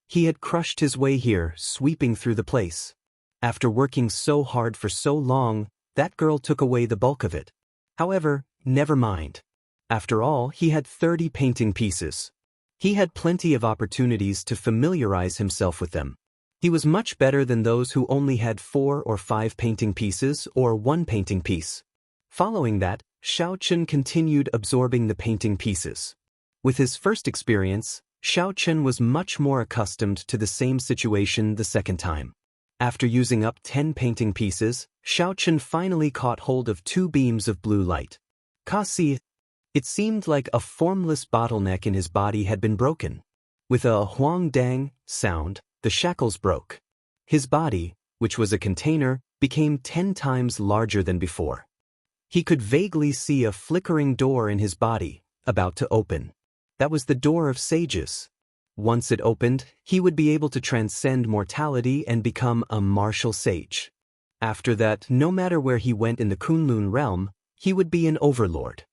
He had crushed his way here, sweeping through the place. After working so hard for so long, that girl took away the bulk of it. However, never mind. After all, he had 30 painting pieces. He had plenty of opportunities to familiarize himself with them. He was much better than those who only had 4 or 5 painting pieces or 1 painting piece. Following that, Xiao Chen continued absorbing the painting pieces. With his first experience, Xiao Chen was much more accustomed to the same situation the second time. After using up 10 painting pieces, Xiao Chen finally caught hold of 2 beams of blue light. Kasi. It seemed like a formless bottleneck in his body had been broken. With a huang dang sound, the shackles broke. His body, which was a container, became 10 times larger than before. He could vaguely see a flickering door in his body, about to open. That was the door of sages. Once it opened, he would be able to transcend mortality and become a martial sage. After that, no matter where he went in the Kunlun realm, he would be an overlord.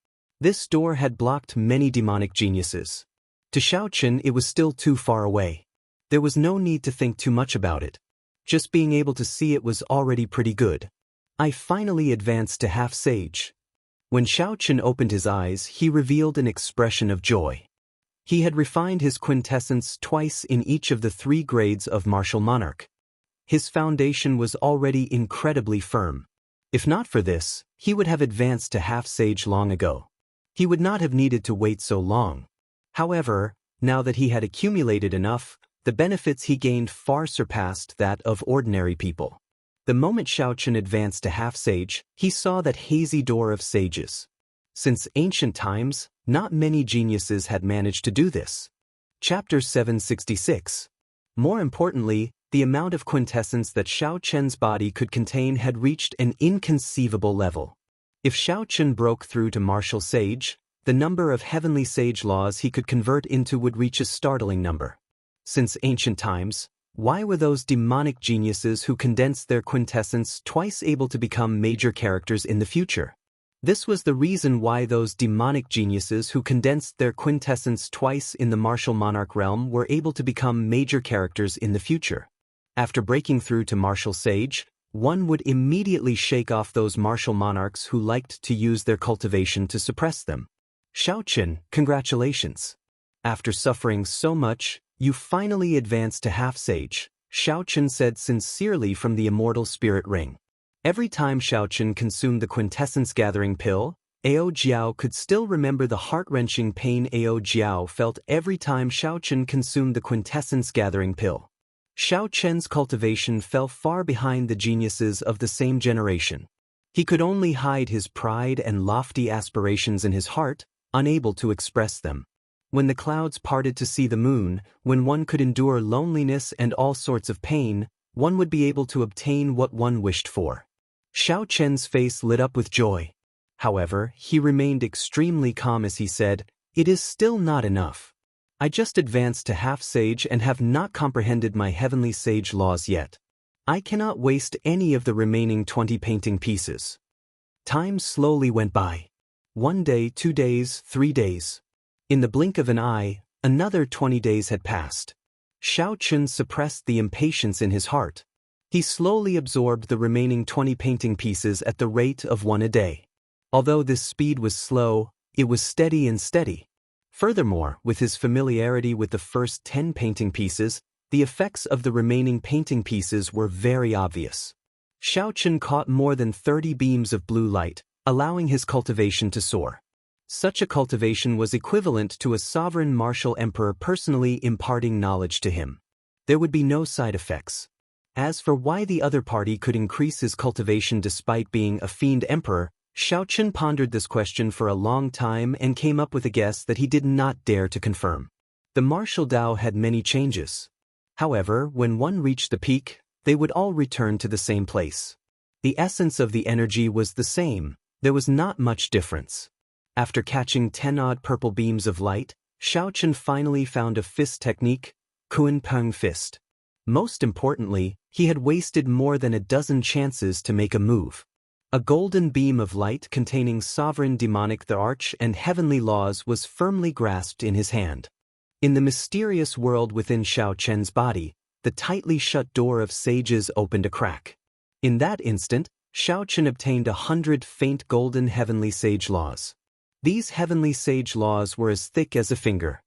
This door had blocked many demonic geniuses. To Xiao Chen, it was still too far away. There was no need to think too much about it. Just being able to see it was already pretty good. I finally advanced to half sage. When Xiao Chen opened his eyes, he revealed an expression of joy. He had refined his quintessence twice in each of the 3 grades of martial monarch. His foundation was already incredibly firm. If not for this, he would have advanced to half sage long ago. He would not have needed to wait so long. However, now that he had accumulated enough, the benefits he gained far surpassed that of ordinary people. The moment Xiao Chen advanced to half sage, he saw that hazy door of sages. Since ancient times, not many geniuses had managed to do this. Chapter 766. More importantly, the amount of quintessence that Xiao Chen's body could contain had reached an inconceivable level. If Xiao Chen broke through to martial sage, the number of heavenly sage laws he could convert into would reach a startling number. Since ancient times, why were those demonic geniuses who condensed their quintessence twice able to become major characters in the future? This was the reason why those demonic geniuses who condensed their quintessence twice in the martial monarch realm were able to become major characters in the future. After breaking through to martial sage, one would immediately shake off those martial monarchs who liked to use their cultivation to suppress them. Xiao Chen, congratulations. After suffering so much, you finally advanced to half sage, Xiao Chen said sincerely from the immortal spirit ring. Every time Xiao Chen consumed the quintessence gathering pill, Ao Jiao could still remember the heart-wrenching pain Ao Jiao felt every time Xiao Chen consumed the quintessence gathering pill. Xiao Chen's cultivation fell far behind the geniuses of the same generation. He could only hide his pride and lofty aspirations in his heart, unable to express them. When the clouds parted to see the moon, when one could endure loneliness and all sorts of pain, one would be able to obtain what one wished for. Xiao Chen's face lit up with joy. However, he remained extremely calm as he said, "It is still not enough. I just advanced to half sage and have not comprehended my heavenly sage laws yet. I cannot waste any of the remaining 20 painting pieces." Time slowly went by. 1 day, 2 days, 3 days. In the blink of an eye, another 20 days had passed. Xiao suppressed the impatience in his heart. He slowly absorbed the remaining 20 painting pieces at the rate of one a day. Although this speed was slow, it was steady and steady. Furthermore, with his familiarity with the first 10 painting pieces, the effects of the remaining painting pieces were very obvious. Xiao caught more than 30 beams of blue light, allowing his cultivation to soar. Such a cultivation was equivalent to a sovereign martial emperor personally imparting knowledge to him. There would be no side effects. As for why the other party could increase his cultivation despite being a fiend emperor, Xiao pondered this question for a long time and came up with a guess that he did not dare to confirm. The martial Dao had many changes. However, when one reached the peak, they would all return to the same place. The essence of the energy was the same. There was not much difference. After catching 10-odd purple beams of light, Xiao finally found a fist technique, Kun Peng Fist. Most importantly, he had wasted more than a dozen chances to make a move. A golden beam of light containing sovereign demonic the arch and heavenly laws was firmly grasped in his hand. In the mysterious world within Xiao body, the tightly shut door of sages opened a crack. In that instant, Xiao obtained 100 faint golden heavenly sage laws. These heavenly sage laws were as thick as a finger.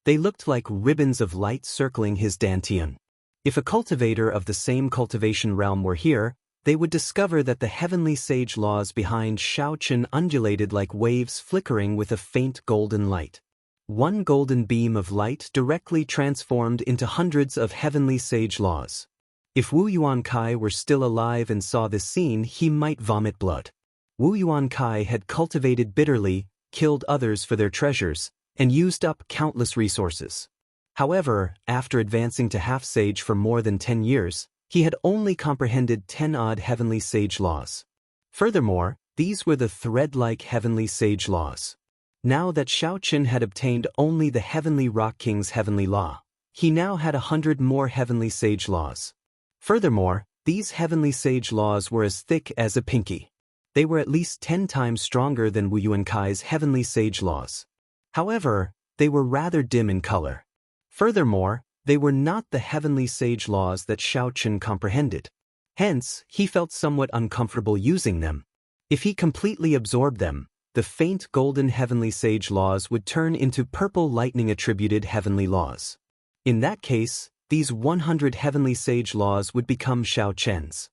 They looked like ribbons of light circling his dantian. If a cultivator of the same cultivation realm were here, they would discover that the heavenly sage laws behind Xiao undulated like waves flickering with a faint golden light. One golden beam of light directly transformed into hundreds of heavenly sage laws. If Wu Yuankai were still alive and saw this scene, he might vomit blood. Wu Yuankai had cultivated bitterly, killed others for their treasures, and used up countless resources. However, after advancing to half-sage for more than 10 years, he had only comprehended 10-odd heavenly sage laws. Furthermore, these were the thread-like heavenly sage laws. Now that Xiao had obtained only the heavenly rock king's heavenly law, he now had 100 more heavenly sage laws. Furthermore, these heavenly sage laws were as thick as a pinky. They were at least 10 times stronger than Wu Yuankai's heavenly sage laws. However, they were rather dim in color. Furthermore, they were not the heavenly sage laws that Xiao comprehended. Hence, he felt somewhat uncomfortable using them. If he completely absorbed them, the faint golden heavenly sage laws would turn into purple lightning-attributed heavenly laws. In that case, these 100 heavenly sage laws would become Xiao.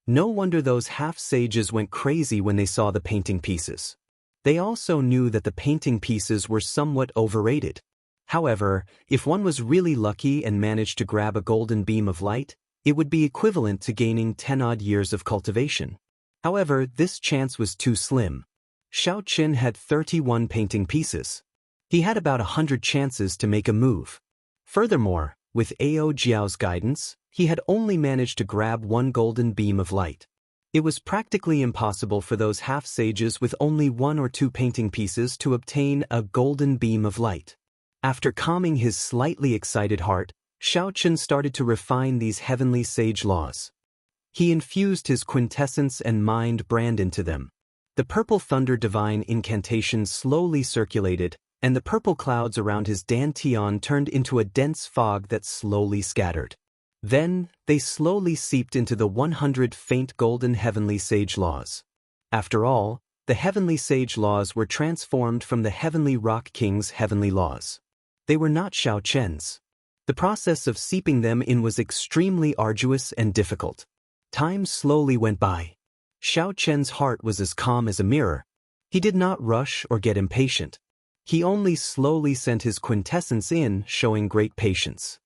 No wonder those half-sages went crazy when they saw the painting pieces. They also knew that the painting pieces were somewhat overrated. However, if one was really lucky and managed to grab a golden beam of light, it would be equivalent to gaining 10-odd years of cultivation. However, this chance was too slim. Xiao had 31 painting pieces. He had about 100 chances to make a move. Furthermore, with Ao Jiao's guidance, he had only managed to grab one golden beam of light. It was practically impossible for those half-sages with only 1 or 2 painting pieces to obtain a golden beam of light. After calming his slightly excited heart, Xiao started to refine these heavenly sage laws. He infused his quintessence and mind brand into them. The purple thunder divine incantation slowly circulated, and the purple clouds around his dantian turned into a dense fog that slowly scattered. Then, they slowly seeped into the 100 faint golden heavenly sage laws. After all, the heavenly sage laws were transformed from the heavenly rock king's heavenly laws. They were not Xiao. The process of seeping them in was extremely arduous and difficult. Time slowly went by. Xiao's heart was as calm as a mirror. He did not rush or get impatient. He only slowly sent his quintessence in, showing great patience.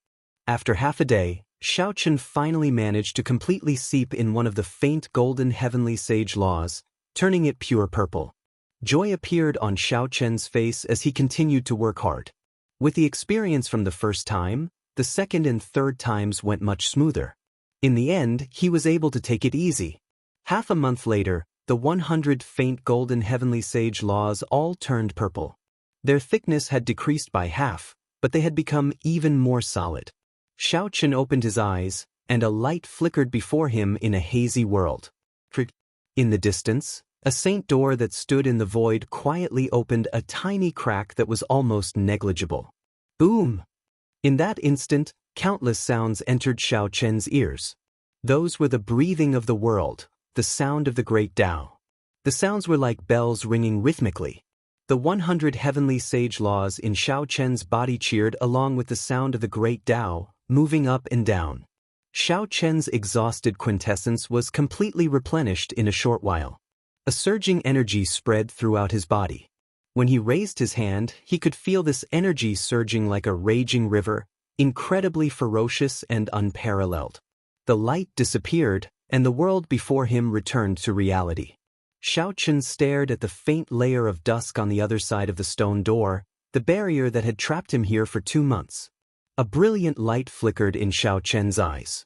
After half a day, Xiao finally managed to completely seep in one of the faint golden heavenly sage laws, turning it pure purple. Joy appeared on Xiao's face as he continued to work hard. With the experience from the first time, the second and third times went much smoother. In the end, he was able to take it easy. Half a month later, the 100 faint golden heavenly sage laws all turned purple. Their thickness had decreased by half, but they had become even more solid. Xiao opened his eyes, and a light flickered before him in a hazy world. In the distance, a saint door that stood in the void quietly opened a tiny crack that was almost negligible. Boom! In that instant, countless sounds entered Xiao Chen's ears. Those were the breathing of the world, the sound of the great Tao. The sounds were like bells ringing rhythmically. The 100 heavenly sage laws in Xiao Chen's body cheered along with the sound of the great Tao, moving up and down. Xiao Chen's exhausted quintessence was completely replenished in a short while. A surging energy spread throughout his body. When he raised his hand, he could feel this energy surging like a raging river, incredibly ferocious and unparalleled. The light disappeared, and the world before him returned to reality. Xiao Chen stared at the faint layer of dusk on the other side of the stone door, the barrier that had trapped him here for 2 months. A brilliant light flickered in Xiao Chen's eyes.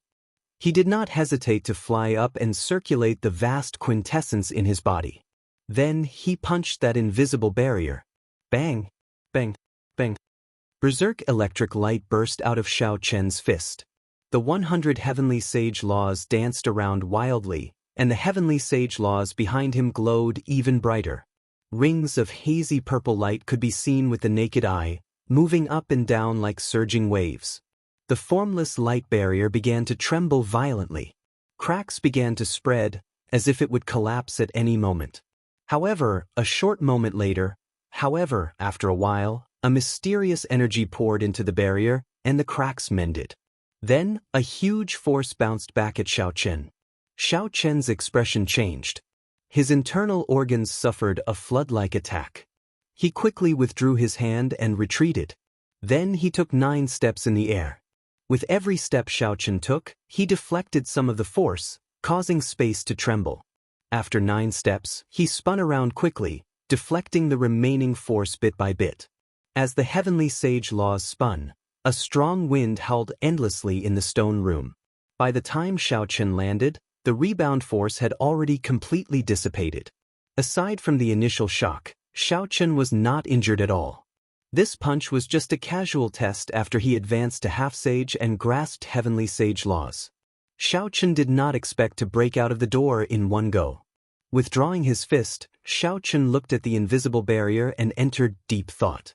He did not hesitate to fly up and circulate the vast quintessence in his body. Then he punched that invisible barrier. Bang! Bang! Bang! Berserk electric light burst out of Xiao Chen's fist. The 100 heavenly sage laws danced around wildly, and the heavenly sage laws behind him glowed even brighter. Rings of hazy purple light could be seen with the naked eye, moving up and down like surging waves. The formless light barrier began to tremble violently. Cracks began to spread, as if it would collapse at any moment. However, after a while, a mysterious energy poured into the barrier, and the cracks mended. Then, a huge force bounced back at Xiao Chen. Xiao Chen's expression changed. His internal organs suffered a flood-like attack. He quickly withdrew his hand and retreated. Then he took 9 steps in the air. With every step Xiao Chen took, he deflected some of the force, causing space to tremble. After 9 steps, he spun around quickly, deflecting the remaining force bit by bit. As the heavenly sage laws spun, a strong wind howled endlessly in the stone room. By the time Xiao Chen landed, the rebound force had already completely dissipated. Aside from the initial shock, Xiao Chen was not injured at all. This punch was just a casual test after he advanced to half-sage and grasped heavenly sage laws. Xiao Chen did not expect to break out of the door in one go. Withdrawing his fist, Xiao Chen looked at the invisible barrier and entered deep thought.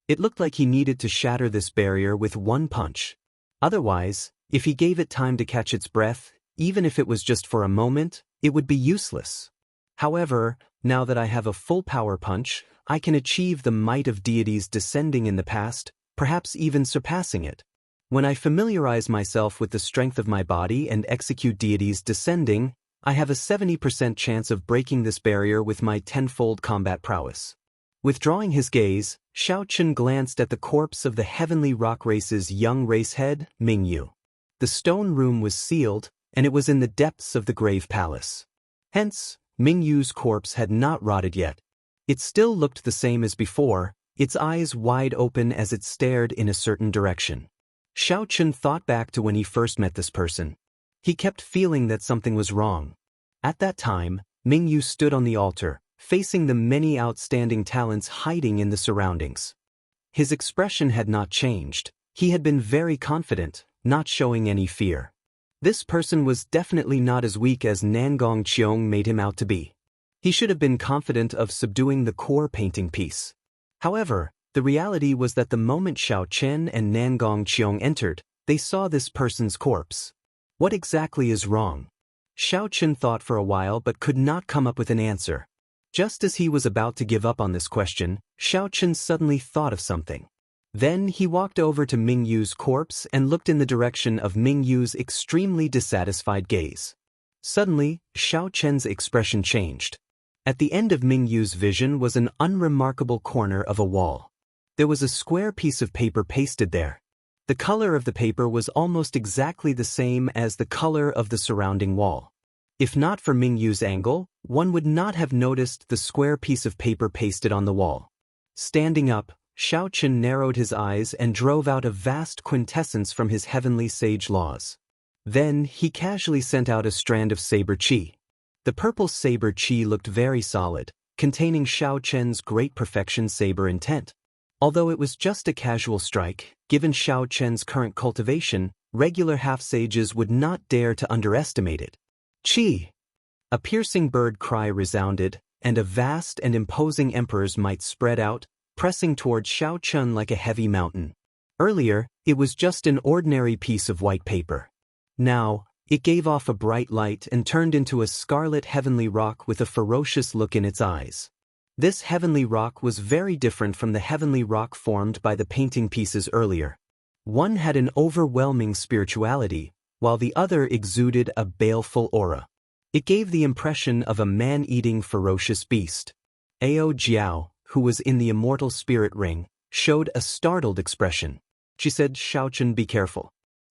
It looked like he needed to shatter this barrier with one punch. Otherwise, if he gave it time to catch its breath, even if it was just for a moment, it would be useless. However, now that I have a full power punch, I can achieve the might of deities descending in the past, perhaps even surpassing it. When I familiarize myself with the strength of my body and execute deities descending, I have a 70% chance of breaking this barrier with my 10-fold combat prowess. Withdrawing his gaze, Xiao Chen glanced at the corpse of the heavenly rock race's young racehead, Mingyu. The stone room was sealed, and it was in the depths of the grave palace. Hence, Mingyu's corpse had not rotted yet. It still looked the same as before, its eyes wide open as it stared in a certain direction. Xiao Chen thought back to when he first met this person. He kept feeling that something was wrong. At that time, Mingyu stood on the altar, facing the many outstanding talents hiding in the surroundings. His expression had not changed. He had been very confident, not showing any fear. This person was definitely not as weak as Nangong Qiong made him out to be. He should have been confident of subduing the core painting piece. However, the reality was that the moment Xiao Chen and Nangong Qiong entered, they saw this person's corpse. What exactly is wrong? Xiao Chen thought for a while but could not come up with an answer. Just as he was about to give up on this question, Xiao Chen suddenly thought of something. Then he walked over to Mingyu's corpse and looked in the direction of Mingyu's extremely dissatisfied gaze. Suddenly, Xiao Chen's expression changed. At the end of Mingyu's vision was an unremarkable corner of a wall. There was a square piece of paper pasted there. The color of the paper was almost exactly the same as the color of the surrounding wall. If not for Mingyu's angle, one would not have noticed the square piece of paper pasted on the wall. Standing up, Xiao Chen narrowed his eyes and drove out a vast quintessence from his heavenly sage laws. Then he casually sent out a strand of saber qi. The purple saber qi looked very solid, containing Xiao Chen's great perfection saber intent. Although it was just a casual strike, given Xiao Chen's current cultivation, regular half-sages would not dare to underestimate it. Qi! A piercing bird cry resounded, and a vast and imposing emperor's might spread out, pressing toward Xiao Chen like a heavy mountain. Earlier, it was just an ordinary piece of white paper. Now, it gave off a bright light and turned into a scarlet heavenly rock with a ferocious look in its eyes. This heavenly rock was very different from the heavenly rock formed by the painting pieces earlier. One had an overwhelming spirituality, while the other exuded a baleful aura. It gave the impression of a man-eating ferocious beast. Ao Jiao, who was in the immortal spirit ring, showed a startled expression. She said, "Xiaochen, be careful.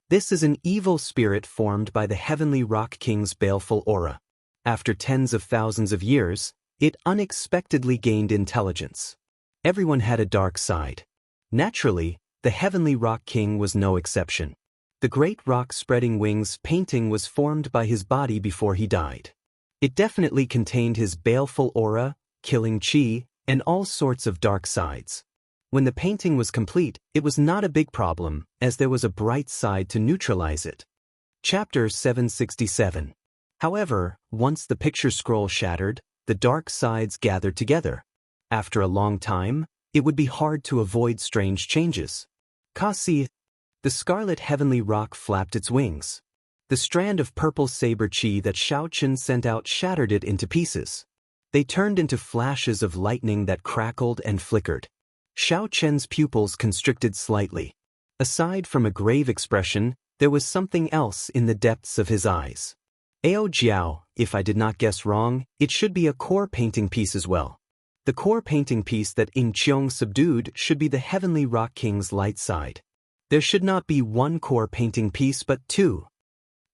This is an evil spirit formed by the heavenly rock king's baleful aura. After tens of thousands of years, it unexpectedly gained intelligence. Everyone had a dark side. Naturally, the heavenly rock king was no exception. The great rock spreading wings painting was formed by his body before he died. It definitely contained his baleful aura, killing qi, and all sorts of dark sides. When the painting was complete, it was not a big problem, as there was a bright side to neutralize it." Chapter 767. However, once the picture scroll shattered, the dark sides gathered together. After a long time, it would be hard to avoid strange changes. Kasi. The scarlet heavenly rock flapped its wings. The strand of purple saber qi that Xiaochen sent out shattered it into pieces. They turned into flashes of lightning that crackled and flickered. Xiaochen's pupils constricted slightly. Aside from a grave expression, there was something else in the depths of his eyes. Ao Jiao, if I did not guess wrong, it should be a core painting piece as well. The core painting piece that In Qiong subdued should be the heavenly rock king's light side. There should not be one core painting piece but two.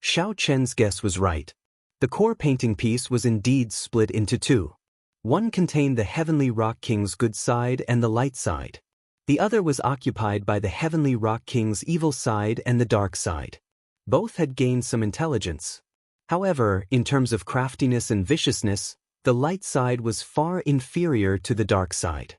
Xiaochen's guess was right. The core painting piece was indeed split into two. One contained the heavenly rock king's good side and the light side. The other was occupied by the heavenly rock king's evil side and the dark side. Both had gained some intelligence. However, in terms of craftiness and viciousness, the light side was far inferior to the dark side.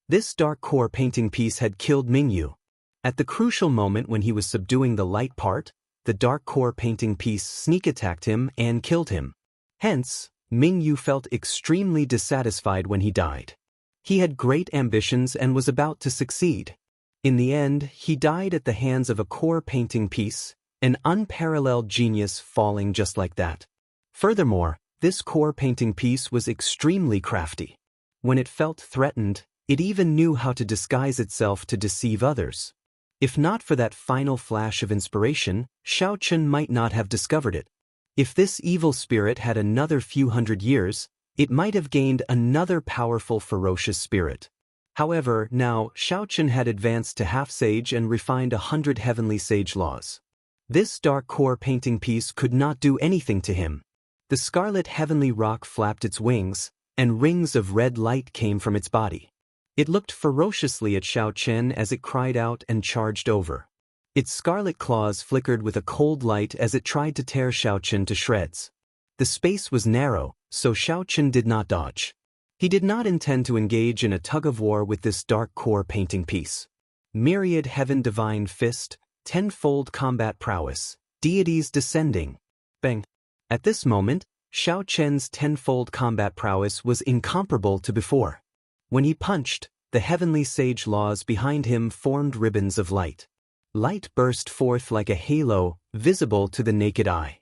This dark core painting piece had killed Mingyu. At the crucial moment when he was subduing the light part, the dark core painting piece sneak attacked him and killed him. Hence, Mingyu felt extremely dissatisfied when he died. He had great ambitions and was about to succeed. In the end, he died at the hands of a core painting piece, an unparalleled genius falling just like that. Furthermore, this core painting piece was extremely crafty. When it felt threatened, it even knew how to disguise itself to deceive others. If not for that final flash of inspiration, Xiaochen might not have discovered it. If this evil spirit had another few hundred years, it might have gained another powerful ferocious spirit. However, now, Xiaochen had advanced to half-sage and refined 100 heavenly sage laws. This dark core painting piece could not do anything to him. The scarlet heavenly rock flapped its wings, and rings of red light came from its body. It looked ferociously at Xiaochen as it cried out and charged over. Its scarlet claws flickered with a cold light as it tried to tear Xiaochen to shreds. The space was narrow, so Xiaochen did not dodge. He did not intend to engage in a tug-of-war with this dark core painting piece. Myriad heaven divine fist, tenfold combat prowess, deities descending. Bang! At this moment, Xiaochen's tenfold combat prowess was incomparable to before. When he punched, the heavenly sage laws behind him formed ribbons of light. Light burst forth like a halo, visible to the naked eye.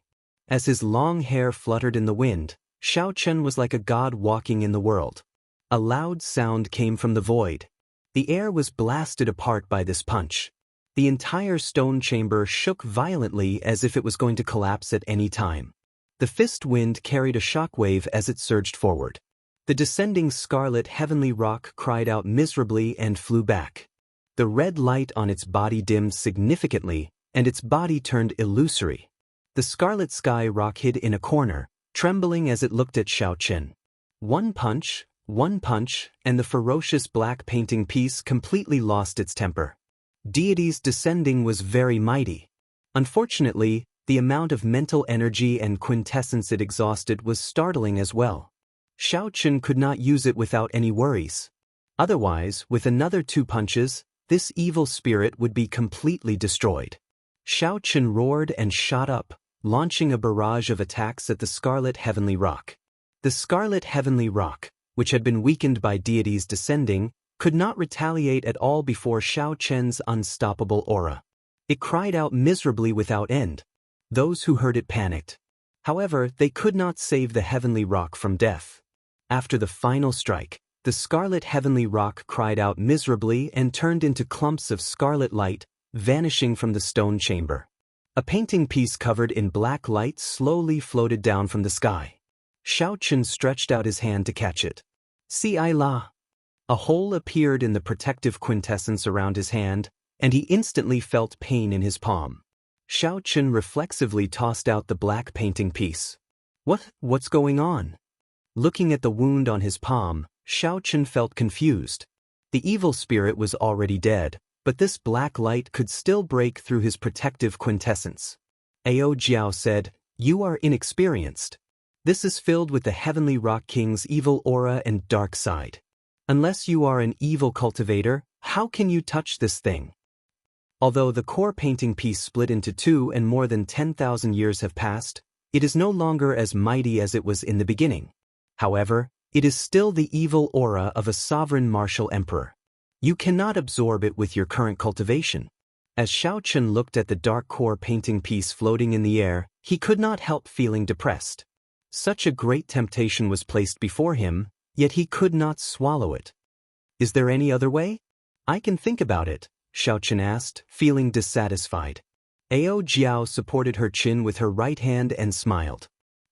As his long hair fluttered in the wind, Xiaochen was like a god walking in the world. A loud sound came from the void. The air was blasted apart by this punch. The entire stone chamber shook violently as if it was going to collapse at any time. The fist wind carried a shockwave as it surged forward. The descending scarlet heavenly rock cried out miserably and flew back. The red light on its body dimmed significantly, and its body turned illusory. The scarlet sky rock hid in a corner, trembling as it looked at Xiaochen. One punch, and the ferocious black painting piece completely lost its temper. Deities descending was very mighty. Unfortunately, the amount of mental energy and quintessence it exhausted was startling as well. Xiaochen could not use it without any worries. Otherwise, with another 2 punches, this evil spirit would be completely destroyed. Xiaochen roared and shot up, launching a barrage of attacks at the scarlet heavenly rock. The scarlet heavenly rock, which had been weakened by deities descending, could not retaliate at all before Xiao Chen's unstoppable aura. It cried out miserably without end. Those who heard it panicked. However, they could not save the heavenly rock from death. After the final strike, the scarlet heavenly rock cried out miserably and turned into clumps of scarlet light, vanishing from the stone chamber. A painting piece covered in black light slowly floated down from the sky. Xiao Chen stretched out his hand to catch it. "See I la." A hole appeared in the protective quintessence around his hand, and he instantly felt pain in his palm. Xiao Chen reflexively tossed out the black painting piece. What's going on?" Looking at the wound on his palm, Xiao Chen felt confused. The evil spirit was already dead, but this black light could still break through his protective quintessence. Ao Jiao said, "You are inexperienced. This is filled with the Heavenly Rock King's evil aura and dark side. Unless you are an evil cultivator, how can you touch this thing?" Although the core painting piece split into two and more than 10,000 years have passed, it is no longer as mighty as it was in the beginning. However, it is still the evil aura of a sovereign martial emperor. You cannot absorb it with your current cultivation. As Xiao Chen looked at the dark core painting piece floating in the air, he could not help feeling depressed. Such a great temptation was placed before him, yet he could not swallow it. "Is there any other way? I can think about it," Xiao Chen asked, feeling dissatisfied. Ao Jiao supported her chin with her right hand and smiled.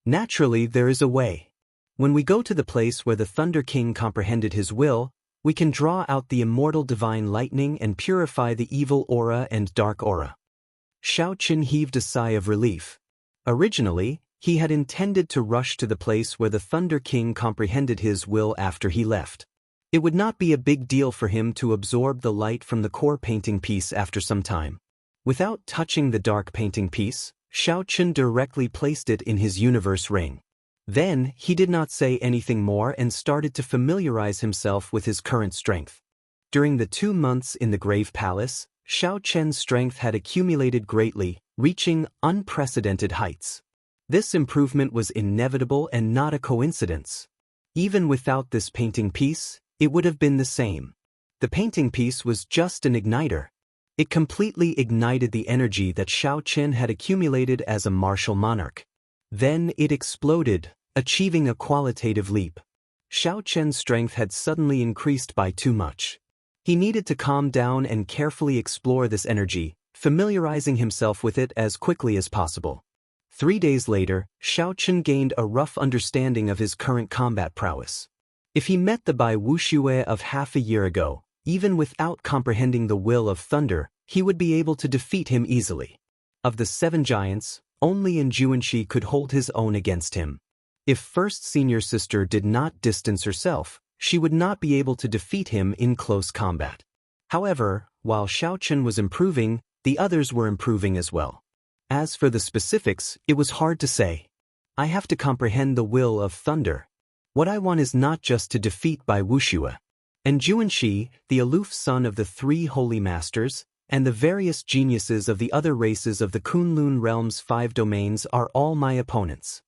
"Naturally, there is a way. When we go to the place where the Thunder King comprehended his will, we can draw out the immortal divine lightning and purify the evil aura and dark aura." Xiao Chen heaved a sigh of relief. Originally, he had intended to rush to the place where the Thunder King comprehended his will after he left. It would not be a big deal for him to absorb the light from the core painting piece after some time. Without touching the dark painting piece, Xiao Chen directly placed it in his universe ring. Then, he did not say anything more and started to familiarize himself with his current strength. During the 2 months in the Grave Palace, Xiao Chen's strength had accumulated greatly, reaching unprecedented heights. This improvement was inevitable and not a coincidence. Even without this painting piece, it would have been the same. The painting piece was just an igniter. It completely ignited the energy that Xiao Chen had accumulated as a martial monarch. Then it exploded, achieving a qualitative leap. Xiao Chen's strength had suddenly increased by too much. He needed to calm down and carefully explore this energy, familiarizing himself with it as quickly as possible. 3 days later, Xiao Chen gained a rough understanding of his current combat prowess. If he met the Bai Wuxia of half a year ago, even without comprehending the will of thunder, he would be able to defeat him easily. Of the 7 giants, only Xianxia could hold his own against him. If first senior sister did not distance herself, she would not be able to defeat him in close combat. However, while Xiao Chen was improving, the others were improving as well. As for the specifics, it was hard to say. I have to comprehend the will of thunder. What I want is not just to defeat Bai Wuxia. And Xianxia, the aloof son of the 3 holy masters, and the various geniuses of the other races of the Kunlun realm's 5 domains are all my opponents.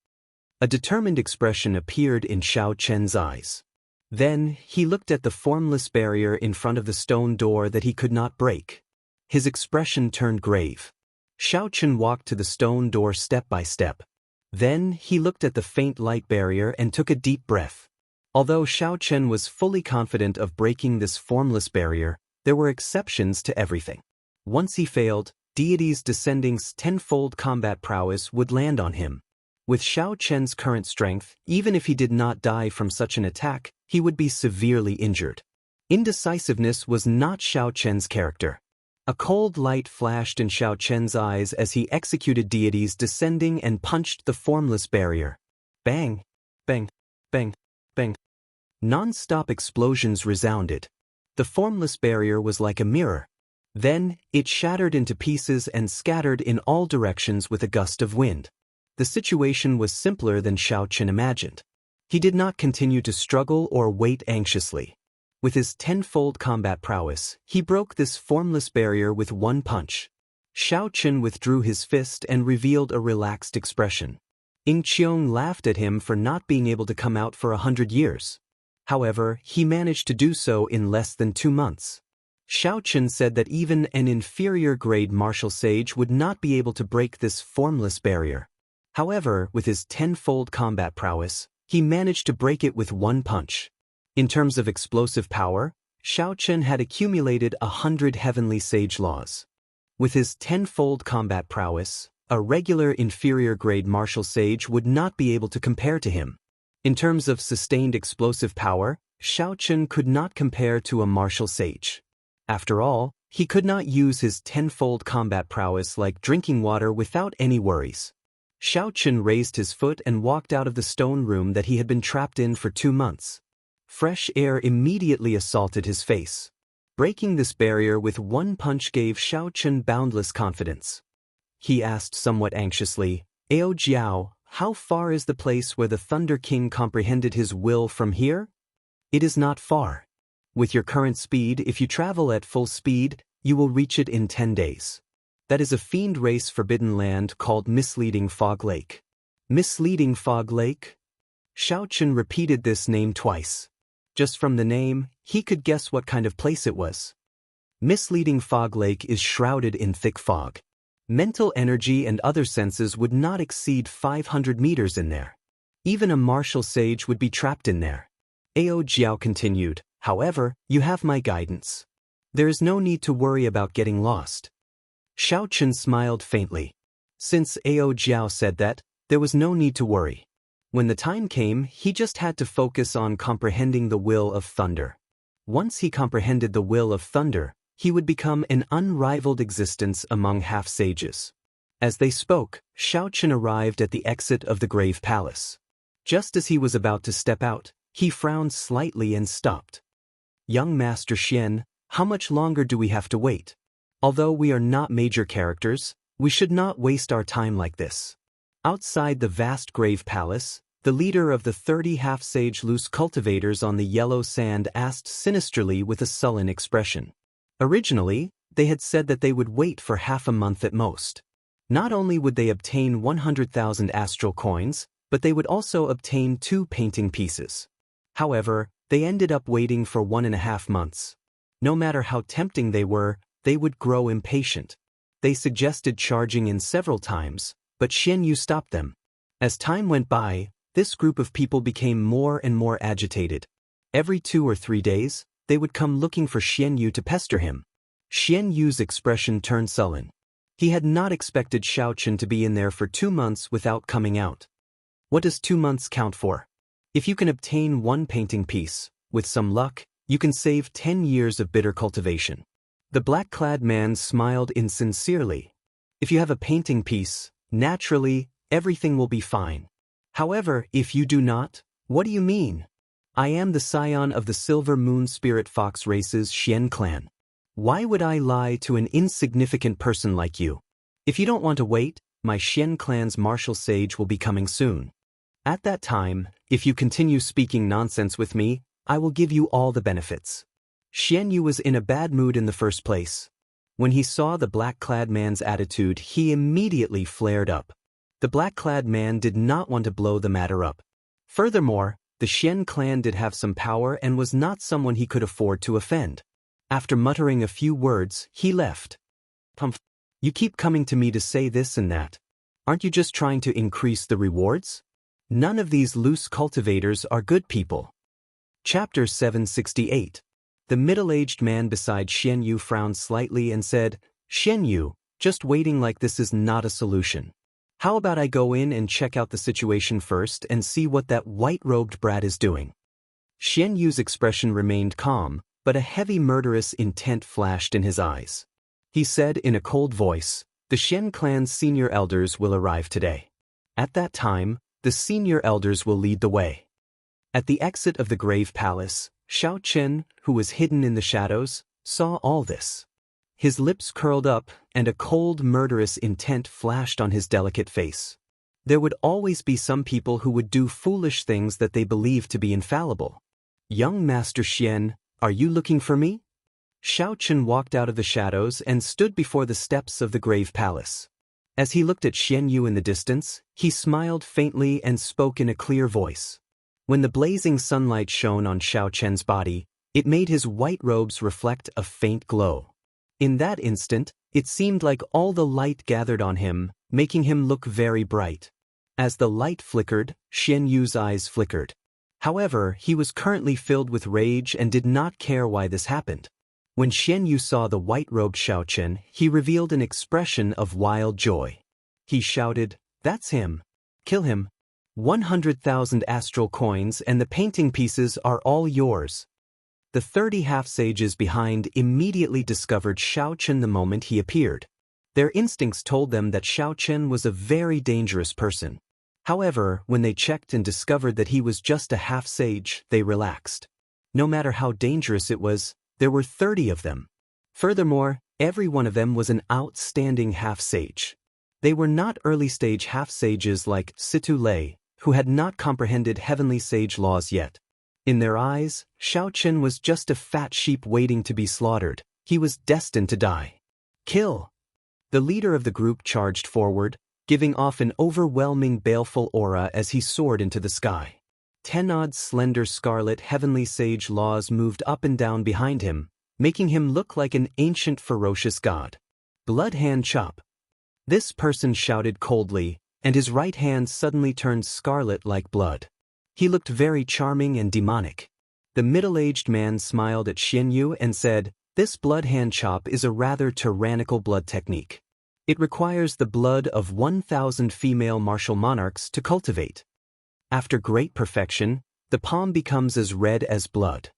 A determined expression appeared in Xiao Chen's eyes. Then, he looked at the formless barrier in front of the stone door that he could not break. His expression turned grave. Xiao Chen walked to the stone door step by step. Then, he looked at the faint light barrier and took a deep breath. Although Xiao Chen was fully confident of breaking this formless barrier, there were exceptions to everything. Once he failed, deities descending's 10-fold combat prowess would land on him. With Xiao Chen's current strength, even if he did not die from such an attack, he would be severely injured. Indecisiveness was not Xiao Chen's character. A cold light flashed in Xiao Chen's eyes as he executed deities descending and punched the formless barrier. Bang! Bang! Bang! Bang! Non-stop explosions resounded. The formless barrier was like a mirror. Then, it shattered into pieces and scattered in all directions with a gust of wind. The situation was simpler than Xiao Chen imagined. He did not continue to struggle or wait anxiously. With his 10-fold combat prowess, he broke this formless barrier with one punch. Xiao Chen withdrew his fist and revealed a relaxed expression. Ying Qiong laughed at him for not being able to come out for 100 years. However, he managed to do so in less than 2 months. Xiao Chen said that even an inferior-grade martial sage would not be able to break this formless barrier. However, with his tenfold combat prowess, he managed to break it with one punch. In terms of explosive power, Xiao Chen had accumulated 100 heavenly sage laws. With his tenfold combat prowess, a regular inferior-grade martial sage would not be able to compare to him. In terms of sustained explosive power, Xiao Chen could not compare to a martial sage. After all, he could not use his tenfold combat prowess like drinking water without any worries. Xiao Chen raised his foot and walked out of the stone room that he had been trapped in for 2 months. Fresh air immediately assaulted his face. Breaking this barrier with one punch gave Xiao Chen boundless confidence. He asked somewhat anxiously, "Ao Jiao, how far is the place where the Thunder King comprehended his will from here?" "It is not far. With your current speed, if you travel at full speed, you will reach it in 10 days. That is a fiend race forbidden land called Misleading Fog Lake." Misleading Fog Lake? Xiao Chen repeated this name twice. Just from the name, he could guess what kind of place it was. Misleading Fog Lake is shrouded in thick fog. Mental energy and other senses would not exceed 500 meters in there. Even a martial sage would be trapped in there. Ao Jiao continued, "However, you have my guidance. There is no need to worry about getting lost." Xiao Chen smiled faintly. Since Ao Jiao said that, there was no need to worry. When the time came, he just had to focus on comprehending the will of thunder. Once he comprehended the will of thunder, he would become an unrivaled existence among half-sages. As they spoke, Xiao Chen arrived at the exit of the Grave Palace. Just as he was about to step out, he frowned slightly and stopped. "Young Master Xian, how much longer do we have to wait? Although we are not major characters, we should not waste our time like this." Outside the vast Grave Palace, the leader of the 30 half-sage loose cultivators on the yellow sand asked sinisterly with a sullen expression. Originally, they had said that they would wait for half a month at most. Not only would they obtain 100,000 astral coins, but they would also obtain 2 painting pieces. However, they ended up waiting for 1.5 months. No matter how tempting they were, they would grow impatient. They suggested charging in several times, but Xianyu stopped them. As time went by, this group of people became more and more agitated. Every 2 or 3 days, they would come looking for Xianyu to pester him. Xianyu's expression turned sullen. He had not expected Xiao Chen to be in there for 2 months without coming out. What does 2 months count for? If you can obtain 1 painting piece, with some luck, you can save 10 years of bitter cultivation. The black-clad man smiled insincerely. If you have a painting piece, naturally, everything will be fine. However, if you do not, what do you mean? I am the scion of the Silver Moon Spirit Fox race's Xian clan. Why would I lie to an insignificant person like you? If you don't want to wait, my Xian clan's martial sage will be coming soon. At that time, if you continue speaking nonsense with me, I will give you all the benefits. Xianyu was in a bad mood in the first place. When he saw the black-clad man's attitude, he immediately flared up. The black-clad man did not want to blow the matter up. Furthermore, the Xian clan did have some power and was not someone he could afford to offend. After muttering a few words, he left. "Pumph, you keep coming to me to say this and that. Aren't you just trying to increase the rewards? None of these loose cultivators are good people." Chapter 768. The middle-aged man beside Xianyu frowned slightly and said, "Xianyu, just waiting like this is not a solution. How about I go in and check out the situation first and see what that white-robed brat is doing?" Xianyu's expression remained calm, but a heavy murderous intent flashed in his eyes. He said in a cold voice, "The Xian clan's senior elders will arrive today. At that time, the senior elders will lead the way." At the exit of the Grave Palace, Xiao Chen, who was hidden in the shadows, saw all this. His lips curled up, and a cold, murderous intent flashed on his delicate face. There would always be some people who would do foolish things that they believed to be infallible. "Young Master Xian, are you looking for me?" Xiao Chen walked out of the shadows and stood before the steps of the Grave Palace. As he looked at Xianyu in the distance, he smiled faintly and spoke in a clear voice. When the blazing sunlight shone on Xiao Chen's body, it made his white robes reflect a faint glow. In that instant, it seemed like all the light gathered on him, making him look very bright. As the light flickered, Xian Yu's eyes flickered. However, he was currently filled with rage and did not care why this happened. When Xian Yu saw the white-robed Xiao Chen, he revealed an expression of wild joy. He shouted, "That's him. Kill him. 100,000 astral coins and the painting pieces are all yours." The 30 half-sages behind immediately discovered Xiao Chen the moment he appeared. Their instincts told them that Xiao Chen was a very dangerous person. However, when they checked and discovered that he was just a half-sage, they relaxed. No matter how dangerous it was, there were 30 of them. Furthermore, every one of them was an outstanding half-sage. They were not early-stage half-sages like Situ Lei, who had not comprehended heavenly sage laws yet. In their eyes, Xiao Chen was just a fat sheep waiting to be slaughtered. He was destined to die. Kill! The leader of the group charged forward, giving off an overwhelming baleful aura as he soared into the sky. 10 odd slender scarlet heavenly sage laws moved up and down behind him, making him look like an ancient ferocious god. Blood hand chop. This person shouted coldly, and his right hand suddenly turned scarlet like blood. He looked very charming and demonic. The middle-aged man smiled at Xian Yu and said, "This blood hand chop is a rather tyrannical blood technique. It requires the blood of 1,000 female martial monarchs to cultivate. After great perfection, the palm becomes as red as blood.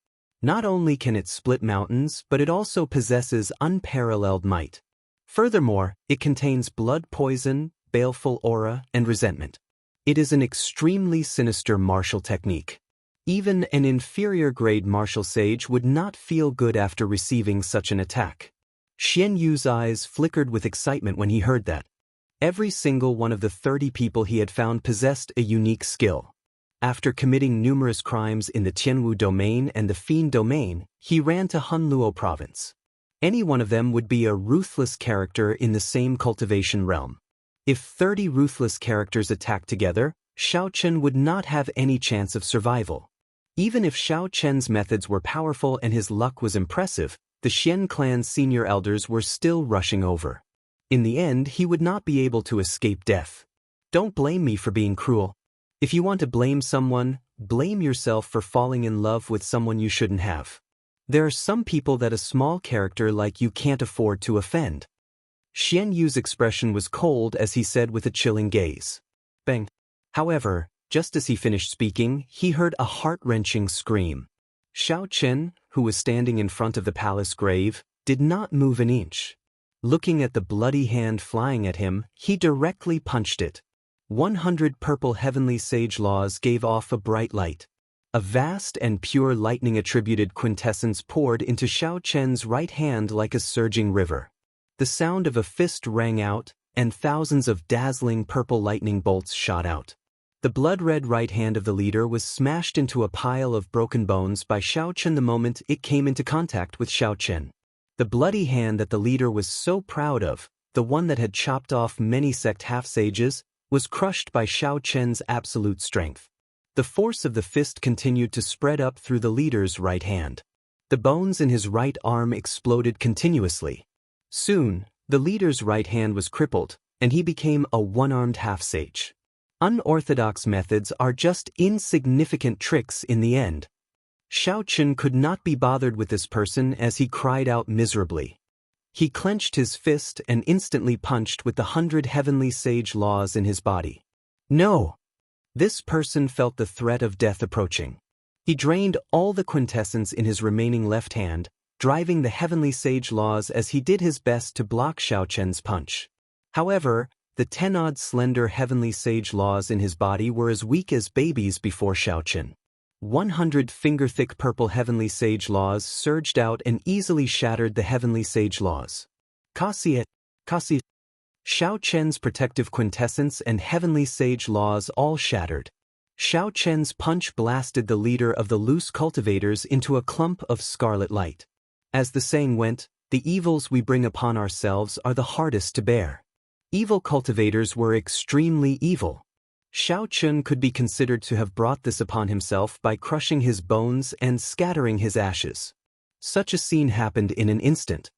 Not only can it split mountains, but it also possesses unparalleled might. Furthermore, it contains blood poison, baleful aura, and resentment. It is an extremely sinister martial technique. Even an inferior-grade martial sage would not feel good after receiving such an attack." Xian Yu's eyes flickered with excitement when he heard that. Every single one of the 30 people he had found possessed a unique skill. After committing numerous crimes in the Tianwu domain and the Fiend domain, he ran to Hunluo province. Any one of them would be a ruthless character in the same cultivation realm. If 30 ruthless characters attacked together, Xiao Chen would not have any chance of survival. Even if Xiao Chen's methods were powerful and his luck was impressive, the Xian clan's senior elders were still rushing over. In the end, he would not be able to escape death. Don't blame me for being cruel. If you want to blame someone, blame yourself for falling in love with someone you shouldn't have. There are some people that a small character like you can't afford to offend." Xian Yu's expression was cold as he said with a chilling gaze, "Bang." However, just as he finished speaking, he heard a heart-wrenching scream. Xiao Chen, who was standing in front of the palace grave, did not move an inch. Looking at the bloody hand flying at him, he directly punched it. 100 purple heavenly sage laws gave off a bright light. A vast and pure lightning-attributed quintessence poured into Xiao Chen's right hand like a surging river. The sound of a fist rang out, and thousands of dazzling purple lightning bolts shot out. The blood-red right hand of the leader was smashed into a pile of broken bones by Xiao Chen the moment it came into contact with Xiao Chen. The bloody hand that the leader was so proud of, the one that had chopped off many sect half-sages, was crushed by Xiao Chen's absolute strength. The force of the fist continued to spread up through the leader's right hand. The bones in his right arm exploded continuously. Soon, the leader's right hand was crippled, and he became a one-armed half-sage. Unorthodox methods are just insignificant tricks in the end. Xiao Chen could not be bothered with this person as he cried out miserably. He clenched his fist and instantly punched with the 100 heavenly sage laws in his body. No! This person felt the threat of death approaching. He drained all the quintessence in his remaining left hand, driving the heavenly sage laws as he did his best to block Xiao Chen's punch. However, the 10-odd slender heavenly sage laws in his body were as weak as babies before Xiao Chen. 100 finger-thick purple heavenly sage laws surged out and easily shattered the heavenly sage laws. Kasi. Xiao Chen's protective quintessence and heavenly sage laws all shattered. Xiao Chen's punch blasted the leader of the loose cultivators into a clump of scarlet light. As the saying went, the evils we bring upon ourselves are the hardest to bear. Evil cultivators were extremely evil. Xiaochun could be considered to have brought this upon himself by crushing his bones and scattering his ashes. Such a scene happened in an instant.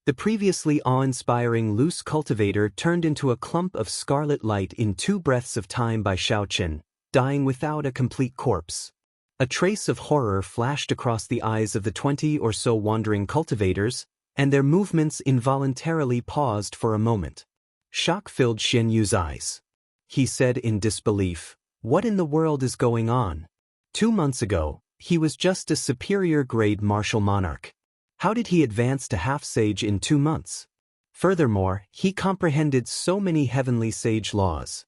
The previously awe-inspiring loose cultivator turned into a clump of scarlet light in 2 breaths of time by Xiaochun, dying without a complete corpse. A trace of horror flashed across the eyes of the 20 or so wandering cultivators, and their movements involuntarily paused for a moment. Shock filled Xianyu's eyes. He said in disbelief, "What in the world is going on? 2 months ago, he was just a superior-grade martial monarch. How did he advance to half-sage in 2 months? Furthermore, he comprehended so many heavenly sage laws."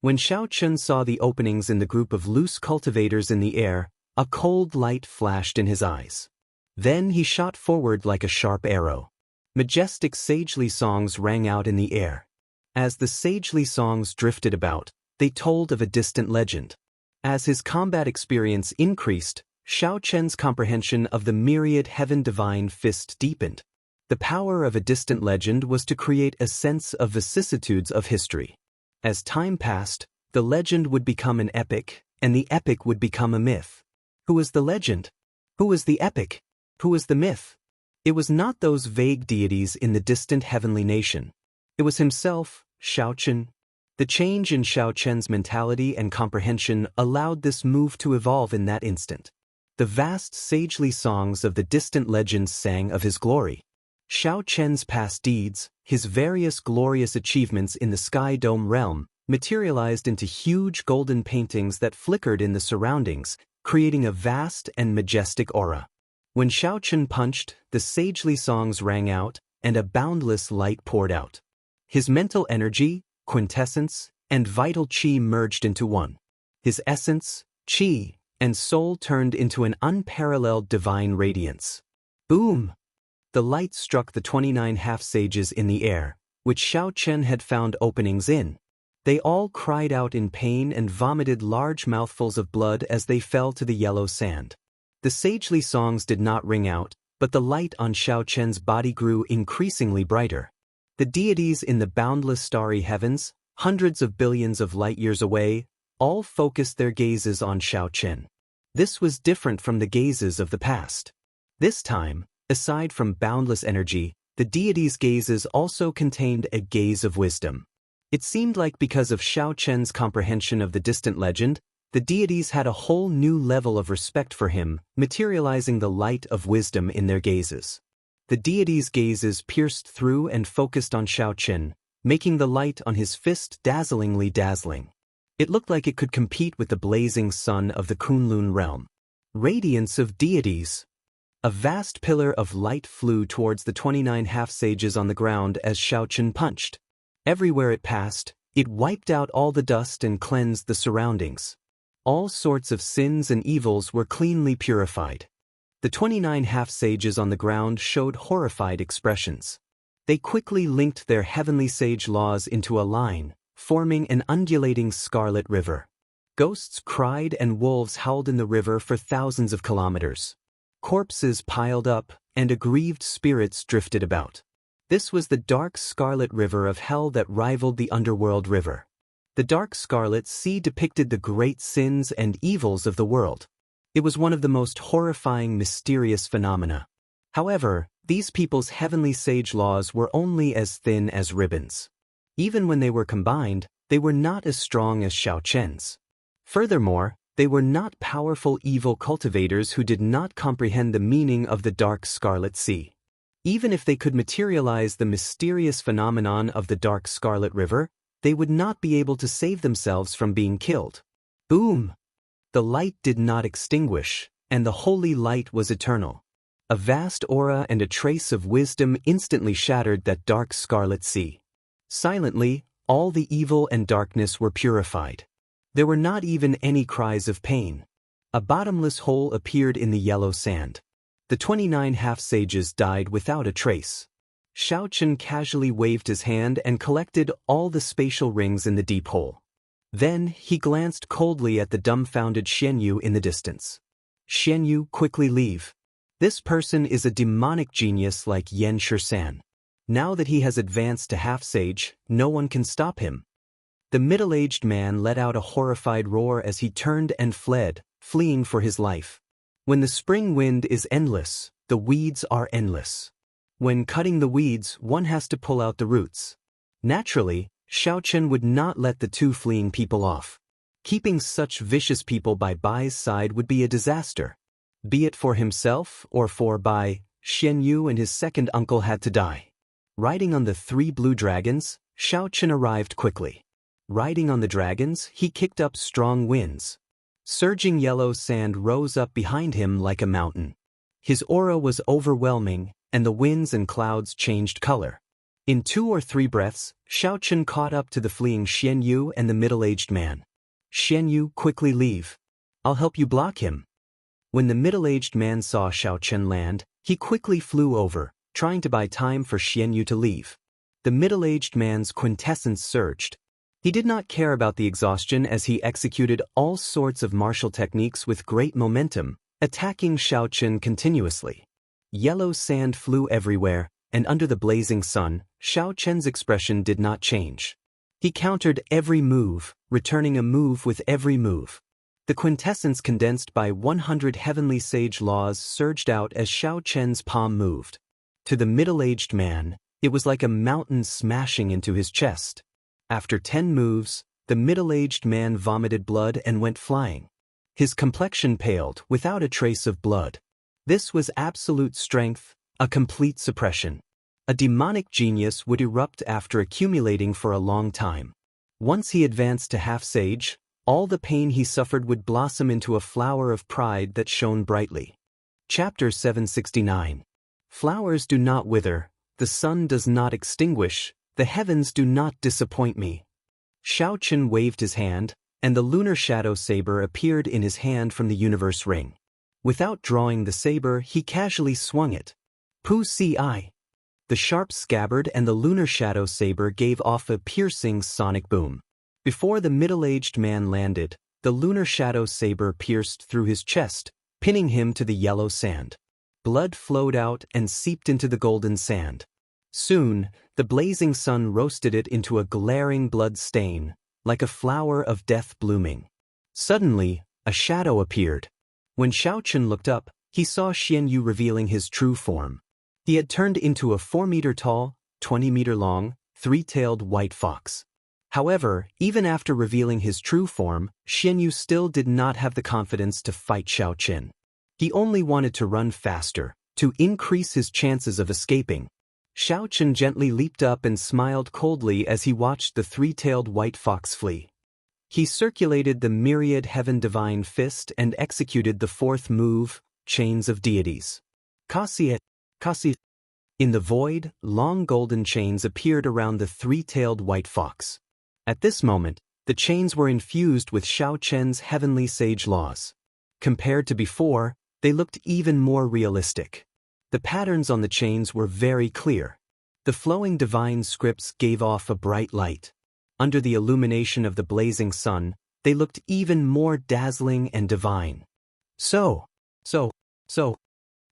When Xiaochun saw the openings in the group of loose cultivators in the air, a cold light flashed in his eyes. Then he shot forward like a sharp arrow. Majestic sagely songs rang out in the air. As the sagely songs drifted about, they told of a distant legend. As his combat experience increased, Xiaochun's comprehension of the myriad heaven-divine fist deepened. The power of a distant legend was to create a sense of vicissitudes of history. As time passed, the legend would become an epic, and the epic would become a myth. Who was the legend? Who was the epic? Who was the myth? It was not those vague deities in the distant heavenly nation. It was himself, Xiaochun. The change in Xiaochun's mentality and comprehension allowed this move to evolve in that instant. The vast sagely songs of the distant legends sang of his glory. Xiaochun's past deeds, his various glorious achievements in the Sky Dome realm, materialized into huge golden paintings that flickered in the surroundings, creating a vast and majestic aura. When Xiaochun punched, the sagely songs rang out, and a boundless light poured out. His mental energy, quintessence, and vital qi merged into one. His essence, qi, and soul turned into an unparalleled divine radiance. Boom! The light struck the 29 half-sages in the air, which Xiaochun had found openings in. They all cried out in pain and vomited large mouthfuls of blood as they fell to the yellow sand. The sagely songs did not ring out, but the light on Xiaochun's body grew increasingly brighter. The deities in the boundless starry heavens, hundreds of billions of light-years away, all focused their gazes on Xiaochun. This was different from the gazes of the past. This time, aside from boundless energy, the deities' gazes also contained a gaze of wisdom. It seemed like because of Xiaochun's comprehension of the distant legend, the deities had a whole new level of respect for him, materializing the light of wisdom in their gazes. The deities' gazes pierced through and focused on Xiaochun, making the light on his fist dazzlingly dazzling. It looked like it could compete with the blazing sun of the Kunlun realm. Radiance of deities. A vast pillar of light flew towards the 29 half-sages on the ground as Xiaochun punched. Everywhere it passed, it wiped out all the dust and cleansed the surroundings. All sorts of sins and evils were cleanly purified. The 29 half-sages on the ground showed horrified expressions. They quickly linked their heavenly sage laws into a line, forming an undulating scarlet river. Ghosts cried and wolves howled in the river for thousands of kilometers. Corpses piled up, and aggrieved spirits drifted about. This was the dark scarlet river of hell that rivaled the underworld river. The dark scarlet sea depicted the great sins and evils of the world. It was one of the most horrifying, mysterious phenomena. However, these people's heavenly sage laws were only as thin as ribbons. Even when they were combined, they were not as strong as Xiaochun's. Furthermore, they were not powerful evil cultivators who did not comprehend the meaning of the dark scarlet sea. Even if they could materialize the mysterious phenomenon of the dark scarlet river, they would not be able to save themselves from being killed. Boom! The light did not extinguish, and the holy light was eternal. A vast aura and a trace of wisdom instantly shattered that dark scarlet sea. Silently, all the evil and darkness were purified. There were not even any cries of pain. A bottomless hole appeared in the yellow sand. The 29 half-sages died without a trace. Xiaochun casually waved his hand and collected all the spatial rings in the deep hole. Then, he glanced coldly at the dumbfounded Xianyu in the distance. Xianyu, quickly leave. This person is a demonic genius like Yan Shisan. Now that he has advanced to half-sage, no one can stop him. The middle-aged man let out a horrified roar as he turned and fled, fleeing for his life. When the spring wind is endless, the weeds are endless. When cutting the weeds, one has to pull out the roots. Naturally, Xiaochen would not let the two fleeing people off. Keeping such vicious people by Bai's side would be a disaster. Be it for himself or for Bai, Xianyu and his second uncle had to die. Riding on the 3 blue dragons, Xiaochen arrived quickly. Riding on the dragons, he kicked up strong winds. Surging yellow sand rose up behind him like a mountain. His aura was overwhelming, and the winds and clouds changed color. In 2 or 3 breaths, Xiaochen caught up to the fleeing Xianyu and the middle-aged man. Xianyu, quickly leave. I'll help you block him. When the middle-aged man saw Xiaochen land, he quickly flew over, trying to buy time for Xianyu to leave. The middle-aged man's quintessence surged. He did not care about the exhaustion as he executed all sorts of martial techniques with great momentum, attacking Xiaochen continuously. Yellow sand flew everywhere, and under the blazing sun, Xiaochen's expression did not change. He countered every move, returning a move with every move. The quintessence condensed by 100 heavenly sage laws surged out as Xiaochen's palm moved. To the middle-aged man, it was like a mountain smashing into his chest. After 10 moves, the middle-aged man vomited blood and went flying. His complexion paled without a trace of blood. This was absolute strength, a complete suppression. A demonic genius would erupt after accumulating for a long time. Once he advanced to half-sage, all the pain he suffered would blossom into a flower of pride that shone brightly. Chapter 769. Flowers do not wither, the sun does not extinguish, the heavens do not disappoint me. Xiaochen waved his hand, and the lunar shadow saber appeared in his hand from the universe ring. Without drawing the saber, he casually swung it. Pu Si. The sharp scabbard and the lunar shadow saber gave off a piercing sonic boom. Before the middle-aged man landed, the lunar shadow saber pierced through his chest, pinning him to the yellow sand. Blood flowed out and seeped into the golden sand. Soon, the blazing sun roasted it into a glaring blood stain, like a flower of death blooming. Suddenly, a shadow appeared. When Xiaochen looked up, he saw Xianyu revealing his true form. He had turned into a 4-meter-tall, 20-meter-long, 3-tailed white fox. However, even after revealing his true form, Xianyu still did not have the confidence to fight Xiaochen. He only wanted to run faster, to increase his chances of escaping. Xiaochen gently leaped up and smiled coldly as he watched the 3-tailed white fox flee. He circulated the myriad heaven divine fist and executed the 4th move, Chains of Deities. Kasi. In the void, long golden chains appeared around the 3-tailed white fox. At this moment, the chains were infused with Xiaochen's heavenly sage laws. Compared to before, they looked even more realistic. The patterns on the chains were very clear. The flowing divine scripts gave off a bright light. Under the illumination of the blazing sun, they looked even more dazzling and divine. So.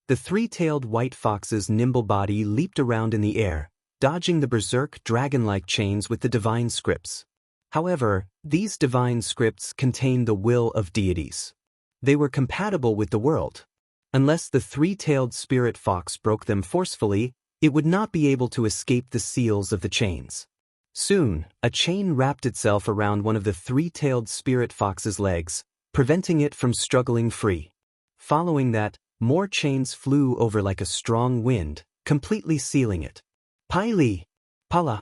The 3-tailed white fox's nimble body leaped around in the air, dodging the berserk dragon-like chains with the divine scripts. However, these divine scripts contained the will of deities. They were compatible with the world. Unless the 3-tailed spirit fox broke them forcefully, it would not be able to escape the seals of the chains. Soon, a chain wrapped itself around one of the 3-tailed spirit fox's legs, preventing it from struggling free. Following that, more chains flew over like a strong wind, completely sealing it. Pala.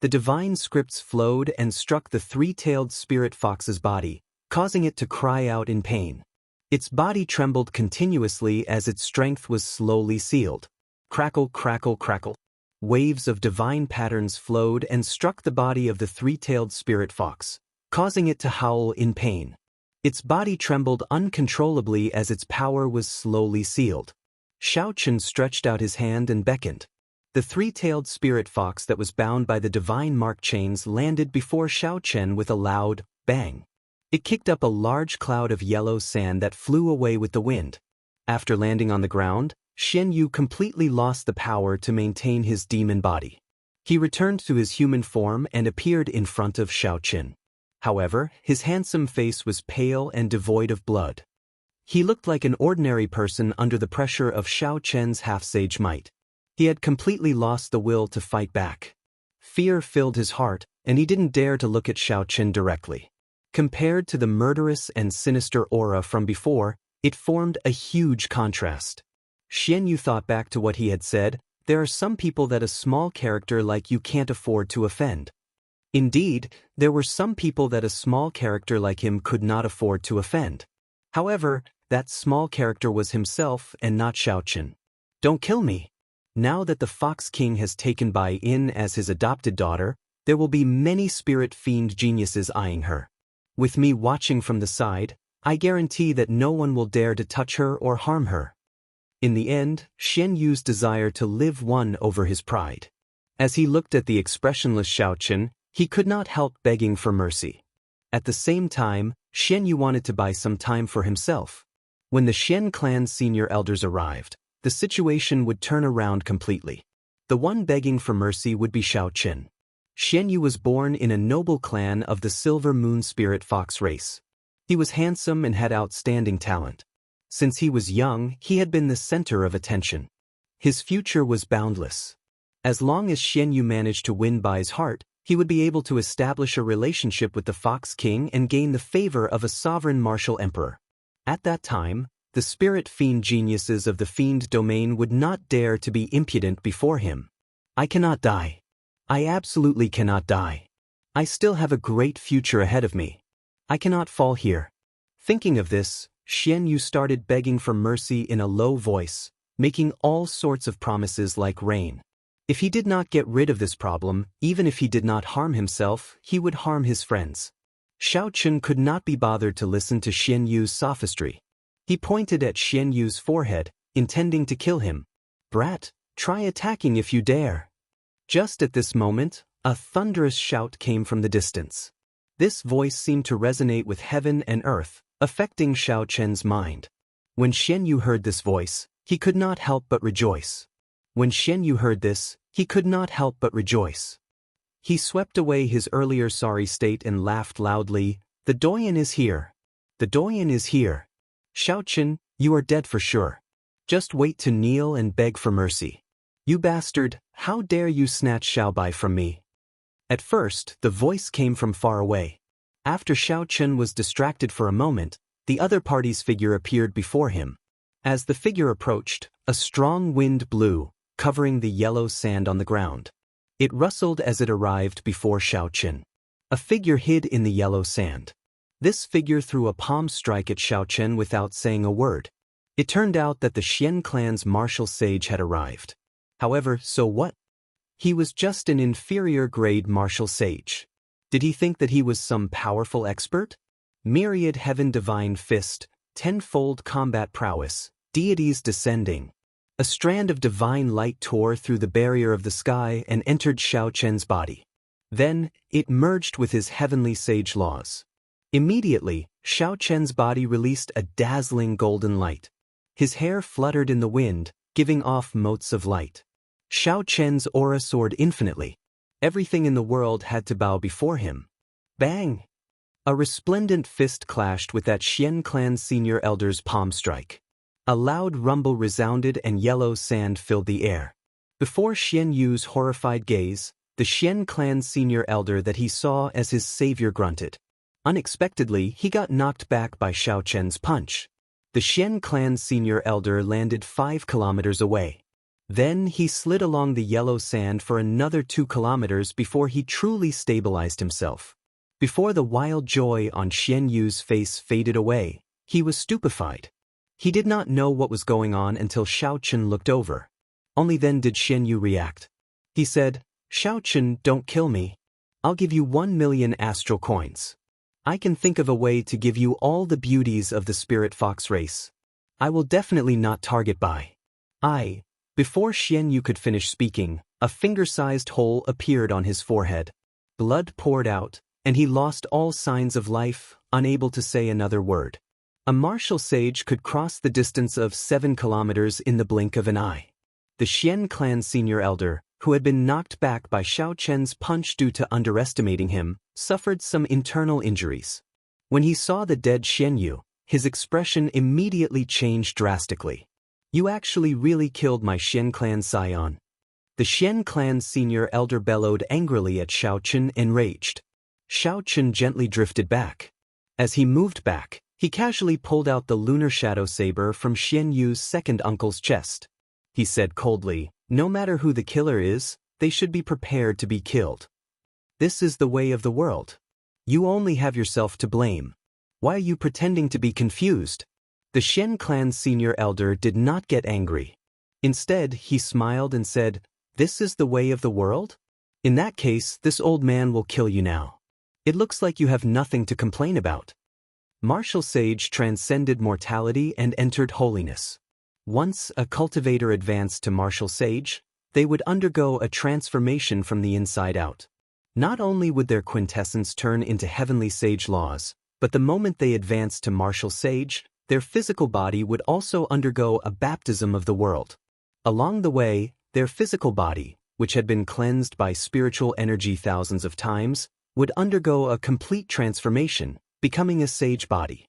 The divine scripts flowed and struck the 3-tailed spirit fox's body, causing it to cry out in pain. Its body trembled continuously as its strength was slowly sealed. Crackle, crackle, crackle. Waves of divine patterns flowed and struck the body of the 3-tailed spirit fox, causing it to howl in pain. Its body trembled uncontrollably as its power was slowly sealed. Xiaochen stretched out his hand and beckoned. The 3-tailed spirit fox that was bound by the divine mark chains landed before Xiaochen with a loud bang. It kicked up a large cloud of yellow sand that flew away with the wind. After landing on the ground, Xianyu completely lost the power to maintain his demon body. He returned to his human form and appeared in front of Xiaoqin. However, his handsome face was pale and devoid of blood. He looked like an ordinary person under the pressure of Xiaoqian's half-sage might. He had completely lost the will to fight back. Fear filled his heart, and he didn't dare to look at Xiaoqin directly. Compared to the murderous and sinister aura from before, it formed a huge contrast. Xianyu thought back to what he had said. There are some people that a small character like you can't afford to offend. Indeed, there were some people that a small character like him could not afford to offend. However, that small character was himself and not Xiaoqin. Don't kill me. Now that the Fox King has taken Bai in as his adopted daughter, there will be many spirit fiend geniuses eyeing her. With me watching from the side, I guarantee that no one will dare to touch her or harm her. In the end, Xian Yu's desire to live won over his pride. As he looked at the expressionless Xiaoqin, he could not help begging for mercy. At the same time, Xian Yu wanted to buy some time for himself. When the Xian clan's senior elders arrived, the situation would turn around completely. The one begging for mercy would be Xiaoqin. Xian Yu was born in a noble clan of the Silver Moon Spirit Fox race. He was handsome and had outstanding talent. Since he was young, he had been the center of attention. His future was boundless. As long as Xian Yu managed to win Bai's heart, he would be able to establish a relationship with the Fox King and gain the favor of a sovereign martial emperor. At that time, the spirit fiend geniuses of the fiend domain would not dare to be impudent before him. I cannot die. I absolutely cannot die. I still have a great future ahead of me. I cannot fall here. Thinking of this, Xian Yu started begging for mercy in a low voice, making all sorts of promises like rain. If he did not get rid of this problem, even if he did not harm himself, he would harm his friends. Xiaoqin could not be bothered to listen to Xian Yu's sophistry. He pointed at Xian Yu's forehead, intending to kill him. Brat, try attacking if you dare. Just at this moment, a thunderous shout came from the distance. This voice seemed to resonate with heaven and earth, affecting Xiaoqin's mind. When Xian Yu heard this voice, he could not help but rejoice. When Xian Yu heard this, he could not help but rejoice. He swept away his earlier sorry state and laughed loudly. The Doyen is here. The Doyen is here. Xiaoqin, you are dead for sure. Just wait to kneel and beg for mercy. You bastard, how dare you snatch Xiaobai from me? At first, the voice came from far away. After Xiaoqin was distracted for a moment, the other party's figure appeared before him. As the figure approached, a strong wind blew, covering the yellow sand on the ground. It rustled as it arrived before Xiaoqin. A figure hid in the yellow sand. This figure threw a palm strike at Xiaoqin without saying a word. It turned out that the Xian clan's martial sage had arrived. However, so what? He was just an inferior grade martial sage. Did he think that he was some powerful expert? Myriad heaven divine fist, tenfold combat prowess, deities descending. A strand of divine light tore through the barrier of the sky and entered Xiaoqin's body. Then, it merged with his heavenly sage laws. Immediately, Xiaoqin's body released a dazzling golden light. His hair fluttered in the wind, giving off motes of light. Xiaoqin's aura soared infinitely. Everything in the world had to bow before him. Bang! A resplendent fist clashed with that Xian clan senior elder's palm strike. A loud rumble resounded and yellow sand filled the air. Before Xian Yu's horrified gaze, the Xian clan senior elder that he saw as his savior grunted. Unexpectedly, he got knocked back by Xiaoqin's punch. The Xian clan senior elder landed 5 kilometers away. Then he slid along the yellow sand for another 2 kilometers before he truly stabilized himself. Before the wild joy on Xian Yu's face faded away, he was stupefied. He did not know what was going on until Xiaoqin looked over. Only then did Xian Yu react. He said, Xiaoqin, don't kill me. I'll give you 1 million astral coins. I can think of a way to give you all the beauties of the spirit fox race. I will definitely not target Bai. Before Xian Yu could finish speaking, a finger-sized hole appeared on his forehead. Blood poured out, and he lost all signs of life, unable to say another word. A martial sage could cross the distance of 7 kilometers in the blink of an eye. The Xian clan senior elder, who had been knocked back by Xiao Chen's punch due to underestimating him, suffered some internal injuries. When he saw the dead Xianyu, his expression immediately changed drastically. "You actually really killed my Xian clan scion." The Xian clan's senior elder bellowed angrily at Xiao Chen, enraged. Xiao Chen gently drifted back. As he moved back, he casually pulled out the lunar shadow saber from Xian Yu's second uncle's chest. He said coldly, "No matter who the killer is, they should be prepared to be killed. This is the way of the world. You only have yourself to blame. Why are you pretending to be confused?" The Xian clan's senior elder did not get angry. Instead, he smiled and said, "This is the way of the world? In that case, this old man will kill you now. It looks like you have nothing to complain about." Martial Sage transcended mortality and entered holiness. Once a cultivator advanced to Martial Sage, they would undergo a transformation from the inside out. Not only would their quintessence turn into heavenly sage laws, but the moment they advanced to Martial Sage, their physical body would also undergo a baptism of the world. Along the way, their physical body, which had been cleansed by spiritual energy thousands of times, would undergo a complete transformation, becoming a sage body.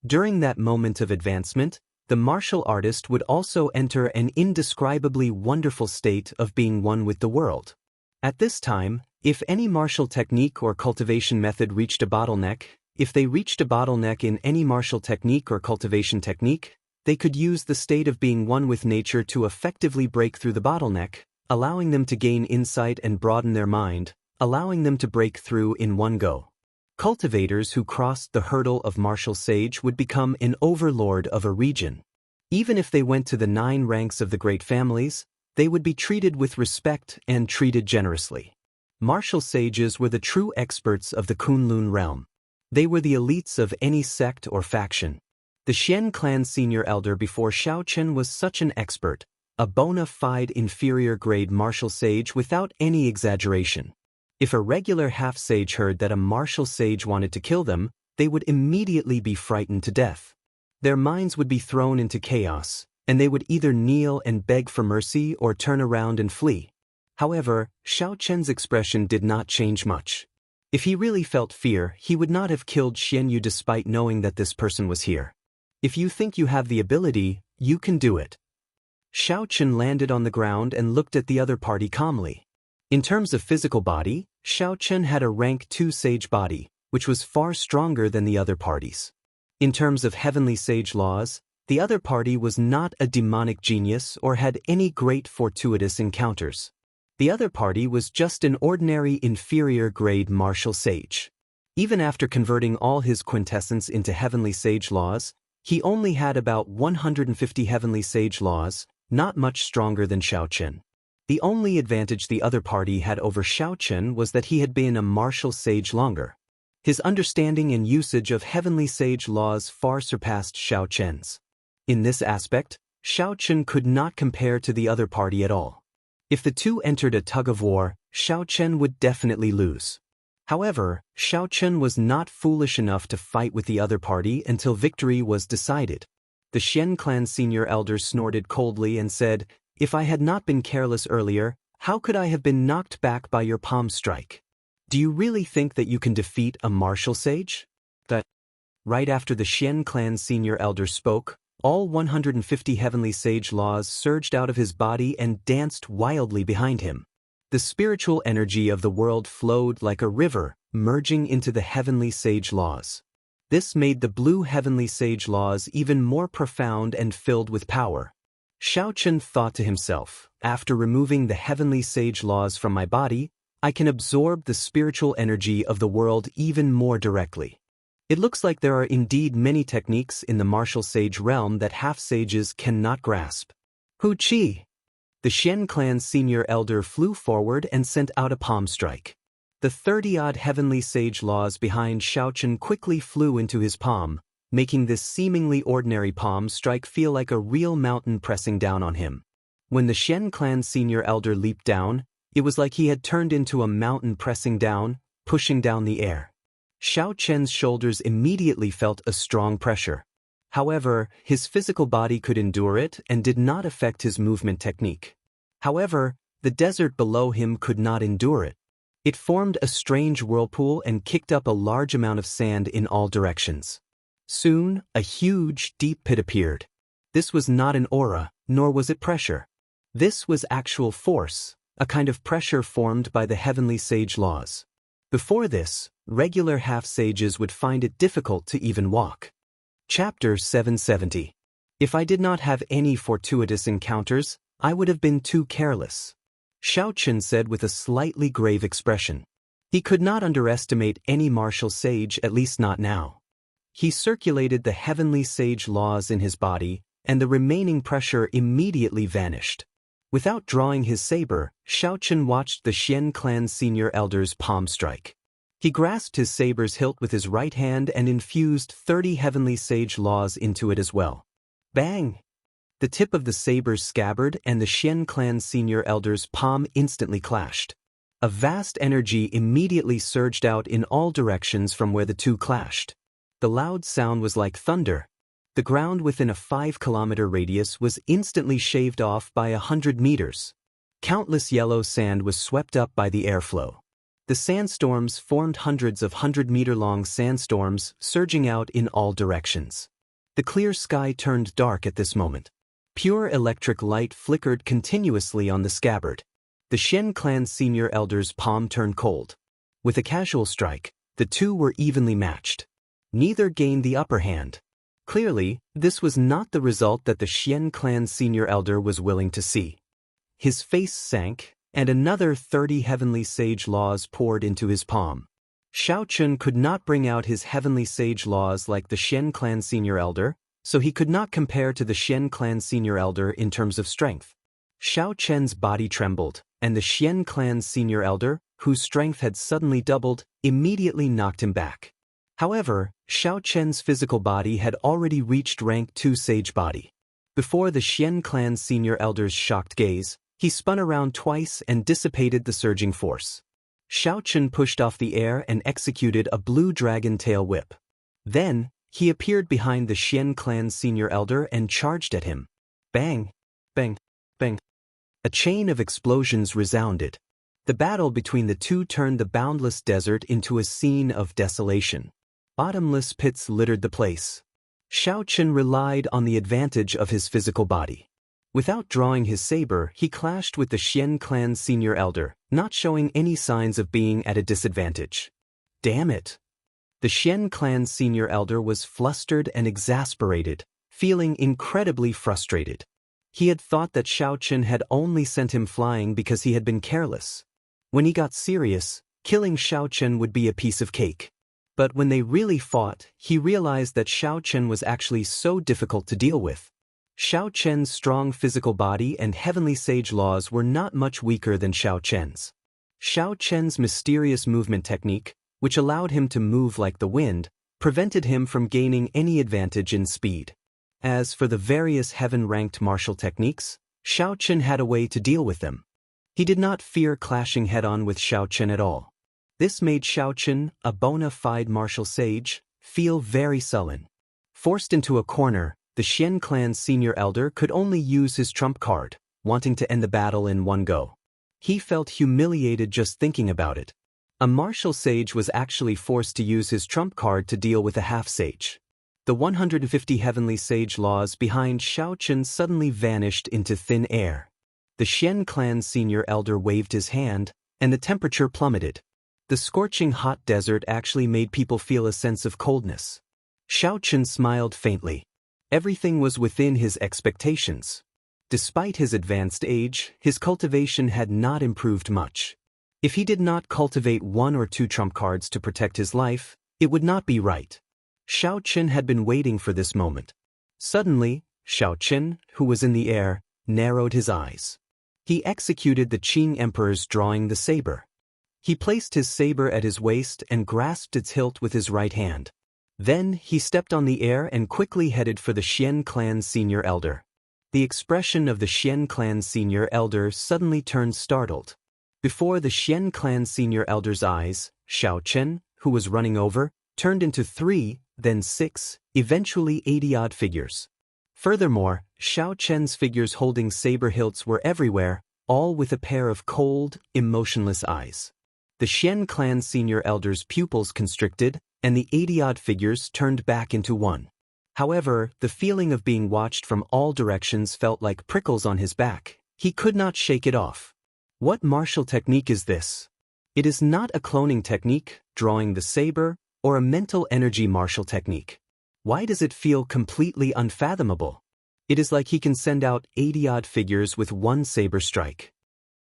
During that moment of advancement, the martial artist would also enter an indescribably wonderful state of being one with the world. At this time, if any martial technique or cultivation method reached a bottleneck, if they reached a bottleneck in any martial technique or cultivation technique, they could use the state of being one with nature to effectively break through the bottleneck, allowing them to gain insight and broaden their mind, allowing them to break through in one go. Cultivators who crossed the hurdle of Martial Sage would become an overlord of a region. Even if they went to the 9 ranks of the great families, they would be treated with respect and treated generously. Martial Sages were the true experts of the Kunlun realm. They were the elites of any sect or faction. The Xian clan senior elder before Xiao Chen was such an expert, a bona fide inferior grade martial sage without any exaggeration. If a regular half-sage heard that a martial sage wanted to kill them, they would immediately be frightened to death. Their minds would be thrown into chaos, and they would either kneel and beg for mercy or turn around and flee. However, Xiao Chen's expression did not change much. If he really felt fear, he would not have killed Xianyu despite knowing that this person was here. "If you think you have the ability, you can do it." Xiao Chen landed on the ground and looked at the other party calmly. In terms of physical body, Xiao Chen had a rank 2 sage body, which was far stronger than the other parties. In terms of heavenly sage laws, the other party was not a demonic genius or had any great fortuitous encounters. The other party was just an ordinary inferior grade martial sage. Even after converting all his quintessence into heavenly sage laws, he only had about 150 heavenly sage laws, not much stronger than Xiao Chen. The only advantage the other party had over Xiao Chen was that he had been a martial sage longer. His understanding and usage of heavenly sage laws far surpassed Xiao Chen's. In this aspect, Xiao Chen could not compare to the other party at all. If the two entered a tug-of-war, Xiao Chen would definitely lose. However, Xiao Chen was not foolish enough to fight with the other party until victory was decided. The Xian clan senior elder snorted coldly and said, "If I had not been careless earlier, how could I have been knocked back by your palm strike? Do you really think that you can defeat a martial sage?" Right after the Xian clan senior elder spoke, all 150 heavenly sage laws surged out of his body and danced wildly behind him. The spiritual energy of the world flowed like a river, merging into the heavenly sage laws. This made the blue heavenly sage laws even more profound and filled with power. Xiao Chen thought to himself, "After removing the heavenly sage laws from my body, I can absorb the spiritual energy of the world even more directly. It looks like there are indeed many techniques in the martial sage realm that half-sages cannot grasp." Hu Qi! The Xian clan's senior elder flew forward and sent out a palm strike. The 30-odd heavenly sage laws behind Xiao Chen quickly flew into his palm, making this seemingly ordinary palm strike feel like a real mountain pressing down on him. When the Xian clan's senior elder leaped down, it was like he had turned into a mountain pressing down, pushing down the air. Xiao Chen's shoulders immediately felt a strong pressure. However, his physical body could endure it and did not affect his movement technique. However, The desert below him could not endure it. It formed a strange whirlpool and kicked up a large amount of sand in all directions. Soon, a huge, deep pit appeared. This was not an aura, nor was it pressure. This was actual force, a kind of pressure formed by the heavenly sage laws. Before this, regular half-sages would find it difficult to even walk. Chapter 770. If I did not have any fortuitous encounters, I would have been too careless. Xiaochen said with a slightly grave expression. He could not underestimate any martial sage, at least not now. He circulated the heavenly sage laws in his body, and the remaining pressure immediately vanished. Without drawing his saber, Xiaochen watched the Xian clan senior elder's palm strike. He grasped his saber's hilt with his right hand and infused 30 heavenly sage laws into it as well. Bang! The tip of the saber's scabbard and the Xian clan senior elder's palm instantly clashed. A vast energy immediately surged out in all directions from where the two clashed. The loud sound was like thunder. The ground within a 5-kilometer radius was instantly shaved off by 100 meters. Countless yellow sand was swept up by the airflow. The sandstorms formed hundreds of 100-meter-long sandstorms surging out in all directions. The clear sky turned dark at this moment. Pure electric light flickered continuously on the scabbard. The Xian clan senior elder's palm turned cold. With a casual strike, the two were evenly matched. Neither gained the upper hand. Clearly, this was not the result that the Xian clan senior elder was willing to see. His face sank, and another 30 heavenly sage laws poured into his palm. Xiaochen could not bring out his heavenly sage laws like the Xian clan senior elder, so he could not compare to the Xian clan senior elder in terms of strength. Xiaochen's body trembled, and the Xian clan senior elder, whose strength had suddenly doubled, immediately knocked him back. However, Xiaochen's physical body had already reached rank 2 sage body. Before the Xian clan senior elder's shocked gaze, he spun around twice and dissipated the surging force. Xiaochen pushed off the air and executed a blue dragon tail whip. Then, he appeared behind the Xian clan senior elder and charged at him. Bang! Bang! Bang! A chain of explosions resounded. The battle between the two turned the boundless desert into a scene of desolation. Bottomless pits littered the place. Xiaochen relied on the advantage of his physical body. Without drawing his saber, he clashed with the Xian clan senior elder, not showing any signs of being at a disadvantage. Damn it! The Xian clan senior elder was flustered and exasperated, feeling incredibly frustrated. He had thought that Xiaochen had only sent him flying because he had been careless. When he got serious, killing Xiaochen would be a piece of cake. But when they really fought, he realized that Xiaochen was actually so difficult to deal with. Xiaochen's strong physical body and heavenly sage laws were not much weaker than Xiaochen's. Xiaochen's mysterious movement technique, which allowed him to move like the wind, prevented him from gaining any advantage in speed. As for the various heaven-ranked martial techniques, Xiaochen had a way to deal with them. He did not fear clashing head-on with Xiaochen at all. This made Xiaochen, a bona fide martial sage, feel very sullen. Forced into a corner, the Xian clan senior elder could only use his trump card, wanting to end the battle in one go. He felt humiliated just thinking about it. A martial sage was actually forced to use his trump card to deal with a half-sage. The 150 heavenly sage laws behind Xiaochen suddenly vanished into thin air. The Xian clan senior elder waved his hand, and the temperature plummeted. The scorching hot desert actually made people feel a sense of coldness. Xiaochen smiled faintly. Everything was within his expectations. Despite his advanced age, his cultivation had not improved much. If he did not cultivate 1 or 2 trump cards to protect his life, it would not be right. Xiaochen had been waiting for this moment. Suddenly, Xiaochen, who was in the air, narrowed his eyes. He executed the Qing Emperor's drawing the saber. He placed his saber at his waist and grasped its hilt with his right hand. Then he stepped on the air and quickly headed for the Xian clan senior elder. The expression of the Xian clan senior elder suddenly turned startled. Before the Xian clan senior elder's eyes, Xiaochen, who was running over, turned into 3, then 6, eventually 80-odd figures. Furthermore, Xiaochen's figures holding saber hilts were everywhere, all with a pair of cold, emotionless eyes. The Xian clan senior elder's pupils constricted, and the 80-odd figures turned back into one. However, the feeling of being watched from all directions felt like prickles on his back. He could not shake it off. What martial technique is this? It is not a cloning technique, drawing the saber, or a mental energy martial technique. Why does it feel completely unfathomable? It is like he can send out 80-odd figures with one saber strike.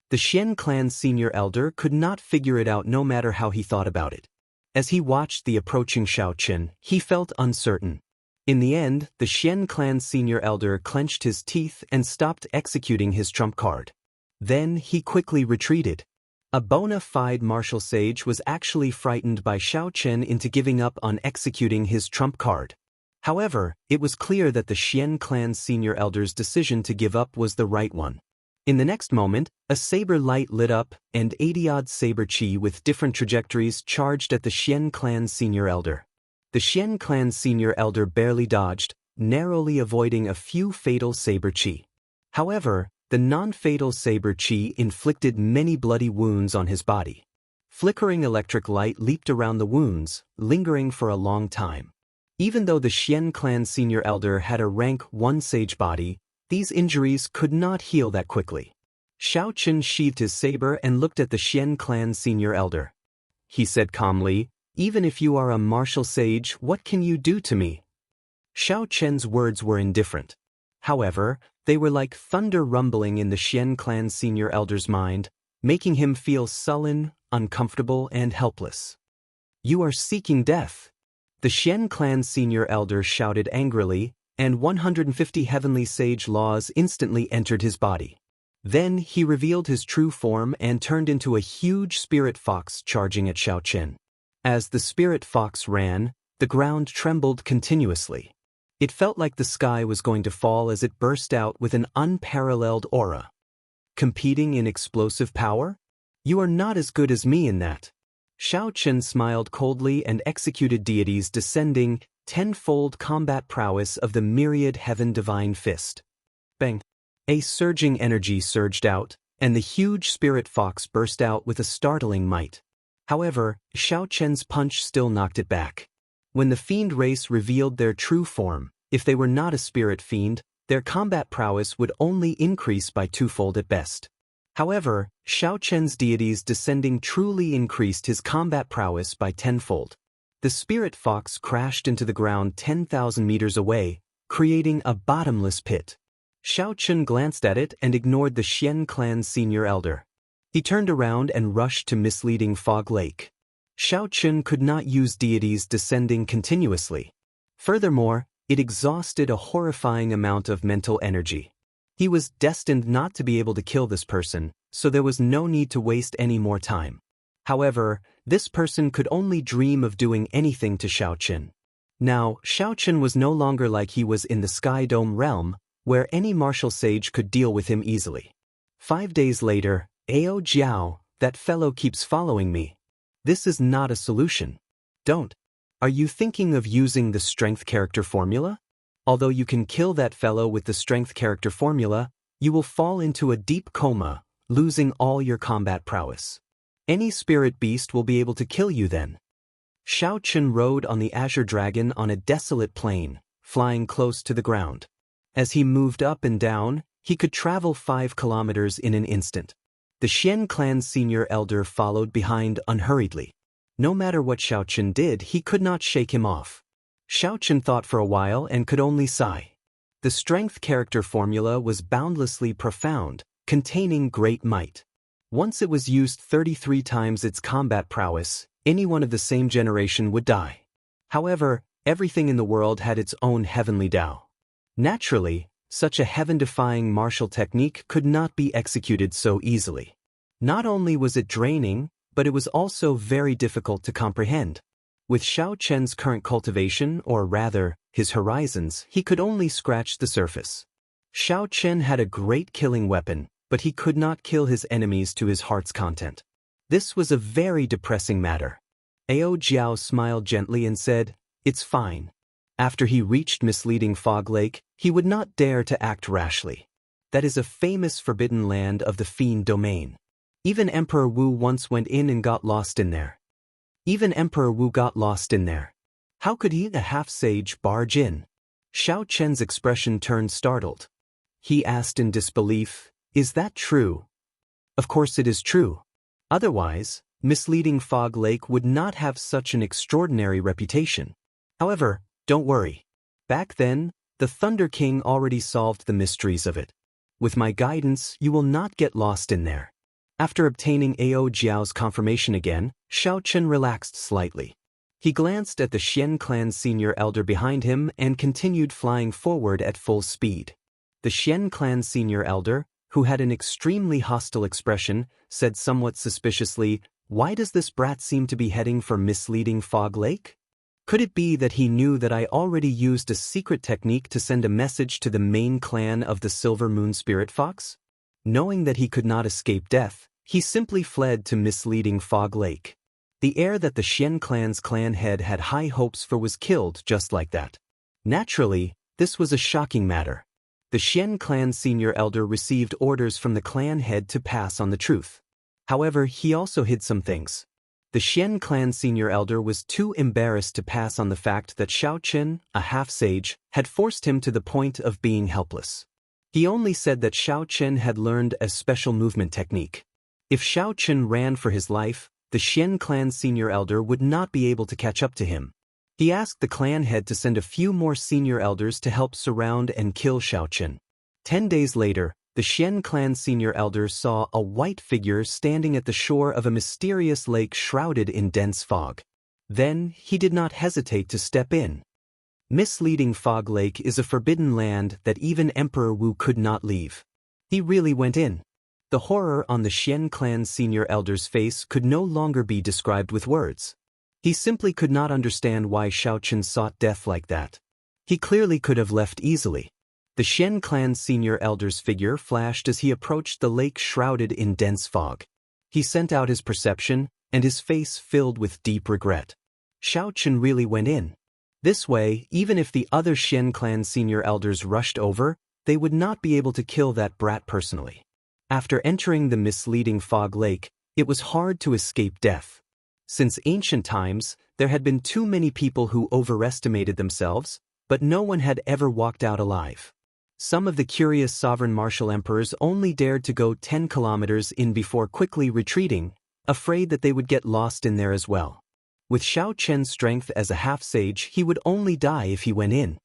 The Xian clan senior elder could not figure it out no matter how he thought about it. As he watched the approaching Xiaoqin, he felt uncertain. In the end, the Xian clan senior elder clenched his teeth and stopped executing his trump card. Then he quickly retreated. A bona fide martial sage was actually frightened by Xiaoqin into giving up on executing his trump card. However, it was clear that the Xian clan senior elder's decision to give up was the right one. In the next moment, a saber light lit up, and 80-odd saber chi with different trajectories charged at the Xian clan senior elder. The Xian clan senior elder barely dodged, narrowly avoiding a few fatal saber chi. However, the non-fatal saber chi inflicted many bloody wounds on his body. Flickering electric light leaped around the wounds, lingering for a long time. Even though the Xian clan senior elder had a rank 1 sage body, these injuries could not heal that quickly. Xiaoqin sheathed his saber and looked at the Xian clan senior elder. He said calmly, "Even if you are a martial sage, what can you do to me?" Xiaoqin's words were indifferent. However, they were like thunder rumbling in the Xian clan senior elder's mind, making him feel sullen, uncomfortable, and helpless. "You are seeking death." The Xian clan senior elder shouted angrily, and 150 heavenly sage laws instantly entered his body. Then he revealed his true form and turned into a huge spirit fox charging at Xiaoqin. As the spirit fox ran, the ground trembled continuously. It felt like the sky was going to fall as it burst out with an unparalleled aura. Competing in explosive power? You are not as good as me in that. Xiaoqin smiled coldly and executed deities descending, tenfold combat prowess of the myriad heaven divine fist. Bang! A surging energy surged out, and the huge spirit fox burst out with a startling might. However, Xiaoqin's punch still knocked it back. When the fiend race revealed their true form, if they were not a spirit fiend, their combat prowess would only increase by twofold at best. However, Xiaoqin's deities descending truly increased his combat prowess by tenfold. The spirit fox crashed into the ground 10,000 meters away, creating a bottomless pit. Xiaoqin glanced at it and ignored the Xian clan senior elder. He turned around and rushed to misleading Fog Lake. Xiaoqin could not use deities descending continuously. Furthermore, it exhausted a horrifying amount of mental energy. He was destined not to be able to kill this person, so there was no need to waste any more time. However, this person could only dream of doing anything to Xiaoqin. Now, Xiaoqin was no longer like he was in the Sky Dome realm, where any martial sage could deal with him easily. 5 days later, Ao Jiao, that fellow keeps following me. This is not a solution. Don't. Are you thinking of using the strength character formula? Although you can kill that fellow with the strength character formula, you will fall into a deep coma, losing all your combat prowess. Any spirit beast will be able to kill you then. Xiaoqin rode on the Azure Dragon on a desolate plain, flying close to the ground. As he moved up and down, he could travel 5 kilometers in an instant. The Xian clan senior elder followed behind unhurriedly. No matter what Xiaoqin did, he could not shake him off. Xiaoqin thought for a while and could only sigh. The strength character formula was boundlessly profound, containing great might. Once it was used 33 times its combat prowess, anyone of the same generation would die. However, everything in the world had its own heavenly Tao. Naturally, such a heaven-defying martial technique could not be executed so easily. Not only was it draining, but it was also very difficult to comprehend. With Xiaoqin's current cultivation, or rather, his horizons, he could only scratch the surface. Xiaoqin had a great killing weapon, but he could not kill his enemies to his heart's content. This was a very depressing matter. Ao Jiao smiled gently and said, "It's fine." After he reached misleading Fog Lake, he would not dare to act rashly. That is a famous forbidden land of the fiend domain. Even Emperor Wu once went in and got lost in there. Even Emperor Wu got lost in there. How could he, a half-sage, barge in? Xiao Chen's expression turned startled. He asked in disbelief, "Is that true?" Of course it is true. Otherwise, misleading Fog Lake would not have such an extraordinary reputation. However, don't worry. Back then, the Thunder King already solved the mysteries of it. With my guidance, you will not get lost in there. After obtaining Ao Jiao's confirmation again, Xiao Chen relaxed slightly. He glanced at the Xian clan senior elder behind him and continued flying forward at full speed. The Xian clan senior elder, who had an extremely hostile expression, said somewhat suspiciously, "Why does this brat seem to be heading for misleading Fog Lake? Could it be that he knew that I already used a secret technique to send a message to the main clan of the Silver Moon Spirit Fox? Knowing that he could not escape death, he simply fled to misleading Fog Lake. The heir that the Xian clan's clan head had high hopes for was killed just like that. Naturally, this was a shocking matter. The Xian clan senior elder received orders from the clan head to pass on the truth. However, he also hid some things. The Xian clan senior elder was too embarrassed to pass on the fact that Xiao Chen, a half-sage, had forced him to the point of being helpless. He only said that Xiao Chen had learned a special movement technique. If Xiao Chen ran for his life, the Xian clan senior elder would not be able to catch up to him. He asked the clan head to send a few more senior elders to help surround and kill Xiao Chen. 10 days later, the Xian clan senior elder saw a white figure standing at the shore of a mysterious lake shrouded in dense fog. Then, he did not hesitate to step in. Misleading Fog Lake is a forbidden land that even Emperor Wu could not leave. He really went in. The horror on the Xian clan senior elder's face could no longer be described with words. He simply could not understand why Xiao Chen sought death like that. He clearly could have left easily. The Xian clan senior elder's figure flashed as he approached the lake shrouded in dense fog. He sent out his perception, and his face filled with deep regret. Xiao Chen really went in. This way, even if the other Xian clan senior elders rushed over, they would not be able to kill that brat personally. After entering the misleading Fog Lake, it was hard to escape death. Since ancient times, there had been too many people who overestimated themselves, but no one had ever walked out alive. Some of the curious sovereign martial emperors only dared to go 10 kilometers in before quickly retreating, afraid that they would get lost in there as well. With Xiao Chen's strength as a half-sage, he would only die if he went in.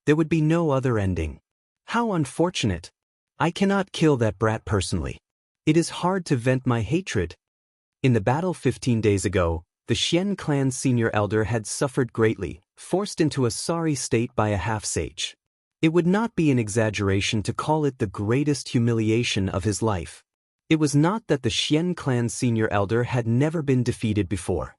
There would be no other ending. How unfortunate. I cannot kill that brat personally. It is hard to vent my hatred. In the battle 15 days ago, the Xian clan senior elder had suffered greatly, forced into a sorry state by a half-sage. It would not be an exaggeration to call it the greatest humiliation of his life. It was not that the Xian clan senior elder had never been defeated before.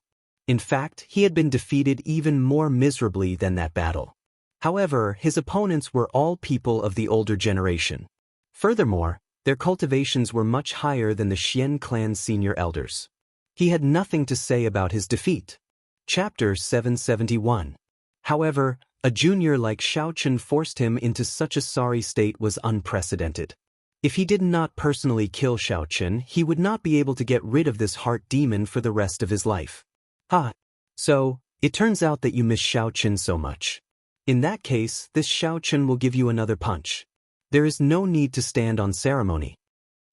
In fact, he had been defeated even more miserably than that battle. However, his opponents were all people of the older generation. Furthermore, their cultivations were much higher than the Xian clan senior elders. He had nothing to say about his defeat. Chapter 771. However, a junior like Xiao Chen forced him into such a sorry state was unprecedented. If he did not personally kill Xiao Chen, he would not be able to get rid of this heart demon for the rest of his life. So, it turns out that you miss Xiao Chen so much. In that case, this Xiao Chen will give you another punch. There is no need to stand on ceremony.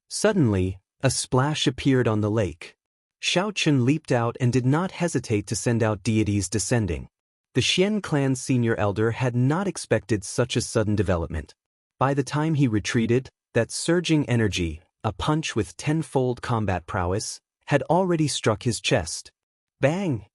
Suddenly, a splash appeared on the lake. Xiao Chen leaped out and did not hesitate to send out deities descending. The Xian clan senior elder had not expected such a sudden development. By the time he retreated, that surging energy, a punch with tenfold combat prowess, had already struck his chest. Bang!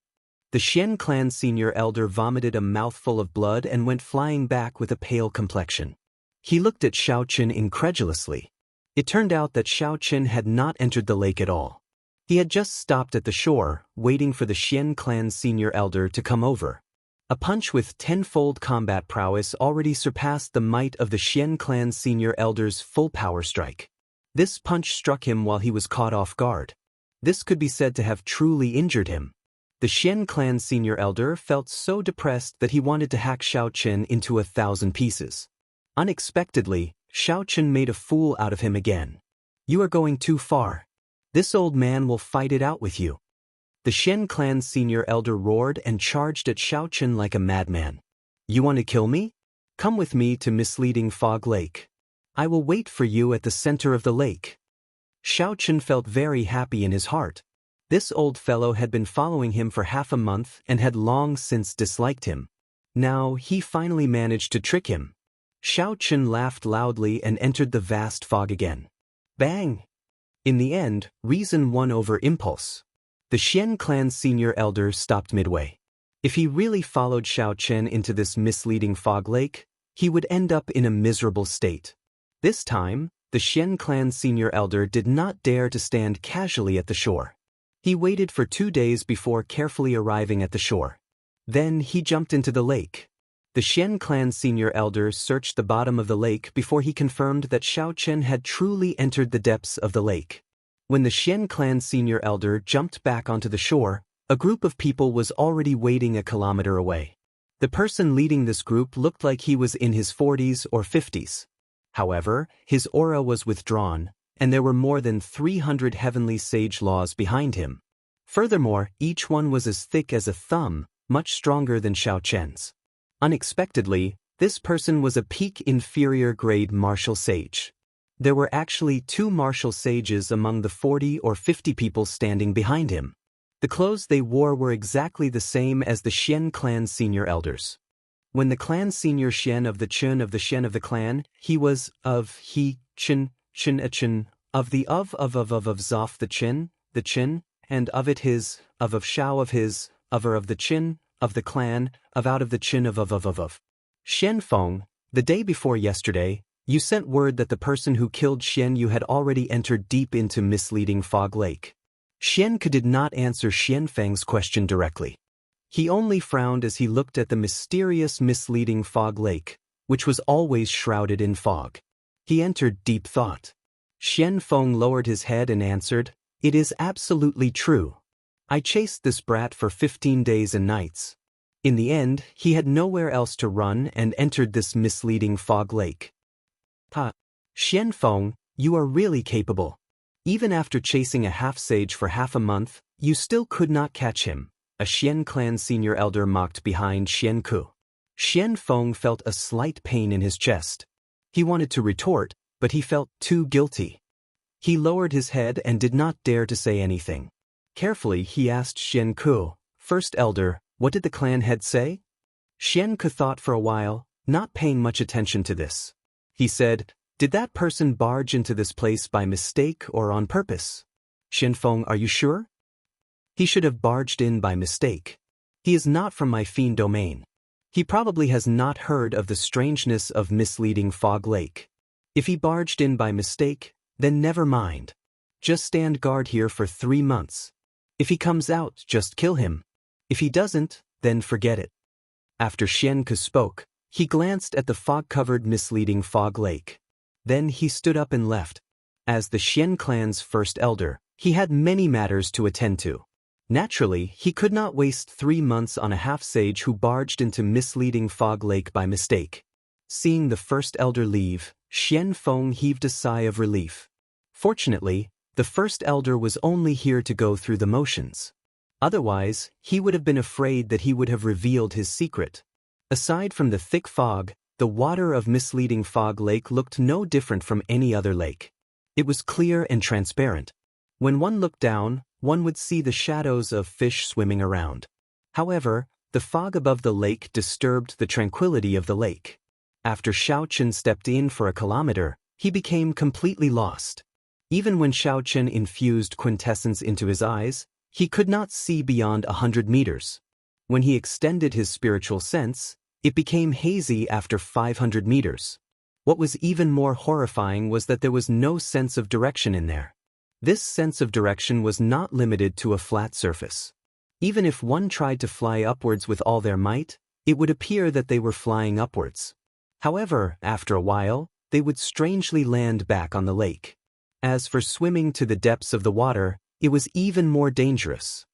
The Xian clan senior elder vomited a mouthful of blood and went flying back with a pale complexion. He looked at Xiao Chen incredulously. It turned out that Xiao Chen had not entered the lake at all. He had just stopped at the shore, waiting for the Xian clan senior elder to come over. A punch with tenfold combat prowess already surpassed the might of the Xian clan senior elder's full power strike. This punch struck him while he was caught off guard. This could be said to have truly injured him. The Xian clan senior elder felt so depressed that he wanted to hack Xiao Chen into 1,000 pieces. Unexpectedly, Xiao made a fool out of him again. You are going too far. This old man will fight it out with you. The Xian clan's senior elder roared and charged at Xiao like a madman. You want to kill me? Come with me to Misleading Fog Lake. I will wait for you at the center of the lake. Xiao felt very happy in his heart. This old fellow had been following him for half a month and had long since disliked him. Now he finally managed to trick him. Xiao laughed loudly and entered the vast fog again. Bang! In the end, reason won over impulse. The Xian clan's senior elder stopped midway. If he really followed Xiao into this misleading fog lake, he would end up in a miserable state. This time, the Xian clan's senior elder did not dare to stand casually at the shore. He waited for 2 days before carefully arriving at the shore. Then he jumped into the lake. The Xian clan's senior elder searched the bottom of the lake before he confirmed that Xiao had truly entered the depths of the lake. When the Xian clan's senior elder jumped back onto the shore, a group of people was already waiting a kilometer away. The person leading this group looked like he was in his 40s or 50s. However, his aura was withdrawn, and there were more than 300 heavenly sage laws behind him. Furthermore, each one was as thick as a thumb, much stronger than Xiao. Unexpectedly, this person was a peak inferior grade martial sage. There were actually 2 martial sages among the 40 or 50 people standing behind him. The clothes they wore were exactly the same as the Xian clan's senior elders. When the clan senior Xian of the Chen of the Xian of the clan, he was of he, Chen, Chen a Chen, of the of Zoff the Chen, and of it his, of Shao of his, of the Chin, of the clan, of out of the Chin of. Xian Feng, the day before yesterday, you sent word that the person who killed Xian Yu had already entered deep into Misleading Fog Lake. Xian Ke did not answer Xian Feng's question directly. He only frowned as he looked at the mysterious Misleading Fog Lake, which was always shrouded in fog. He entered deep thought. Xian Feng lowered his head and answered, "It is absolutely true. I chased this brat for 15 days and nights. In the end, he had nowhere else to run and entered this Misleading Fog Lake." Ha! Xian Feng, you are really capable. Even after chasing a half-sage for half a month, you still could not catch him, a Xian clan senior elder mocked behind Xian Ku. Xian Feng felt a slight pain in his chest. He wanted to retort, but he felt too guilty. He lowered his head and did not dare to say anything. Carefully he asked Xian Ku, "First elder, what did the clan head say?" Xian Ku thought for a while, not paying much attention to this. He said, "Did that person barge into this place by mistake or on purpose?" "Xian Feng, are you sure?" "He should have barged in by mistake. He is not from my fiend domain. He probably has not heard of the strangeness of Misleading Fog Lake. If he barged in by mistake, then never mind. Just stand guard here for 3 months. If he comes out, just kill him. If he doesn't, then forget it." After Xian Ke spoke, he glanced at the fog-covered Misleading Fog Lake. Then he stood up and left. As the Xian clan's first elder, he had many matters to attend to. Naturally, he could not waste 3 months on a half-sage who barged into Misleading Fog Lake by mistake. Seeing the first elder leave, Xian Feng heaved a sigh of relief. Fortunately, the first elder was only here to go through the motions. Otherwise, he would have been afraid that he would have revealed his secret. Aside from the thick fog, the water of Misleading Fog Lake looked no different from any other lake. It was clear and transparent. When one looked down, one would see the shadows of fish swimming around. However, the fog above the lake disturbed the tranquility of the lake. After Xiao stepped in for a kilometer, he became completely lost. Even when Xiao infused quintessence into his eyes, he could not see beyond 100 meters. When he extended his spiritual sense, it became hazy after 500 meters. What was even more horrifying was that there was no sense of direction in there. This sense of direction was not limited to a flat surface. Even if one tried to fly upwards with all their might, it would appear that they were flying upwards. However, after a while, they would strangely land back on the lake. As for swimming to the depths of the water, it was even more dangerous.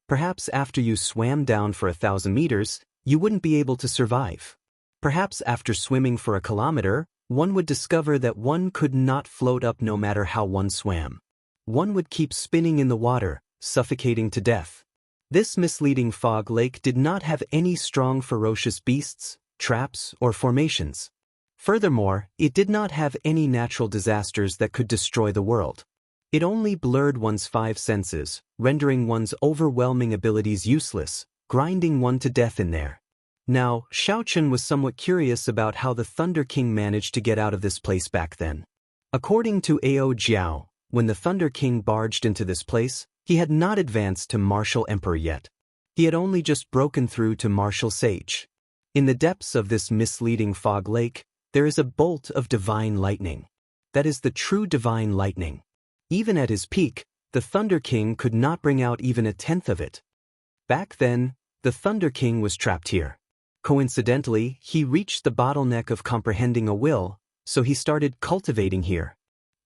Perhaps after you swam down for 1,000 meters, you wouldn't be able to survive. Perhaps after swimming for a kilometer, one would discover that one could not float up no matter how one swam. One would keep spinning in the water, suffocating to death. This misleading fog lake did not have any strong ferocious beasts, traps, or formations. Furthermore, it did not have any natural disasters that could destroy the world. It only blurred one's five senses, rendering one's overwhelming abilities useless, grinding one to death in there. Now, Xiaochen was somewhat curious about how the Thunder King managed to get out of this place back then. According to Ao Jiao, when the Thunder King barged into this place, he had not advanced to Martial Emperor yet. He had only just broken through to Martial Sage. In the depths of this misleading fog lake, there is a bolt of divine lightning. That is the true divine lightning. Even at his peak, the Thunder King could not bring out even a tenth of it. Back then, the Thunder King was trapped here. Coincidentally, he reached the bottleneck of comprehending a will, so he started cultivating here.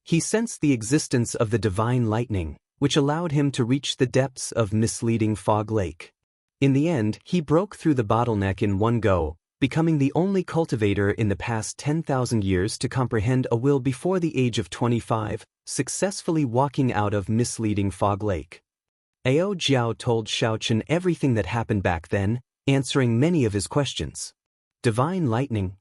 He sensed the existence of the divine lightning, which allowed him to reach the depths of misleading fog lake. In the end, he broke through the bottleneck in one go, becoming the only cultivator in the past 10,000 years to comprehend a will before the age of 25, successfully walking out of misleading fog lake. Ao Jiao told Xiaochen everything that happened back then, answering many of his questions. Divine lightning.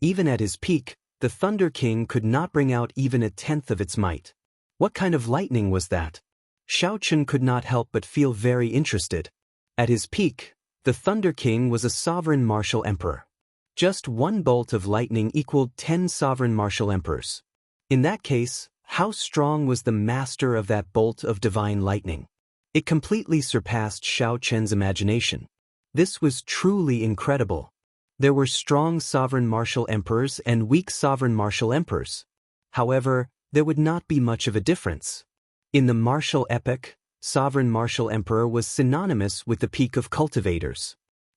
Even at his peak, the Thunder King could not bring out even a tenth of its might. What kind of lightning was that? Xiaochen could not help but feel very interested. At his peak, the Thunder King was a sovereign martial emperor. Just one bolt of lightning equaled 10 sovereign martial emperors. In that case, how strong was the master of that bolt of divine lightning? It completely surpassed Xiaochen's imagination. This was truly incredible. There were strong sovereign martial emperors and weak sovereign martial emperors. However, there would not be much of a difference. In the martial epoch, sovereign martial emperor was synonymous with the peak of cultivators.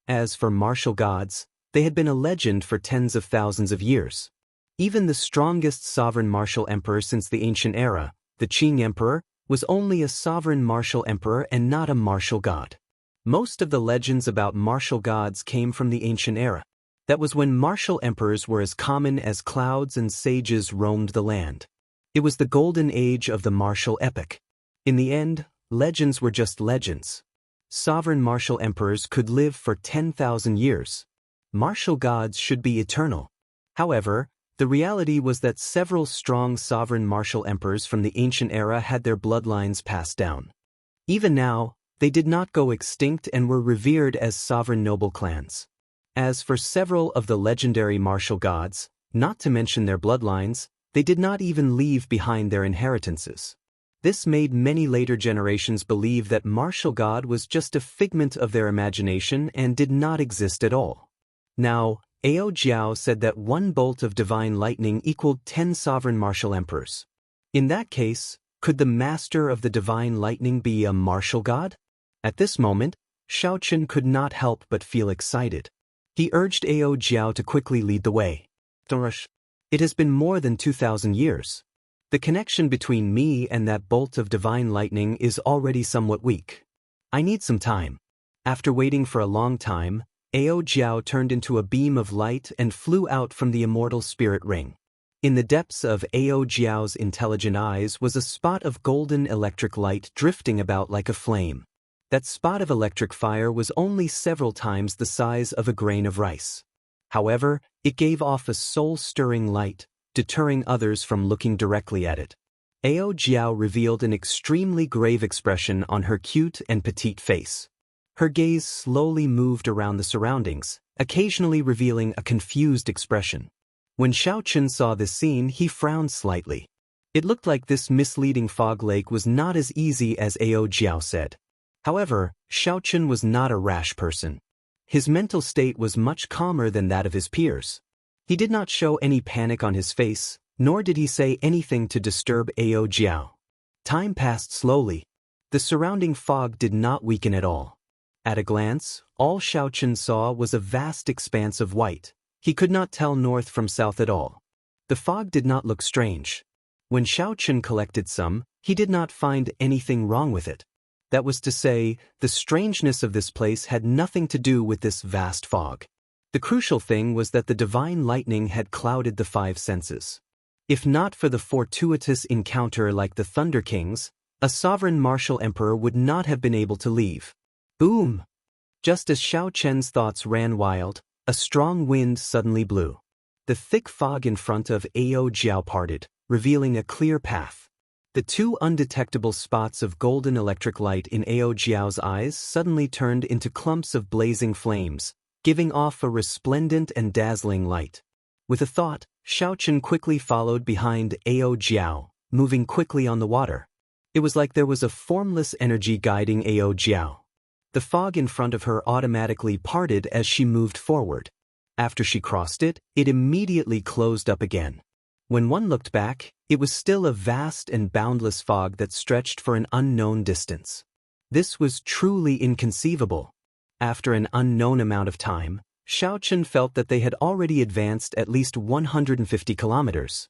As for martial gods, they had been a legend for tens of thousands of years. Even the strongest sovereign martial emperor since the ancient era, the Qing Emperor, was only a sovereign martial emperor and not a martial god. Most of the legends about martial gods came from the ancient era. That was when martial emperors were as common as clouds and sages roamed the land. It was the golden age of the martial epoch. In the end, legends were just legends. Sovereign martial emperors could live for 10,000 years. Martial gods should be eternal. However, the reality was that several strong sovereign martial emperors from the ancient era had their bloodlines passed down. Even now, they did not go extinct and were revered as sovereign noble clans. As for several of the legendary martial gods, not to mention their bloodlines, they did not even leave behind their inheritances. This made many later generations believe that martial god was just a figment of their imagination and did not exist at all. Now, Ao Jiao said that one bolt of divine lightning equaled 10 sovereign martial emperors. In that case, could the master of the divine lightning be a martial god? At this moment, Xiaochen could not help but feel excited. He urged Ao Jiao to quickly lead the way. Don't rush. It has been more than 2,000 years. The connection between me and that bolt of divine lightning is already somewhat weak. I need some time. After waiting for a long time, Ao Jiao turned into a beam of light and flew out from the immortal spirit ring. In the depths of Ao Jiao's intelligent eyes was a spot of golden electric light drifting about like a flame. That spot of electric fire was only several times the size of a grain of rice. However, it gave off a soul-stirring light, deterring others from looking directly at it. Ao Jiao revealed an extremely grave expression on her cute and petite face. Her gaze slowly moved around the surroundings, occasionally revealing a confused expression. When Xiaochen saw this scene, he frowned slightly. It looked like this misleading fog lake was not as easy as Ao Jiao said. However, Xiaochen was not a rash person. His mental state was much calmer than that of his peers. He did not show any panic on his face, nor did he say anything to disturb Ao Jiao. Time passed slowly. The surrounding fog did not weaken at all. At a glance, all Xiaochen saw was a vast expanse of white. He could not tell north from south at all. The fog did not look strange. When Xiaochen collected some, he did not find anything wrong with it. That was to say, the strangeness of this place had nothing to do with this vast fog. The crucial thing was that the divine lightning had clouded the five senses. If not for the fortuitous encounter like the Thunder Kings, a sovereign martial emperor would not have been able to leave. Boom! Just as Xiao Chen's thoughts ran wild, a strong wind suddenly blew. The thick fog in front of Ao Jiao parted, revealing a clear path. The two undetectable spots of golden electric light in Ao Jiao's eyes suddenly turned into clumps of blazing flames, giving off a resplendent and dazzling light. With a thought, Xiao Chen quickly followed behind Ao Jiao, moving quickly on the water. It was like there was a formless energy guiding Ao Jiao. The fog in front of her automatically parted as she moved forward. After she crossed it, it immediately closed up again. When one looked back, it was still a vast and boundless fog that stretched for an unknown distance. This was truly inconceivable. After an unknown amount of time, Xiao Chen felt that they had already advanced at least 150 kilometers.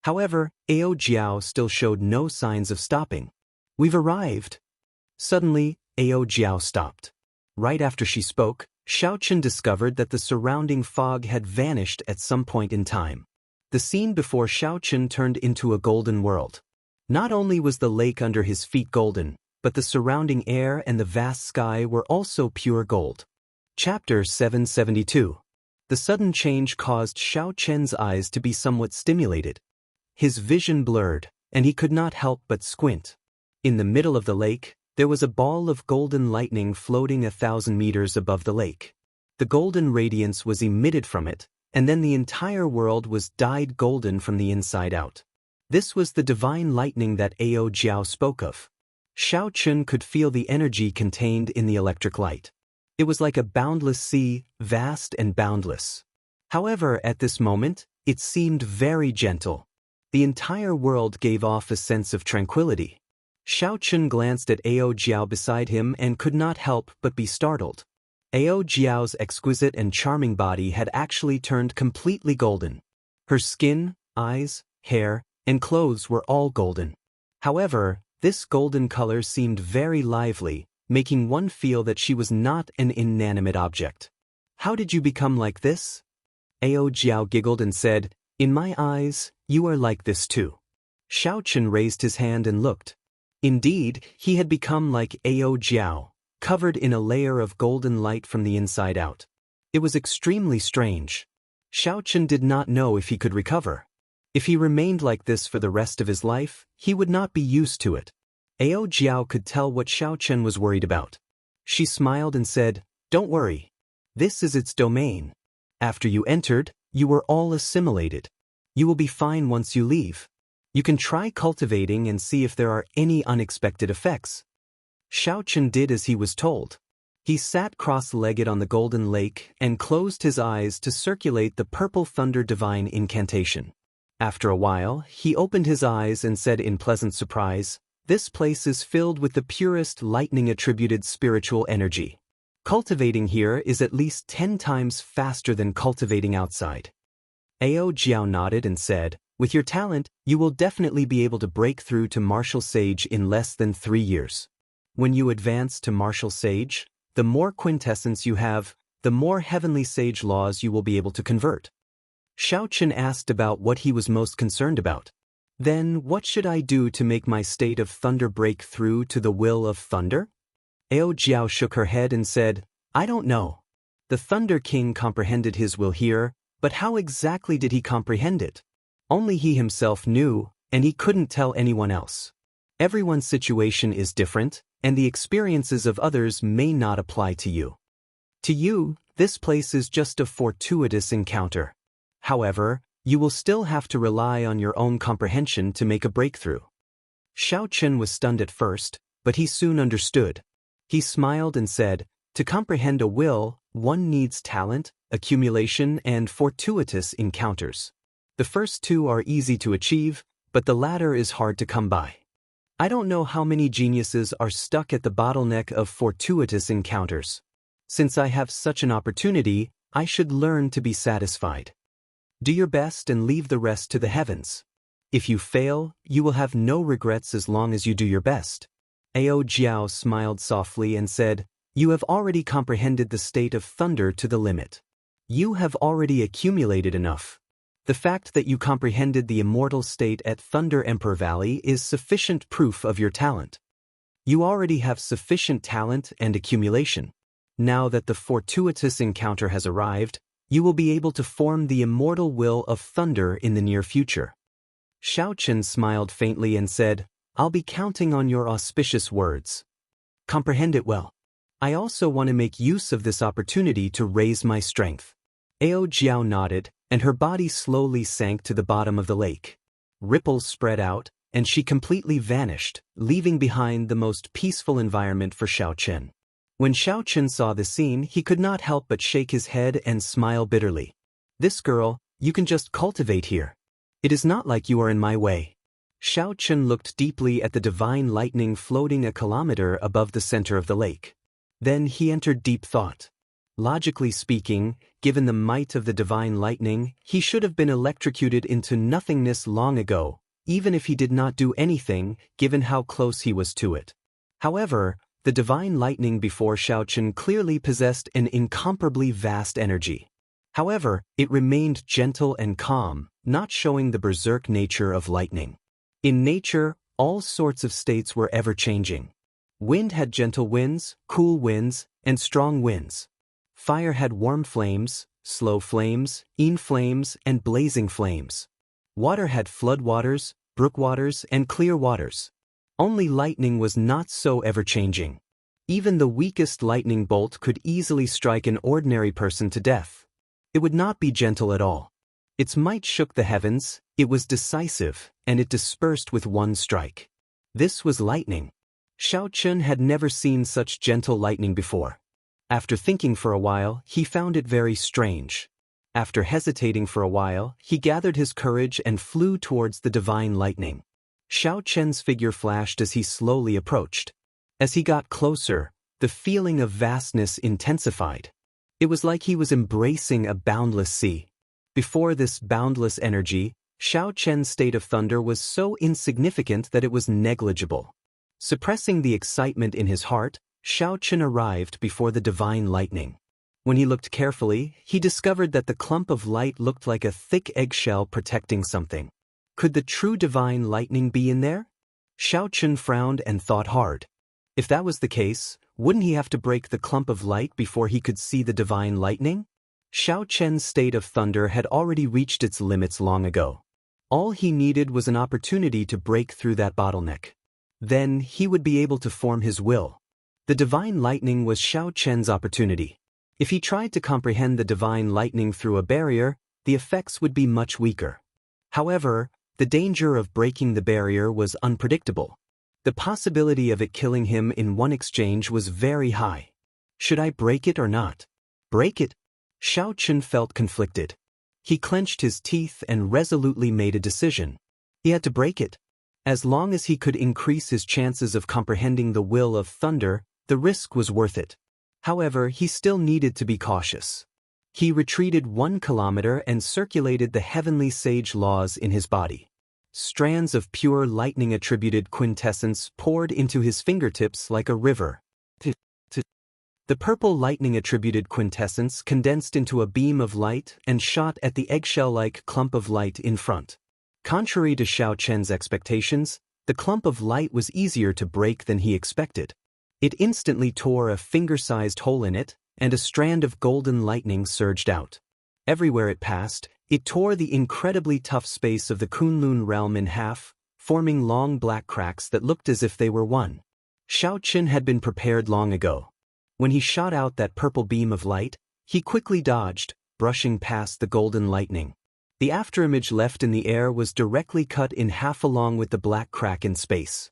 However, Ao Jiao still showed no signs of stopping. "We've arrived." Suddenly, Ao Jiao stopped. Right after she spoke, Xiao Chen discovered that the surrounding fog had vanished at some point in time. The scene before Xiao Chen turned into a golden world. Not only was the lake under his feet golden, but the surrounding air and the vast sky were also pure gold. Chapter 772. The sudden change caused Xiao Chen's eyes to be somewhat stimulated. His vision blurred, and he could not help but squint. In the middle of the lake, there was a ball of golden lightning floating 1,000 meters above the lake. The golden radiance was emitted from it, and then the entire world was dyed golden from the inside out. This was the divine lightning that Ao Jiao spoke of. Xiao Chen could feel the energy contained in the electric light. It was like a boundless sea, vast and boundless. However, at this moment, it seemed very gentle. The entire world gave off a sense of tranquility. Xiao Chen glanced at Ao Jiao beside him and could not help but be startled. Ao Jiao's exquisite and charming body had actually turned completely golden. Her skin, eyes, hair, and clothes were all golden. However, this golden color seemed very lively, making one feel that she was not an inanimate object. "How did you become like this?" Ao Jiao giggled and said, "In my eyes, you are like this too." Xiao Chen raised his hand and looked. Indeed, he had become like Ao Jiao, covered in a layer of golden light from the inside out. It was extremely strange. Xiao Chen did not know if he could recover. If he remained like this for the rest of his life, he would not be used to it. Ao Jiao could tell what Xiao Chen was worried about. She smiled and said, "Don't worry. This is its domain. After you entered, you were all assimilated. You will be fine once you leave. You can try cultivating and see if there are any unexpected effects." Xiao Chen did as he was told. He sat cross-legged on the golden lake and closed his eyes to circulate the purple thunder divine incantation. After a while, he opened his eyes and said in pleasant surprise, "This place is filled with the purest lightning-attributed spiritual energy. Cultivating here is at least 10 times faster than cultivating outside." Ao Jiao nodded and said, "With your talent, you will definitely be able to break through to Martial Sage in less than 3 years. When you advance to Martial Sage, the more quintessence you have, the more heavenly sage laws you will be able to convert." Xiao Chen asked about what he was most concerned about. "Then what should I do to make my state of thunder break through to the will of thunder?" Ao Jiao shook her head and said, "I don't know. The Thunder King comprehended his will here, but how exactly did he comprehend it? Only he himself knew, and he couldn't tell anyone else. Everyone's situation is different, and the experiences of others may not apply to you. To you, this place is just a fortuitous encounter. However, you will still have to rely on your own comprehension to make a breakthrough." Xiao Chen was stunned at first, but he soon understood. He smiled and said, "To comprehend a will, one needs talent, accumulation, and fortuitous encounters. The first two are easy to achieve, but the latter is hard to come by. I don't know how many geniuses are stuck at the bottleneck of fortuitous encounters. Since I have such an opportunity, I should learn to be satisfied. Do your best and leave the rest to the heavens. If you fail, you will have no regrets as long as you do your best." Ao Jiao smiled softly and said, "You have already comprehended the state of thunder to the limit. You have already accumulated enough. The fact that you comprehended the immortal state at Thunder Emperor Valley is sufficient proof of your talent. You already have sufficient talent and accumulation. Now that the fortuitous encounter has arrived, you will be able to form the immortal will of thunder in the near future. Xiaochen smiled faintly and said, I'll be counting on your auspicious words. Comprehend it well. I also want to make use of this opportunity to raise my strength. Ao Jiao nodded, and her body slowly sank to the bottom of the lake. Ripples spread out, and she completely vanished, leaving behind the most peaceful environment for Xiaochen. When Xiaochen saw the scene, he could not help but shake his head and smile bitterly. This girl, you can just cultivate here. It is not like you are in my way. Xiaochen looked deeply at the divine lightning floating a kilometer above the center of the lake. Then he entered deep thought. Logically speaking, given the might of the divine lightning, he should have been electrocuted into nothingness long ago, even if he did not do anything, given how close he was to it. However, the divine lightning before Xiaochen clearly possessed an incomparably vast energy. However, it remained gentle and calm, not showing the berserk nature of lightning. In nature, all sorts of states were ever-changing. Wind had gentle winds, cool winds, and strong winds. Fire had warm flames, slow flames, flames, and blazing flames. Water had floodwaters, brookwaters, and clear waters. Only lightning was not so ever-changing. Even the weakest lightning bolt could easily strike an ordinary person to death. It would not be gentle at all. Its might shook the heavens, it was decisive, and it dispersed with one strike. This was lightning. Xiaochen had never seen such gentle lightning before. After thinking for a while, he found it very strange. After hesitating for a while, he gathered his courage and flew towards the divine lightning. Xiaochen's figure flashed as he slowly approached. As he got closer, the feeling of vastness intensified. It was like he was embracing a boundless sea. Before this boundless energy, Xiaochen's state of thunder was so insignificant that it was negligible. Suppressing the excitement in his heart, Xiaochen arrived before the divine lightning. When he looked carefully, he discovered that the clump of light looked like a thick eggshell protecting something. Could the true divine lightning be in there? Xiaochen frowned and thought hard. If that was the case, wouldn't he have to break the clump of light before he could see the divine lightning? Xiaochen's state of thunder had already reached its limits long ago. All he needed was an opportunity to break through that bottleneck. Then he would be able to form his will. The divine lightning was Xiaochen's opportunity. If he tried to comprehend the divine lightning through a barrier, the effects would be much weaker. However, the danger of breaking the barrier was unpredictable. The possibility of it killing him in one exchange was very high. Should I break it or not? Break it? Xiaochen felt conflicted. He clenched his teeth and resolutely made a decision. He had to break it. As long as he could increase his chances of comprehending the will of thunder, the risk was worth it. However, he still needed to be cautious. He retreated 1 kilometer and circulated the heavenly sage laws in his body. Strands of pure lightning-attributed quintessence poured into his fingertips like a river. The purple lightning-attributed quintessence condensed into a beam of light and shot at the eggshell-like clump of light in front. Contrary to Xiaochen's expectations, the clump of light was easier to break than he expected. It instantly tore a finger-sized hole in it, and a strand of golden lightning surged out. Everywhere it passed, it tore the incredibly tough space of the Kunlun realm in half, forming long black cracks that looked as if they were one. Xiaochen had been prepared long ago. When he shot out that purple beam of light, he quickly dodged, brushing past the golden lightning. The afterimage left in the air was directly cut in half along with the black crack in space.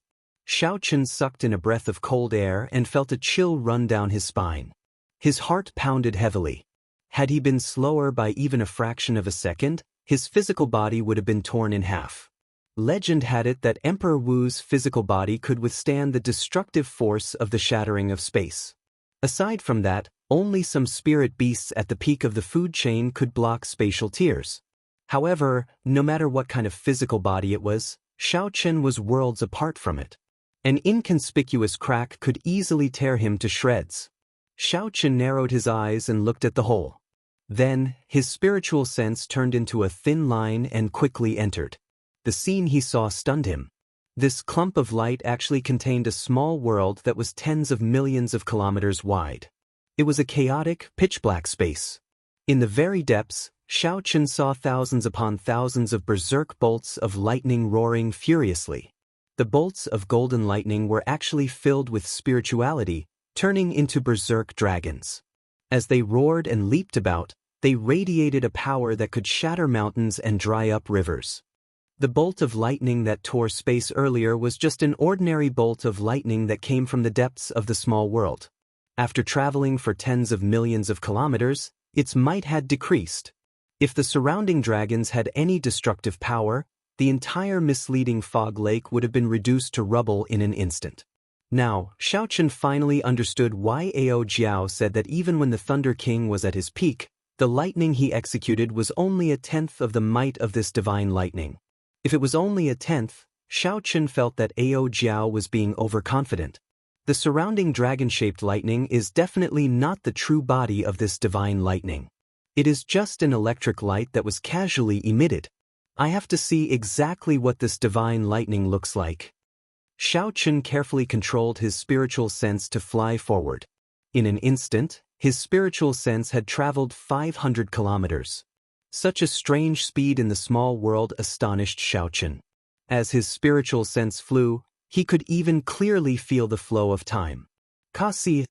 Xiaochen sucked in a breath of cold air and felt a chill run down his spine. His heart pounded heavily. Had he been slower by even a fraction of a second, his physical body would have been torn in half. Legend had it that Emperor Wu's physical body could withstand the destructive force of the shattering of space. Aside from that, only some spirit beasts at the peak of the food chain could block spatial tears. However, no matter what kind of physical body it was, Xiaochen was worlds apart from it. An inconspicuous crack could easily tear him to shreds. Xiaochen narrowed his eyes and looked at the hole. Then, his spiritual sense turned into a thin line and quickly entered. The scene he saw stunned him. This clump of light actually contained a small world that was tens of millions of kilometers wide. It was a chaotic, pitch-black space. In the very depths, Xiaochen saw thousands upon thousands of berserk bolts of lightning roaring furiously. The bolts of golden lightning were actually filled with spirituality, turning into berserk dragons. As they roared and leaped about, they radiated a power that could shatter mountains and dry up rivers. The bolt of lightning that tore space earlier was just an ordinary bolt of lightning that came from the depths of the small world. After traveling for tens of millions of kilometers, its might had decreased. If the surrounding dragons had any destructive power, the entire misleading fog lake would have been reduced to rubble in an instant. Now, Xiaochen finally understood why Ao Jiao said that even when the Thunder King was at his peak, the lightning he executed was only a tenth of the might of this divine lightning. If it was only a tenth, Xiaochen felt that Ao Jiao was being overconfident. The surrounding dragon-shaped lightning is definitely not the true body of this divine lightning. It is just an electric light that was casually emitted. I have to see exactly what this divine lightning looks like. Xiaochen carefully controlled his spiritual sense to fly forward. In an instant, his spiritual sense had traveled 500 kilometers. Such a strange speed in the small world astonished Xiaochen. As his spiritual sense flew, he could even clearly feel the flow of time. Kasi,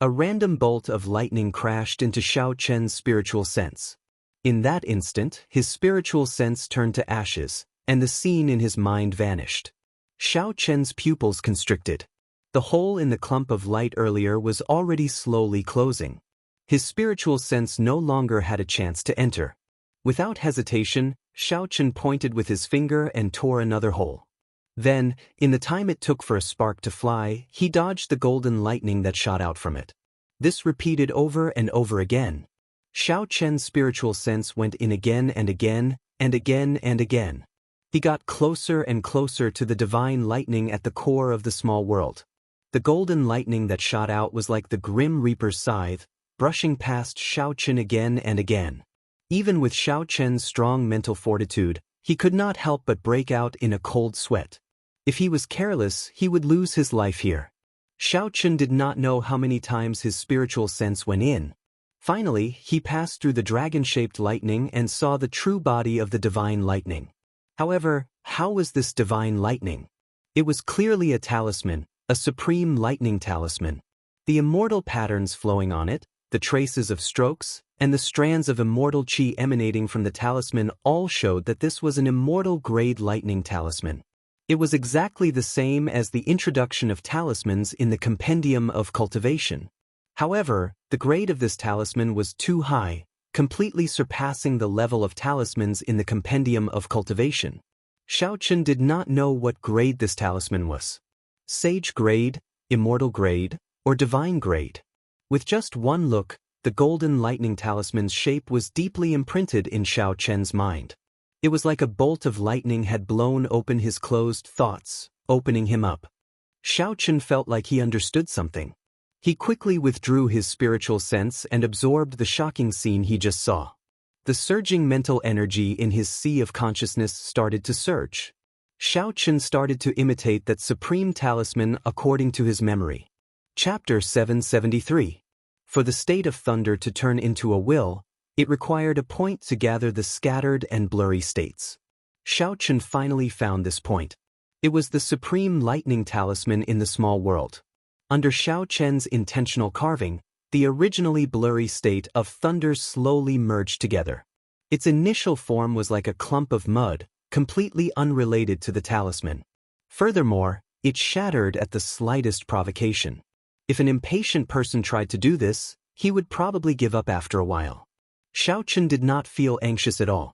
a random bolt of lightning crashed into Xiaochen's spiritual sense. In that instant, his spiritual sense turned to ashes, and the scene in his mind vanished. Xiaochen's pupils constricted. The hole in the clump of light earlier was already slowly closing. His spiritual sense no longer had a chance to enter. Without hesitation, Xiaochen pointed with his finger and tore another hole. Then, in the time it took for a spark to fly, he dodged the golden lightning that shot out from it. This repeated over and over again. Xiaochen's spiritual sense went in again and again, and again and again. He got closer and closer to the divine lightning at the core of the small world. The golden lightning that shot out was like the Grim Reaper's scythe, brushing past Xiaochen again and again. Even with Xiaochen's strong mental fortitude, he could not help but break out in a cold sweat. If he was careless, he would lose his life here. Xiaochen did not know how many times his spiritual sense went in. Finally, he passed through the dragon-shaped lightning and saw the true body of the divine lightning. However, how was this divine lightning? It was clearly a talisman, a supreme lightning talisman. The immortal patterns flowing on it, the traces of strokes, and the strands of immortal chi emanating from the talisman all showed that this was an immortal-grade lightning talisman. It was exactly the same as the introduction of talismans in the Compendium of Cultivation. However, the grade of this talisman was too high, completely surpassing the level of talismans in the Compendium of Cultivation. Xiaochen did not know what grade this talisman was. Sage grade, immortal grade, or divine grade. With just one look, the golden lightning talisman's shape was deeply imprinted in Xiaochen's mind. It was like a bolt of lightning had blown open his closed thoughts, opening him up. Xiaochen felt like he understood something. He quickly withdrew his spiritual sense and absorbed the shocking scene he just saw. The surging mental energy in his sea of consciousness started to surge. Xiaochen started to imitate that supreme talisman according to his memory. Chapter 773. For the state of thunder to turn into a will, it required a point to gather the scattered and blurry states. Xiaochen finally found this point. It was the supreme lightning talisman in the small world. Under Xiaochen's intentional carving, the originally blurry state of thunder slowly merged together. Its initial form was like a clump of mud, completely unrelated to the talisman. Furthermore, it shattered at the slightest provocation. If an impatient person tried to do this, he would probably give up after a while. Xiaochen did not feel anxious at all.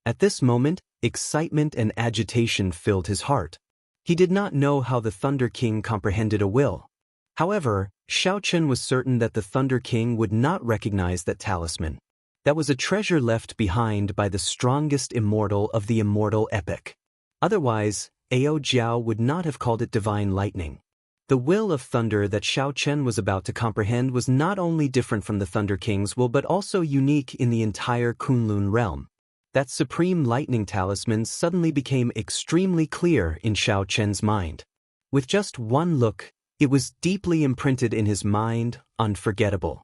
At this moment, excitement and agitation filled his heart. He did not know how the Thunder King comprehended a will. However, Xiaochen was certain that the Thunder King would not recognize that talisman. That was a treasure left behind by the strongest immortal of the immortal epic. Otherwise, Ao Jiao would not have called it divine lightning. The will of thunder that Xiao Chen was about to comprehend was not only different from the Thunder King's will but also unique in the entire Kunlun realm. That supreme lightning talisman suddenly became extremely clear in Xiao Chen's mind. With just one look, it was deeply imprinted in his mind, unforgettable.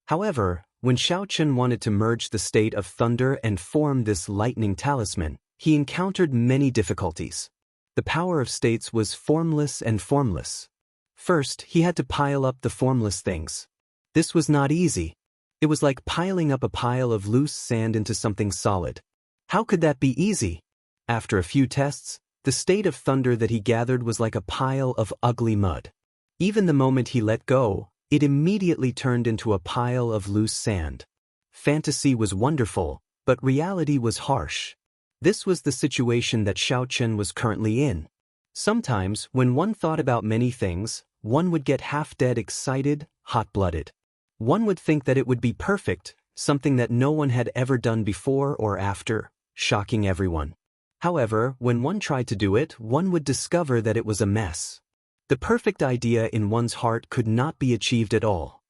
However, when Xiao Chen wanted to merge the state of thunder and form this lightning talisman, he encountered many difficulties. The power of states was formless and formless. First, he had to pile up the formless things. This was not easy. It was like piling up a pile of loose sand into something solid. How could that be easy? After a few tests, the state of thunder that he gathered was like a pile of ugly mud. Even the moment he let go, it immediately turned into a pile of loose sand. Fantasy was wonderful, but reality was harsh. This was the situation that Xiao Chen was currently in. Sometimes, when one thought about many things, one would get half-dead excited, hot-blooded. One would think that it would be perfect, something that no one had ever done before or after, shocking everyone. However, when one tried to do it, one would discover that it was a mess. The perfect idea in one's heart could not be achieved at all.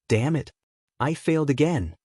Damn it! I failed again.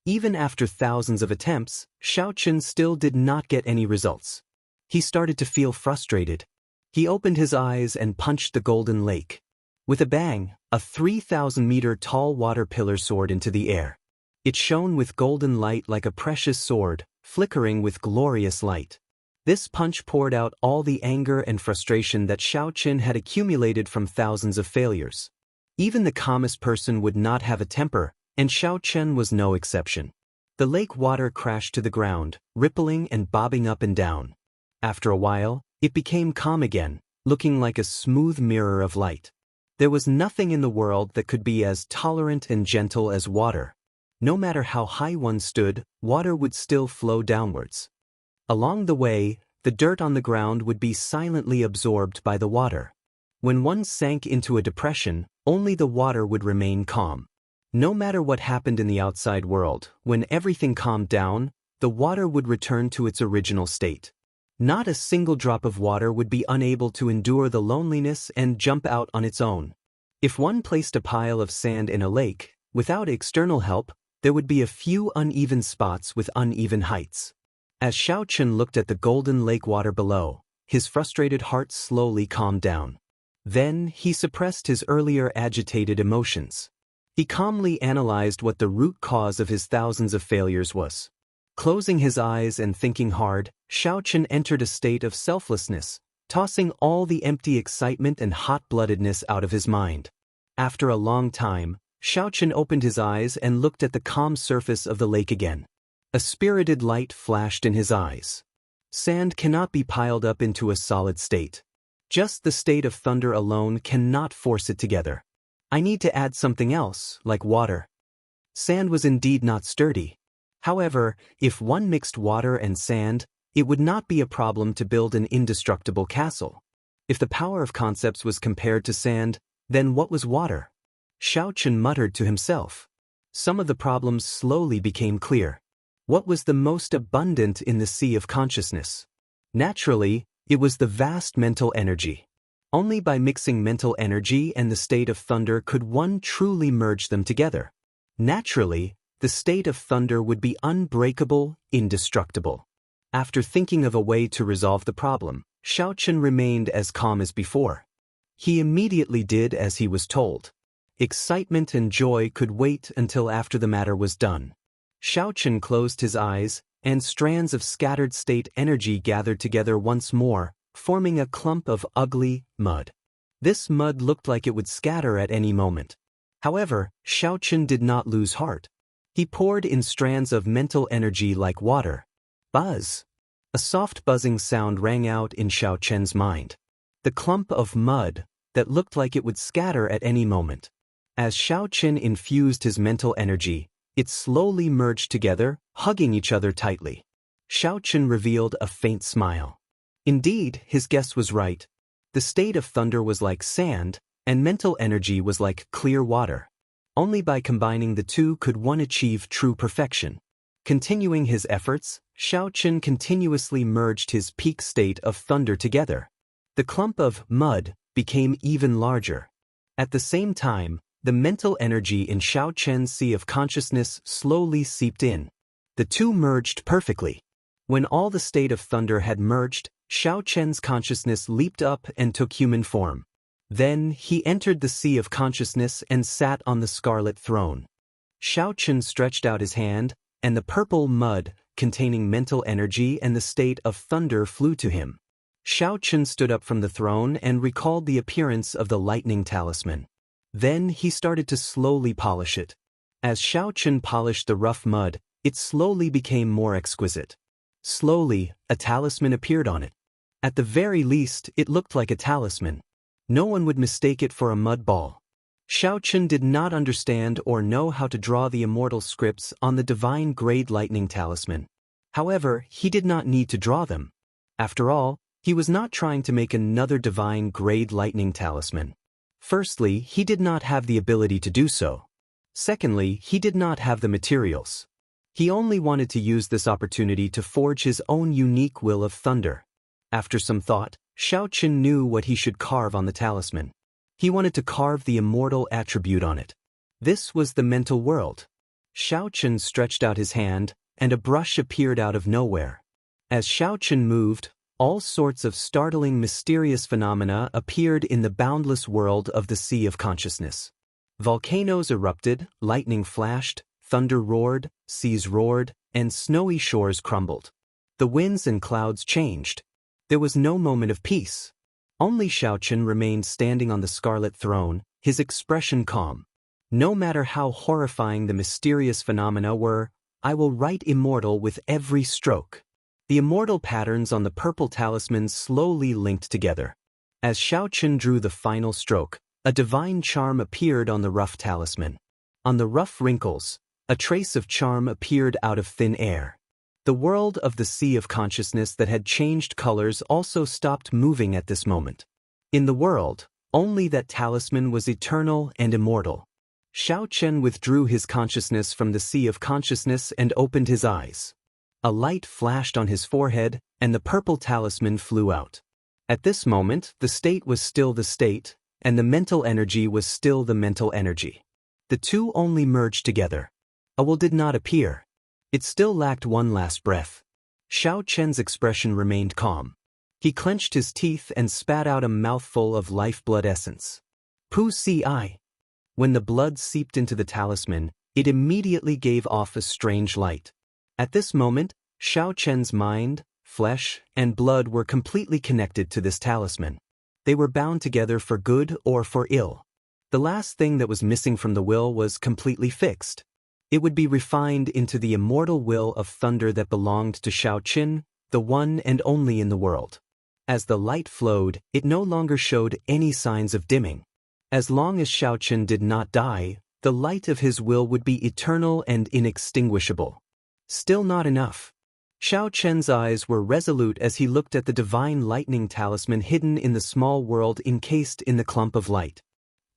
Even after thousands of attempts, Xiao Chen still did not get any results. He started to feel frustrated. He opened his eyes and punched the golden lake. With a bang, a 3,000-meter-tall water pillar soared into the air. It shone with golden light like a precious sword, flickering with glorious light. This punch poured out all the anger and frustration that Xiao Chen had accumulated from thousands of failures. Even the calmest person would not have a temper, and Xiao Chen was no exception. The lake water crashed to the ground, rippling and bobbing up and down. After a while, it became calm again, looking like a smooth mirror of light. There was nothing in the world that could be as tolerant and gentle as water. No matter how high one stood, water would still flow downwards. Along the way, the dirt on the ground would be silently absorbed by the water. When one sank into a depression, only the water would remain calm. No matter what happened in the outside world, when everything calmed down, the water would return to its original state. Not a single drop of water would be unable to endure the loneliness and jump out on its own. If one placed a pile of sand in a lake, without external help, there would be a few uneven spots with uneven heights. As Xiao Chen looked at the golden lake water below, his frustrated heart slowly calmed down. Then, he suppressed his earlier agitated emotions. He calmly analyzed what the root cause of his thousands of failures was. Closing his eyes and thinking hard, Xiao Chen entered a state of selflessness, tossing all the empty excitement and hot-bloodedness out of his mind. After a long time, Xiao Chen opened his eyes and looked at the calm surface of the lake again. A spirited light flashed in his eyes. Sand cannot be piled up into a solid state. Just the state of thunder alone cannot force it together. I need to add something else, like water. Sand was indeed not sturdy. However, if one mixed water and sand, it would not be a problem to build an indestructible castle. If the power of concepts was compared to sand, then what was water? Xiao Chen muttered to himself. Some of the problems slowly became clear. What was the most abundant in the sea of consciousness? Naturally, it was the vast mental energy. Only by mixing mental energy and the state of thunder could one truly merge them together. Naturally, the state of thunder would be unbreakable, indestructible. After thinking of a way to resolve the problem, Xiao Chen remained as calm as before. He immediately did as he was told. Excitement and joy could wait until after the matter was done. Xiao Chen closed his eyes, and strands of scattered state energy gathered together once more, forming a clump of ugly mud. This mud looked like it would scatter at any moment. However, Xiao Chen did not lose heart. He poured in strands of mental energy like water. Buzz! A soft buzzing sound rang out in Xiao Chen's mind. The clump of mud that looked like it would scatter at any moment. As Xiao Chen infused his mental energy, it slowly merged together, hugging each other tightly. Xiao Chen revealed a faint smile. Indeed, his guess was right. The state of thunder was like sand, and mental energy was like clear water. Only by combining the two could one achieve true perfection. Continuing his efforts, Xiao Chen continuously merged his peak state of thunder together. The clump of mud became even larger. At the same time, the mental energy in Xiao Chen's sea of consciousness slowly seeped in. The two merged perfectly. When all the state of thunder had merged, Xiao Chen's consciousness leaped up and took human form. Then, he entered the sea of consciousness and sat on the scarlet throne. Xiao Chen stretched out his hand, and the purple mud, containing mental energy and the state of thunder, flew to him. Xiao Chen stood up from the throne and recalled the appearance of the lightning talisman. Then he started to slowly polish it. As Xiao Chen polished the rough mud, it slowly became more exquisite. Slowly, a talisman appeared on it. At the very least, it looked like a talisman. No one would mistake it for a mud ball. Xiao Chen did not understand or know how to draw the immortal scripts on the divine grade lightning talisman. However, he did not need to draw them. After all, he was not trying to make another divine grade lightning talisman. Firstly, he did not have the ability to do so. Secondly, he did not have the materials. He only wanted to use this opportunity to forge his own unique will of thunder. After some thought, Xiao Chen knew what he should carve on the talisman. He wanted to carve the immortal attribute on it. This was the mental world. Xiao Chen stretched out his hand, and a brush appeared out of nowhere. As Xiao Chen moved, all sorts of startling, mysterious phenomena appeared in the boundless world of the Sea of Consciousness. Volcanoes erupted, lightning flashed, thunder roared, seas roared, and snowy shores crumbled. The winds and clouds changed. There was no moment of peace. Only Xiao Chen remained standing on the scarlet throne, his expression calm. No matter how horrifying the mysterious phenomena were, I will write immortal with every stroke. The immortal patterns on the purple talisman slowly linked together. As Xiao Chen drew the final stroke, a divine charm appeared on the rough talisman. On the rough wrinkles, a trace of charm appeared out of thin air. The world of the Sea of Consciousness that had changed colors also stopped moving at this moment. In the world, only that talisman was eternal and immortal. Xiao Chen withdrew his consciousness from the Sea of Consciousness and opened his eyes. A light flashed on his forehead, and the purple talisman flew out. At this moment, the state was still the state, and the mental energy was still the mental energy. The two only merged together. A will did not appear. It still lacked one last breath. Xiao Chen's expression remained calm. He clenched his teeth and spat out a mouthful of lifeblood essence. Pu Si. When the blood seeped into the talisman, it immediately gave off a strange light. At this moment, Xiao Chen's mind, flesh, and blood were completely connected to this talisman. They were bound together for good or for ill. The last thing that was missing from the will was completely fixed. It would be refined into the immortal will of thunder that belonged to Xiao Chen, the one and only in the world. As the light flowed, it no longer showed any signs of dimming. As long as Xiao Chen did not die, the light of his will would be eternal and inextinguishable. Still not enough. Xiao Chen's eyes were resolute as he looked at the divine lightning talisman hidden in the small world encased in the clump of light.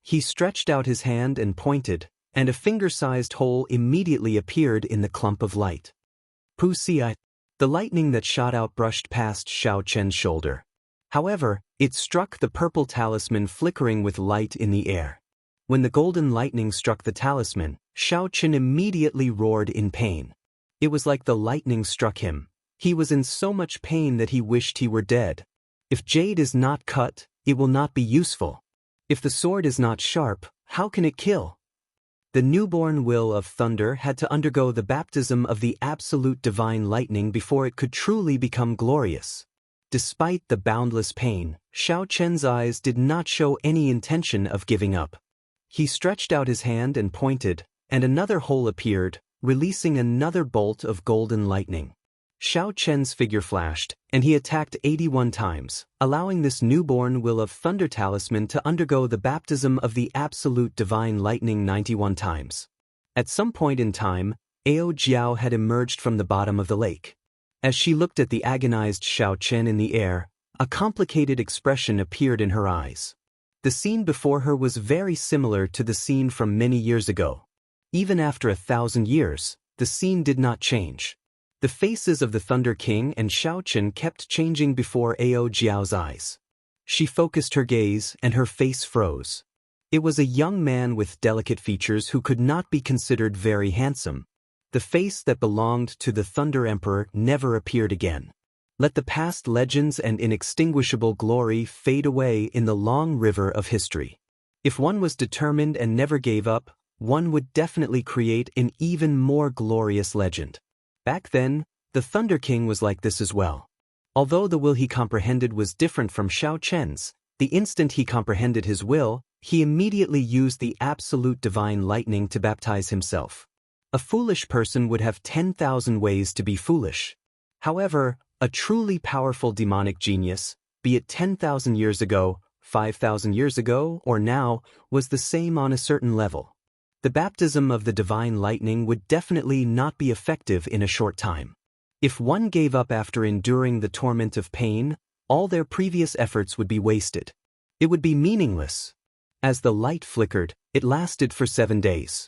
He stretched out his hand and pointed, and a finger-sized hole immediately appeared in the clump of light. Pu Si. The lightning that shot out brushed past Xiao Chen's shoulder. However, it struck the purple talisman, flickering with light in the air. When the golden lightning struck the talisman, Xiao Chen immediately roared in pain. It was like the lightning struck him. He was in so much pain that he wished he were dead. If jade is not cut, it will not be useful. If the sword is not sharp, how can it kill? The newborn will of thunder had to undergo the baptism of the absolute divine lightning before it could truly become glorious. Despite the boundless pain, Xiao Chen's eyes did not show any intention of giving up. He stretched out his hand and pointed, and another hole appeared, releasing another bolt of golden lightning. Xiao Chen's figure flashed, and he attacked 81 times, allowing this newborn will of thunder talisman to undergo the baptism of the absolute divine lightning 91 times. At some point in time, Ao Jiao had emerged from the bottom of the lake. As she looked at the agonized Xiao Chen in the air, a complicated expression appeared in her eyes. The scene before her was very similar to the scene from many years ago. Even after 1,000 years, the scene did not change. The faces of the Thunder King and Xiao Chen kept changing before Ao Jiao's eyes. She focused her gaze, and her face froze. It was a young man with delicate features who could not be considered very handsome. The face that belonged to the Thunder Emperor never appeared again. Let the past legends and inextinguishable glory fade away in the long river of history. If one was determined and never gave up, one would definitely create an even more glorious legend. Back then, the Thunder King was like this as well. Although the will he comprehended was different from Xiao Chen's, the instant he comprehended his will, he immediately used the absolute divine lightning to baptize himself. A foolish person would have 10,000 ways to be foolish. However, a truly powerful demonic genius, be it 10,000 years ago, 5,000 years ago, or now, was the same on a certain level. The baptism of the divine lightning would definitely not be effective in a short time. If one gave up after enduring the torment of pain, all their previous efforts would be wasted. It would be meaningless. As the light flickered, it lasted for 7 days.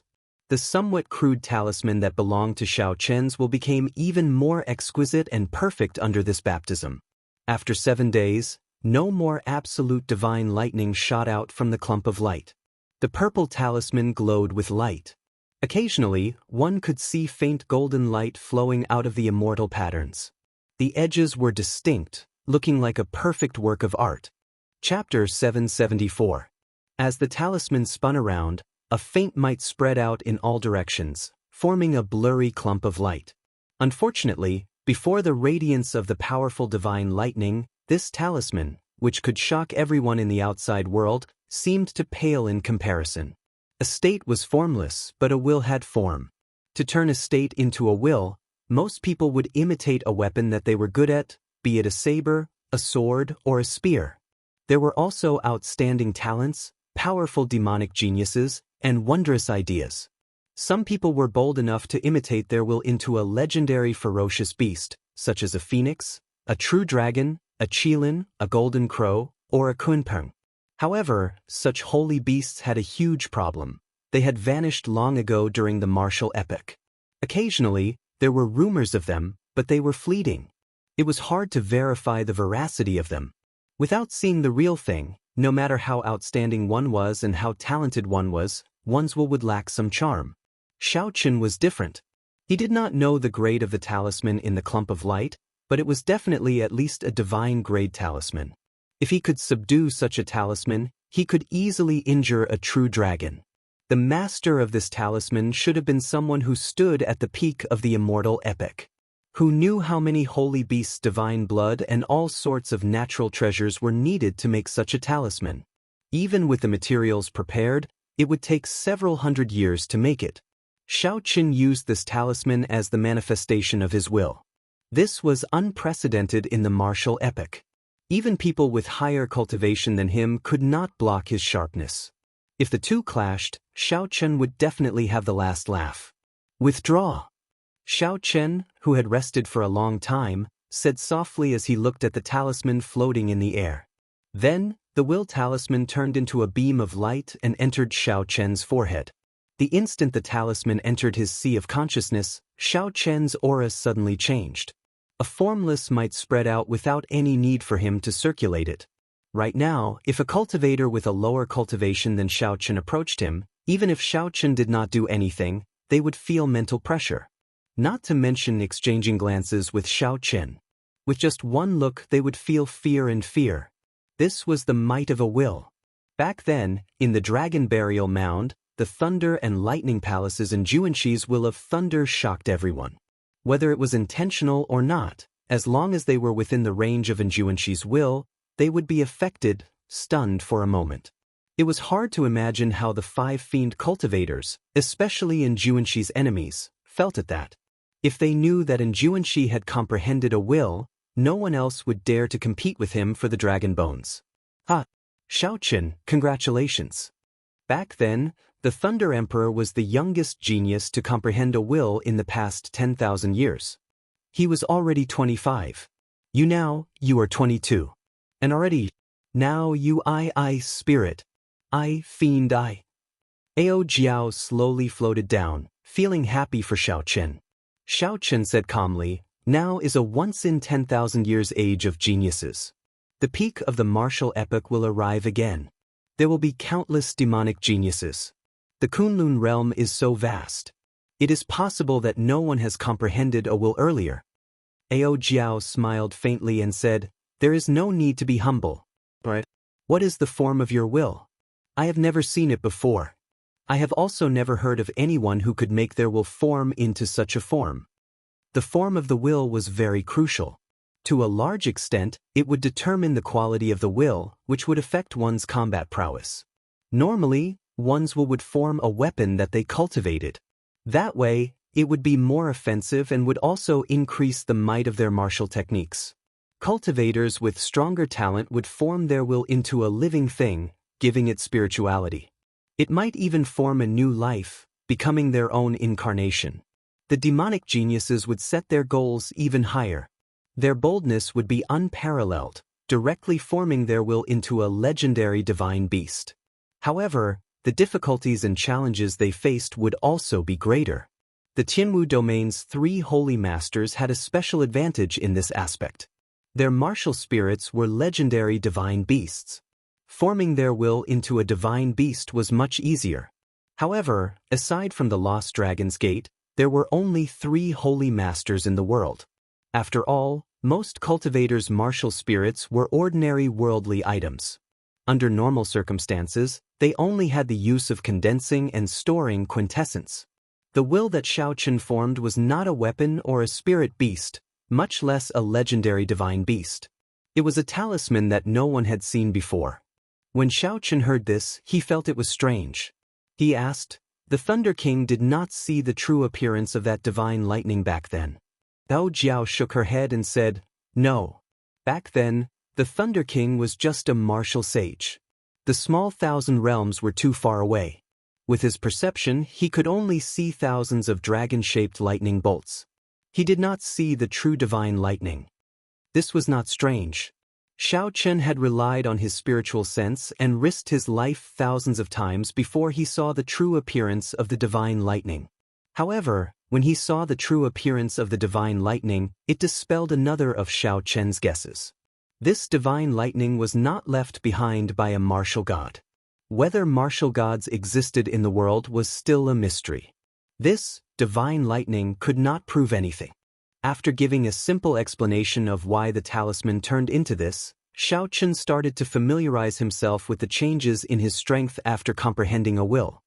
The somewhat crude talisman that belonged to Xiao Chen's will became even more exquisite and perfect under this baptism. After 7 days, no more absolute divine lightning shot out from the clump of light. The purple talisman glowed with light. Occasionally, one could see faint golden light flowing out of the immortal patterns. The edges were distinct, looking like a perfect work of art. Chapter 774. As the talisman spun around, a faint light spread out in all directions, forming a blurry clump of light. Unfortunately, before the radiance of the powerful divine lightning, this talisman, which could shock everyone in the outside world, seemed to pale in comparison. A state was formless, but a will had form. To turn a state into a will, most people would imitate a weapon that they were good at, be it a saber, a sword, or a spear. There were also outstanding talents, powerful demonic geniuses, and wondrous ideas. Some people were bold enough to imitate their will into a legendary ferocious beast, such as a phoenix, a true dragon, a qilin, a golden crow, or a kunpeng. However, such holy beasts had a huge problem. They had vanished long ago during the martial epoch. Occasionally, there were rumors of them, but they were fleeting. It was hard to verify the veracity of them. Without seeing the real thing, no matter how outstanding one was and how talented one was, one's will would lack some charm. Xiao Chen was different. He did not know the grade of the talisman in the clump of light, but it was definitely at least a divine grade talisman. If he could subdue such a talisman, he could easily injure a true dragon. The master of this talisman should have been someone who stood at the peak of the immortal epic, who knew how many holy beasts' divine blood and all sorts of natural treasures were needed to make such a talisman. Even with the materials prepared, it would take several hundred years to make it. Xiao Chen used this talisman as the manifestation of his will. This was unprecedented in the martial epoch. Even people with higher cultivation than him could not block his sharpness. If the two clashed, Xiao Chen would definitely have the last laugh. Withdraw. Xiao Chen, who had rested for a long time, said softly as he looked at the talisman floating in the air. Then, the will talisman turned into a beam of light and entered Xiao Chen's forehead. The instant the talisman entered his sea of consciousness, Xiao Chen's aura suddenly changed. A formless might spread out without any need for him to circulate it. Right now, if a cultivator with a lower cultivation than Xiao Chen approached him, even if Xiao Chen did not do anything, they would feel mental pressure. Not to mention exchanging glances with Xiao Chen. With just one look they would feel fear and fear. This was the might of a will. Back then, in the Dragon Burial Mound, the Thunder and Lightning Palaces in Xianxia's will of thunder shocked everyone. Whether it was intentional or not, as long as they were within the range of Xianxia's will, they would be affected, stunned for a moment. It was hard to imagine how the 5 fiend cultivators, especially in Xianxia's enemies, felt at that. If they knew that Xianxia had comprehended a will, no one else would dare to compete with him for the dragon bones. Xiao Chen, congratulations. Back then, the Thunder Emperor was the youngest genius to comprehend a will in the past 10,000 years. He was already 25. You are 22. And already, now you I spirit. I fiend I. Ao Jiao slowly floated down, feeling happy for Xiao Chen. Xiao Chen said calmly, now is a once in 10,000 years age of geniuses. The peak of the martial epoch will arrive again. There will be countless demonic geniuses. The Kunlun realm is so vast. It is possible that no one has comprehended a will earlier. Ao Jiao smiled faintly and said, "There is no need to be humble. But what is the form of your will? I have never seen it before. I have also never heard of anyone who could make their will form into such a form." The form of the will was very crucial. To a large extent, it would determine the quality of the will, which would affect one's combat prowess. Normally, one's will would form a weapon that they cultivated. That way, it would be more offensive and would also increase the might of their martial techniques. Cultivators with stronger talent would form their will into a living thing, giving it spirituality. It might even form a new life, becoming their own incarnation. The demonic geniuses would set their goals even higher. Their boldness would be unparalleled, directly forming their will into a legendary divine beast. However, the difficulties and challenges they faced would also be greater. The Tianwu domain's 3 holy masters had a special advantage in this aspect. Their martial spirits were legendary divine beasts. Forming their will into a divine beast was much easier. However, aside from the Lost Dragon's Gate, there were only 3 holy masters in the world. After all, most cultivators' martial spirits were ordinary worldly items. Under normal circumstances, they only had the use of condensing and storing quintessence. The will that Xiaochen formed was not a weapon or a spirit beast, much less a legendary divine beast. It was a talisman that no one had seen before. When Xiaochen heard this, he felt it was strange. He asked, "The Thunder King did not see the true appearance of that divine lightning back then?" Dao Jiao shook her head and said, "No. Back then, the Thunder King was just a martial sage. The small 1,000 realms were too far away. With his perception, he could only see thousands of dragon-shaped lightning bolts. He did not see the true divine lightning." This was not strange. Xiaochen had relied on his spiritual sense and risked his life thousands of times before he saw the true appearance of the divine lightning. However, when he saw the true appearance of the divine lightning, it dispelled another of Xiaochen's guesses. This divine lightning was not left behind by a martial god. Whether martial gods existed in the world was still a mystery. This divine lightning could not prove anything. After giving a simple explanation of why the talisman turned into this, Xiaochen started to familiarize himself with the changes in his strength after comprehending a will.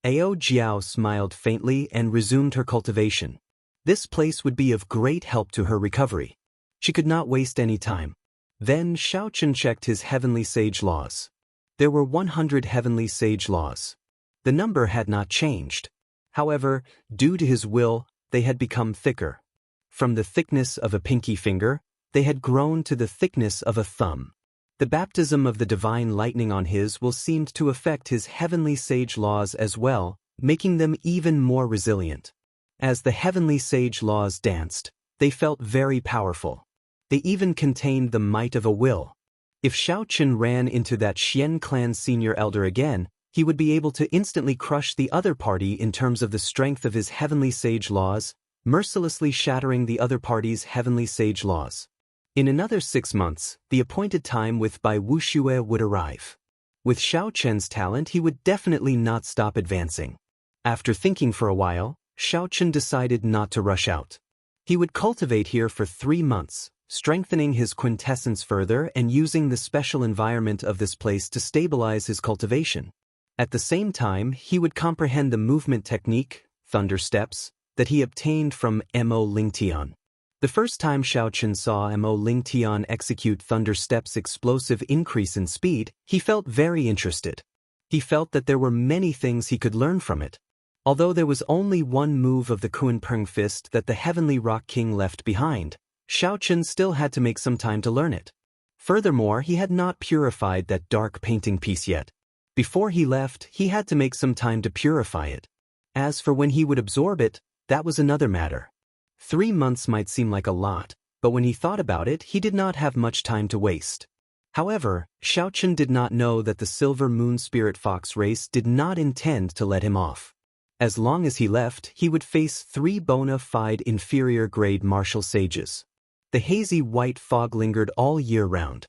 Ao Jiao smiled faintly and resumed her cultivation. This place would be of great help to her recovery. She could not waste any time. Then Xiaochen checked his heavenly sage laws. There were 100 heavenly sage laws. The number had not changed. However, due to his will, they had become thicker. From the thickness of a pinky finger, they had grown to the thickness of a thumb. The baptism of the divine lightning on his will seemed to affect his heavenly sage laws as well, making them even more resilient. As the heavenly sage laws danced, they felt very powerful. They even contained the might of a will. If Xiaochen ran into that Xian clan senior elder again, he would be able to instantly crush the other party in terms of the strength of his heavenly sage laws, mercilessly shattering the other party's heavenly sage laws. In another 6 months, the appointed time with Bai Wuxue would arrive. With Xiaochen's talent, he would definitely not stop advancing. After thinking for a while, Xiaochen decided not to rush out. He would cultivate here for 3 months, strengthening his quintessence further and using the special environment of this place to stabilize his cultivation. At the same time, he would comprehend the movement technique, thunder steps, that he obtained from Mo Lingtian. The first time Xiaochen saw Mo Lingtian execute thunder steps' explosive increase in speed, he felt very interested. He felt that there were many things he could learn from it. Although there was only one move of the Kunpeng fist that the Heavenly Rock King left behind, Xiaochen still had to make some time to learn it. Furthermore, he had not purified that dark painting piece yet. Before he left, he had to make some time to purify it. As for when he would absorb it, that was another matter. 3 months might seem like a lot, but when he thought about it, he did not have much time to waste. However, Xiaochen did not know that the Silver Moon Spirit Fox race did not intend to let him off. As long as he left, he would face 3 bona fide inferior-grade martial sages. The hazy white fog lingered all year round.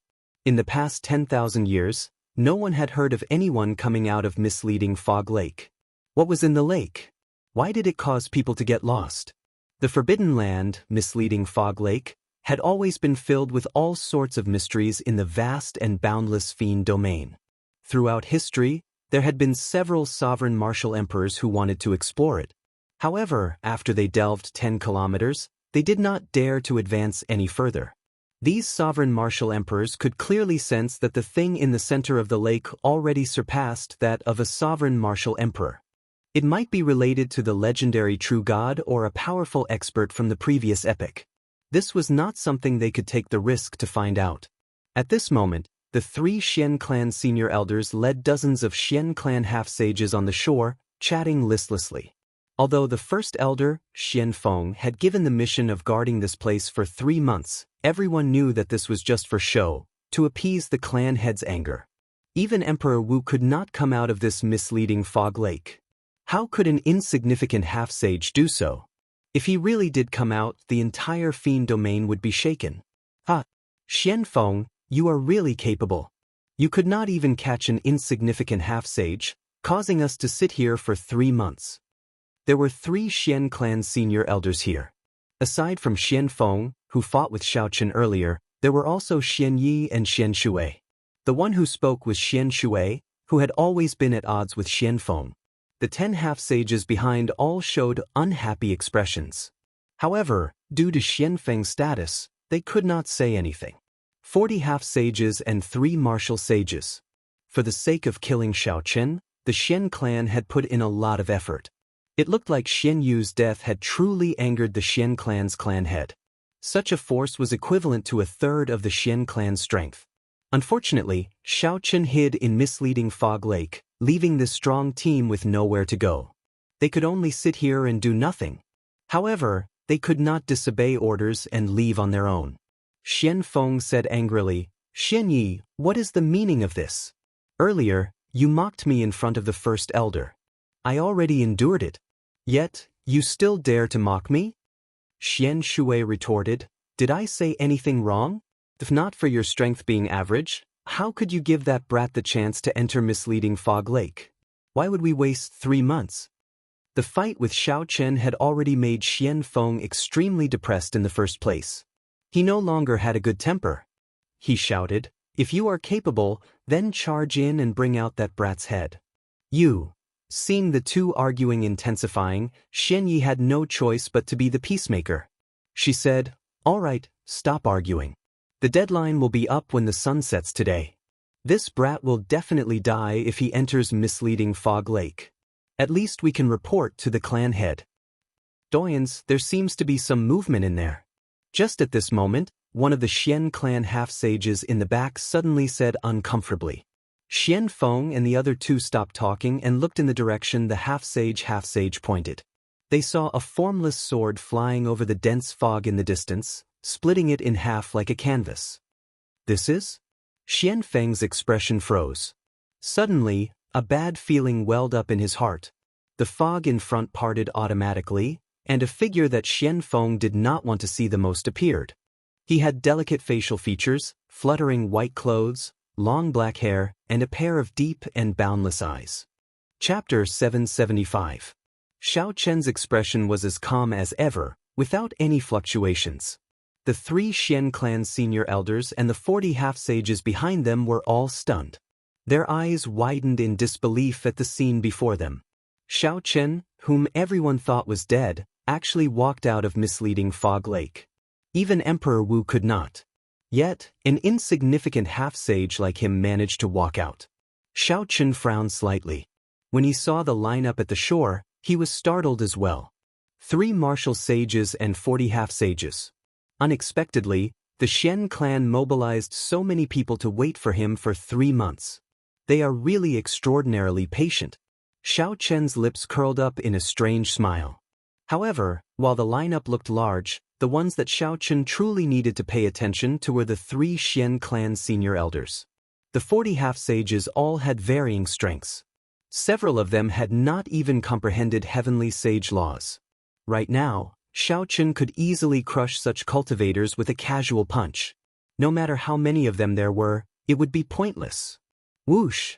In the past 10,000 years, no one had heard of anyone coming out of misleading Fog Lake. What was in the lake? Why did it cause people to get lost? The Forbidden Land, misleading Fog Lake, had always been filled with all sorts of mysteries in the vast and boundless fiend domain. Throughout history, there had been several sovereign martial emperors who wanted to explore it. However, after they delved 10 kilometers, they did not dare to advance any further. These sovereign martial emperors could clearly sense that the thing in the center of the lake already surpassed that of a sovereign martial emperor. It might be related to the legendary true god or a powerful expert from the previous epic. This was not something they could take the risk to find out. At this moment, the 3 Xian clan senior elders led dozens of Xian clan half-sages on the shore, chatting listlessly. Although the first elder, Xian Feng, had given the mission of guarding this place for 3 months, everyone knew that this was just for show, to appease the clan head's anger. Even Emperor Wu could not come out of this misleading Fog Lake. How could an insignificant half-sage do so? If he really did come out, the entire fiend domain would be shaken. Xian Feng, you are really capable. You could not even catch an insignificant half-sage, causing us to sit here for 3 months. There were 3 Xian clan senior elders here. Aside from Xian Feng, who fought with Xiaochen earlier, there were also Xian Yi and Xian Shui. The one who spoke was Xian Shui, who had always been at odds with Xian Feng. The 10 half-sages behind all showed unhappy expressions. However, due to Xian Feng's status, they could not say anything. 40 half-sages and 3 martial sages. For the sake of killing Xiaochen, the Xian clan had put in a lot of effort. It looked like Xian Yu's death had truly angered the Xian clan's clan head. Such a force was equivalent to a third of the Xian clan's strength. Unfortunately, Xiaochen hid in misleading Fog Lake, leaving this strong team with nowhere to go. They could only sit here and do nothing. However, they could not disobey orders and leave on their own. Xian Feng said angrily, "Xian Yi, what is the meaning of this? Earlier, you mocked me in front of the first elder. I already endured it. Yet, you still dare to mock me?" Xian Shui retorted, "Did I say anything wrong? If not for your strength being average, how could you give that brat the chance to enter misleading Fog Lake? Why would we waste 3 months?" The fight with Xiaochen had already made Xian Feng extremely depressed in the first place. He no longer had a good temper. He shouted, "If you are capable, then charge in and bring out that brat's head." You. Seeing the two arguing intensifying, Xian Yi had no choice but to be the peacemaker. She said, "All right, stop arguing. The deadline will be up when the sun sets today. This brat will definitely die if he enters misleading Fog Lake. At least we can report to the clan head." Daoist, there seems to be some movement in there. Just at this moment, one of the Xian clan half-sages in the back suddenly said uncomfortably. Xian Feng and the other 2 stopped talking and looked in the direction the half-sage pointed. They saw a formless sword flying over the dense fog in the distance, splitting it in half like a canvas. "This is?" Xian Feng's expression froze. Suddenly, a bad feeling welled up in his heart. The fog in front parted automatically, and a figure that Xian Feng did not want to see the most appeared. He had delicate facial features, fluttering white clothes, long black hair, and a pair of deep and boundless eyes. Chapter 775. Xiaochen's expression was as calm as ever, without any fluctuations. The 3 Xian clan senior elders and the 40 half-sages behind them were all stunned. Their eyes widened in disbelief at the scene before them. Xiaochen, whom everyone thought was dead, actually walked out of misleading Fog Lake. Even Emperor Wu could not. Yet, an insignificant half-sage like him managed to walk out. Xiaochen frowned slightly. When he saw the lineup at the shore, he was startled as well. 3 martial sages and 40 half-sages. Unexpectedly, the Xian clan mobilized so many people to wait for him for 3 months. They are really extraordinarily patient. Xiaochen's lips curled up in a strange smile. However, while the lineup looked large, the ones that Xiaochen truly needed to pay attention to were the 3 Xian clan senior elders. The 40 half-sages all had varying strengths. Several of them had not even comprehended heavenly sage laws. Right now, Xiaochen could easily crush such cultivators with a casual punch. No matter how many of them there were, It would be pointless. Whoosh!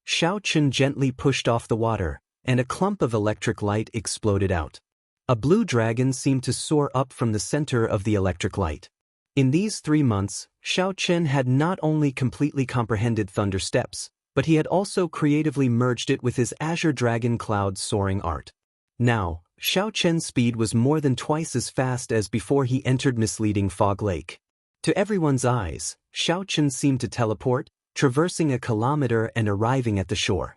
Xiaochen gently pushed off the water, and a clump of electric light exploded out. A blue dragon seemed to soar up from the center of the electric light. In these 3 months, Xiaochen had not only completely comprehended Thunder Steps, but he had also creatively merged it with his Azure Dragon Cloud soaring art. Now, Xiaochen's speed was more than twice as fast as before he entered misleading Fog Lake. To everyone's eyes, Xiaochen seemed to teleport, traversing a kilometer and arriving at the shore.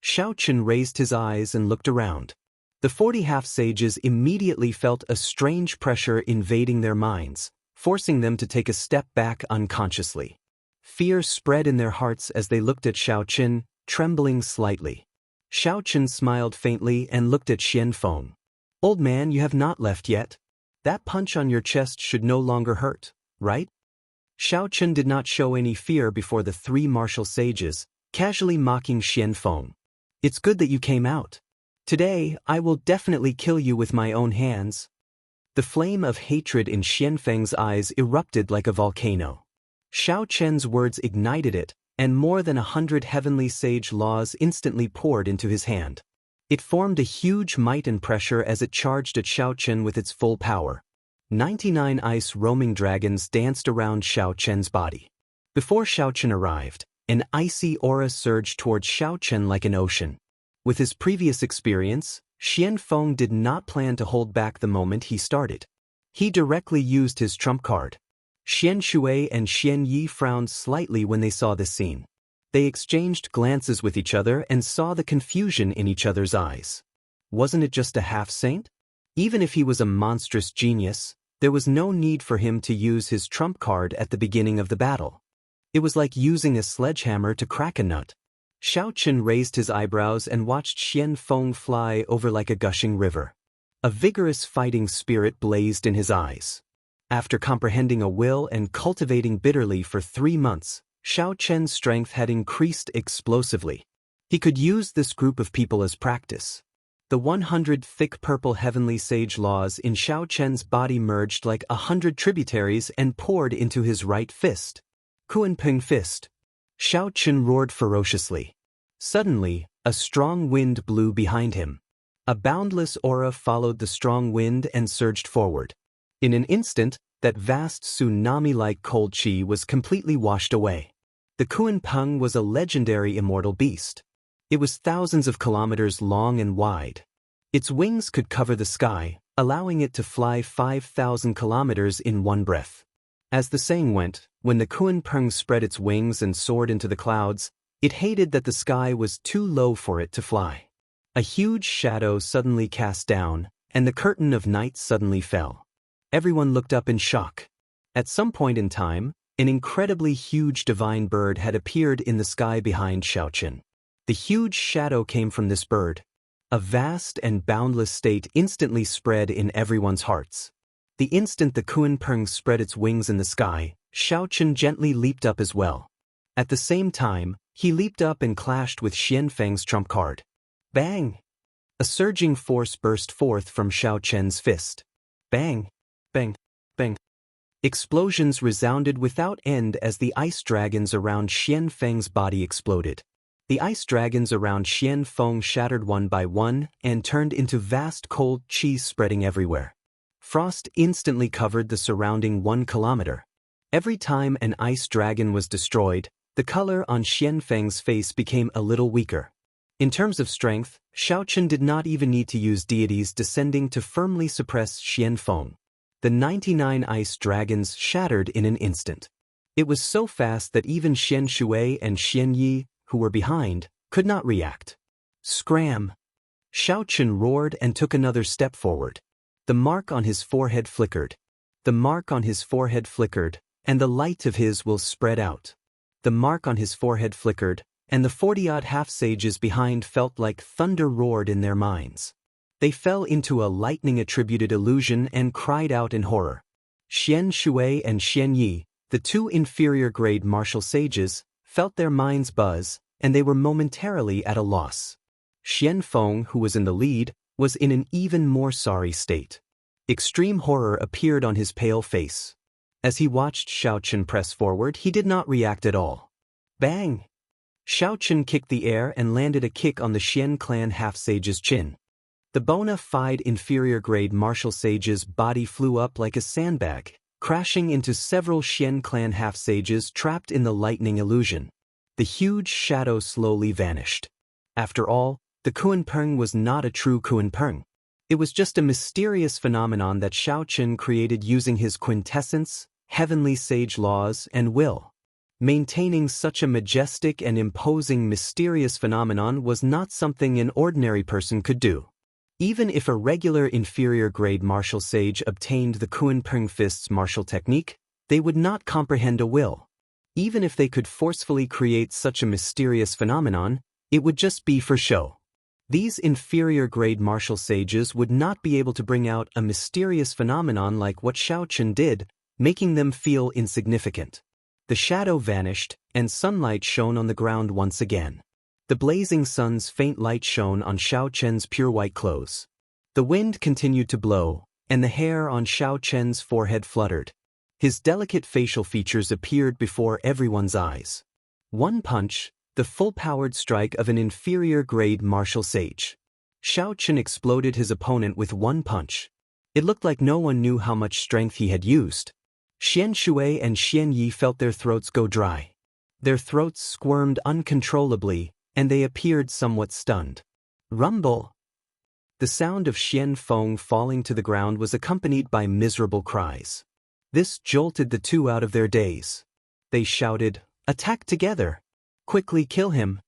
Xiaochen raised his eyes and looked around. The 40 half-sages immediately felt a strange pressure invading their minds, forcing them to take a step back unconsciously. Fear spread in their hearts as they looked at Xiaochen, trembling slightly. Xiaochen smiled faintly and looked at Xianfeng. "Old man, you have not left yet. That punch on your chest should no longer hurt, right?" Xiaochen did not show any fear before the 3 martial sages, casually mocking Xianfeng. "It's good that you came out. Today, I will definitely kill you with my own hands." The flame of hatred in Xianfeng's eyes erupted like a volcano. Xiaochen's words ignited it, and more than 100 heavenly sage laws instantly poured into his hand. It formed a huge might and pressure as it charged at Xiaochen with its full power. 99 ice roaming dragons danced around Xiaochen's body. Before Xiaochen arrived, an icy aura surged towards Xiaochen like an ocean. With his previous experience, Xianfeng did not plan to hold back the moment he started. He directly used his trump card. Xianshui and Xianyi frowned slightly when they saw this scene. They exchanged glances with each other and saw the confusion in each other's eyes. Wasn't it just a half-saint? Even if he was a monstrous genius, there was no need for him to use his trump card at the beginning of the battle. It was like using a sledgehammer to crack a nut. Xiaochen raised his eyebrows and watched Xianfeng fly over like a gushing river. A vigorous fighting spirit blazed in his eyes. After comprehending a will and cultivating bitterly for 3 months, Xiaochen's strength had increased explosively. He could use this group of people as practice. The 100 thick purple heavenly sage laws in Xiaochen's body merged like 100 tributaries and poured into his right fist. Kuanping fist. Xiaochen roared ferociously. Suddenly, a strong wind blew behind him. A boundless aura followed the strong wind and surged forward. In an instant, that vast tsunami-like cold qi was completely washed away. The Kuanpeng was a legendary immortal beast. It was thousands of kilometers long and wide. Its wings could cover the sky, allowing it to fly 5,000 kilometers in one breath. As the saying went, when the Kuanpeng spread its wings and soared into the clouds, it hated that the sky was too low for it to fly. A huge shadow suddenly cast down, and the curtain of night suddenly fell. Everyone looked up in shock. At some point in time, an incredibly huge divine bird had appeared in the sky behind Xiaochen. The huge shadow came from this bird. A vast and boundless state instantly spread in everyone's hearts. The instant the Kuanpeng spread its wings in the sky, Xiaochen gently leaped up as well. At the same time, he leaped up and clashed with Xianfeng's trump card. Bang! A surging force burst forth from Xiaochen's fist. Bang! Bang! Bang! Explosions resounded without end as the ice dragons around Xianfeng's body exploded. The ice dragons around Xianfeng shattered one by one and turned into vast cold qi spreading everywhere. Frost instantly covered the surrounding 1 kilometer. Every time an ice dragon was destroyed, the color on Xianfeng's face became a little weaker. In terms of strength, Xiaochen did not even need to use deities descending to firmly suppress Xianfeng. The 99 ice dragons shattered in an instant. It was so fast that even Xianshui and Xianyi, who were behind, could not react. Scram! Xiaochen roared and took another step forward. The mark on his forehead flickered. The mark on his forehead flickered, and the light of his will spread out. The mark on his forehead flickered, and the 40-odd half-sages behind felt like thunder roared in their minds. They fell into a lightning-attributed illusion and cried out in horror. Xianshui and Xianyi, the 2 inferior-grade martial sages, felt their minds buzz, and they were momentarily at a loss. Xianfeng, who was in the lead, was in an even more sorry state. Extreme horror appeared on his pale face. As he watched Xiaochen press forward, he did not react at all. Bang! Xiaochen kicked the air and landed a kick on the Xian clan half-sage's chin. The bona fide inferior-grade martial sage's body flew up like a sandbag, crashing into several Xian clan half-sages trapped in the lightning illusion. The huge shadow slowly vanished. After all, the Kunpeng was not a true Kunpeng. It was just a mysterious phenomenon that Xiaochen created using his quintessence, heavenly sage laws, and will. Maintaining such a majestic and imposing mysterious phenomenon was not something an ordinary person could do. Even if a regular inferior-grade martial sage obtained the Kunpeng Fist's martial technique, they would not comprehend a will. Even if they could forcefully create such a mysterious phenomenon, it would just be for show. These inferior-grade martial sages would not be able to bring out a mysterious phenomenon like what Xiaochen did, making them feel insignificant. The shadow vanished, and sunlight shone on the ground once again. The blazing sun's faint light shone on Xiaochen's pure white clothes. The wind continued to blow, and the hair on Xiaochen's forehead fluttered. His delicate facial features appeared before everyone's eyes. One punch, the full-powered strike of an inferior-grade martial sage. Xiaochen exploded his opponent with one punch. It looked like no one knew how much strength he had used. Xianxia and Xianyi felt their throats go dry. Their throats squirmed uncontrollably, and they appeared somewhat stunned. Rumble! The sound of Xian Feng falling to the ground was accompanied by miserable cries. This jolted the two out of their daze. They shouted, "Attack together! Quickly kill him!"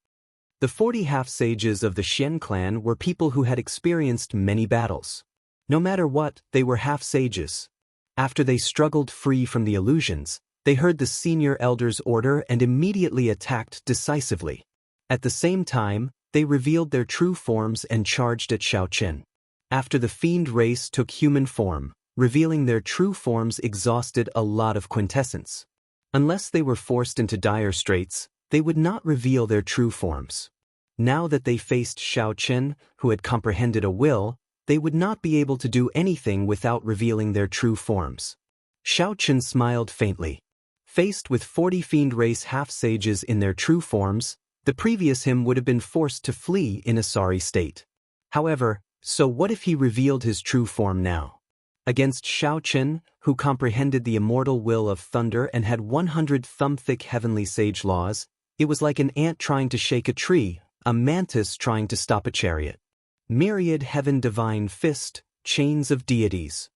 The 40 half-sages of the Xian clan were people who had experienced many battles. No matter what, they were half-sages. After they struggled free from the illusions, they heard the senior elder's order and immediately attacked decisively. At the same time, they revealed their true forms and charged at Xiaochen. After the fiend race took human form, revealing their true forms exhausted a lot of quintessence. Unless they were forced into dire straits, they would not reveal their true forms. Now that they faced Xiaochen, who had comprehended a will, they would not be able to do anything without revealing their true forms. Xiaochen smiled faintly. Faced with 40 fiend race half-sages in their true forms, the previous him would have been forced to flee in a sorry state. However, so what if he revealed his true form now? Against Xiaochen, who comprehended the immortal will of thunder and had 100 thumb-thick heavenly sage laws, it was like an ant trying to shake a tree, a mantis trying to stop a chariot. Myriad heaven divine fist, chains of deities.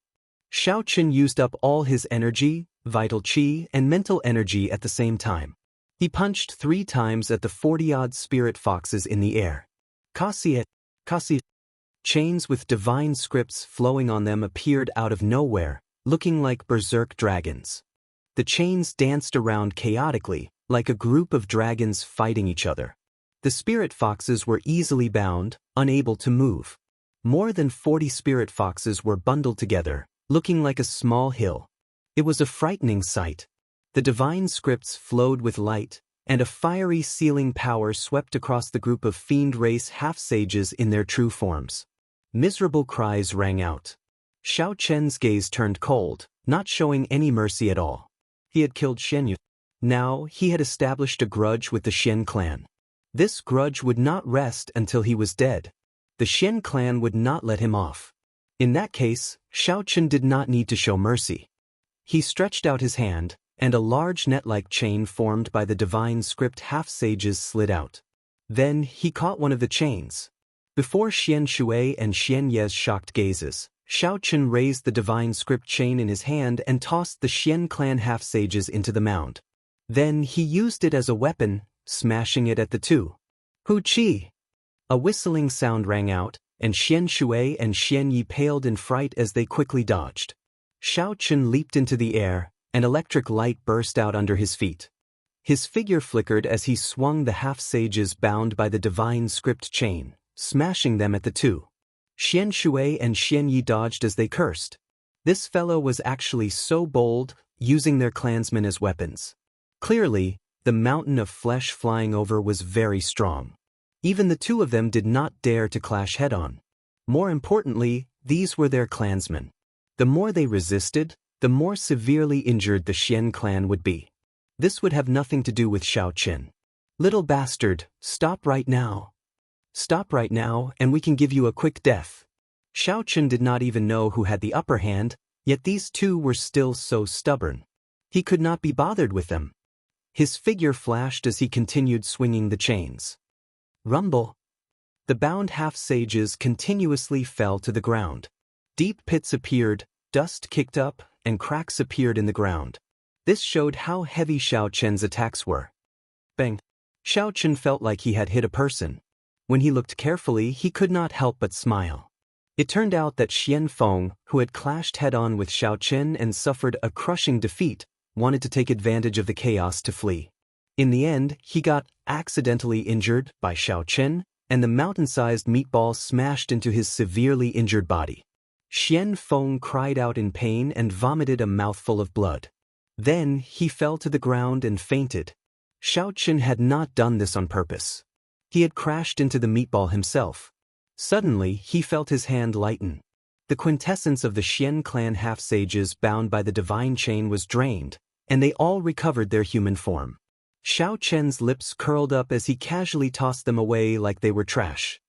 Xiaochen used up all his energy, vital qi, and mental energy at the same time. He punched 3 times at the 40-odd spirit foxes in the air. Kasi. Chains with divine scripts flowing on them appeared out of nowhere, looking like berserk dragons. The chains danced around chaotically, like a group of dragons fighting each other. The spirit foxes were easily bound, unable to move. More than 40 spirit foxes were bundled together, looking like a small hill. It was a frightening sight. The divine scripts flowed with light, and a fiery sealing power swept across the group of fiend race half-sages in their true forms. Miserable cries rang out. Xiaochen's gaze turned cold, not showing any mercy at all. He had killed Xianyu. Now, he had established a grudge with the Xian clan. This grudge would not rest until he was dead. The Xian clan would not let him off. In that case, Xiaochen did not need to show mercy. He stretched out his hand, and a large net-like chain formed by the divine script half-sages slid out. Then, he caught one of the chains. Before Xianxia and Xianye's shocked gazes, Xiaochen raised the divine script chain in his hand and tossed the Xian clan half-sages into the mound. Then, he used it as a weapon, smashing it at the two. Hu Qi! A whistling sound rang out, and Xianxia and Xianyi paled in fright as they quickly dodged. Xiaochen leaped into the air, and electric light burst out under his feet. His figure flickered as he swung the half-sages bound by the divine script chain, smashing them at the two. Xianxia and Xianyi dodged as they cursed. This fellow was actually so bold, using their clansmen as weapons. Clearly, the mountain of flesh flying over was very strong. Even the two of them did not dare to clash head-on. More importantly, these were their clansmen. The more they resisted, the more severely injured the Xian clan would be. This would have nothing to do with Xiaochen. Little bastard, stop right now. Stop right now and we can give you a quick death. Xiaochen did not even know who had the upper hand, yet these two were still so stubborn. He could not be bothered with them. His figure flashed as he continued swinging the chains. Rumble. The bound half-sages continuously fell to the ground. Deep pits appeared, dust kicked up, and cracks appeared in the ground. This showed how heavy Xiaochen's attacks were. Bang! Xiaochen felt like he had hit a person. When he looked carefully, he could not help but smile. It turned out that Xian Feng, who had clashed head-on with Xiaochen and suffered a crushing defeat, wanted to take advantage of the chaos to flee. In the end, he got accidentally injured by Xiaochen, and the mountain-sized meatball smashed into his severely injured body. Xian Feng cried out in pain and vomited a mouthful of blood. Then he fell to the ground and fainted. Xiaochen had not done this on purpose. He had crashed into the meatball himself. Suddenly, he felt his hand lighten. The quintessence of the Xian clan half-sages bound by the divine chain was drained, and they all recovered their human form. Xiaochen's lips curled up as he casually tossed them away like they were trash.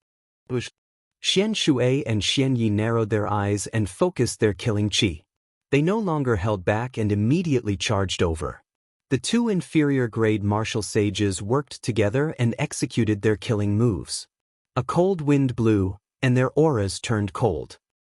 Xian Shui and Xian Yi narrowed their eyes and focused their killing qi. They no longer held back and immediately charged over. The two inferior-grade martial sages worked together and executed their killing moves. A cold wind blew, and their auras turned cold.